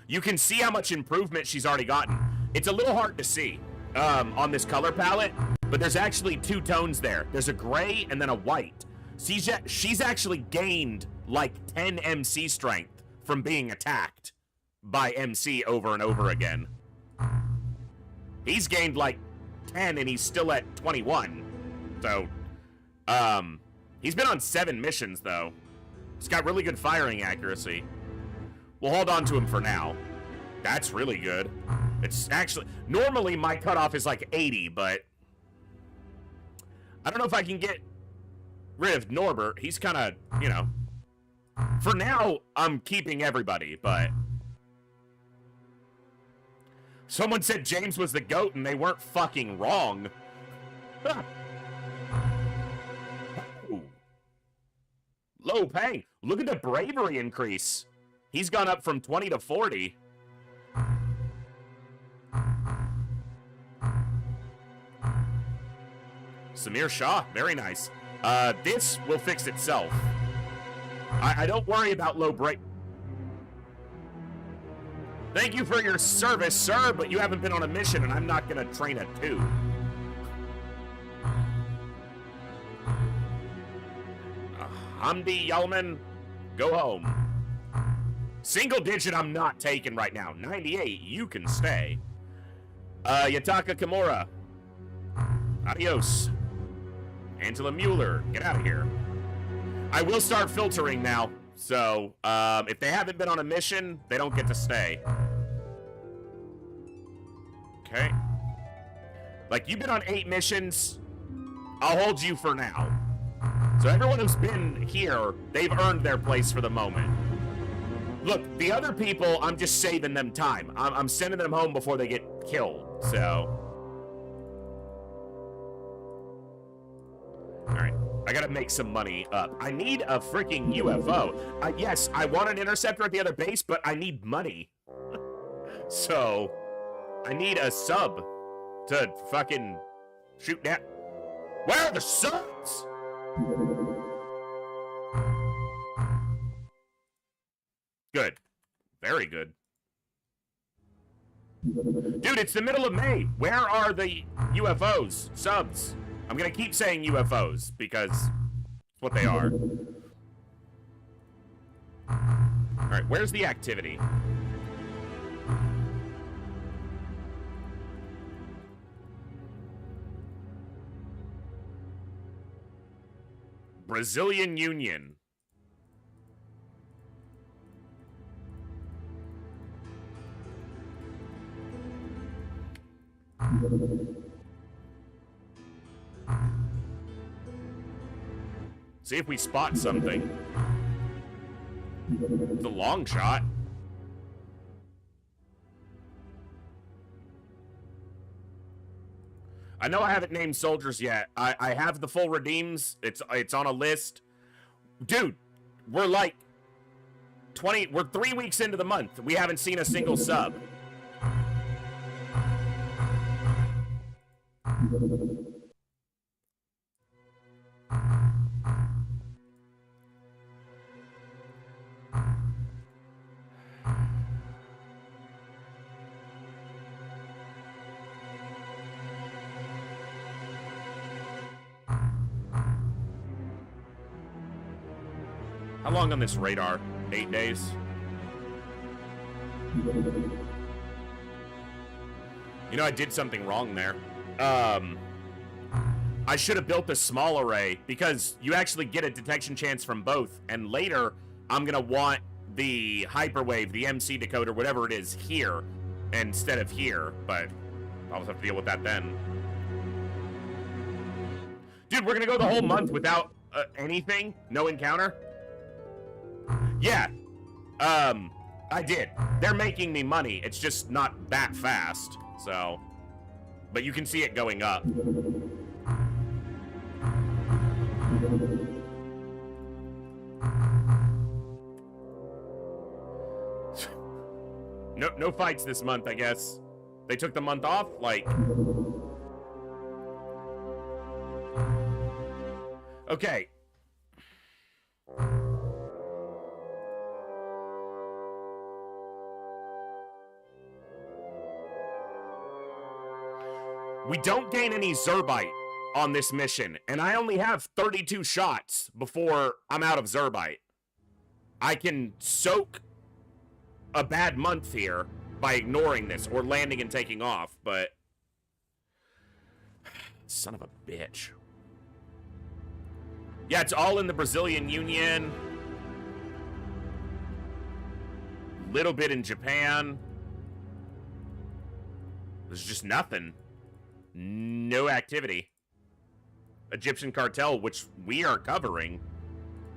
You can see how much improvement she's already gotten. It's a little hard to see on this color palette, but there's actually two tones there. There's a gray and then a white. She's actually gained like 10 MC strength from being attacked by MC over and over again. He's gained like 10 and he's still at 21. So, he's been on 7 missions though. He's got really good firing accuracy. We'll hold on to him for now. That's really good. It's actually, normally my cutoff is like 80, but I don't know if I can get rid of Norbert. He's kind of, you know, for now, I'm keeping everybody, but someone said James was the GOAT and they weren't fucking wrong. Ooh. Low pay. Look at the bravery increase. He's gone up from 20 to 40. Samir Shah, very nice. This will fix itself. I don't worry about low break. Thank you for your service, sir, but you haven't been on a mission, and I'm not gonna train a 2. Hamdi Yalman, go home. Single digit I'm not taking right now. 98, you can stay. Yataka Kimura. Adios. Angela Mueller, get out of here. I will start filtering now, so if they haven't been on a mission, they don't get to stay. Okay. Like, you've been on 8 missions, I'll hold you for now. So everyone who's been here, they've earned their place for the moment. Look, the other people, I'm just saving them time. I'm sending them home before they get killed, so. Alright, I gotta make some money up. I need a freaking UFO. Yes, I want an interceptor at the other base, but I need money. So, I need a sub to fucking shoot down. Where are the subs? Good. Very good. Dude, it's the middle of May. Where are the UFOs? Subs. I'm gonna keep saying UFOs, because it's what they are. Alright, where's the activity? Brazilian Union. See if we spot something. It's a long shot. I know I haven't named soldiers yet. I have the full redeems. It's on a list. Dude, we're like 20, we're 3 weeks into the month. We haven't seen a single sub. How long on this radar? 8 days? You know, I did something wrong there. I should have built a small array, because you actually get a detection chance from both, and later, I'm gonna want the hyperwave, the MC decoder, whatever it is, here, instead of here, but I'll have to deal with that then. Dude, we're gonna go the whole month without anything? No encounter? Yeah, I did. They're making me money. It's just not that fast, so. But you can see it going up. No fights this month, I guess. They took the month off, like. Okay. We don't gain any Zerbite on this mission, and I only have 32 shots before I'm out of Zerbite. I can soak a bad month here by ignoring this or landing and taking off, but... Son of a bitch. Yeah, it's all in the Brazilian Union. Little bit in Japan. There's just nothing. No activity. Egyptian cartel, which we are covering.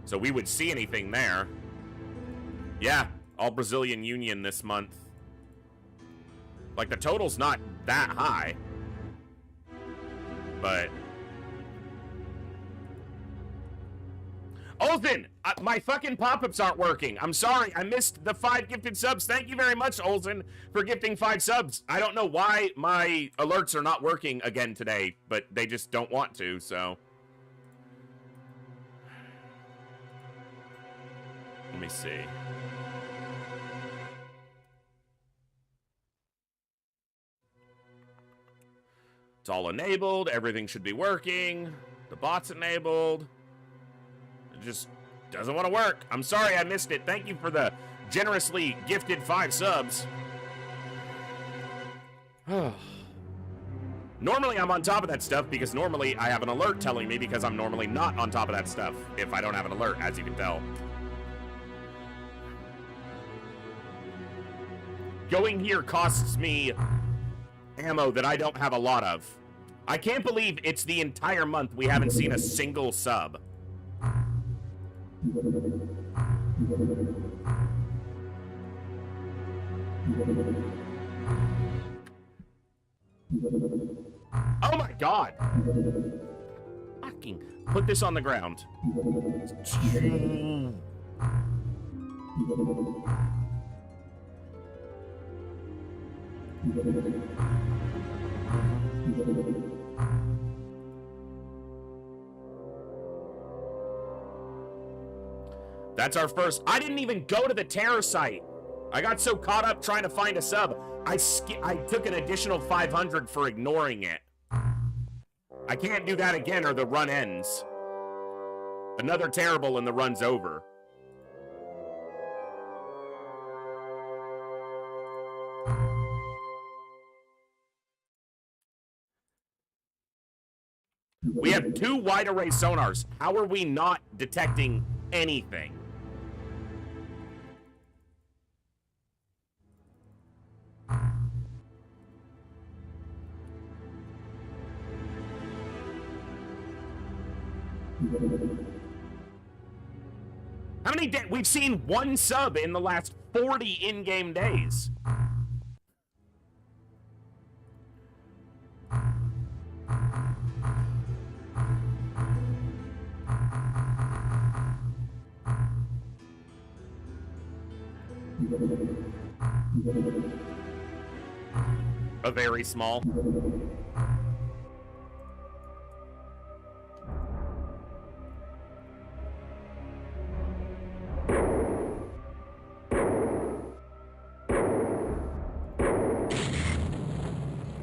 So we would see anything there. Yeah, all Brazilian Union this month. Like, the total's not that high. But... Olsen! My fucking pop-ups aren't working. I'm sorry, I missed the 5 gifted subs. Thank you very much, Olsen, for gifting 5 subs. I don't know why my alerts are not working again today, but they just don't want to, so... Let me see. It's all enabled. Everything should be working. The bot's enabled. It just doesn't want to work. I'm sorry I missed it. Thank you for the generously gifted 5 subs. Normally I'm on top of that stuff because normally I have an alert telling me because I'm normally not on top of that stuff if I don't have an alert, as you can tell. Going here costs me ammo that I don't have a lot of. I can't believe it's the entire month we haven't seen a single sub. Oh my god! Fucking put this on the ground. That's our first. I didn't even go to the terror site. I got so caught up trying to find a sub. I took an additional 500 for ignoring it. I can't do that again or the run ends. Another terrible and the run's over. We have 2 wide array sonars. How are we not detecting anything? How many days? We've seen 1 sub in the last 40 in-game days. A very small.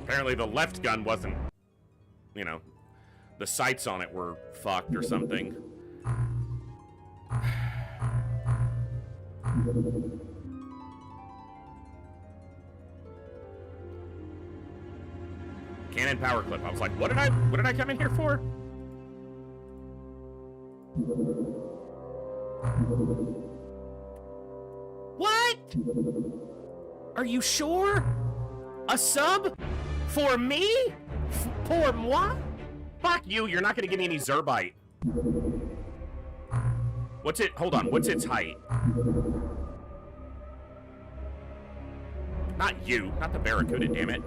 Apparently the left gun wasn't, you know, the sights on it were fucked or something. Cannon power clip. I was like, what did I come in here for? What? Are you sure? A sub? For me? For moi? Fuck you, you're not gonna give me any Zerbite. What's it? Hold on, what's its height? Not you, not the Barracuda, damn it.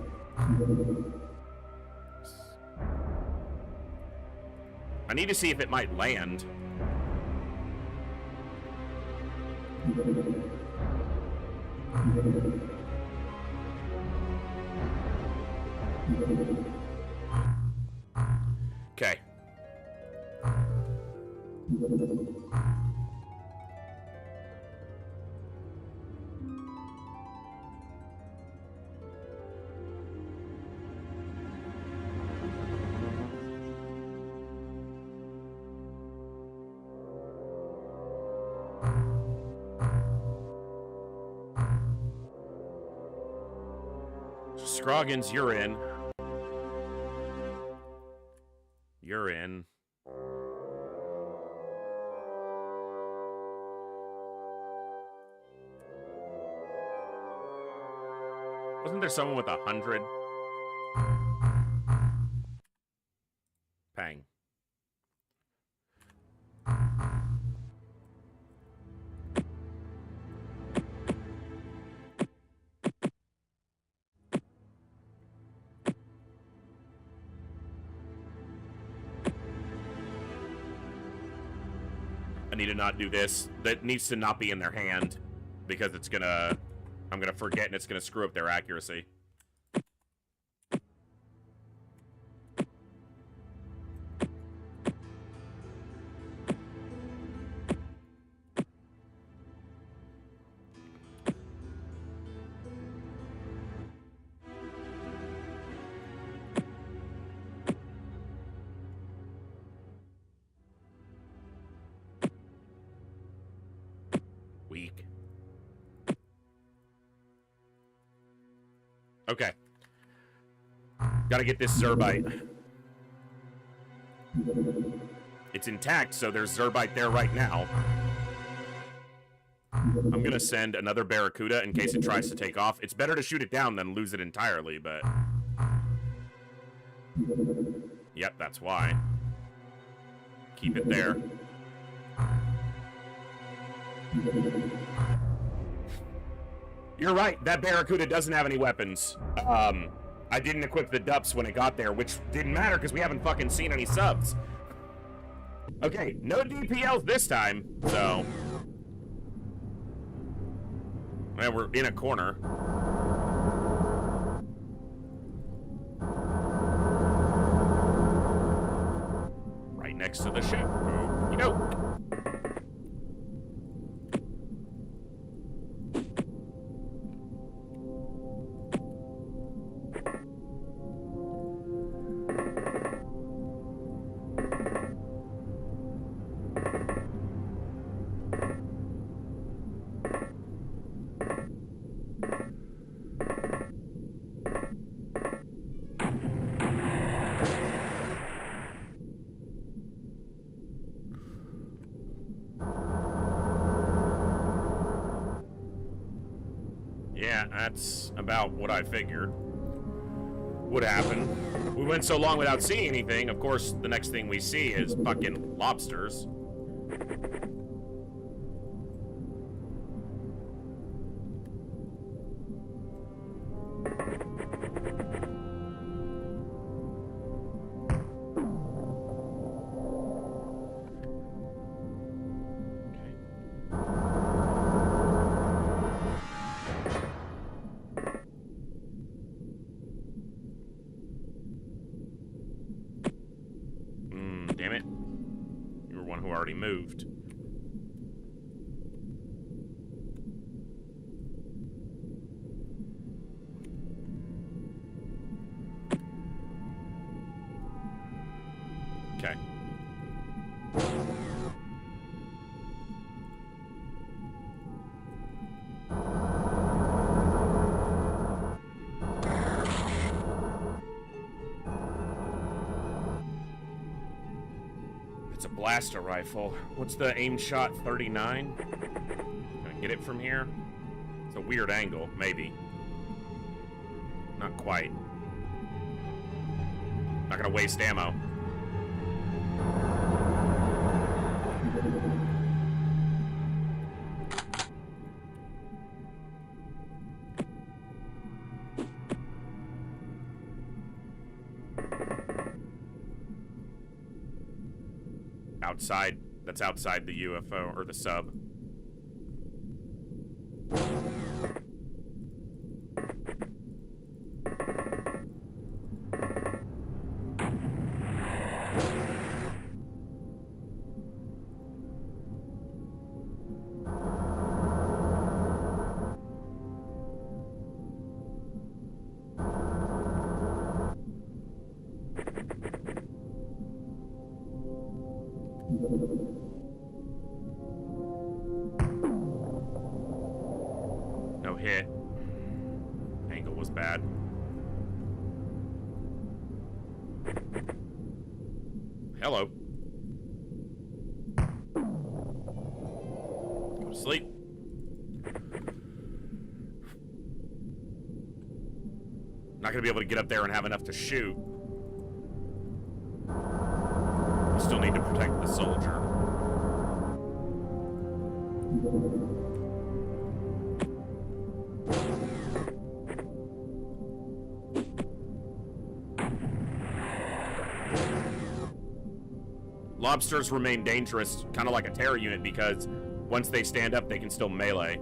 I need to see if it might land. Okay. Scroggins, you're in. You're in. Wasn't there someone with 100? Pang. I need to not do this. That needs to not be in their hand because it's gonna... I'm gonna forget and it's gonna screw up their accuracy. Weak. Okay. Gotta get this Zerbite. It's intact, so there's Zerbite there right now. I'm gonna send another Barracuda in case it tries to take off. It's better to shoot it down than lose it entirely, but... Yep, that's why. Keep it there. You're right, that Barracuda doesn't have any weapons. I didn't equip the DUPS when it got there, which didn't matter because we haven't fucking seen any subs. Okay, no DPLs this time, so... Well, we're in a corner. Right next to the ship. You know. Yeah, that's about what I figured would happen. We went so long without seeing anything, of course, the next thing we see is fucking lobsters. Damn it. You were one who already moved. Okay. It's a blaster rifle. What's the aim shot? 39? Can I get it from here? It's a weird angle, maybe. Not quite. Not gonna waste ammo. Outside. That's outside the UFO, or the sub. angle was bad. Hello. Go to sleep. Not gonna be able to get up there and have enough to shoot. We still need to protect the soldier. Lobsters remain dangerous, kind of like a terror unit, because once they stand up, they can still melee.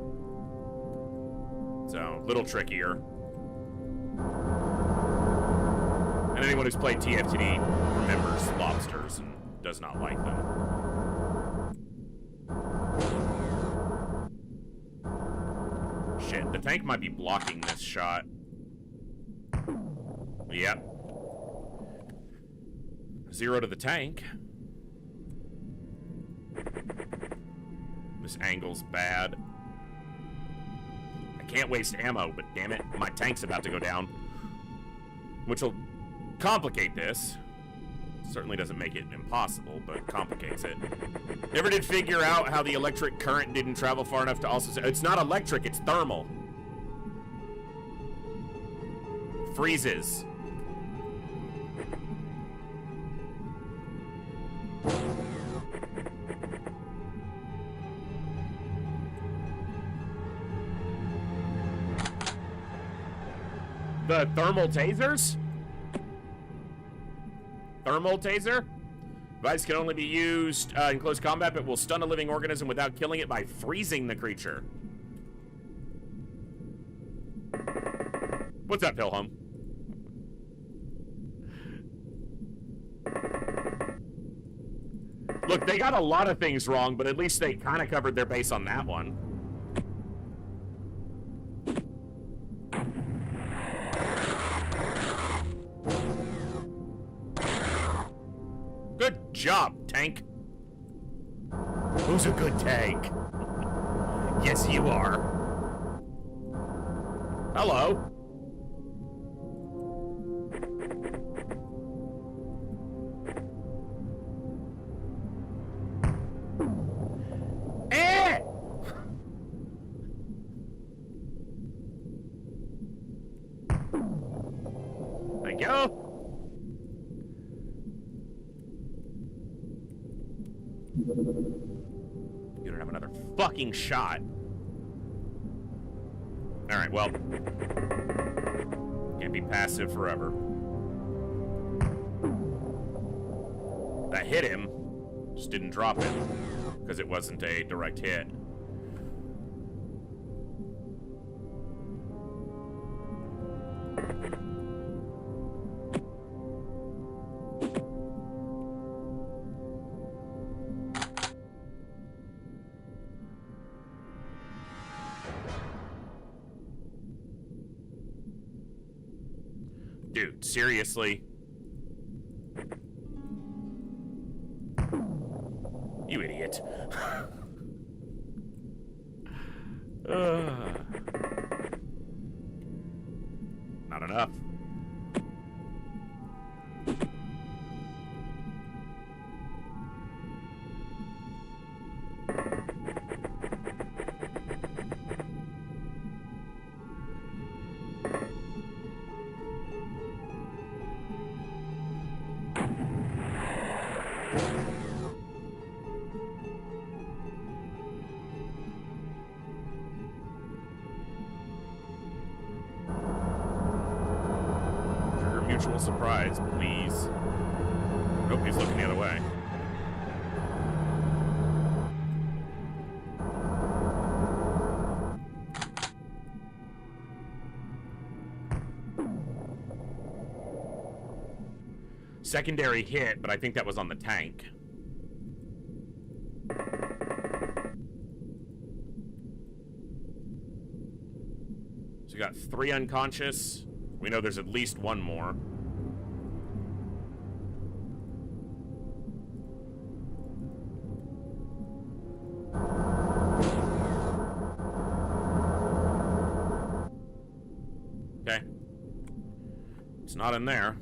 So, a little trickier. And anyone who's played TFTD remembers lobsters and does not like them. Shit, the tank might be blocking this shot. Yep. 0 to the tank. This angle's bad. I can't waste ammo, but damn it, my tank's about to go down. Which will complicate this. Certainly doesn't make it impossible, but complicates it. Never did figure out how the electric current didn't travel far enough to also say, it's not electric, it's thermal. Freezes. The thermal tasers? Thermal taser? Device can only be used in close combat, but will stun a living organism without killing it by freezing the creature. What's up, Pilhum? Look, they got a lot of things wrong, but at least they kind of covered their base on that one. Good job, tank. Who's a good tank? Yes, you are. Hello. Eh! There you go. You don't have another fucking shot. Alright, well. Can't be passive forever. That hit him. Just didn't drop him. Because it wasn't a direct hit. Dude, seriously? You idiot. Not enough. Mutual surprise, please. Nope, he's looking the other way. Secondary hit, but I think that was on the tank. So we got 3 unconscious. We know there's at least one more. Okay. It's not in there.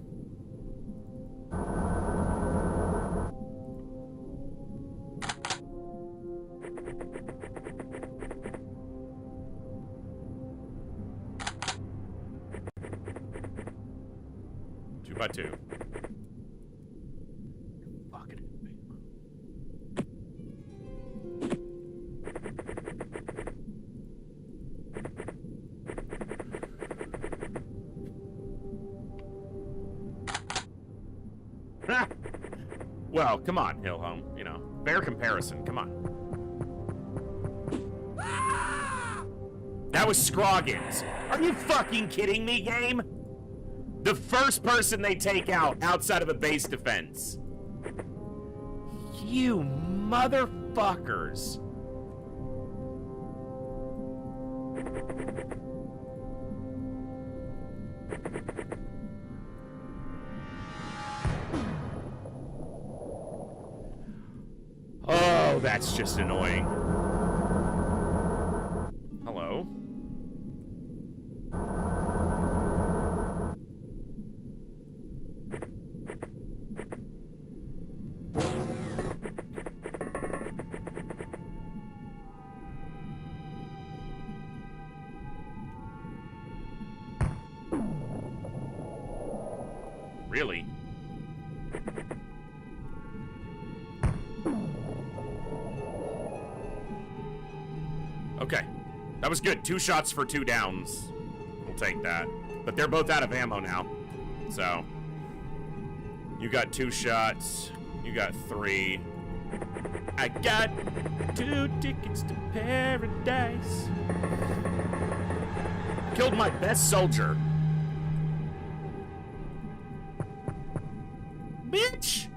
Two by two. Fucking. Well, come on, Hillhome. You know, fair comparison. Come on. That was Scroggins. Are you fucking kidding me, game? The first person they take out outside of a base defense. You motherfuckers. Oh, that's just annoying. Hello? Really? Okay. That was good. 2 shots for 2 downs. We'll take that. But they're both out of ammo now. So. You got 2 shots. You got 3. I got 2 tickets to paradise. Killed my best soldier. Bitch!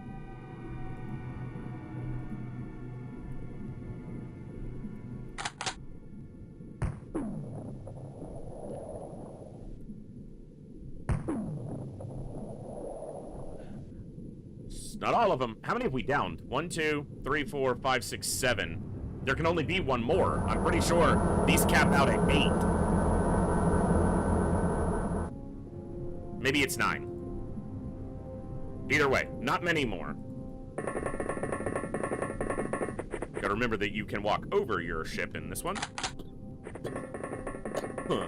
Not all of them. How many have we downed? 1, 2, 3, 4, 5, 6, 7. There can only be 1 more. I'm pretty sure these cap out at 8. Maybe it's 9. Either way, not many more. Gotta remember that you can walk over your ship in this one. Huh.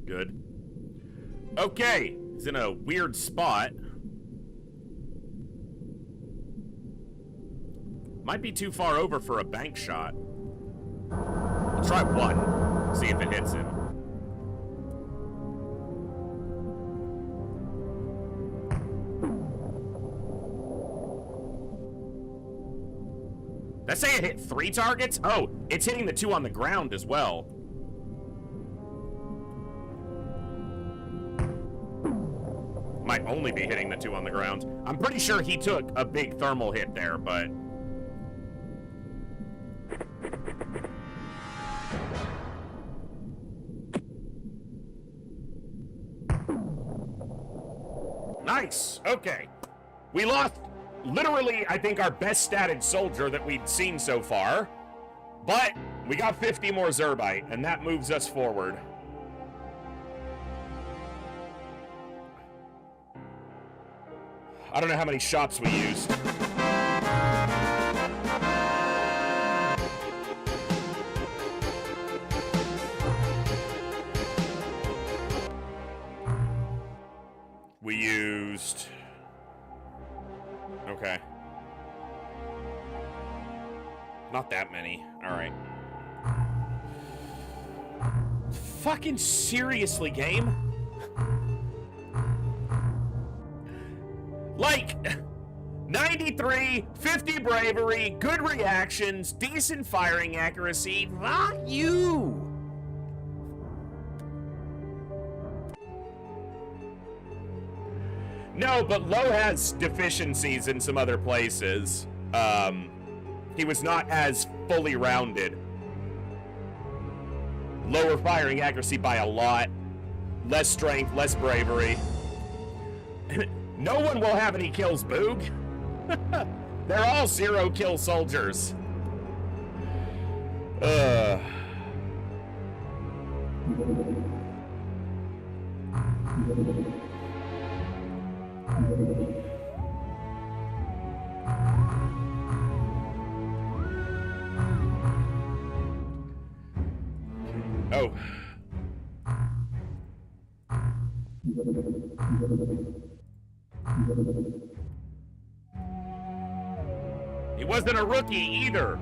Good. Okay, he's in a weird spot. Might be too far over for a bank shot. I'll try 1, see if it hits him. That say it hit 3 targets? Oh, it's hitting the 2 on the ground as well. Might only be hitting the 2 on the ground. I'm pretty sure he took a big thermal hit there, but... Nice! Okay. We lost, literally, I think, our best statted soldier that we'd seen so far. But we got 50 more Zerbite, and that moves us forward. I don't know how many shots we used. We used... Okay. Not that many. Alright. Fucking seriously, game? Like, 93, 50 bravery, good reactions, decent firing accuracy. Not you! No, but Lowe has deficiencies in some other places. He was not as fully rounded. Lower firing accuracy by a lot. less strength, less bravery. No one will have any kills, Boog. They're all 0 kill soldiers. Oh. He wasn't a rookie either.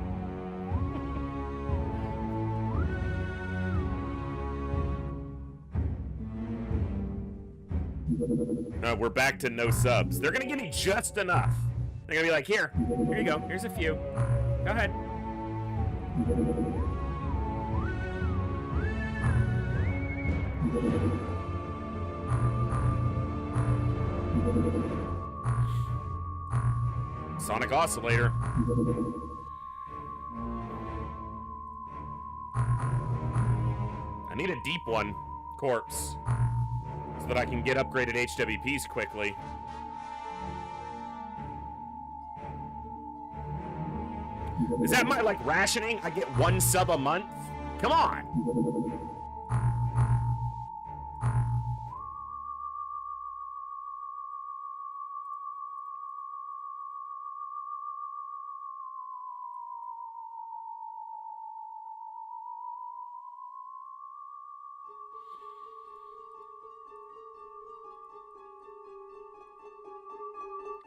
We're back to no subs. They're gonna give me just enough. They're gonna be like, here you go. Here's a few. Go ahead. Sonic Oscillator. I need a deep one, corpse, so that I can get upgraded HWPs quickly. Is that my, like, rationing? I get 1 sub a month? Come on!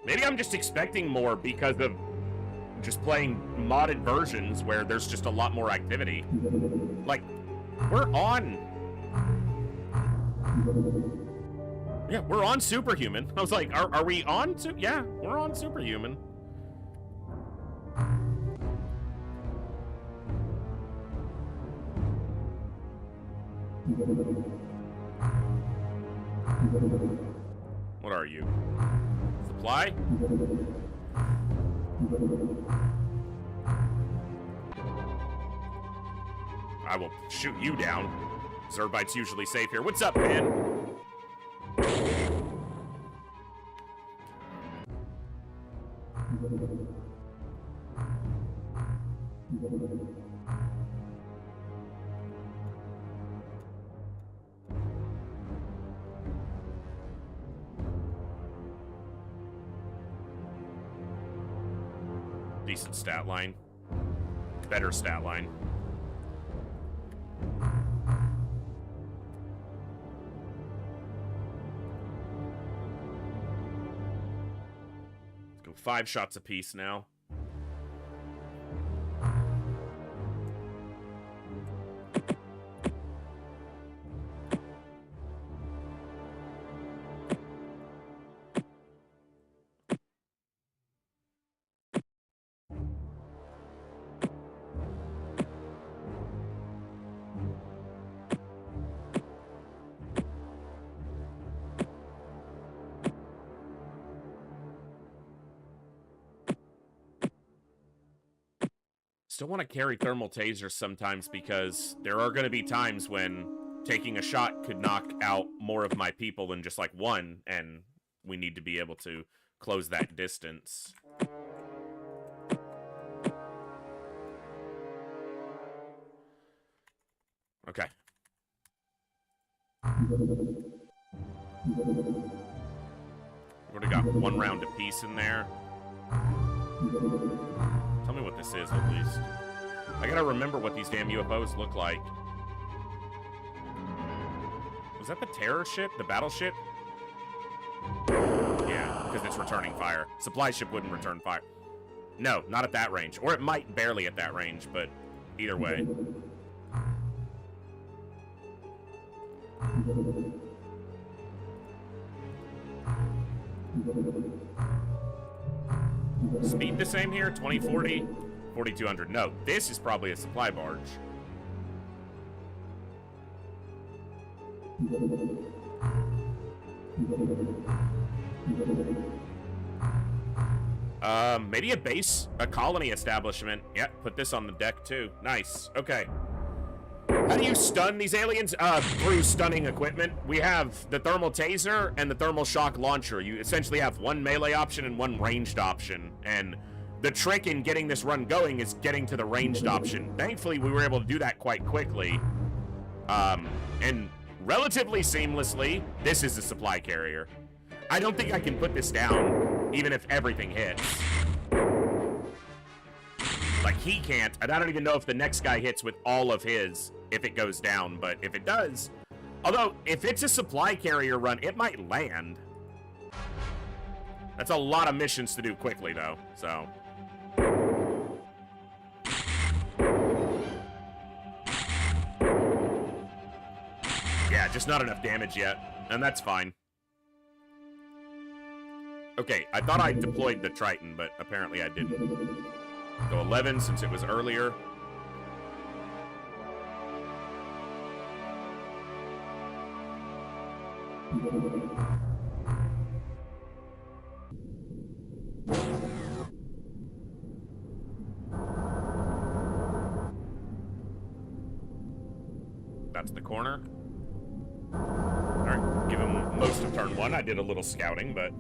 Maybe I'm just expecting more because of just playing modded versions where there's just a lot more activity. Like, we're on... Yeah, we're on Superhuman. I was like, are we on? Yeah, we're on Superhuman. What are you? Supply? I will shoot you down. Zerbite's usually safe here. What's up, man? Decent stat line. Better stat line. Let's go 5 shots apiece now. Still want to carry thermal tasers sometimes because there are going to be times when taking a shot could knock out more of my people than just like one, and we need to be able to close that distance. Okay. Already got 1 round apiece in there. Tell me what this is, at least. I gotta remember what these damn UFOs look like. Was that the terror ship? The battleship? Yeah, because it's returning fire. Supply ship wouldn't return fire. No, not at that range. Or it might barely at that range, but either way. Speed the same here? 2040? 4200. No, this is probably a supply barge. Maybe a base, a colony establishment. Yep, put this on the deck too. Nice. Okay. How do you stun these aliens? Through stunning equipment. We have the thermal taser and the thermal shock launcher. You essentially have one melee option and one ranged option. And the trick in getting this run going is getting to the ranged option. Thankfully, we were able to do that quite quickly. And relatively seamlessly. This is a supply carrier. I don't think I can put this down, even if everything hits. Like, he can't, and I don't even know if the next guy hits with all of his, if it goes down, but if it does... Although, if it's a supply carrier run, it might land. That's a lot of missions to do quickly, though, so... Yeah, just not enough damage yet, and that's fine. Okay, I thought I deployed the Triton, but apparently I didn't. Go 11 since it was earlier. That's the corner. Alright, give him most of turn 1. I did a little scouting, but...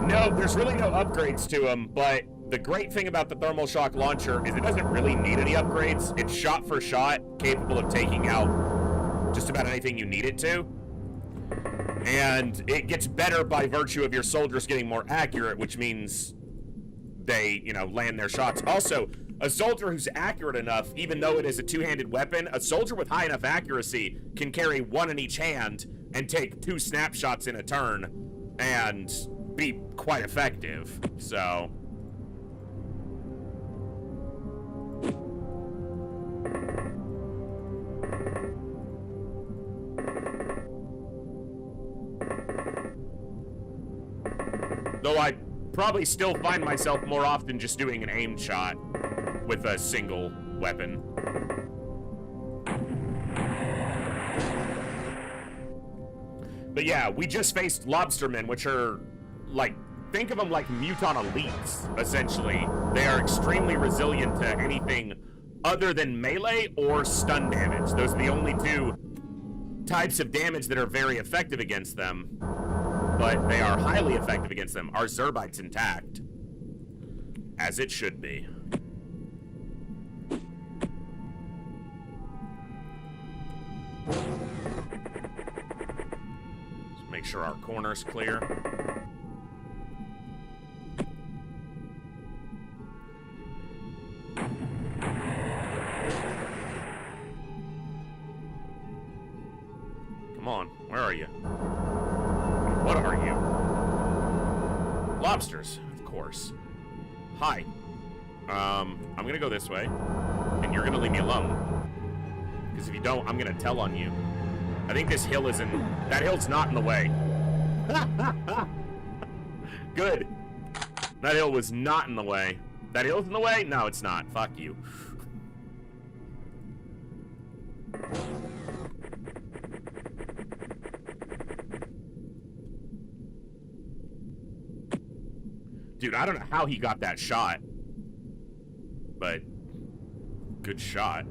No, there's really no upgrades to him, but the great thing about the thermal shock launcher is it doesn't really need any upgrades. It's shot for shot, capable of taking out just about anything you need it to. And it gets better by virtue of your soldiers getting more accurate, which means they, you know, land their shots. Also, a soldier who's accurate enough, even though it is a two-handed weapon, a soldier with high enough accuracy can carry one in each hand and take 2 snapshots in a turn and be quite effective, so... Though I probably still find myself more often just doing an aimed shot with a single weapon. But yeah, we just faced lobstermen, which are, like, think of them like Muton elites, essentially. They are extremely resilient to anything other than melee or stun damage. Those are the only 2 types of damage that are very effective against them. But they are highly effective against them. Our Zerbite's intact. As it should be. Just make sure our corner's clear. Come on, where are you? What are you? Lobsters, of course. Hi. I'm gonna go this way, and you're gonna leave me alone. Because if you don't, I'm gonna tell on you. I think this hill is in... That hill's not in the way. Good. That hill was not in the way. That hill's in the way? No, it's not. Fuck you. Dude, I don't know how he got that shot. But... good shot.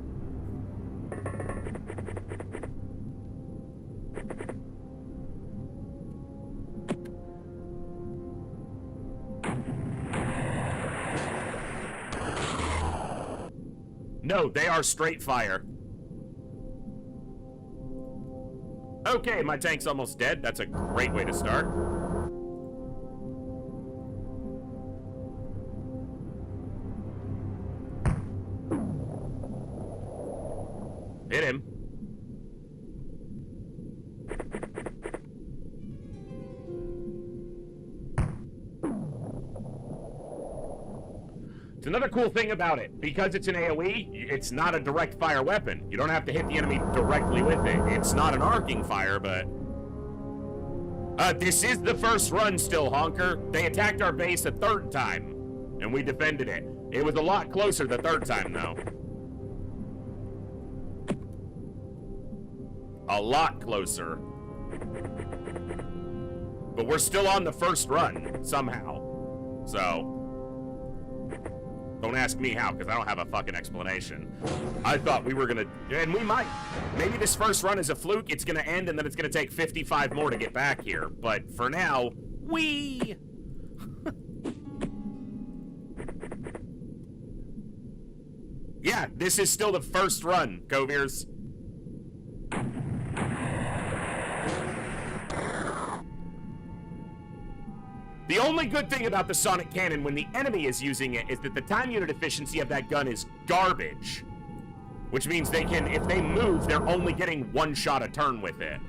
No, they are straight fire. Okay, my tank's almost dead. That's a great way to start. Hit him. It's another cool thing about it. Because it's an AoE, it's not a direct fire weapon. You don't have to hit the enemy directly with it. It's not an arcing fire, but... this is the first run still, Honker. They attacked our base a 3rd time, and we defended it. It was a lot closer the 3rd time, though. A lot closer. But we're still on the 1st run, somehow. So... Don't ask me how, because I don't have a fucking explanation. I thought we were gonna, and we might. Maybe this first run is a fluke, it's gonna end, and then it's gonna take 55 more to get back here. But for now, we. Yeah, this is still the first run, Coviers. The only good thing about the sonic cannon when the enemy is using it is that the time unit efficiency of that gun is garbage. Which means they can, if they move, they're only getting one shot a turn with it.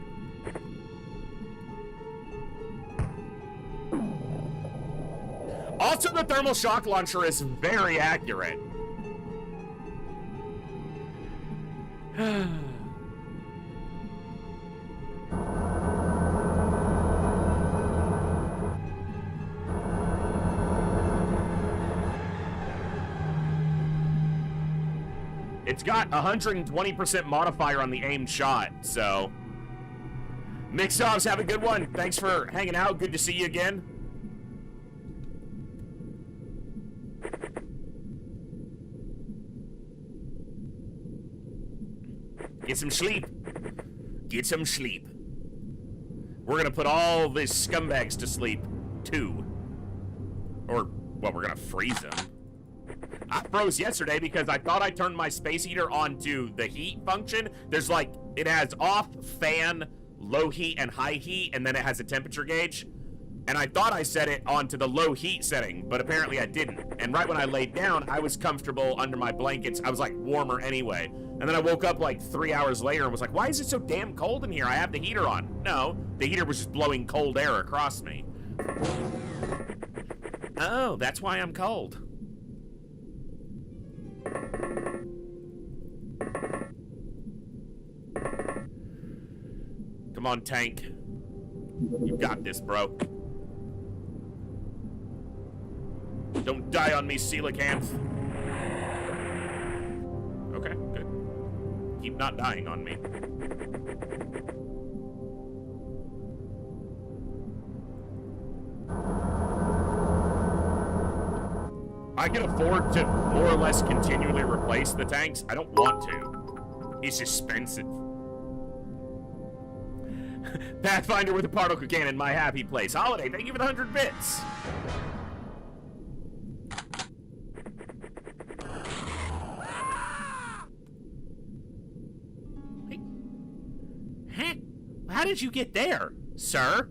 Also, the thermal shock launcher is very accurate. It's got 120% modifier on the aimed shot, so. Mixoffs, have a good one. Thanks for hanging out. Good to see you again. Get some sleep. Get some sleep. We're gonna put all these scumbags to sleep, too. Or, well, we're gonna freeze them. I froze yesterday because I thought I turned my space heater onto the heat function. There's like, it has off, fan, low heat, and high heat, and then it has a temperature gauge. And I thought I set it onto the low heat setting, but apparently I didn't. And right when I laid down, I was comfortable under my blankets. I was like warmer anyway. And then I woke up like 3 hours later and was like, why is it so damn cold in here? I have the heater on. No, the heater was just blowing cold air across me. Oh, that's why I'm cold. Come on, tank. You got this, bro. Don't die on me, coelacanth. Okay, good. Keep not dying on me. I can afford to more or less continually replace the tanks. I don't want to. It's expensive. Pathfinder with a particle cannon, my happy place. Holiday, thank you for the 100 bits. Hey, how did you get there, sir?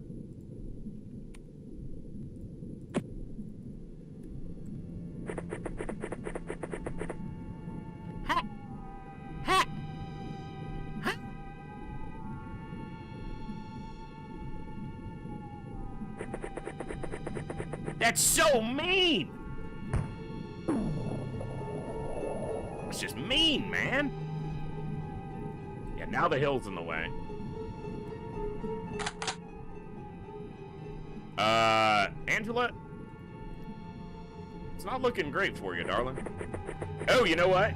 That's so mean! It's just mean, man. Yeah, now the hill's in the way. Angela? It's not looking great for you, darling. Oh, you know what?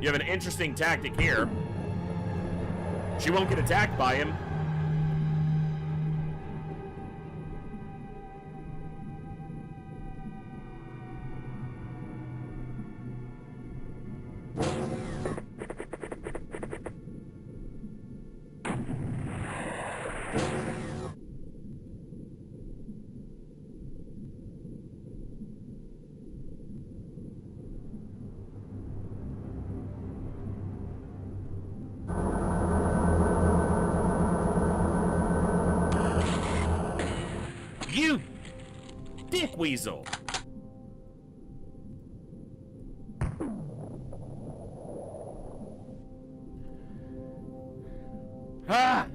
You have an interesting tactic here. She won't get attacked by him. You dick weasel. Ah!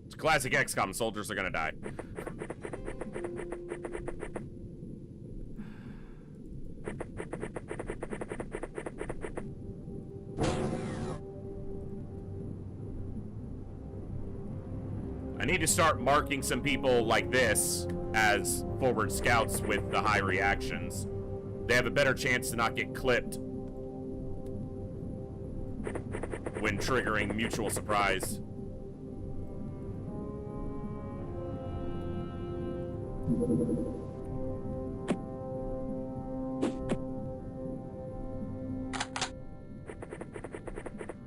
It's classic XCOM. Soldiers are gonna die. I need to start marking some people like this as forward scouts with the high reactions. They have a better chance to not get clipped. when triggering mutual surprise.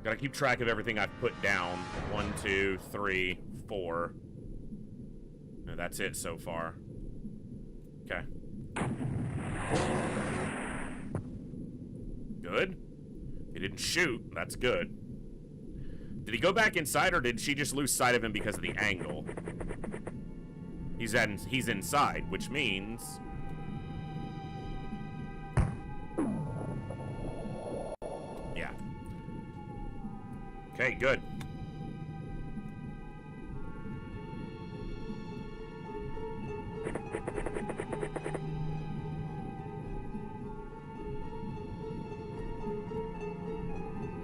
Gotta keep track of everything I've put down. 1, 2, 3, 4. No, that's it so far. Okay. Good. He didn't shoot. That's good. Did he go back inside, or did she just lose sight of him because of the angle? He's inside, which means... Yeah. Okay, good.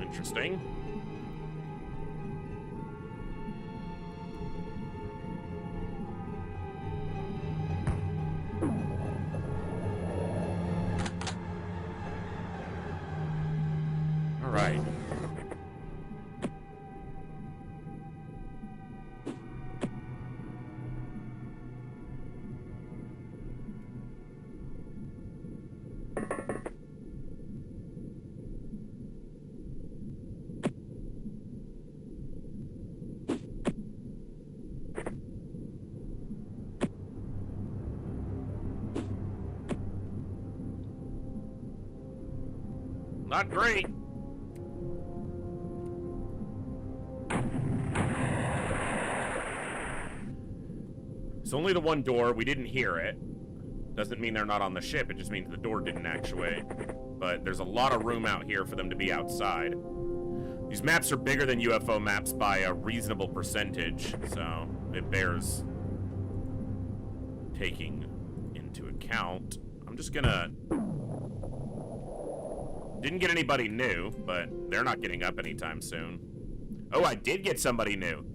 Interesting. All right. Not great. It's only the one door. We didn't hear it. Doesn't mean they're not on the ship. It just means the door didn't actuate. But there's a lot of room out here for them to be outside. These maps are bigger than UFO maps by a reasonable percentage, so it bears taking into account. I'm just gonna... Didn't get anybody new, but they're not getting up anytime soon. Oh, I did get somebody new.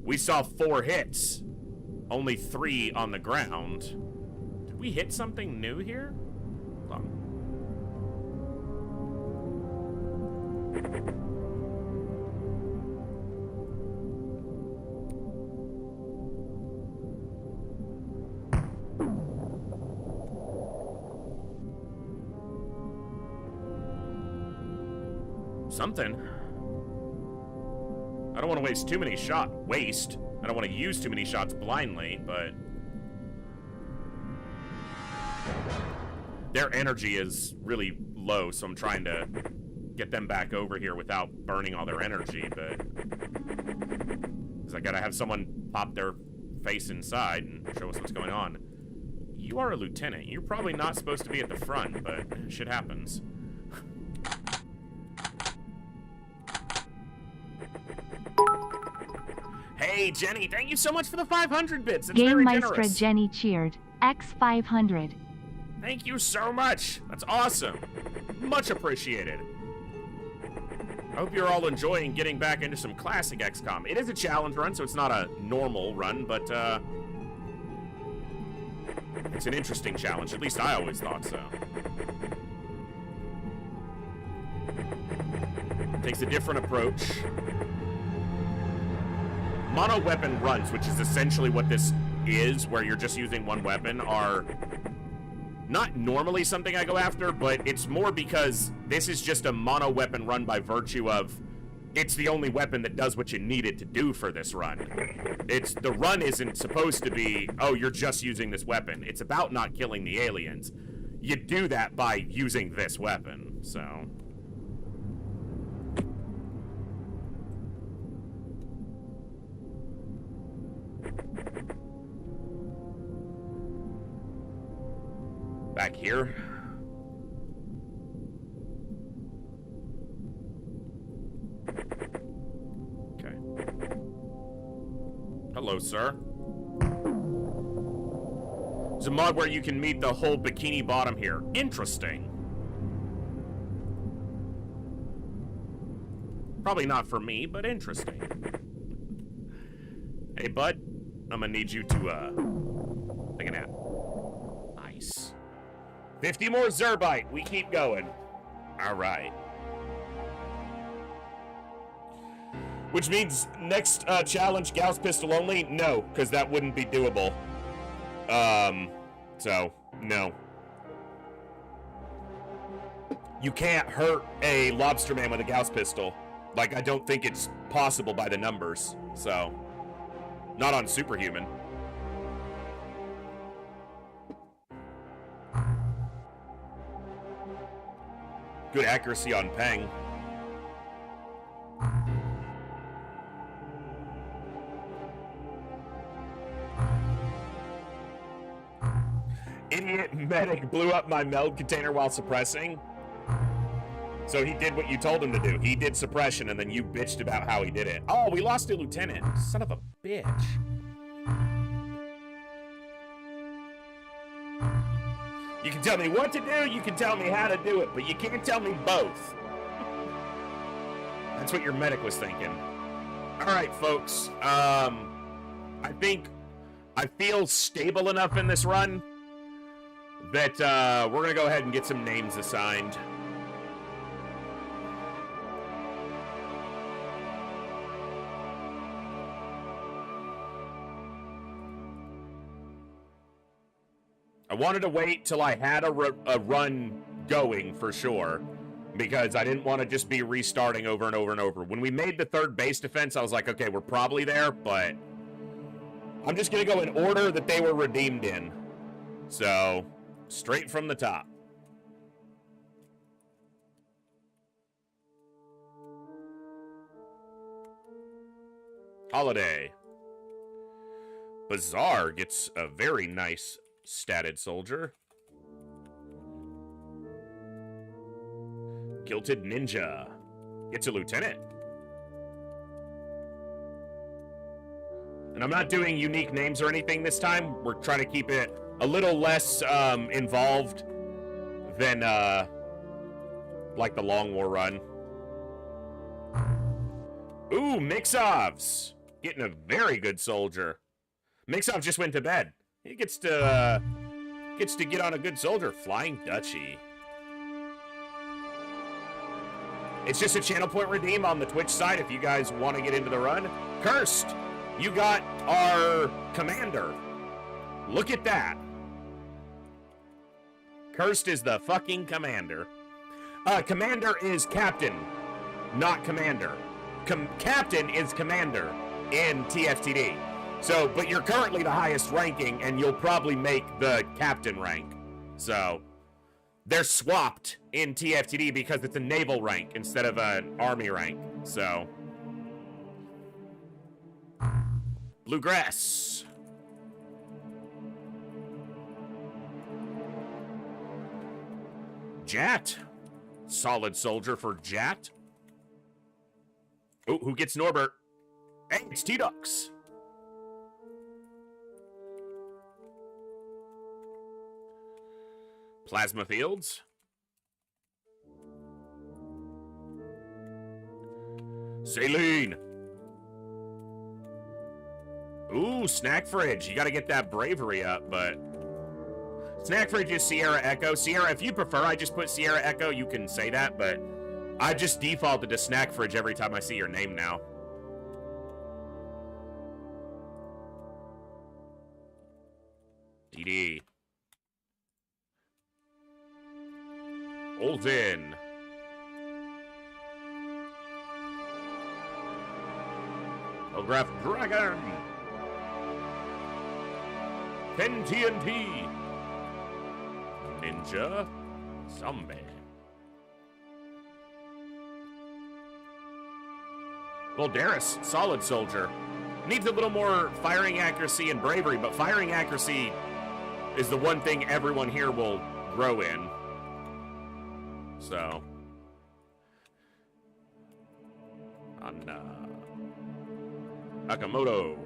We saw 4 hits. Only 3 on the ground. Did we hit something new here? Hold on. Something. I don't want to waste too many shots. I don't want to use too many shots blindly, but... Their energy is really low, so I'm trying to get them back over here without burning all their energy, but... Because I gotta have someone pop their face inside and show us what's going on. You are a lieutenant. You're probably not supposed to be at the front, but shit happens. Hey, Jenny, thank you so much for the 500 bits. It's Game very Maestra generous. Jenny cheered. X500. Thank you so much. That's awesome. Much appreciated. I hope you're all enjoying getting back into some classic XCOM. It is a challenge run, so it's not a normal run, but it's an interesting challenge. At least I always thought so. Takes a different approach. Mono weapon runs, which is essentially what this is, where you're just using one weapon, are not normally something I go after, but it's more because this is just a mono weapon run by virtue of it's the only weapon that does what you need it to do for this run. The run isn't supposed to be, oh, you're just using this weapon. It's about not killing the aliens. You do that by using this weapon, so... Back here. Okay. Hello, sir. There's a mod where you can meet the whole Bikini Bottom here. Interesting. Probably not for me, but interesting. Hey, bud. I'm gonna need you to, take a nap. Nice. 50 more Zerbite. We keep going. All right. Which means next challenge, Gauss pistol only? No, because that wouldn't be doable. So, no. You can't hurt a lobster man with a Gauss pistol. Like, I don't think it's possible by the numbers. So, not on Superhuman. Good accuracy on Peng. Idiot medic blew up my meld container while suppressing. So he did what you told him to do. He did suppression, and then you bitched about how he did it. Oh, we lost a lieutenant. Son of a bitch. You can tell me what to do, you can tell me how to do it, but you can't tell me both. That's what your medic was thinking. All right, folks. I feel stable enough in this run that we're going to go ahead and get some names assigned. I wanted to wait till I had a run going for sure, because I didn't want to just be restarting over and over and over. When we made the third base defense, I was like, okay, we're probably there, but I'm just going to go in order that they were redeemed in. So, straight from the top. Holiday. Bazaar gets a very nice statted soldier. Gilted Ninja gets a lieutenant. And I'm not doing unique names or anything this time. We're trying to keep it a little less involved than like the Long War run. Ooh, Mixovs getting a very good soldier. Mixov just went to bed. He gets to get on a good soldier. Flying Duchy. It's just a channel point redeem on the Twitch side if you guys want to get into the run. Cursed, you got our commander. Look at that. Cursed is the fucking commander. Commander is captain, not commander. Captain is commander in TFTD. So, but you're currently the highest ranking, and you'll probably make the captain rank. So, they're swapped in TFTD because it's a naval rank instead of an army rank. So, Bluegrass. Jat. Solid soldier for Jat. Oh, who gets Norbert? Hey, it's T-Ducks. Plasma Fields. Saline. Ooh, Snack Fridge. You got to get that bravery up, but Snack Fridge is Sierra Echo. Sierra, if you prefer I just put Sierra Echo, you can say that, but I just defaulted to Snack Fridge every time I see your name now. DD. Olden. Holograph Dragon. Pen TNT. Ninja. Zombie. Voldaris, solid soldier. Needs a little more firing accuracy and bravery, but firing accuracy is the one thing everyone here will grow in. So, on Akamoto.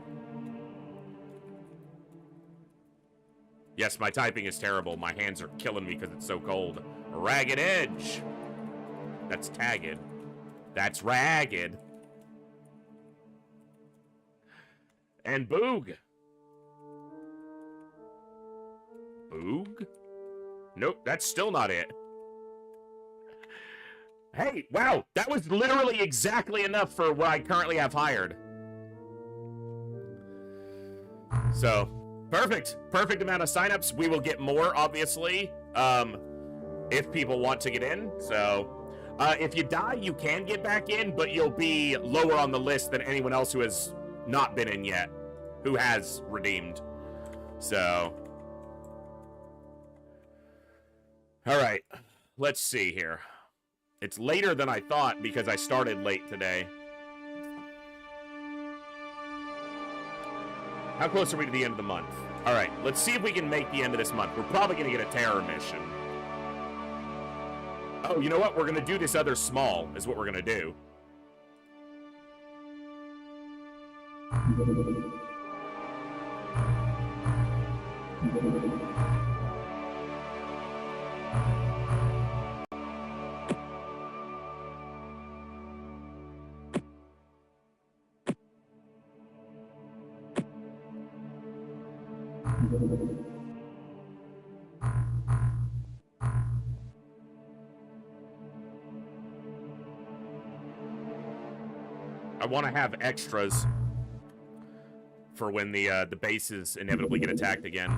Yes, my typing is terrible. My hands are killing me because it's so cold. Ragged Edge. That's tagged. That's ragged. And Boog. Boog? Nope, that's still not it. Hey, wow, that was literally exactly enough for what I currently have hired. So, perfect. Perfect amount of signups. We will get more, obviously, if people want to get in. So, if you die, you can get back in, but you'll be lower on the list than anyone else who has not been in yet, who has redeemed. So, all right, let's see here. It's later than I thought because I started late today. How close are we to the end of the month? All right, let's see if we can make the end of this month. We're probably going to get a terror mission. Oh, you know what? We're going to do this other small, is what we're going to do. I want to have extras for when the bases inevitably get attacked again.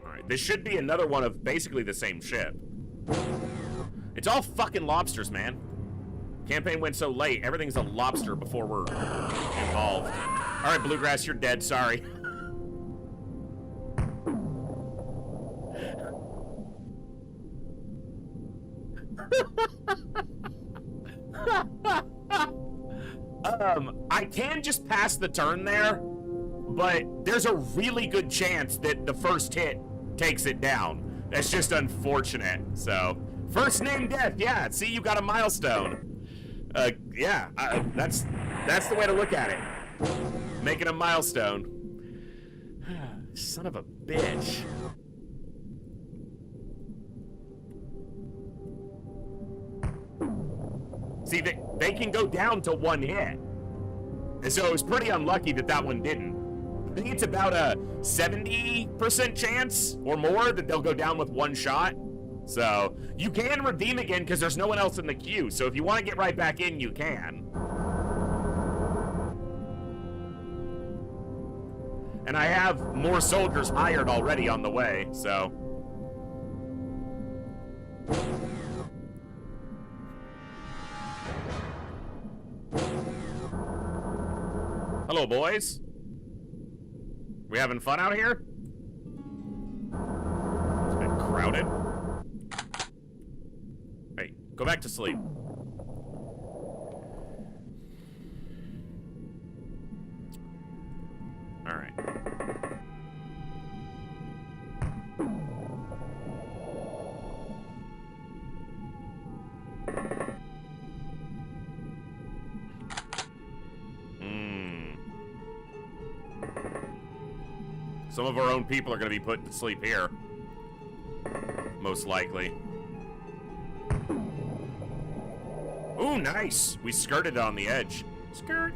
All right, this should be another one of basically the same ship. It's all fucking lobsters, man. Campaign went so late, everything's a lobster before we're involved. All right, Bluegrass, you're dead, sorry. I can just pass the turn there, but there's a really good chance that the first hit takes it down. That's just unfortunate. So, first name death, yeah. See, you got a milestone. Yeah, that's the way to look at it. Making a milestone. Son of a bitch. See, they can go down to one hit. And so it was pretty unlucky that that one didn't. I think it's about a 70% chance or more that they'll go down with one shot. So you can redeem again because there's no one else in the queue. So if you want to get right back in, you can. And I have more soldiers hired already on the way, so... Hello, boys. We having fun out here? It's been crowded. Hey, go back to sleep. All right. Some of our own people are going to be put to sleep here. Most likely. Ooh, nice. We skirted on the edge. Skirt.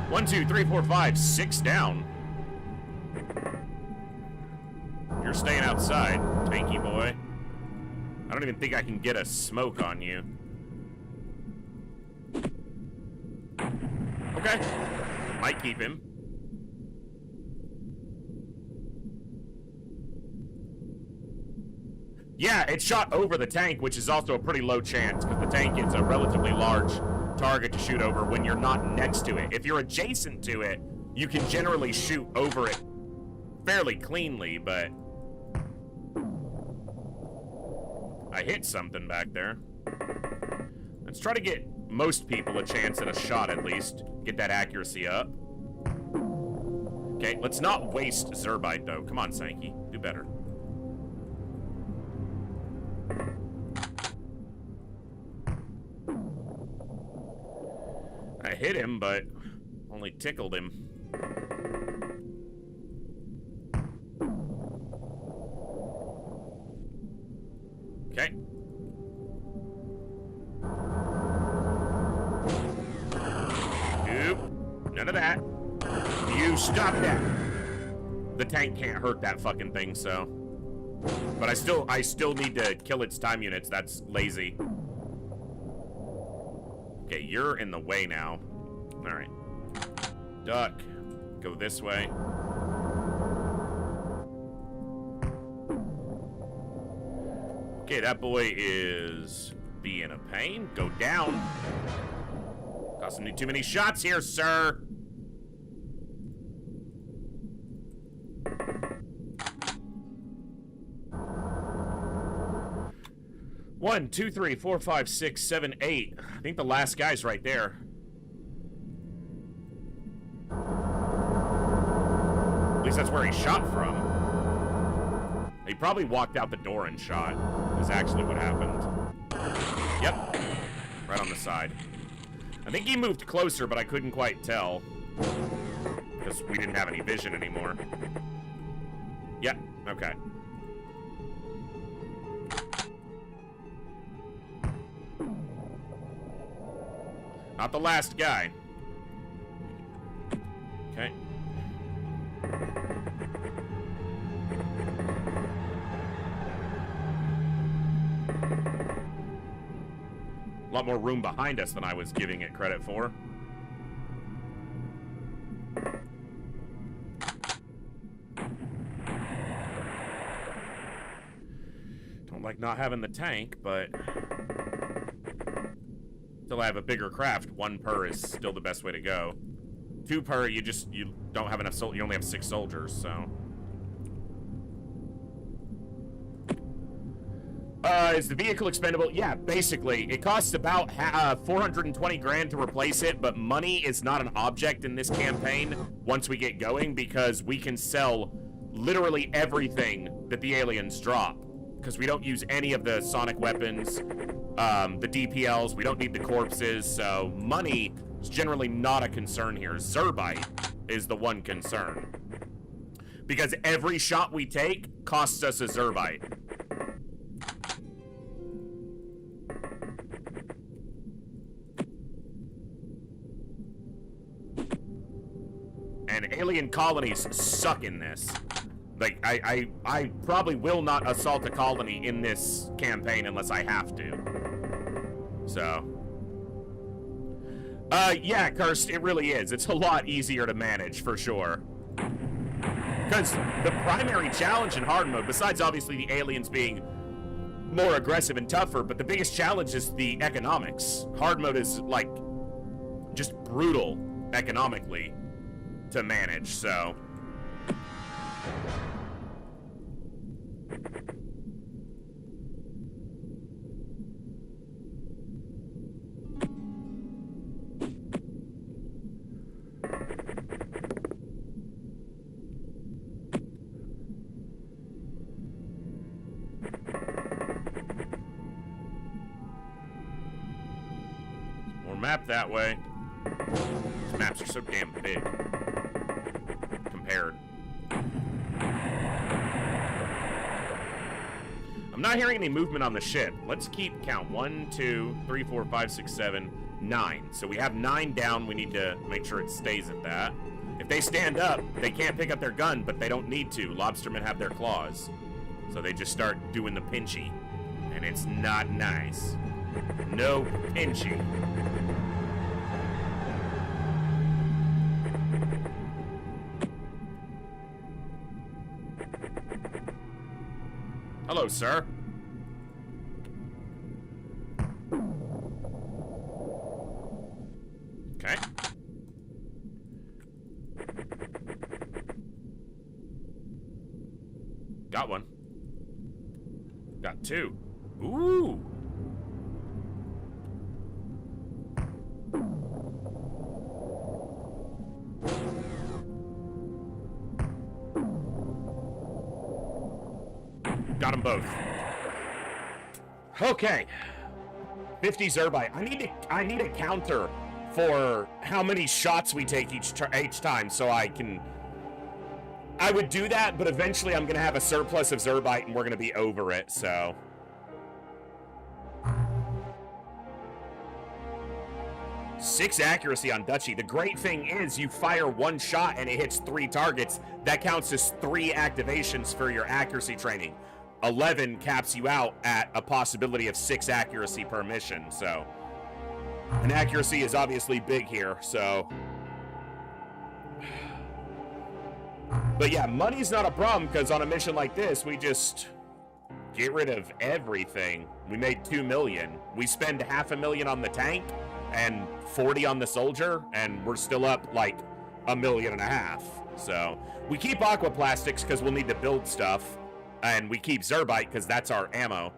One, two, three, four, five, 6 down. You're staying outside, tanky boy. I don't even think I can get a smoke on you. Okay. Might keep him. Yeah, it shot over the tank, which is also a pretty low chance, because the tank is a relatively large target to shoot over when you're not next to it. If you're adjacent to it, you can generally shoot over it fairly cleanly, but... I hit something back there. Let's try to get most people a chance at a shot at least. Get that accuracy up. Okay, let's not waste Zerbite though. Come on, Sankey. Do better. I hit him, but only tickled him. Okay. Nope. None of that. You stop that. The tank can't hurt that fucking thing, so. But I still need to kill its time units. That's lazy. Okay, you're in the way now. Alright. Duck. Go this way. Okay, that boy is being a pain. Go down. Causing me too many shots here, sir. One, two, three, four, five, six, seven, eight. I think the last guy's right there. At least that's where he shot from. He probably walked out the door and shot, is actually what happened. Yep. Right on the side. I think he moved closer, but I couldn't quite tell. Because we didn't have any vision anymore. Yep, okay. Not the last guy. Okay. A lot more room behind us than I was giving it credit for. Don't like not having the tank, but until I have a bigger craft, 1 per is still the best way to go. 2 per, you don't have enough you only have 6 soldiers, so. Is the vehicle expendable? Yeah, basically. It costs about 420 grand to replace it, but money is not an object in this campaign once we get going because we can sell literally everything that the aliens drop. Because we don't use any of the sonic weapons, the DPLs, we don't need the corpses, so money is generally not a concern here. Zerbite is the one concern. Because every shot we take costs us a Zerbite. And alien colonies suck in this. Like, I probably will not assault a colony in this campaign unless I have to. So. Yeah, Cursed, it really is. It's a lot easier to manage, for sure. Because the primary challenge in hard mode, besides obviously the aliens being more aggressive and tougher, but the biggest challenge is the economics. Hard mode is, like, just brutal economically to manage, so. More map that way. These maps are so damn big. Compared. I'm not hearing any movement on the ship. Let's keep count. 1, 2, 3, 4, 5, 6, 7, 9. So we have 9 down. We need to make sure it stays at that. If they stand up, they can't pick up their gun, but they don't need to. Lobstermen have their claws. So they just start doing the pinchy. And it's not nice. No pinchy. Hello, sir. Okay. Got one. Got 2. Ooh. Got them both. Okay. 50 Zerbite. I need a counter for how many shots we take each time so I would do that, but eventually I'm gonna have a surplus of Zerbite and we're gonna be over it, so. 6 accuracy on Dutchy. The great thing is you fire 1 shot and it hits 3 targets. That counts as 3 activations for your accuracy training. 11 caps you out at a possibility of 6 accuracy per mission. So, and accuracy is obviously big here, so. But yeah, money's not a problem because on a mission like this, we just get rid of everything. We made 2 million. We spend $500,000 on the tank and 40 on the soldier, and we're still up like $1.5 million. So we keep aqua plastics because we'll need to build stuff, and we keep zerbite because that's our ammo.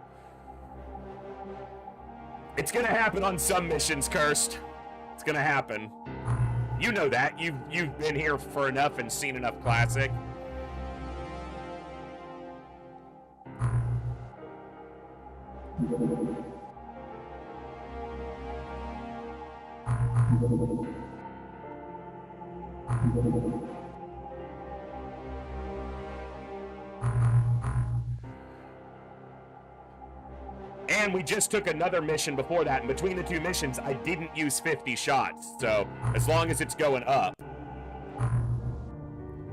It's gonna happen on some missions, Cursed. It's gonna happen. You know that. You've been here for enough and seen enough Classic. And we just took another mission before that, and between the 2 missions, I didn't use 50 shots, so as long as it's going up.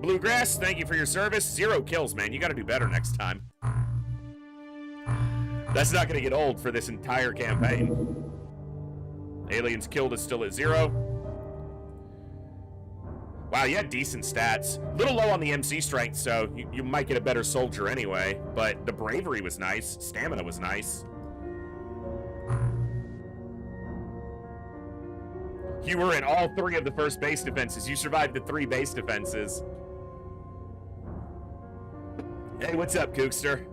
Bluegrass, thank you for your service. 0 kills, man. You gotta do better next time. That's not gonna get old for this entire campaign. Aliens killed is still at 0. Wow, you had decent stats. A little low on the MC strength, so you might get a better soldier anyway, but the bravery was nice. Stamina was nice. You were in all 3 of the first base defenses. You survived the 3 base defenses. Hey, what's up, Kookster?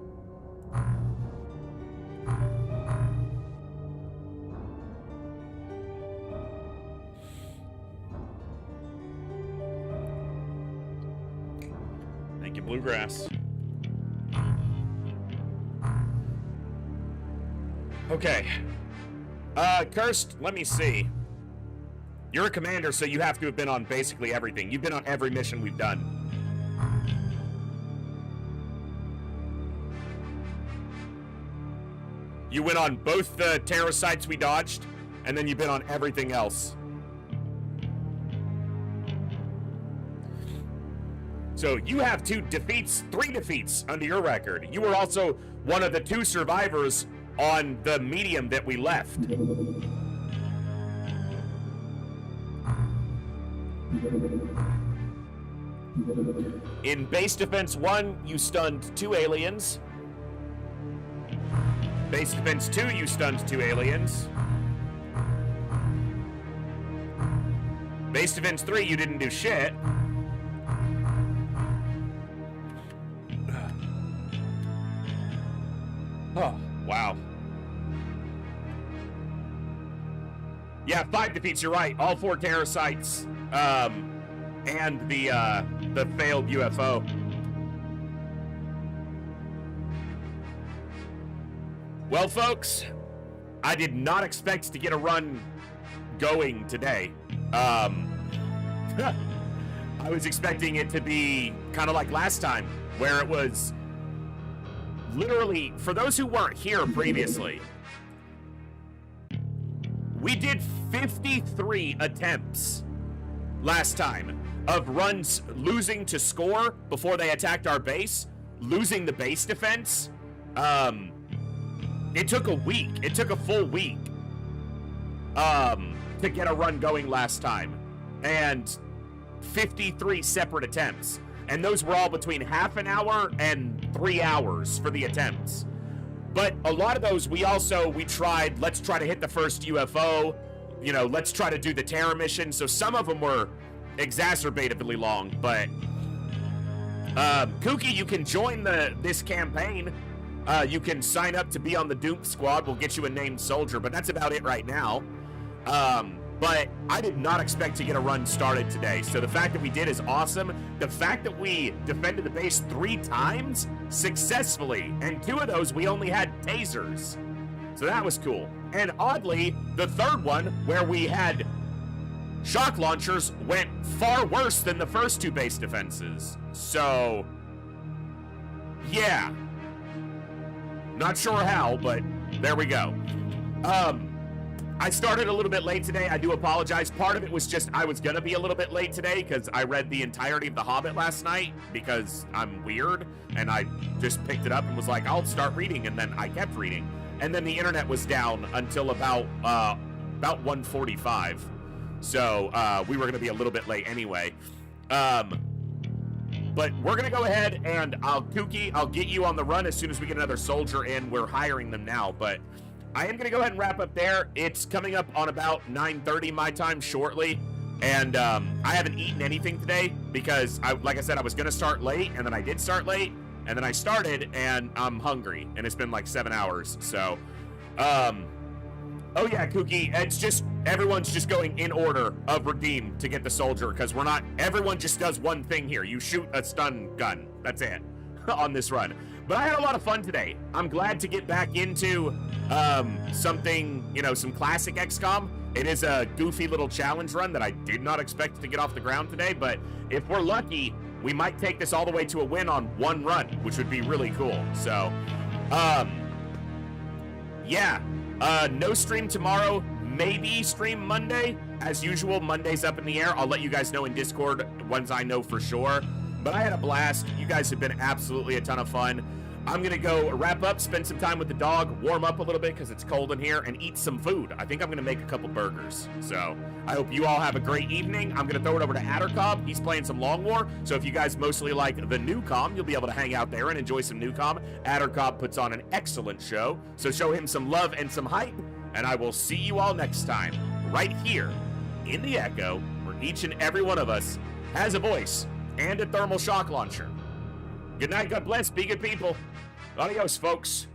Thank you, Bluegrass. Okay. Cursed, let me see. You're a commander, so you have to have been on basically everything. You've been on every mission we've done. You went on both the terror sites we dodged, and then you've been on everything else. So you have 3 defeats under your record. You were also one of the 2 survivors on the medium that we left. In Base Defense 1, you stunned 2 aliens. Base Defense 2, you stunned 2 aliens. Base Defense 3, you didn't do shit. Oh, wow. Yeah, 5 defeats, you're right. All 4 terror sites. And the failed UFO. Well, folks, I did not expect to get a run going today. I was expecting it to be kind of like last time, where it was literally, for those who weren't here previously, we did 53 attempts last time of runs losing to score before they attacked our base, losing the base defense. It took a week. It took a full week to get a run going last time, and 53 separate attempts, and those were all between half an hour and 3 hours for the attempts. But a lot of those we tried, let's try to hit the first UFO, you know, let's try to do the terror mission. So some of them were exacerbatedly long, but Kooky, you can join this campaign. You can sign up to be on the DOOMPH squad. We'll get you a named soldier, but that's about it right now. But I did not expect to get a run started today, so the fact that we did is awesome. The fact that we defended the base 3 times successfully, and 2 of those we only had tasers, so that was cool. And oddly, the 3rd one, where we had shock launchers, went far worse than the first 2 base defenses. So, yeah. Not sure how, but there we go. I started a little bit late today. I do apologize. Part of it was just I was going to be a little bit late today because I read the entirety of The Hobbit last night because I'm weird, and I just picked it up and was like, I'll start reading, and then I kept reading. And then the internet was down until about 1:45. So we were going to be a little bit late anyway. But we're going to go ahead and Kooky, I'll get you on the run as soon as we get another soldier in. We're hiring them now, but I am going to go ahead and wrap up there. It's coming up on about 9:30 my time shortly, and I haven't eaten anything today because, like I said, I was going to start late, and then I did start late, and then I started, and I'm hungry, and it's been like 7 hours, so, oh yeah, Kooky, it's just, everyone's just going in order of redeem to get the soldier, because everyone just does one thing here. You shoot a stun gun. That's it on this run. But I had a lot of fun today. I'm glad to get back into something, some classic XCOM. It is a goofy little challenge run that I did not expect to get off the ground today, but if we're lucky, we might take this all the way to a win on one run, which would be really cool. So, yeah. No stream tomorrow, maybe stream Monday. As usual, Monday's up in the air. I'll let you guys know in Discord once I know for sure. But I had a blast. You guys have been absolutely a ton of fun. I'm going to go wrap up, spend some time with the dog, warm up a little bit because it's cold in here, and eat some food. I think I'm going to make a couple burgers. So I hope you all have a great evening. I'm going to throw it over to Addercobb. He's playing some Long War. So if you guys mostly like the new com, you'll be able to hang out there and enjoy some new com. Addercobb puts on an excellent show. So show him some love and some hype. And I will see you all next time, right here in the Echo, where each and every one of us has a voice and a thermal shock launcher. Good night, God bless, be good people. Adios, folks.